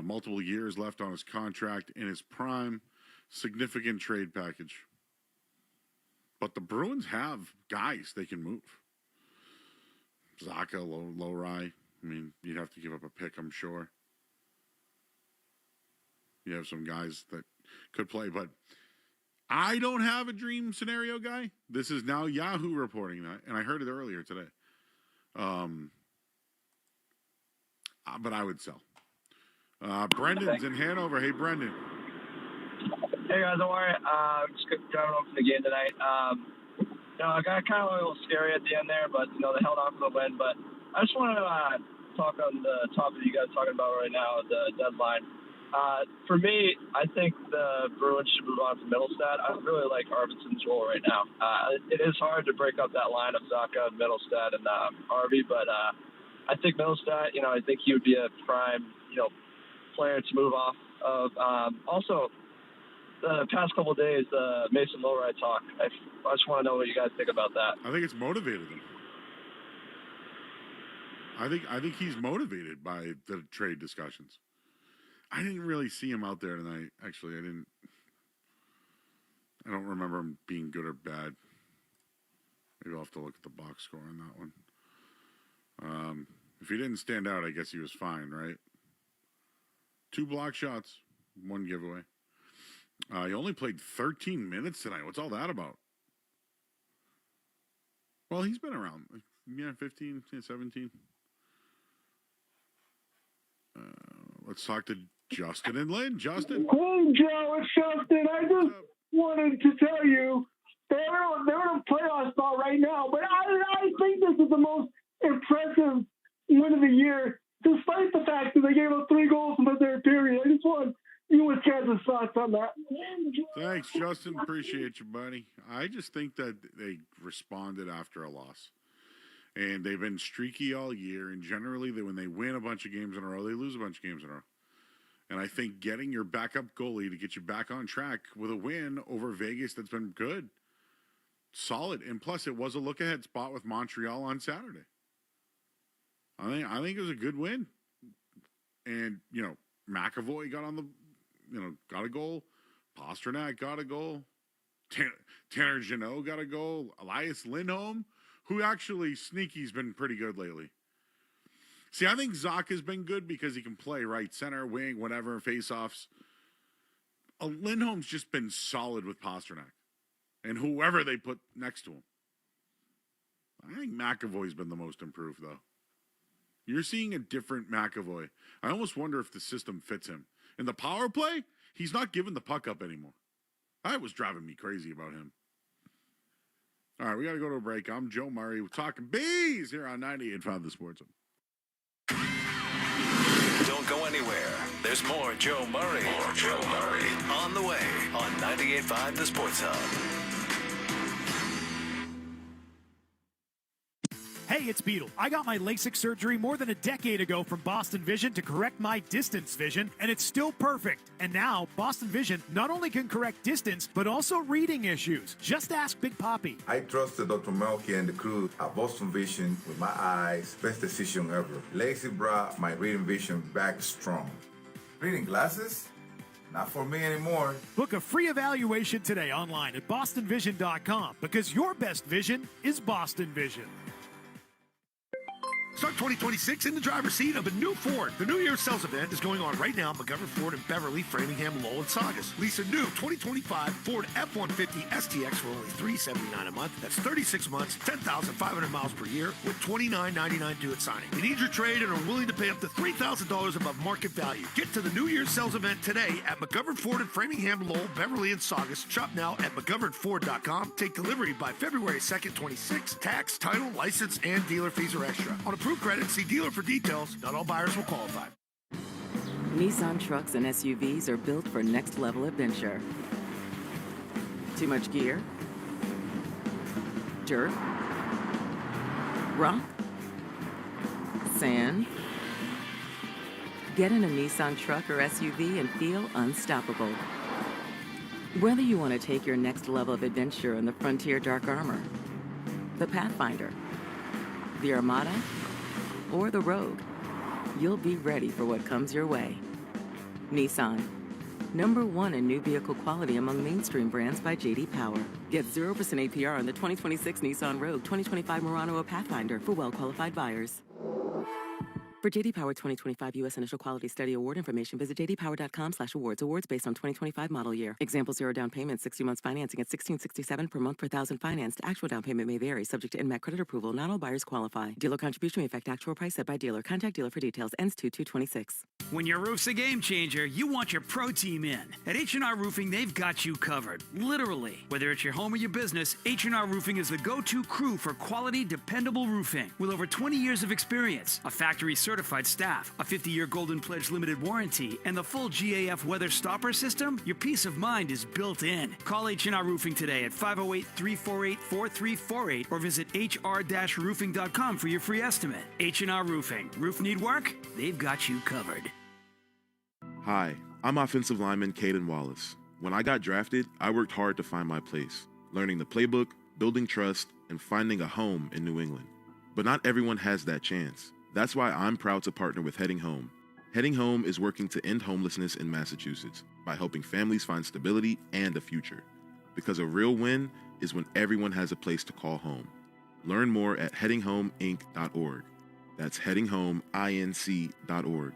Multiple years left on his contract in his prime. Significant trade package. But the Bruins have guys they can move. Zacha, Lowry. I mean, you'd have to give up a pick, I'm sure. You have some guys that could play, but I don't have a dream scenario guy. This is now Yahoo reporting that, and I heard it earlier today. But I would sell. Brendan's in Hanover. Hey, Brendan. Hey, guys. How are you? Just driving home from the game tonight. I got kind of a little scary at the end there, but, they held on for the win. But I just wanted to talk on the topic you guys are talking about right now, the deadline. For me, I think the Bruins should move on from Middlestat. I really like Arvidsson's role right now. It is hard to break up that line of Zacha, Middlestat, and Arby, but I think Middlestat, I think he would be a prime, player to move off of. Also, the past couple of days, the Mason Lowry talk, I just want to know what you guys think about that. I think it's motivated him. I think he's motivated by the trade discussions. I didn't really see him out there tonight. Actually, I don't remember him being good or bad. Maybe I'll have to look at the box score on that one. If he didn't stand out, I guess he was fine, right? 2 block shots, 1 giveaway. He only played 13 minutes tonight. What's all that about? Well, he's been around. 15, 17. Let's talk to Justin and Lynn. Justin. Hey, Joe, it's Justin. I just wanted to tell you they're in a playoff spot right now, but I think this is the most impressive win of the year, despite the fact that they gave up 3 goals in the third period. I just want you and Kaz's thoughts on that. Thanks, Justin. Appreciate you, buddy. I just think that they responded after a loss. And they've been streaky all year, and generally, when they win a bunch of games in a row, they lose a bunch of games in a row. And I think getting your backup goalie to get you back on track with a win over Vegas that's been good, solid. And plus, it was a look-ahead spot with Montreal on Saturday. I think it was a good win. And, McAvoy got on the, got a goal. Pasternak got a goal. Tanner Jeannot got a goal. Elias Lindholm, who actually sneaky's been pretty good lately. See, I think Zacha's been good because he can play right center, wing, whatever, face-offs. Lindholm's just been solid with Pasternak and whoever they put next to him. I think McAvoy's been the most improved, though. You're seeing a different McAvoy. I almost wonder if the system fits him. In the power play, he's not giving the puck up anymore. That was driving me crazy about him. All right, we got to go to a break. I'm Joe Murray. We're talking bees here on 98.5 The Sports Hub. Don't go anywhere. There's more Joe Murray. On the way on 98.5 The Sports Hub. Hey, it's Beetle. I got my LASIK surgery more than a decade ago from Boston Vision to correct my distance vision, and it's still perfect. And now, Boston Vision not only can correct distance, but also reading issues. Just ask Big Papi. I trusted Dr. Melky and the crew at Boston Vision with my eyes. Best decision ever. LASIK brought my reading vision back strong. Reading glasses? Not for me anymore. Book a free evaluation today online at bostonvision.com because your best vision is Boston Vision. Start 2026 in the driver's seat of a new Ford. The New Year's sales event is going on right now at McGovern Ford in Beverly, Framingham, Lowell, and Saugus. Lease a new 2025 Ford F-150 STX for only $379 a month. That's 36 months, 10,500 miles per year with $29.99 due at signing. You need your trade and are willing to pay up to $3,000 above market value. Get to the New Year's sales event today at McGovern Ford in Framingham, Lowell, Beverly, and Saugus. Shop now at McGovernFord.com. Take delivery by February 2nd, 26. Tax, title, license, and dealer fees are extra. On approved credit, see dealer for details. Not all buyers will qualify. Nissan trucks and SUVs are built for next-level adventure. Too much gear? Dirt? Rock? Sand? Get in a Nissan truck or SUV and feel unstoppable. Whether you want to take your next level of adventure in the Frontier Dark Armor, the Pathfinder, the Armada, or the Rogue, you'll be ready for what comes your way. Nissan, #1 in new vehicle quality among mainstream brands by J.D. Power. Get 0% APR on the 2026 Nissan Rogue, 2025 Murano, or Pathfinder for well-qualified buyers. For J.D. Power 2025 U.S. Initial Quality Study Award information, visit jdpower.com/awards. Awards based on 2025 model year. Example: 0 down payment, 60 months financing at $1,667 per month per thousand financed. Actual down payment may vary, subject to INMAC credit approval. Not all buyers qualify. Dealer contribution may affect actual price set by dealer. Contact dealer for details. Ends 2/2/26. When your roof's a game changer, you want your pro team in. At H&R Roofing, they've got you covered. Literally. Whether it's your home or your business, H&R Roofing is the go-to crew for quality, dependable roofing. With over 20 years of experience, a factory-certified staff, a 50-year Golden Pledge limited warranty, and the full GAF weather stopper system, your peace of mind is built in. Call H&R Roofing today at 508-348-4348 or visit hr-roofing.com for your free estimate. H&R Roofing. Roof need work? They've got you covered. Hi, I'm offensive lineman Caden Wallace. When I got drafted, I worked hard to find my place, learning the playbook, building trust, and finding a home in New England. But not everyone has that chance. That's why I'm proud to partner with Heading Home. Heading Home is working to end homelessness in Massachusetts by helping families find stability and a future. Because a real win is when everyone has a place to call home. Learn more at headinghomeinc.org. That's headinghomeinc.org.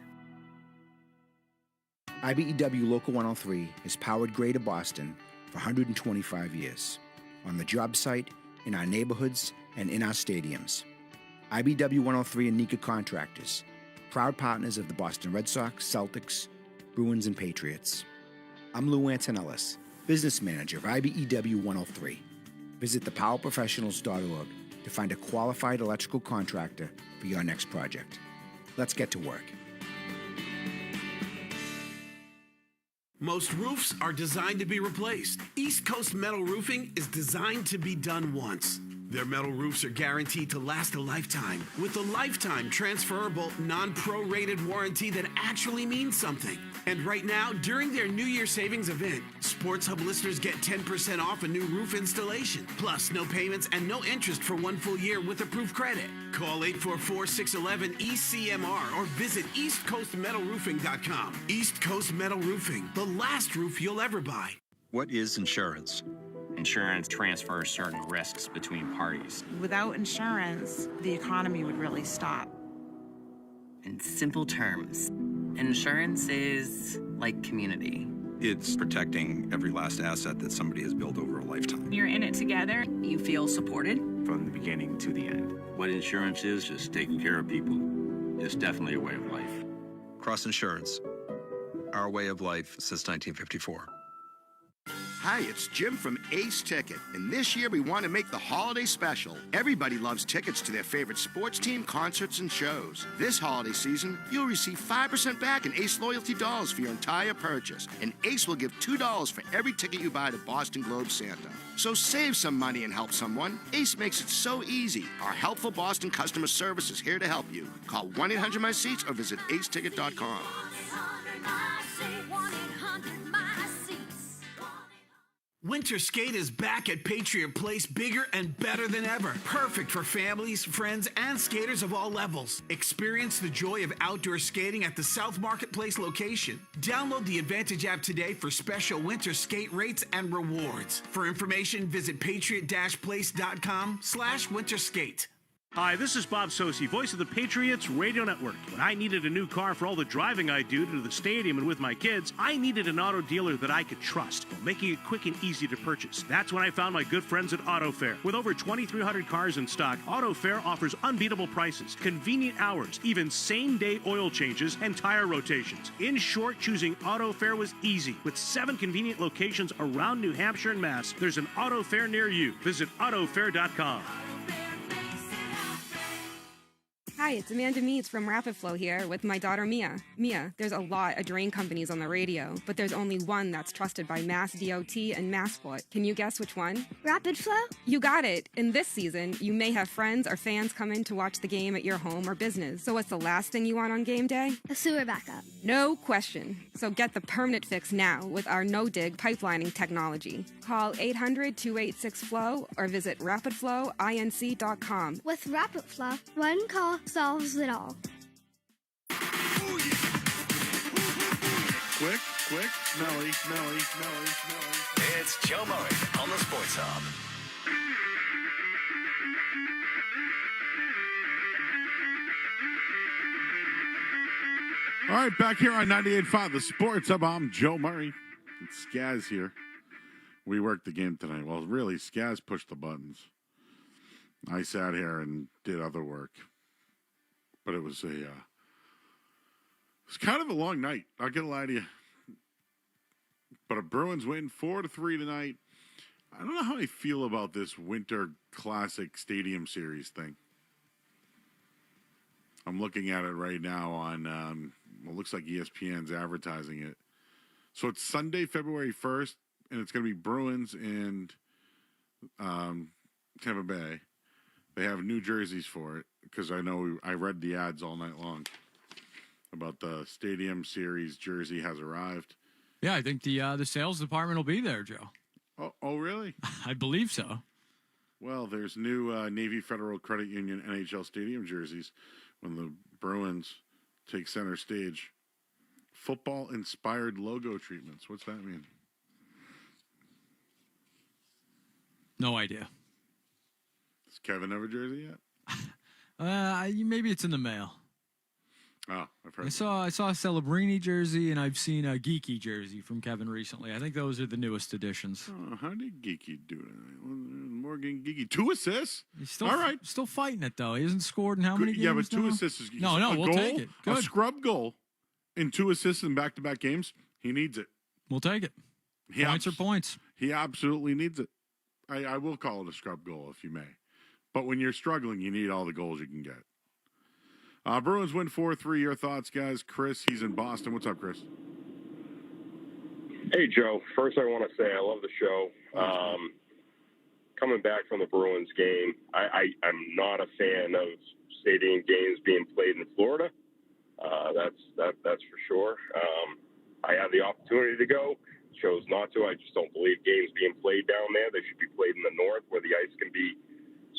IBEW Local 103 has powered Greater Boston for 125 years, on the job site, in our neighborhoods, and in our stadiums. IBEW 103 and Nika Contractors, proud partners of the Boston Red Sox, Celtics, Bruins, and Patriots. I'm Lou Antonellis, business manager of IBEW 103. Visit thepowerprofessionals.org to find a qualified electrical contractor for your next project. Let's get to work. Most roofs are designed to be replaced. East Coast Metal Roofing is designed to be done once. Their metal roofs are guaranteed to last a lifetime with a lifetime transferable, non-prorated warranty that actually means something. And right now, during their New Year savings event, Sports Hub listeners get 10% off a new roof installation. Plus, no payments and no interest for 1 full year with approved credit. Call 844-611-ECMR or visit eastcoastmetalroofing.com. East Coast Metal Roofing, the last roof you'll ever buy. What is insurance? Insurance transfers certain risks between parties. Without insurance, the economy would really stop. In simple terms, insurance is like community. It's protecting every last asset that somebody has built over a lifetime. You're in it together. You feel supported. From the beginning to the end. What insurance is just taking care of people. It's definitely a way of life. Cross Insurance. Our way of life since 1954. Hi, it's Jim from Ace Ticket, and this year we want to make the holiday special. Everybody loves tickets to their favorite sports team, concerts, and shows. This holiday season, you'll receive 5% back in Ace loyalty dollars for your entire purchase, and Ace will give $2 for every ticket you buy to Boston Globe Santa. So save some money and help someone. Ace makes it so easy. Our helpful Boston customer service is here to help you. Call 1-800-MY-SEATS or visit aceticket.com. Winter Skate is back at Patriot Place, bigger and better than ever. Perfect for families, friends, and skaters of all levels. Experience the joy of outdoor skating at the South Marketplace location. Download the Advantage app today for special winter skate rates and rewards. For information, visit patriot-place.com/winterskate. Hi, this is Bob Sosi, voice of the Patriots Radio Network. When I needed a new car for all the driving I do to the stadium and with my kids, I needed an auto dealer that I could trust while making it quick and easy to purchase. That's when I found my good friends at AutoFair. With over 2,300 cars in stock, AutoFair offers unbeatable prices, convenient hours, even same-day oil changes and tire rotations. In short, choosing AutoFair was easy. With 7 convenient locations around New Hampshire and Mass, there's an AutoFair near you. Visit autofair.com. Hi, it's Amanda Meads from Rapid Flow here with my daughter Mia. Mia, there's a lot of drain companies on the radio, but there's only one that's trusted by Mass DOT and Massport. Can you guess which one? Rapid Flow? You got it. In this season, you may have friends or fans come in to watch the game at your home or business. So what's the last thing you want on game day? A sewer backup. No question. So get the permanent fix now with our no-dig pipelining technology. Call 800-286-FLOW or visit rapidflowinc.com. With Rapid Flow, one call solves it all. Quick, smelly. It's Joe Murray on the Sports Hub. All right, back here on 98.5, the Sports Hub. I'm Joe Murray. It's Skaz here. We worked the game tonight. Well, really, Skaz pushed the buttons. I sat here and did other work. But it was kind of a long night. Not gonna lie to you. But a Bruins win 4-3 tonight. I don't know how I feel about this Winter Classic Stadium Series thing. I'm looking at it right now on. Well, looks like ESPN's advertising it. So it's Sunday, February 1st, and it's going to be Bruins and Tampa Bay. They have new jerseys for it because I know I read the ads all night long about the Stadium Series jersey has arrived. Yeah, I think the sales department will be there, Joe. Oh, really? I believe so. Well, there's new Navy Federal Credit Union NHL Stadium jerseys when the Bruins take center stage. Football-inspired logo treatments. What's that mean? No idea. Does Kevin have a jersey yet? Maybe it's in the mail. Oh, I've heard. I saw a Celebrini jersey, and I've seen a Geeky jersey from Kevin recently. I think those are the newest additions. Oh, how did Geeky do it? Morgan Geeky, 2 assists. He's still all right. Still fighting it though. He hasn't scored in how many games? Yeah, but 2 now? assists is no. We'll goal, take it. Good. A scrub goal, and 2 assists in back-to-back games. He needs it. We'll take it. Points are points. He absolutely needs it. I will call it a scrub goal if you may. But when you're struggling, you need all the goals you can get. Bruins win 4-3. Your thoughts, guys? Chris, he's in Boston. What's up, Chris? Hey, Joe. First, I want to say I love the show. Coming back from the Bruins game, I'm not a fan of stadium games being played in Florida. That's for sure. I had the opportunity to go, chose not to. I just don't believe games being played down there. They should be played in the north where the ice can be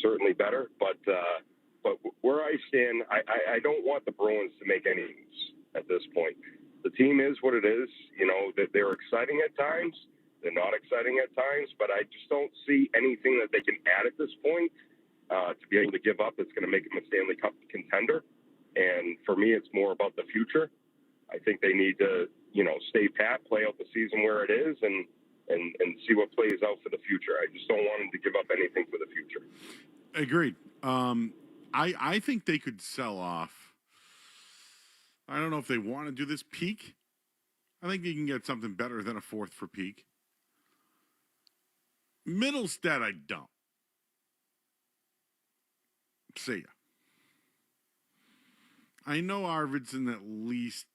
certainly better. But where I stand, I don't want the Bruins to make any moves at this point. The team is what it is. You know, that they're exciting at times. They're not exciting at times, but I just don't see anything that they can add at this point to be able to give up that's going to make them a Stanley Cup contender. And for me, it's more about the future. I think they need to, stay pat, play out the season where it is, and see what plays out for the future. I just don't want them to give up anything for the future. Agreed. I think they could sell off. I don't know if they want to do this Peak. I think you can get something better than a 4th for Peak. Middlestead, I don't. See ya. I know Arvidsson at least.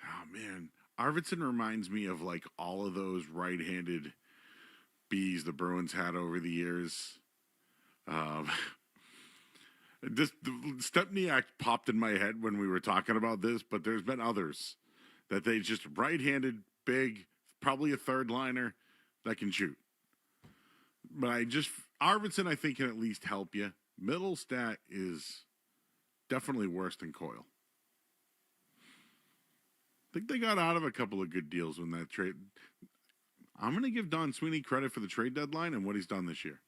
Oh, man. Arvidsson reminds me of like all of those right-handed Bs the Bruins had over the years. Stepniak popped in my head when we were talking about this, but there's been others that they just right-handed, big, probably a third liner that can shoot. But Arvidsson, I think, can at least help you. Middlestat is definitely worse than Coyle. I think they got out of a couple of good deals when that trade. I'm going to give Don Sweeney credit for the trade deadline and what he's done this year.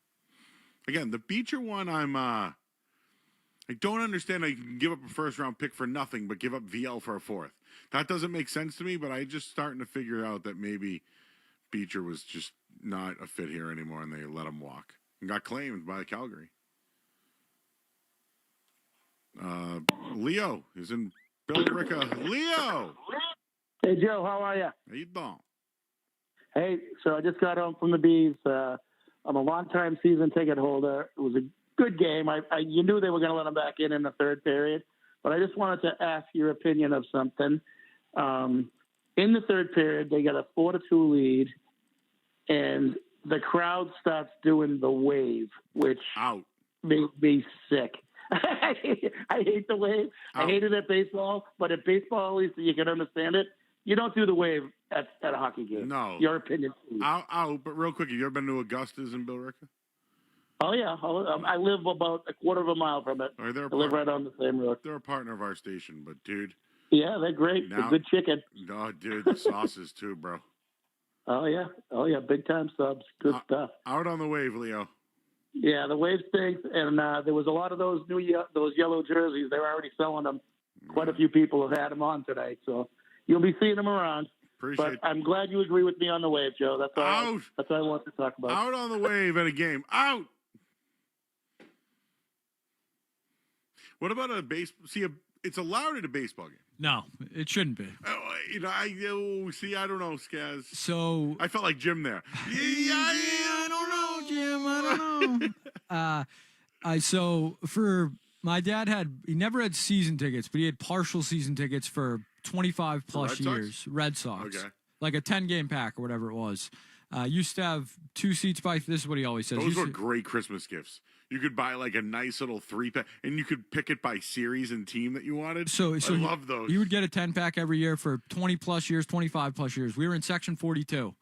Again, the Beecher one, I'm I don't understand how you can give up a first-round pick for nothing, but give up VL for a fourth. That doesn't make sense to me, but I'm just starting to figure out that maybe Beecher was just not a fit here anymore, and they let him walk and got claimed by Calgary. Leo is in Billerica. Leo! Hey, Joe, how are you? How you doing? Hey, so I just got home from the Bees. I'm a long-time season ticket holder. It was a good game. You knew they were going to let them back in the third period, but I just wanted to ask your opinion of something. In the third period, they got a 4-2 lead, and the crowd starts doing the wave, which made me sick. I hate the wave. I hate it at baseball, but at baseball, at least you can understand it. You don't do the wave at a hockey game. No. Your opinion, please. But real quick, have you ever been to Augusta's in Billerica? Oh, yeah. I live about a quarter of a mile from it. I live right on the same road. They're a partner of our station, but, dude. Yeah, they're great. They're good chicken. No, dude, the sauces, too, bro. Oh, yeah. Oh, yeah. Big-time subs. Good stuff. Out on the wave, Leo. Yeah, the wave stinks, and there was a lot of those those yellow jerseys. They were already selling them. Quite a few people have had them on tonight, so you'll be seeing them around. But I'm glad you agree with me on the wave, Joe. That's all. That's all I want to talk about. Out on the wave at a game. Out. What about a baseball? See, it's allowed at a baseball game. No, it shouldn't be. I don't know, Skaz. So I felt like Jim there. I don't know, Jim. I don't know. So for my dad he never had season tickets, but he had partial season tickets for 25 plus years. Red Sox. Okay. Like a 10-game pack or whatever it was. Used to have 2 seats by. This is what he always says. Those were great Christmas gifts. You could buy like a nice little 3-pack, and you could pick it by series and team that you wanted. So I love those. You would get a 10-pack every year for 20 plus years, 25 plus years. We were in section 42.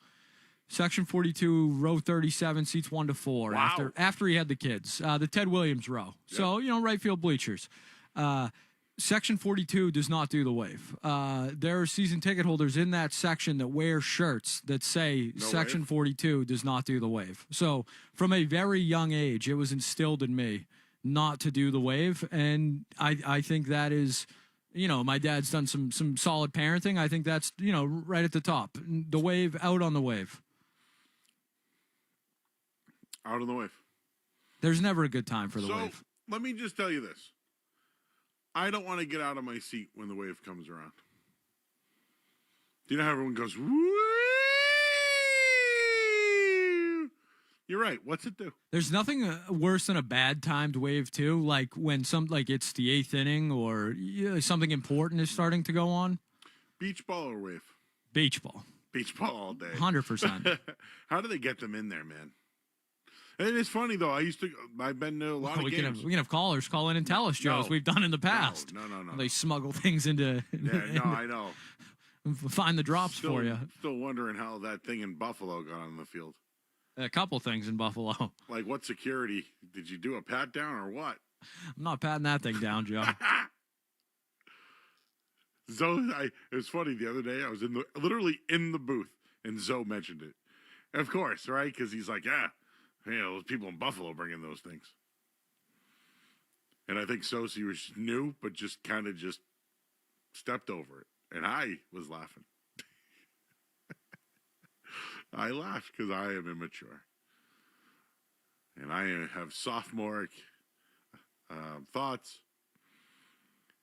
Section 42, row 37, seats 1 to 4. Wow. After he had the kids, the Ted Williams row. Yep. So right field bleachers. Section 42 does not do the wave. There are season ticket holders in that section that wear shirts that say Section 42 does not do the wave. So from a very young age, it was instilled in me not to do the wave. And I think that is, my dad's done some solid parenting. I think that's, right at the top. The wave, out on the wave. Out on the wave. There's never a good time for the wave. Let me just tell you this. I don't want to get out of my seat when the wave comes around. Do you know how everyone goes, woo? You're right. What's it do? There's nothing worse than a bad timed wave, too. Like when it's the 8th inning or something important is starting to go on. Beach ball or wave? Beach ball. Beach ball all day. 100%. How do they get them in there, man? It is funny, though. I've been to a lot of games. We can have callers call in and tell us, Joe, as we've done in the past. No. They smuggle things into. I know. Find the drops for you. Still wondering how that thing in Buffalo got on the field. A couple things in Buffalo. Like what security? Did you do a pat down or what? I'm not patting that thing down, Joe. Zoe, it was funny the other day. I was literally in the booth, and Zoe mentioned it. And of course, right? Because he's like, those people in Buffalo bring in those things. And I think Sosi was new, but just kind of stepped over it. And I was laughing. I laughed because I am immature. And I have sophomoric thoughts.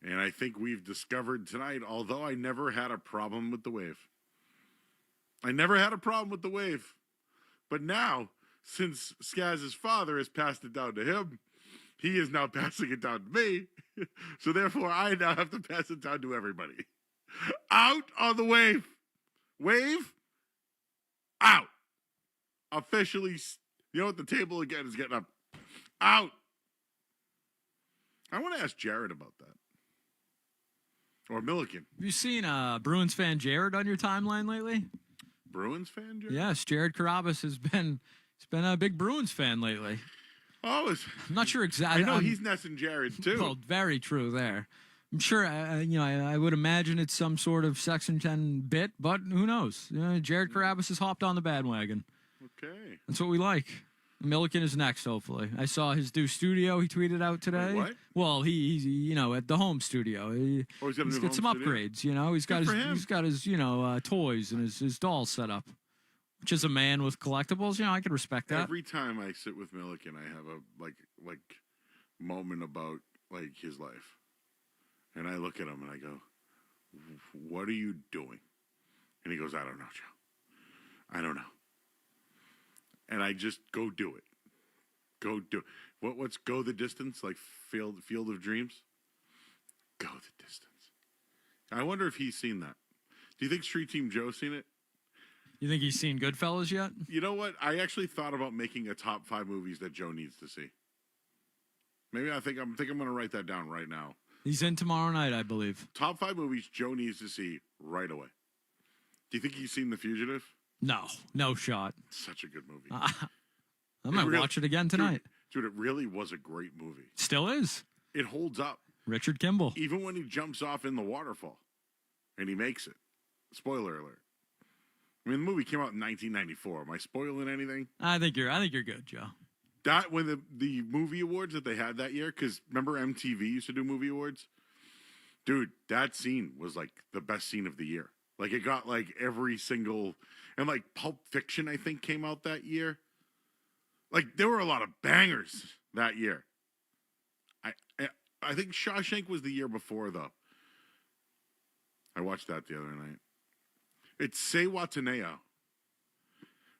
And I think we've discovered tonight, although I never had a problem with the wave. I never had a problem with the wave. But now, since Skaz's father has passed it down to him, he is now passing it down to me. So therefore, I now have to pass it down to everybody. Out on the wave. Wave. Out. Officially, the table again is getting up. Out. I want to ask Jared about that. Or Milliken. Have you seen Bruins fan Jared on your timeline lately? Bruins fan Jared? Yes, Jared Carabas has been a big Bruins fan lately. Oh, I'm not sure exactly. I know he's Ness and Jared too. Well, very true there. I'm sure, I would imagine it's some sort of Section 10 bit, but who knows? Jared Carabas has hopped on the bandwagon. Okay. That's what we like. Milliken is next, hopefully. I saw his new studio he tweeted out today. Wait, what? Well, he's at the home studio. He's got some upgrades, He's got his toys and his dolls set up. Which is a man with collectibles, I could respect that. Every time I sit with Milliken, I have a like moment about like his life. And I look at him and I go, "What are you doing?" And he goes, "I don't know, Joe. I don't know." And I just go do it. Go do it. What's go the distance? Like Field of Dreams? Go the distance. I wonder if he's seen that. Do you think Street Team Joe's seen it? You think he's seen Goodfellas yet? You know what? I actually thought about making a top 5 movies that Joe needs to see. Maybe I'm going to write that down right now. He's in tomorrow night, I believe. Top 5 movies Joe needs to see right away. Do you think he's seen The Fugitive? No shot. Such a good movie. I might watch it again tonight. Dude, it really was a great movie. Still is. It holds up. Richard Kimball. Even when he jumps off in the waterfall and he makes it. Spoiler alert. I mean, the movie came out in 1994. Am I spoiling anything? I think you're good, Joe. That when the movie awards that they had that year, because remember MTV used to do movie awards? Dude, that scene was like the best scene of the year. Like it got like every single, and like Pulp Fiction, I think, came out that year. Like there were a lot of bangers that year. I think Shawshank was the year before though. I watched that the other night. It's Se Wataneo.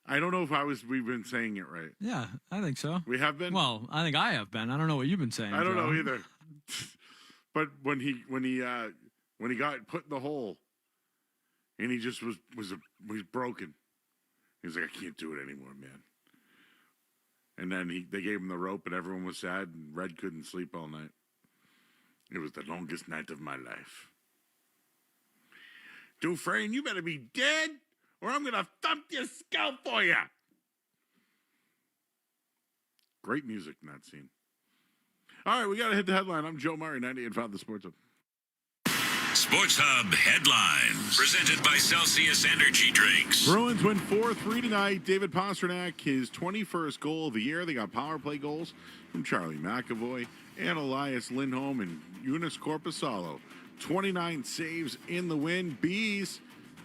I don't know if we've been saying it right. Yeah, I think so. We have been? Well, I think I have been. I don't know what you've been saying. I don't Joe. know either. But when he got put in the hole and he just was broken. He was like, "I can't do it anymore, man." And then they gave him the rope and everyone was sad and Red couldn't sleep all night. It was the longest night of my life. Dufresne, you better be dead or I'm going to thump your scalp for you. Great music in that scene. All right, we got to hit the headline. I'm Joe Murray, 98.5 The Sports Hub. Sports Hub headlines presented by Celsius Energy Drinks. Bruins win 4-3 tonight. David Pastrnak, his 21st goal of the year. They got power play goals from Charlie McAvoy and Elias Lindholm and Eunice Korpisalo. 29 saves in the win. Bees,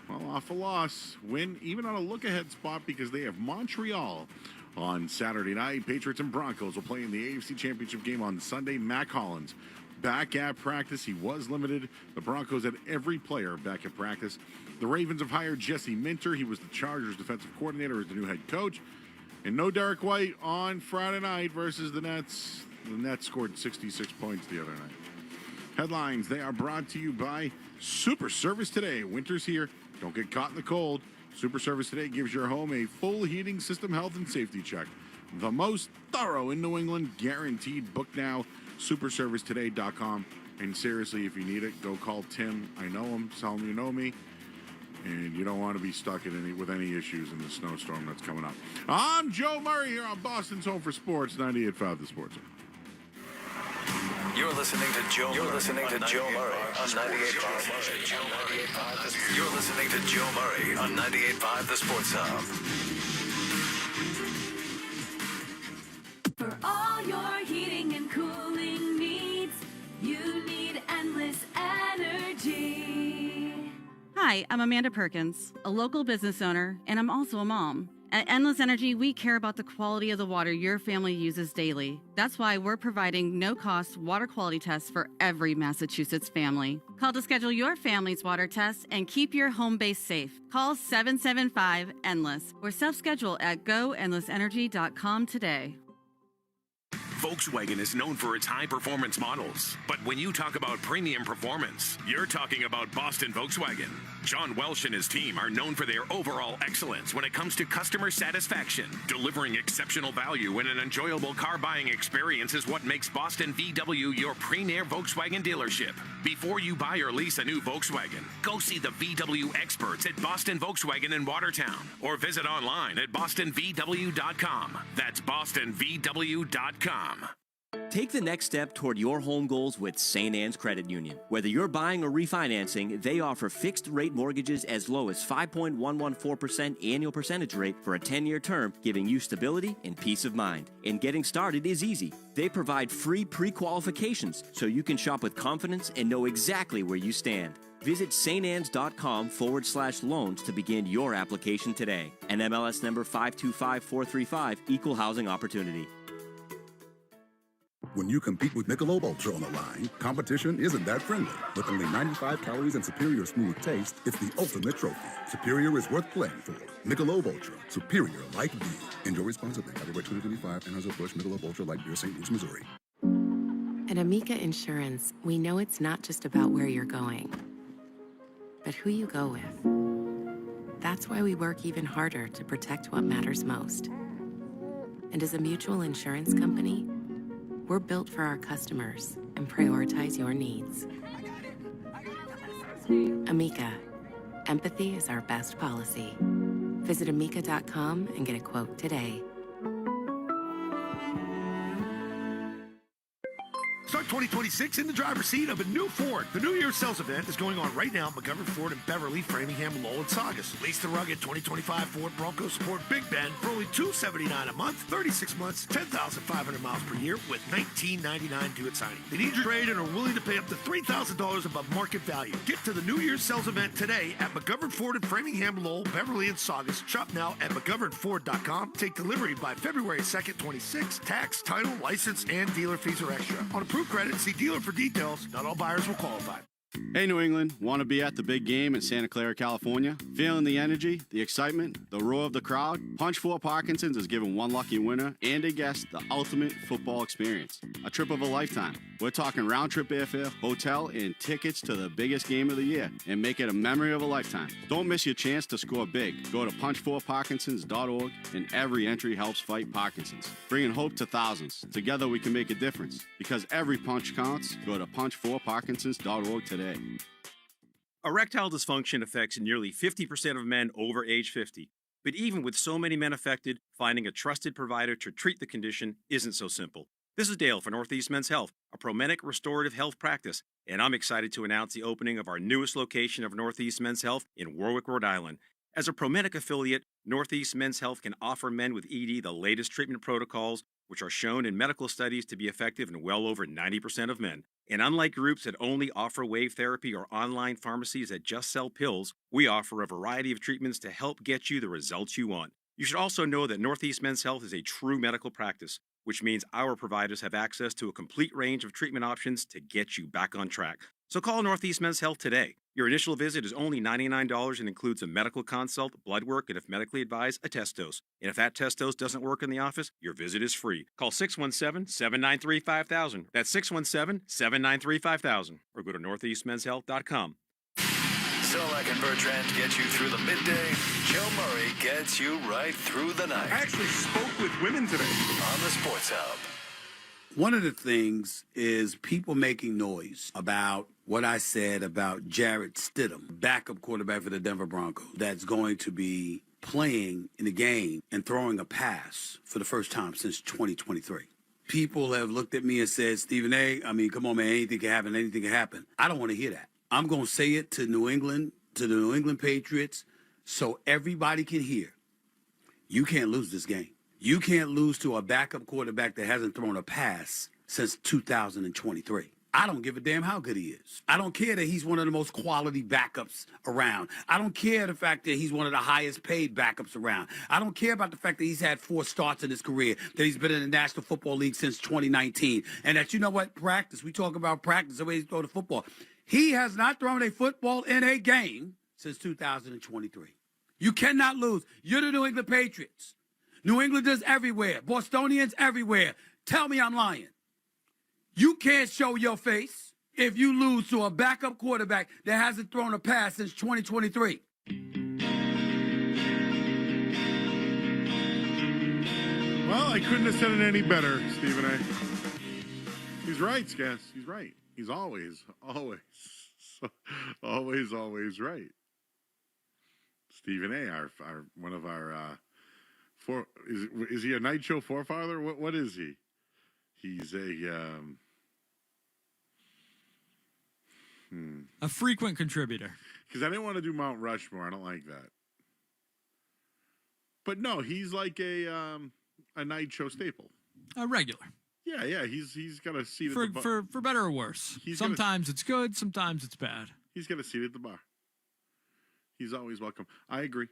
well, off a loss. Win even on a look-ahead spot because they have Montreal on Saturday night. Patriots and Broncos will play in the AFC Championship game on Sunday. Mac Hollins back at practice. He was limited. The Broncos had every player back at practice. The Ravens have hired Jesse Minter. He was the Chargers defensive coordinator as the new head coach. And no Derek White on Friday night versus the Nets. The Nets scored 66 points the other night. Headlines, they are brought to you by Super Service Today. Winter's here. Don't get caught in the cold. Super Service Today gives your home a full heating system health and safety check. The most thorough in New England, guaranteed. Book now, superservicetoday.com. And seriously, if you need it, go call Tim. I know him. Tell him you know me. And you don't want to be stuck with any issues in the snowstorm that's coming up. I'm Joe Murray here on Boston's Home for Sports, 98.5 The Sports. You're listening to Joe Murray on 98.5. You're listening to Joe Murray on 98.5 The Sports Hub. For all your heating and cooling needs, you need Endless Energy. Hi, I'm Amanda Perkins, a local business owner, and I'm also a mom. At Endless Energy, we care about the quality of the water your family uses daily. That's why we're providing no-cost water quality tests for every Massachusetts family. Call to schedule your family's water test and keep your home base safe. Call 775-ENDLESS or self-schedule at goendlessenergy.com today. Volkswagen is known for its high-performance models. But when you talk about premium performance, you're talking about Boston Volkswagen. John Welsh and his team are known for their overall excellence when it comes to customer satisfaction. Delivering exceptional value and an enjoyable car buying experience is what makes Boston VW your premier Volkswagen dealership. Before you buy or lease a new Volkswagen, go see the VW experts at Boston Volkswagen in Watertown or visit online at bostonvw.com. That's bostonvw.com. Take the next step toward your home goals with St. Anne's Credit Union. Whether you're buying or refinancing, they offer fixed-rate mortgages as low as 5.114% annual percentage rate for a 10-year term, giving you stability and peace of mind. And getting started is easy. They provide free pre-qualifications so you can shop with confidence and know exactly where you stand. Visit stans.com/loans to begin your application today. An MLS number 525435, Equal Housing Opportunity. When you compete with Michelob Ultra on the line, competition isn't that friendly. With only 95 calories and superior smooth taste, it's the ultimate trophy. Superior is worth playing for. Michelob Ultra, superior like beer. Enjoy responsibly. Copyright 2025, Anheuser-Busch Michelob Ultra Light Beer, St. Louis, Missouri. At Amica Insurance, we know it's not just about where you're going, but who you go with. That's why we work even harder to protect what matters most. And as a mutual insurance company, we're built for our customers and prioritize your needs. Amica, empathy is our best policy. Visit amica.com and get a quote today. Start 2026 in the driver's seat of a new Ford. The New Year's sales event is going on right now at McGovern Ford in Beverly, Framingham, Lowell, and Saugus. Lease the rugged 2025 Ford Bronco Sport Big Bend for only $279 a month, 36 months, 10,500 miles per year with $19.99 due at signing. They need your trade and are willing to pay up to $3,000 above market value. Get to the New Year's sales event today at McGovern Ford in Framingham, Lowell, Beverly, and Saugus. Shop now at McGovernFord.com. Take delivery by February 2nd, 26. Tax, title, license, and dealer fees are extra. On approved credit, see dealer for details. Not all buyers will qualify. Hey, New England, want to be at the big game in Santa Clara, California? Feeling the energy, the excitement, the roar of the crowd? Punch 4 Parkinson's is giving one lucky winner and a guest the ultimate football experience. A trip of a lifetime. We're talking round-trip airfare, hotel, and tickets to the biggest game of the year, and make it a memory of a lifetime. Don't miss your chance to score big. Go to punch4parkinsons.org, and every entry helps fight Parkinson's. Bringing hope to thousands. Together we can make a difference. Because every punch counts, go to punch4parkinsons.org today. Erectile dysfunction affects nearly 50% of men over age 50. But even with so many men affected, finding a trusted provider to treat the condition isn't so simple. This is Dale for Northeast Men's Health, a Promenic restorative health practice, and I'm excited to announce the opening of our newest location of Northeast Men's Health in Warwick, Rhode Island. As a Promenic affiliate, Northeast Men's Health can offer men with ED the latest treatment protocols, which are shown in medical studies to be effective in well over 90% of men. And unlike groups that only offer wave therapy or online pharmacies that just sell pills, we offer a variety of treatments to help get you the results you want. You should also know that Northeast Men's Health is a true medical practice, which means our providers have access to a complete range of treatment options to get you back on track. So call Northeast Men's Health today. Your initial visit is only $99 and includes a medical consult, blood work, and if medically advised, a test dose. And if that test dose doesn't work in the office, your visit is free. Call 617-793-5000. That's 617-793-5000. Or go to northeastmenshealth.com. Solak and Bertrand get you through the midday. Joe Murray gets you right through the night. I actually spoke with women today. On the Sports Hub. One of the things is people making noise about what I said about Jarrett Stidham, backup quarterback for the Denver Broncos, that's going to be playing in the game and throwing a pass for the first time since 2023. People have looked at me and said, Stephen A., I mean, come on, man, anything can happen, anything can happen. I don't want to hear that. I'm going to say it to New England, to the New England Patriots, so everybody can hear. You can't lose this game. You can't lose to a backup quarterback that hasn't thrown a pass since 2023. I don't give a damn how good he is. I don't care that he's one of the most quality backups around. I don't care the fact that he's one of the highest paid backups around. I don't care about the fact that he's had 4 starts in his career, that he's been in the National Football League since 2019, and that, you know what, practice, we talk about practice, the way he's thrown the football. He has not thrown a football in a game since 2023. You cannot lose. You're the New England Patriots. New Englanders everywhere. Bostonians everywhere. Tell me I'm lying. You can't show your face if you lose to a backup quarterback that hasn't thrown a pass since 2023. Well, I couldn't have said it any better, Stephen A. He's right, Skaz. He's right. He's always right. Stephen A., our one of our is he a night show forefather? What is he? He's a frequent contributor. Because I didn't want to do Mount Rushmore. I don't like that. But no, he's like a night show staple. A regular. Yeah. He's got a seat at the bar. For better or worse. Sometimes it's good, sometimes it's bad. He's got a seat at the bar. He's always welcome. I agree.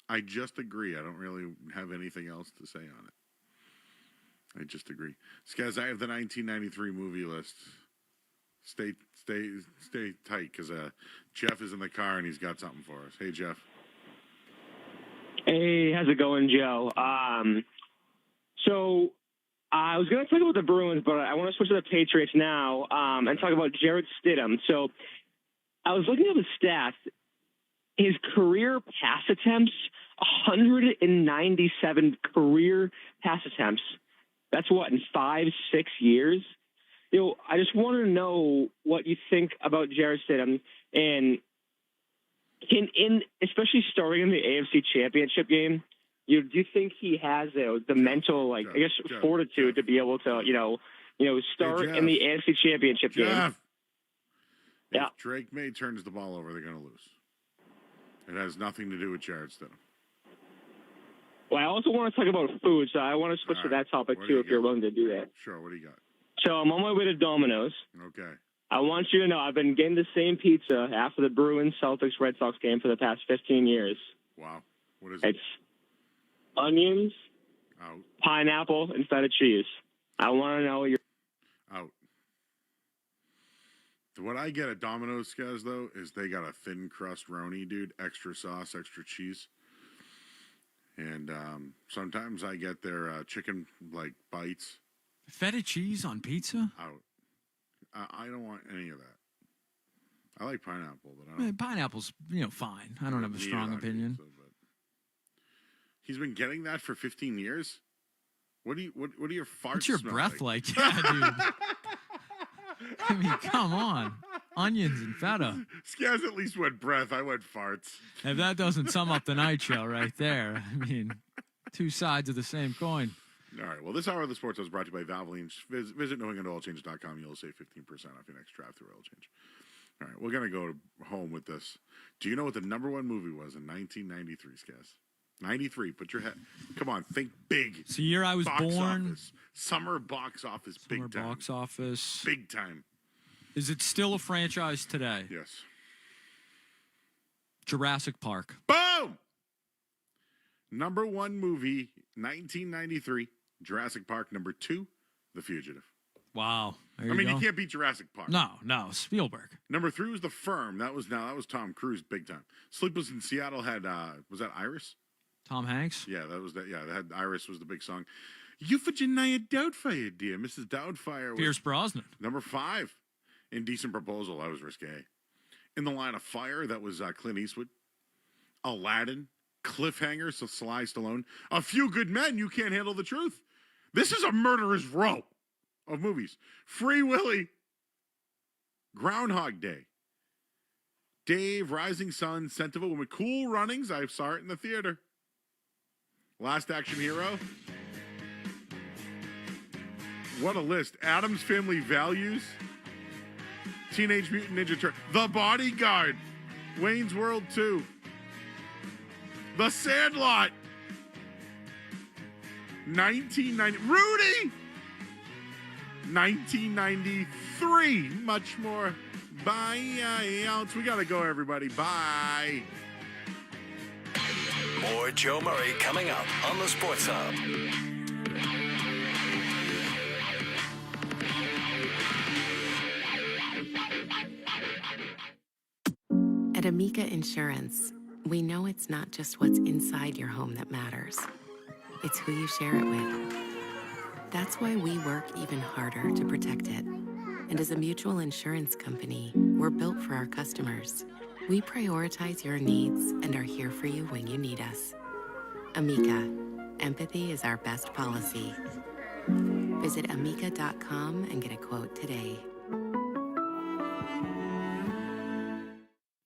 I just agree. I don't really have anything else to say on it. I just agree. So guys, I have the 1993 movie list. Stay tight, because Jeff is in the car and he's got something for us. Hey, Jeff. Hey, how's it going, Joe? So I was going to talk about the Bruins, but I want to switch to the Patriots now and talk about Jarrett Stidham. So I was looking at the stats. His career pass attempts, 197 career pass attempts. That's what, in 5-6 years? I just want to know what you think about Jarrett Stidham, and especially starting in the AFC Championship game. Do you think he has the mental, fortitude to be able to, start in the AFC Championship game? If Drake May turns the ball over, they're going to lose. It has nothing to do with Jarrett Stidham. Well, I also want to talk about food, so I want to switch to that topic too, if you're willing to do that. Sure. What do you got? So I'm on my way to Domino's. Okay. I want you to know I've been getting the same pizza after the Bruins Celtics Red Sox game for the past 15 years. Wow. What is it? It's onions, pineapple, and feta cheese. I want to know what you're out. What I get at Domino's, guys, though, is they got a thin crust roni, dude. Extra sauce, extra cheese. And sometimes I get their chicken, bites. Feta cheese on pizza? Out. I don't want any of that. I like pineapple, but I don't. Pineapple's, fine. I don't have a strong opinion. Pizza, but he's been getting that for 15 years? What are your farts What's your smell breath like? Yeah, dude. I mean, come on. Onions and feta. Skaz at least went breath. I went farts. If that doesn't sum up the night show right there, I mean, two sides of the same coin. All right. Well, this hour of the Sports is brought to you by Valvoline. Visit NewEnglandOilChange.com. You'll save 15% off your next drive-through oil change. All right. We're going to go home with this. Do you know what the number one movie was in 1993, Skaz? 93. Put your head. Come on. Think big. It's the year I was born. Office. Summer box office. Big time. Box office. Big time. Is it still a franchise today? Yes. Jurassic Park. Boom! Number one movie, 1993, Jurassic Park. Number two, The Fugitive. Wow. You can't beat Jurassic Park. No, Spielberg. Number three was The Firm. That was Tom Cruise, big time. Sleepless in Seattle had, was that Iris? Tom Hanks? Yeah, that was that. Yeah, that had Iris was the big song. Euphigenia Doubtfire, dear Mrs. Doubtfire. Pierce Brosnan. Number 5. Indecent Proposal, that was risque. In the Line of Fire, that was Clint Eastwood. Aladdin. Cliffhanger, so Sly Stallone. A Few Good Men, You Can't Handle the Truth. This is a murderer's row of movies. Free Willy. Groundhog Day. Dave, Rising Sun, Scent of a Woman. Cool Runnings, I saw it in the theater. Last Action Hero. What a list. Addams Family Values. Teenage Mutant Ninja Turtles. The Bodyguard. Wayne's World 2. The Sandlot. 1990. Rudy. 1993. Much more. Bye. Outs. We got to go, everybody. Bye. More Joe Murray coming up on the Sports Hub. At Amica Insurance, we know it's not just what's inside your home that matters. It's who you share it with. That's why we work even harder to protect it. And as a mutual insurance company, we're built for our customers. We prioritize your needs and are here for you when you need us. Amica, empathy is our best policy. Visit amica.com and get a quote today.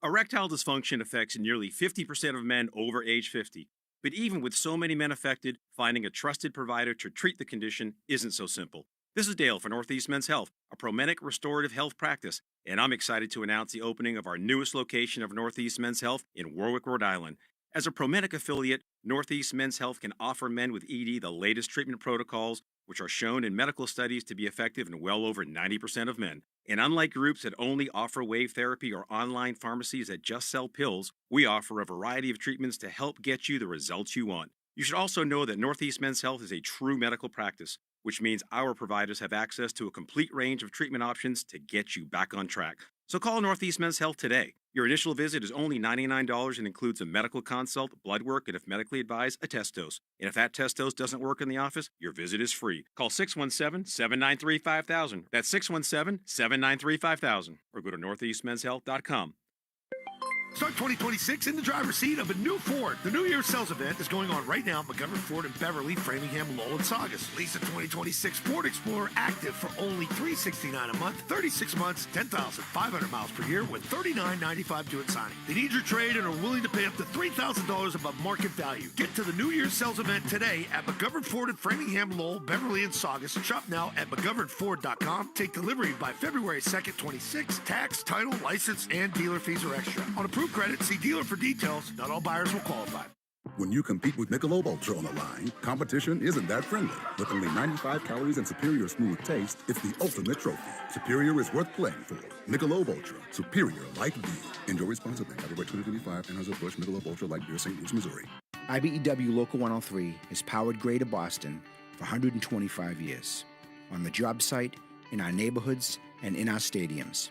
Erectile dysfunction affects nearly 50% of men over age 50. But even with so many men affected, finding a trusted provider to treat the condition isn't so simple. This is Dale for Northeast Men's Health, a Promenic restorative health practice, and I'm excited to announce the opening of our newest location of Northeast Men's Health in Warwick, Rhode Island. As a Promenic affiliate, Northeast Men's Health can offer men with ED the latest treatment protocols, which are shown in medical studies to be effective in well over 90% of men. And unlike groups that only offer wave therapy or online pharmacies that just sell pills, we offer a variety of treatments to help get you the results you want. You should also know that Northeast Men's Health is a true medical practice, which means our providers have access to a complete range of treatment options to get you back on track. So call Northeast Men's Health today. Your initial visit is only $99 and includes a medical consult, blood work, and if medically advised, a test dose. And if that test dose doesn't work in the office, your visit is free. Call 617-793-5000. That's 617-793-5000. Or go to northeastmenshealth.com. Start 2026 in the driver's seat of a new Ford. The New Year's Sales Event is going on right now at McGovern Ford in Beverly, Framingham, Lowell, and Saugus. Lease a 2026 Ford Explorer Active for only $369 a month, 36 months, 10,500 miles per year with $39.95 due at signing. They need your trade and are willing to pay up to $3,000 above market value. Get to the New Year's Sales Event today at McGovern Ford in Framingham, Lowell, Beverly, and Saugus. Shop now at McGovernFord.com. Take delivery by February 2nd, 26. Tax, title, license, and dealer fees are extra. On approved credit, see dealer for details. Not all buyers will qualify. When you compete with Michelob Ultra on the line, competition isn't that friendly. With only 95 calories and superior smooth taste, it's the ultimate trophy. Superior is worth playing for. Michelob Ultra, superior like beer. Enjoy responsibly. Copyright 2025, Anheuser-Busch, Michelob Ultra Light Beer, St. Louis, Missouri. IBEW Local 103 has powered Greater Boston for 125 years. On the job site, in our neighborhoods, and in our stadiums.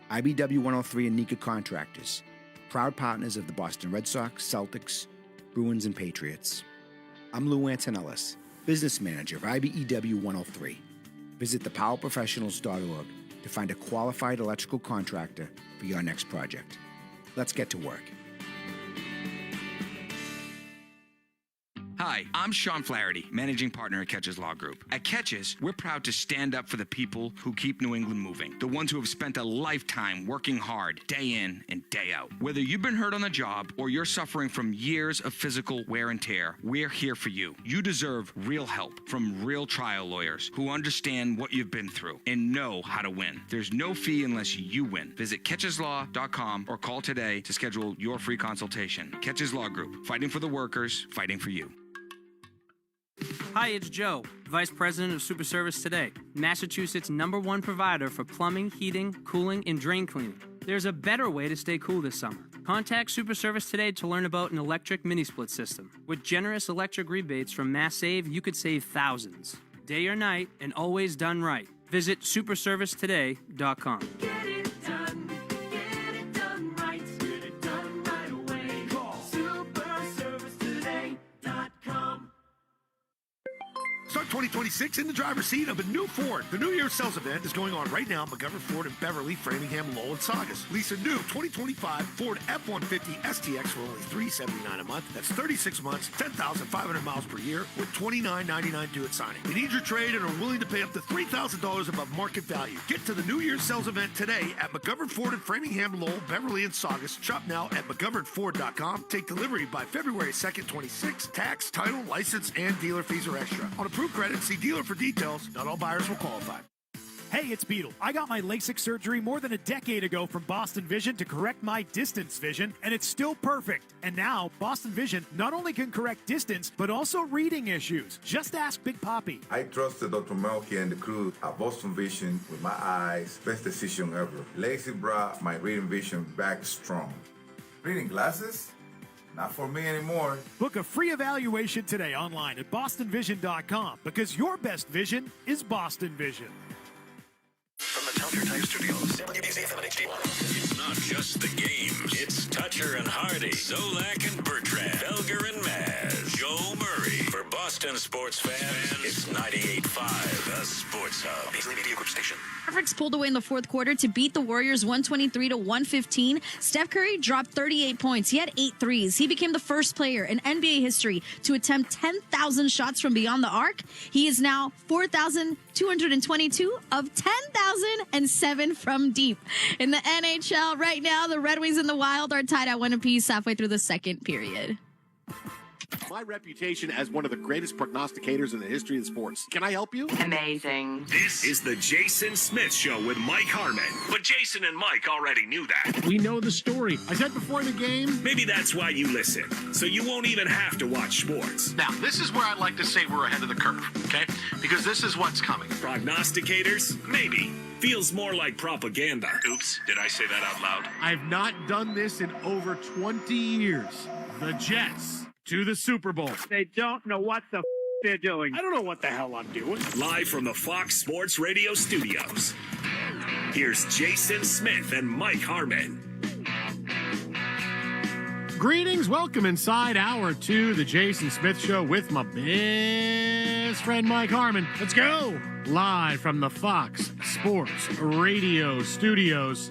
IBW 103 and Nika Contractors, proud partners of the Boston Red Sox, Celtics, Bruins, and Patriots. I'm Lou Antonellis, business manager of IBEW 103. Visit thepowerprofessionals.org to find a qualified electrical contractor for your next project. Let's get to work. Hi, I'm Sean Flaherty, managing partner at Catches Law Group. At Catches, we're proud to stand up for the people who keep New England moving, the ones who have spent a lifetime working hard, day in and day out. Whether you've been hurt on the job or you're suffering from years of physical wear and tear, we're here for you. You deserve real help from real trial lawyers who understand what you've been through and know how to win. There's no fee unless you win. Visit catcheslaw.com or call today to schedule your free consultation. Catches Law Group, fighting for the workers, fighting for you. Hi, it's Joe, Vice President of Super Service Today, Massachusetts' #1 provider for plumbing, heating, cooling, and drain cleaning. There's a better way to stay cool this summer. Contact Super Service Today to learn about an electric mini-split system. With generous electric rebates from Mass Save, you could save thousands. Day or night, and always done right. Visit superservicetoday.com. Get it done. Get it done right. Get it done right away. Call superservicetoday.com. Start 2026 in the driver's seat of a new Ford. The New Year's Sales Event is going on right now at McGovern Ford in Beverly, Framingham, Lowell, and Saugus. Lease a new 2025 Ford F-150 STX for only $379 a month. That's 36 months, 10,500 miles per year with $29.99 due at signing. They need your trade and are willing to pay up to $3,000 above market value. Get to the New Year's Sales Event today at McGovern Ford in Framingham, Lowell, Beverly, and Saugus. Shop now at McGovernFord.com. Take delivery by February 2nd, 26. Tax, title, license, and dealer fees are extra. On approved credit, see dealer for details. Not all buyers will qualify. Hey, it's Beetle. I got my LASIK surgery more than a decade ago from Boston Vision to correct my distance vision, and it's still perfect. And now, Boston Vision not only can correct distance, but also reading issues. Just ask Big Poppy. I trusted Dr. Melky and the crew at Boston Vision with my eyes. Best decision ever. LASIK brought my reading vision back strong. Reading glasses? Not for me anymore. Book a free evaluation today online at bostonvision.com because your best vision is Boston Vision. From the Telter Type Studios, WBCFM and HD1. It's not just the games. It's Toucher and Hardy, Zolak and Bertrand, Felger and Maz, Joe Murray. For Boston sports fans, it's 98.5, the Sports Hub. Beasley Media Group Station. Mavericks pulled away in the fourth quarter to beat the Warriors 123-115. Steph Curry dropped 38 points. He had 8 threes. He became the first player in NBA history to attempt 10,000 shots from beyond the arc. He is now 4,222 of 10,007 from deep. In the NHL right now, the Red Wings and the Wild are tied at 1 apiece halfway through the second period. My reputation as one of the greatest prognosticators in the history of sports. Can I help you? Amazing. This is the Jason Smith Show with Mike Harmon. But Jason and Mike already knew that. We know the story. I said before the game. Maybe that's why you listen. So you won't even have to watch sports. Now, this is where I'd like to say we're ahead of the curve, okay? Because this is what's coming. Prognosticators? Maybe. Feels more like propaganda. Oops, did I say that out loud? I've not done this in over 20 years. The Jets to the Super Bowl. They don't know what the they're doing. I don't know what the hell I'm doing. Live from the Fox Sports Radio studios. Here's Jason Smith and Mike Harmon. Greetings, welcome inside hour 2, the Jason Smith Show with my best friend Mike Harmon. Let's go! Live from the Fox Sports Radio studios.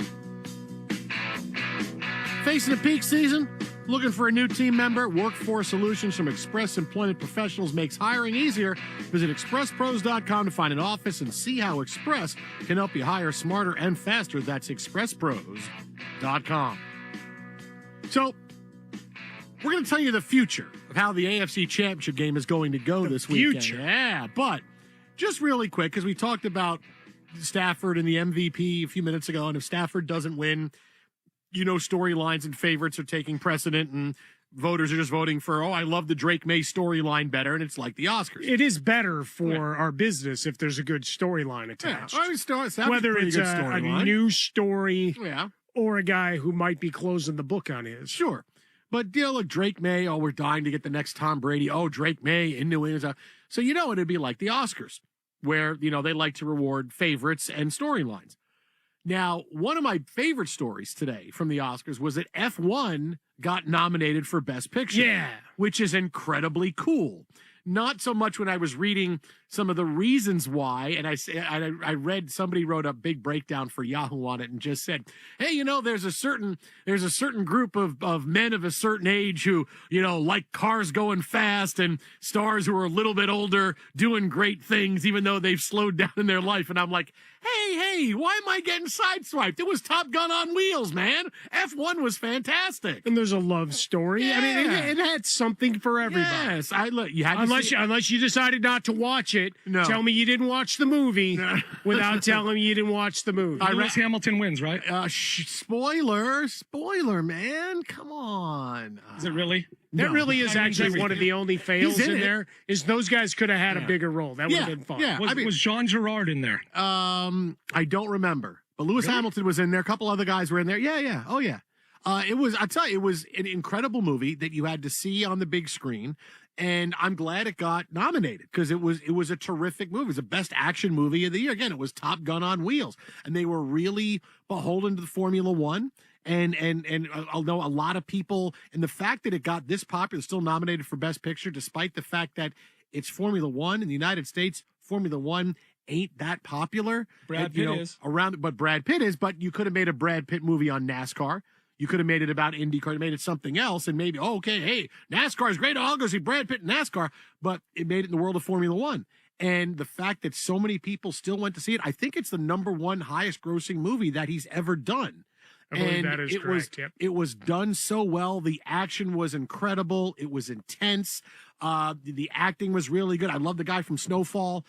Facing a peak season, looking for a new team member? Workforce Solutions from Express Employment Professionals makes hiring easier. Visit expresspros.com to find an office and see how Express can help you hire smarter and faster. That's expresspros.com. So, we're going to tell you the future of how the AFC Championship game is going to go this weekend. Future. Yeah, but just really quick, because we talked about Stafford and the MVP a few minutes ago, and if Stafford doesn't win, you know, storylines and favorites are taking precedent, and voters are just voting for, I love the Drake May storyline better, and it's like the Oscars. It is better for our business if there's a good storyline attached. Yeah, whether it's a new story or a guy who might be closing the book on his. Sure. But deal like Drake May, we're dying to get the next Tom Brady. Drake May in New England. So, it'd be like the Oscars, where, they like to reward favorites and storylines. Now, one of my favorite stories today from the Oscars was that F1 got nominated for Best Picture. Yeah. Which is incredibly cool. Not so much when I was reading some of the reasons why, and I read, somebody wrote a big breakdown for Yahoo on it and just said, hey, there's a certain group of men of a certain age who, like cars going fast and stars who are a little bit older doing great things, even though they've slowed down in their life. And I'm like, hey, why am I getting sideswiped? It was Top Gun on wheels, man. F1 was fantastic. And there's a love story. Yeah. I mean, it had something for everybody. Yes, you had unless you decided not to watch it. No. Tell me you didn't watch the movie without telling me you didn't watch the movie. Lewis Hamilton wins, right? Spoiler, man. Come on. Is it really? That really is actually one of the only fails in there. Is those guys could have had a bigger role. That would have been fun. Yeah. Was Jean Girard in there? I don't remember. But Lewis Hamilton was in there. A couple other guys were in there. Yeah. Oh, yeah. It was an incredible movie that you had to see on the big screen. And I'm glad it got nominated because it was a terrific movie. It was the best action movie of the year. Again, it was Top Gun on wheels. And they were really beholden to the Formula One. And although a lot of people, and the fact that it got this popular, still nominated for Best Picture, despite the fact that it's Formula One in the United States, Formula One ain't that popular. Brad Pitt is. But Brad Pitt is, but you could have made a Brad Pitt movie on NASCAR. You could have made it about IndyCar, made it something else, and maybe, hey, NASCAR is great. I'll go see Brad Pitt in NASCAR. But it made it in the world of Formula One. And the fact that so many people still went to see it, I think it's the #1 highest grossing movie that he's ever done. I believe that is correct. It was done so well. The action was incredible. It was intense. The acting was really good. I love the guy from Snowfall.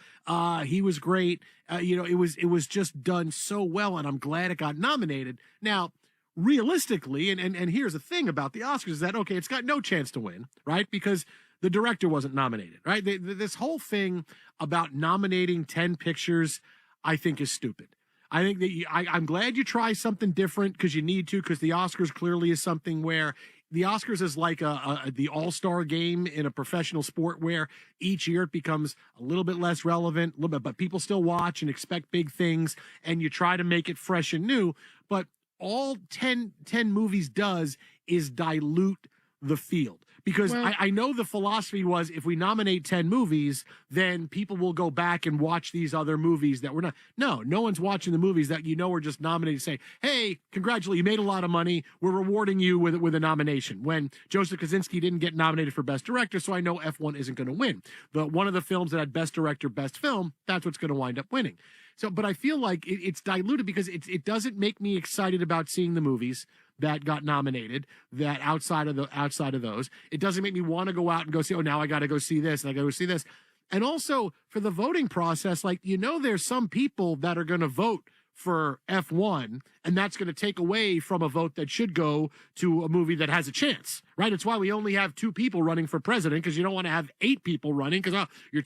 He was great. It was just done so well, and I'm glad it got nominated. Now, realistically, and here's the thing about the Oscars is that, okay, it's got no chance to win, right? Because the director wasn't nominated, right? This whole thing about nominating 10 pictures, I think, is stupid. I think that I'm glad you try something different because you need to, because the Oscars clearly is something where the Oscars is like the all-star game in a professional sport where each year it becomes a little bit less relevant, but people still watch and expect big things, and you try to make it fresh and new. But all 10 movies does is dilute the field. Because I know the philosophy was if we nominate 10 movies, then people will go back and watch these other movies that we're not. No one's watching the movies that are just nominated. Say, hey, congratulations, you made a lot of money. We're rewarding you with a nomination. When Joseph Kosinski didn't get nominated for Best Director, so I know F1 isn't going to win. One of the films that had Best Director, Best Film, that's what's going to wind up winning. So, but I feel like it's diluted because it doesn't make me excited about seeing the movies. that got nominated that outside of those. It doesn't make me want to go out and go see, oh, now I got to go see this and I got to go see this. And also for the voting process, like, there's some people that are going to vote for F1, and that's going to take away from a vote that should go to a movie that has a chance, right? It's why we only have 2 people running for president, because you don't want to have 8 people running, because you're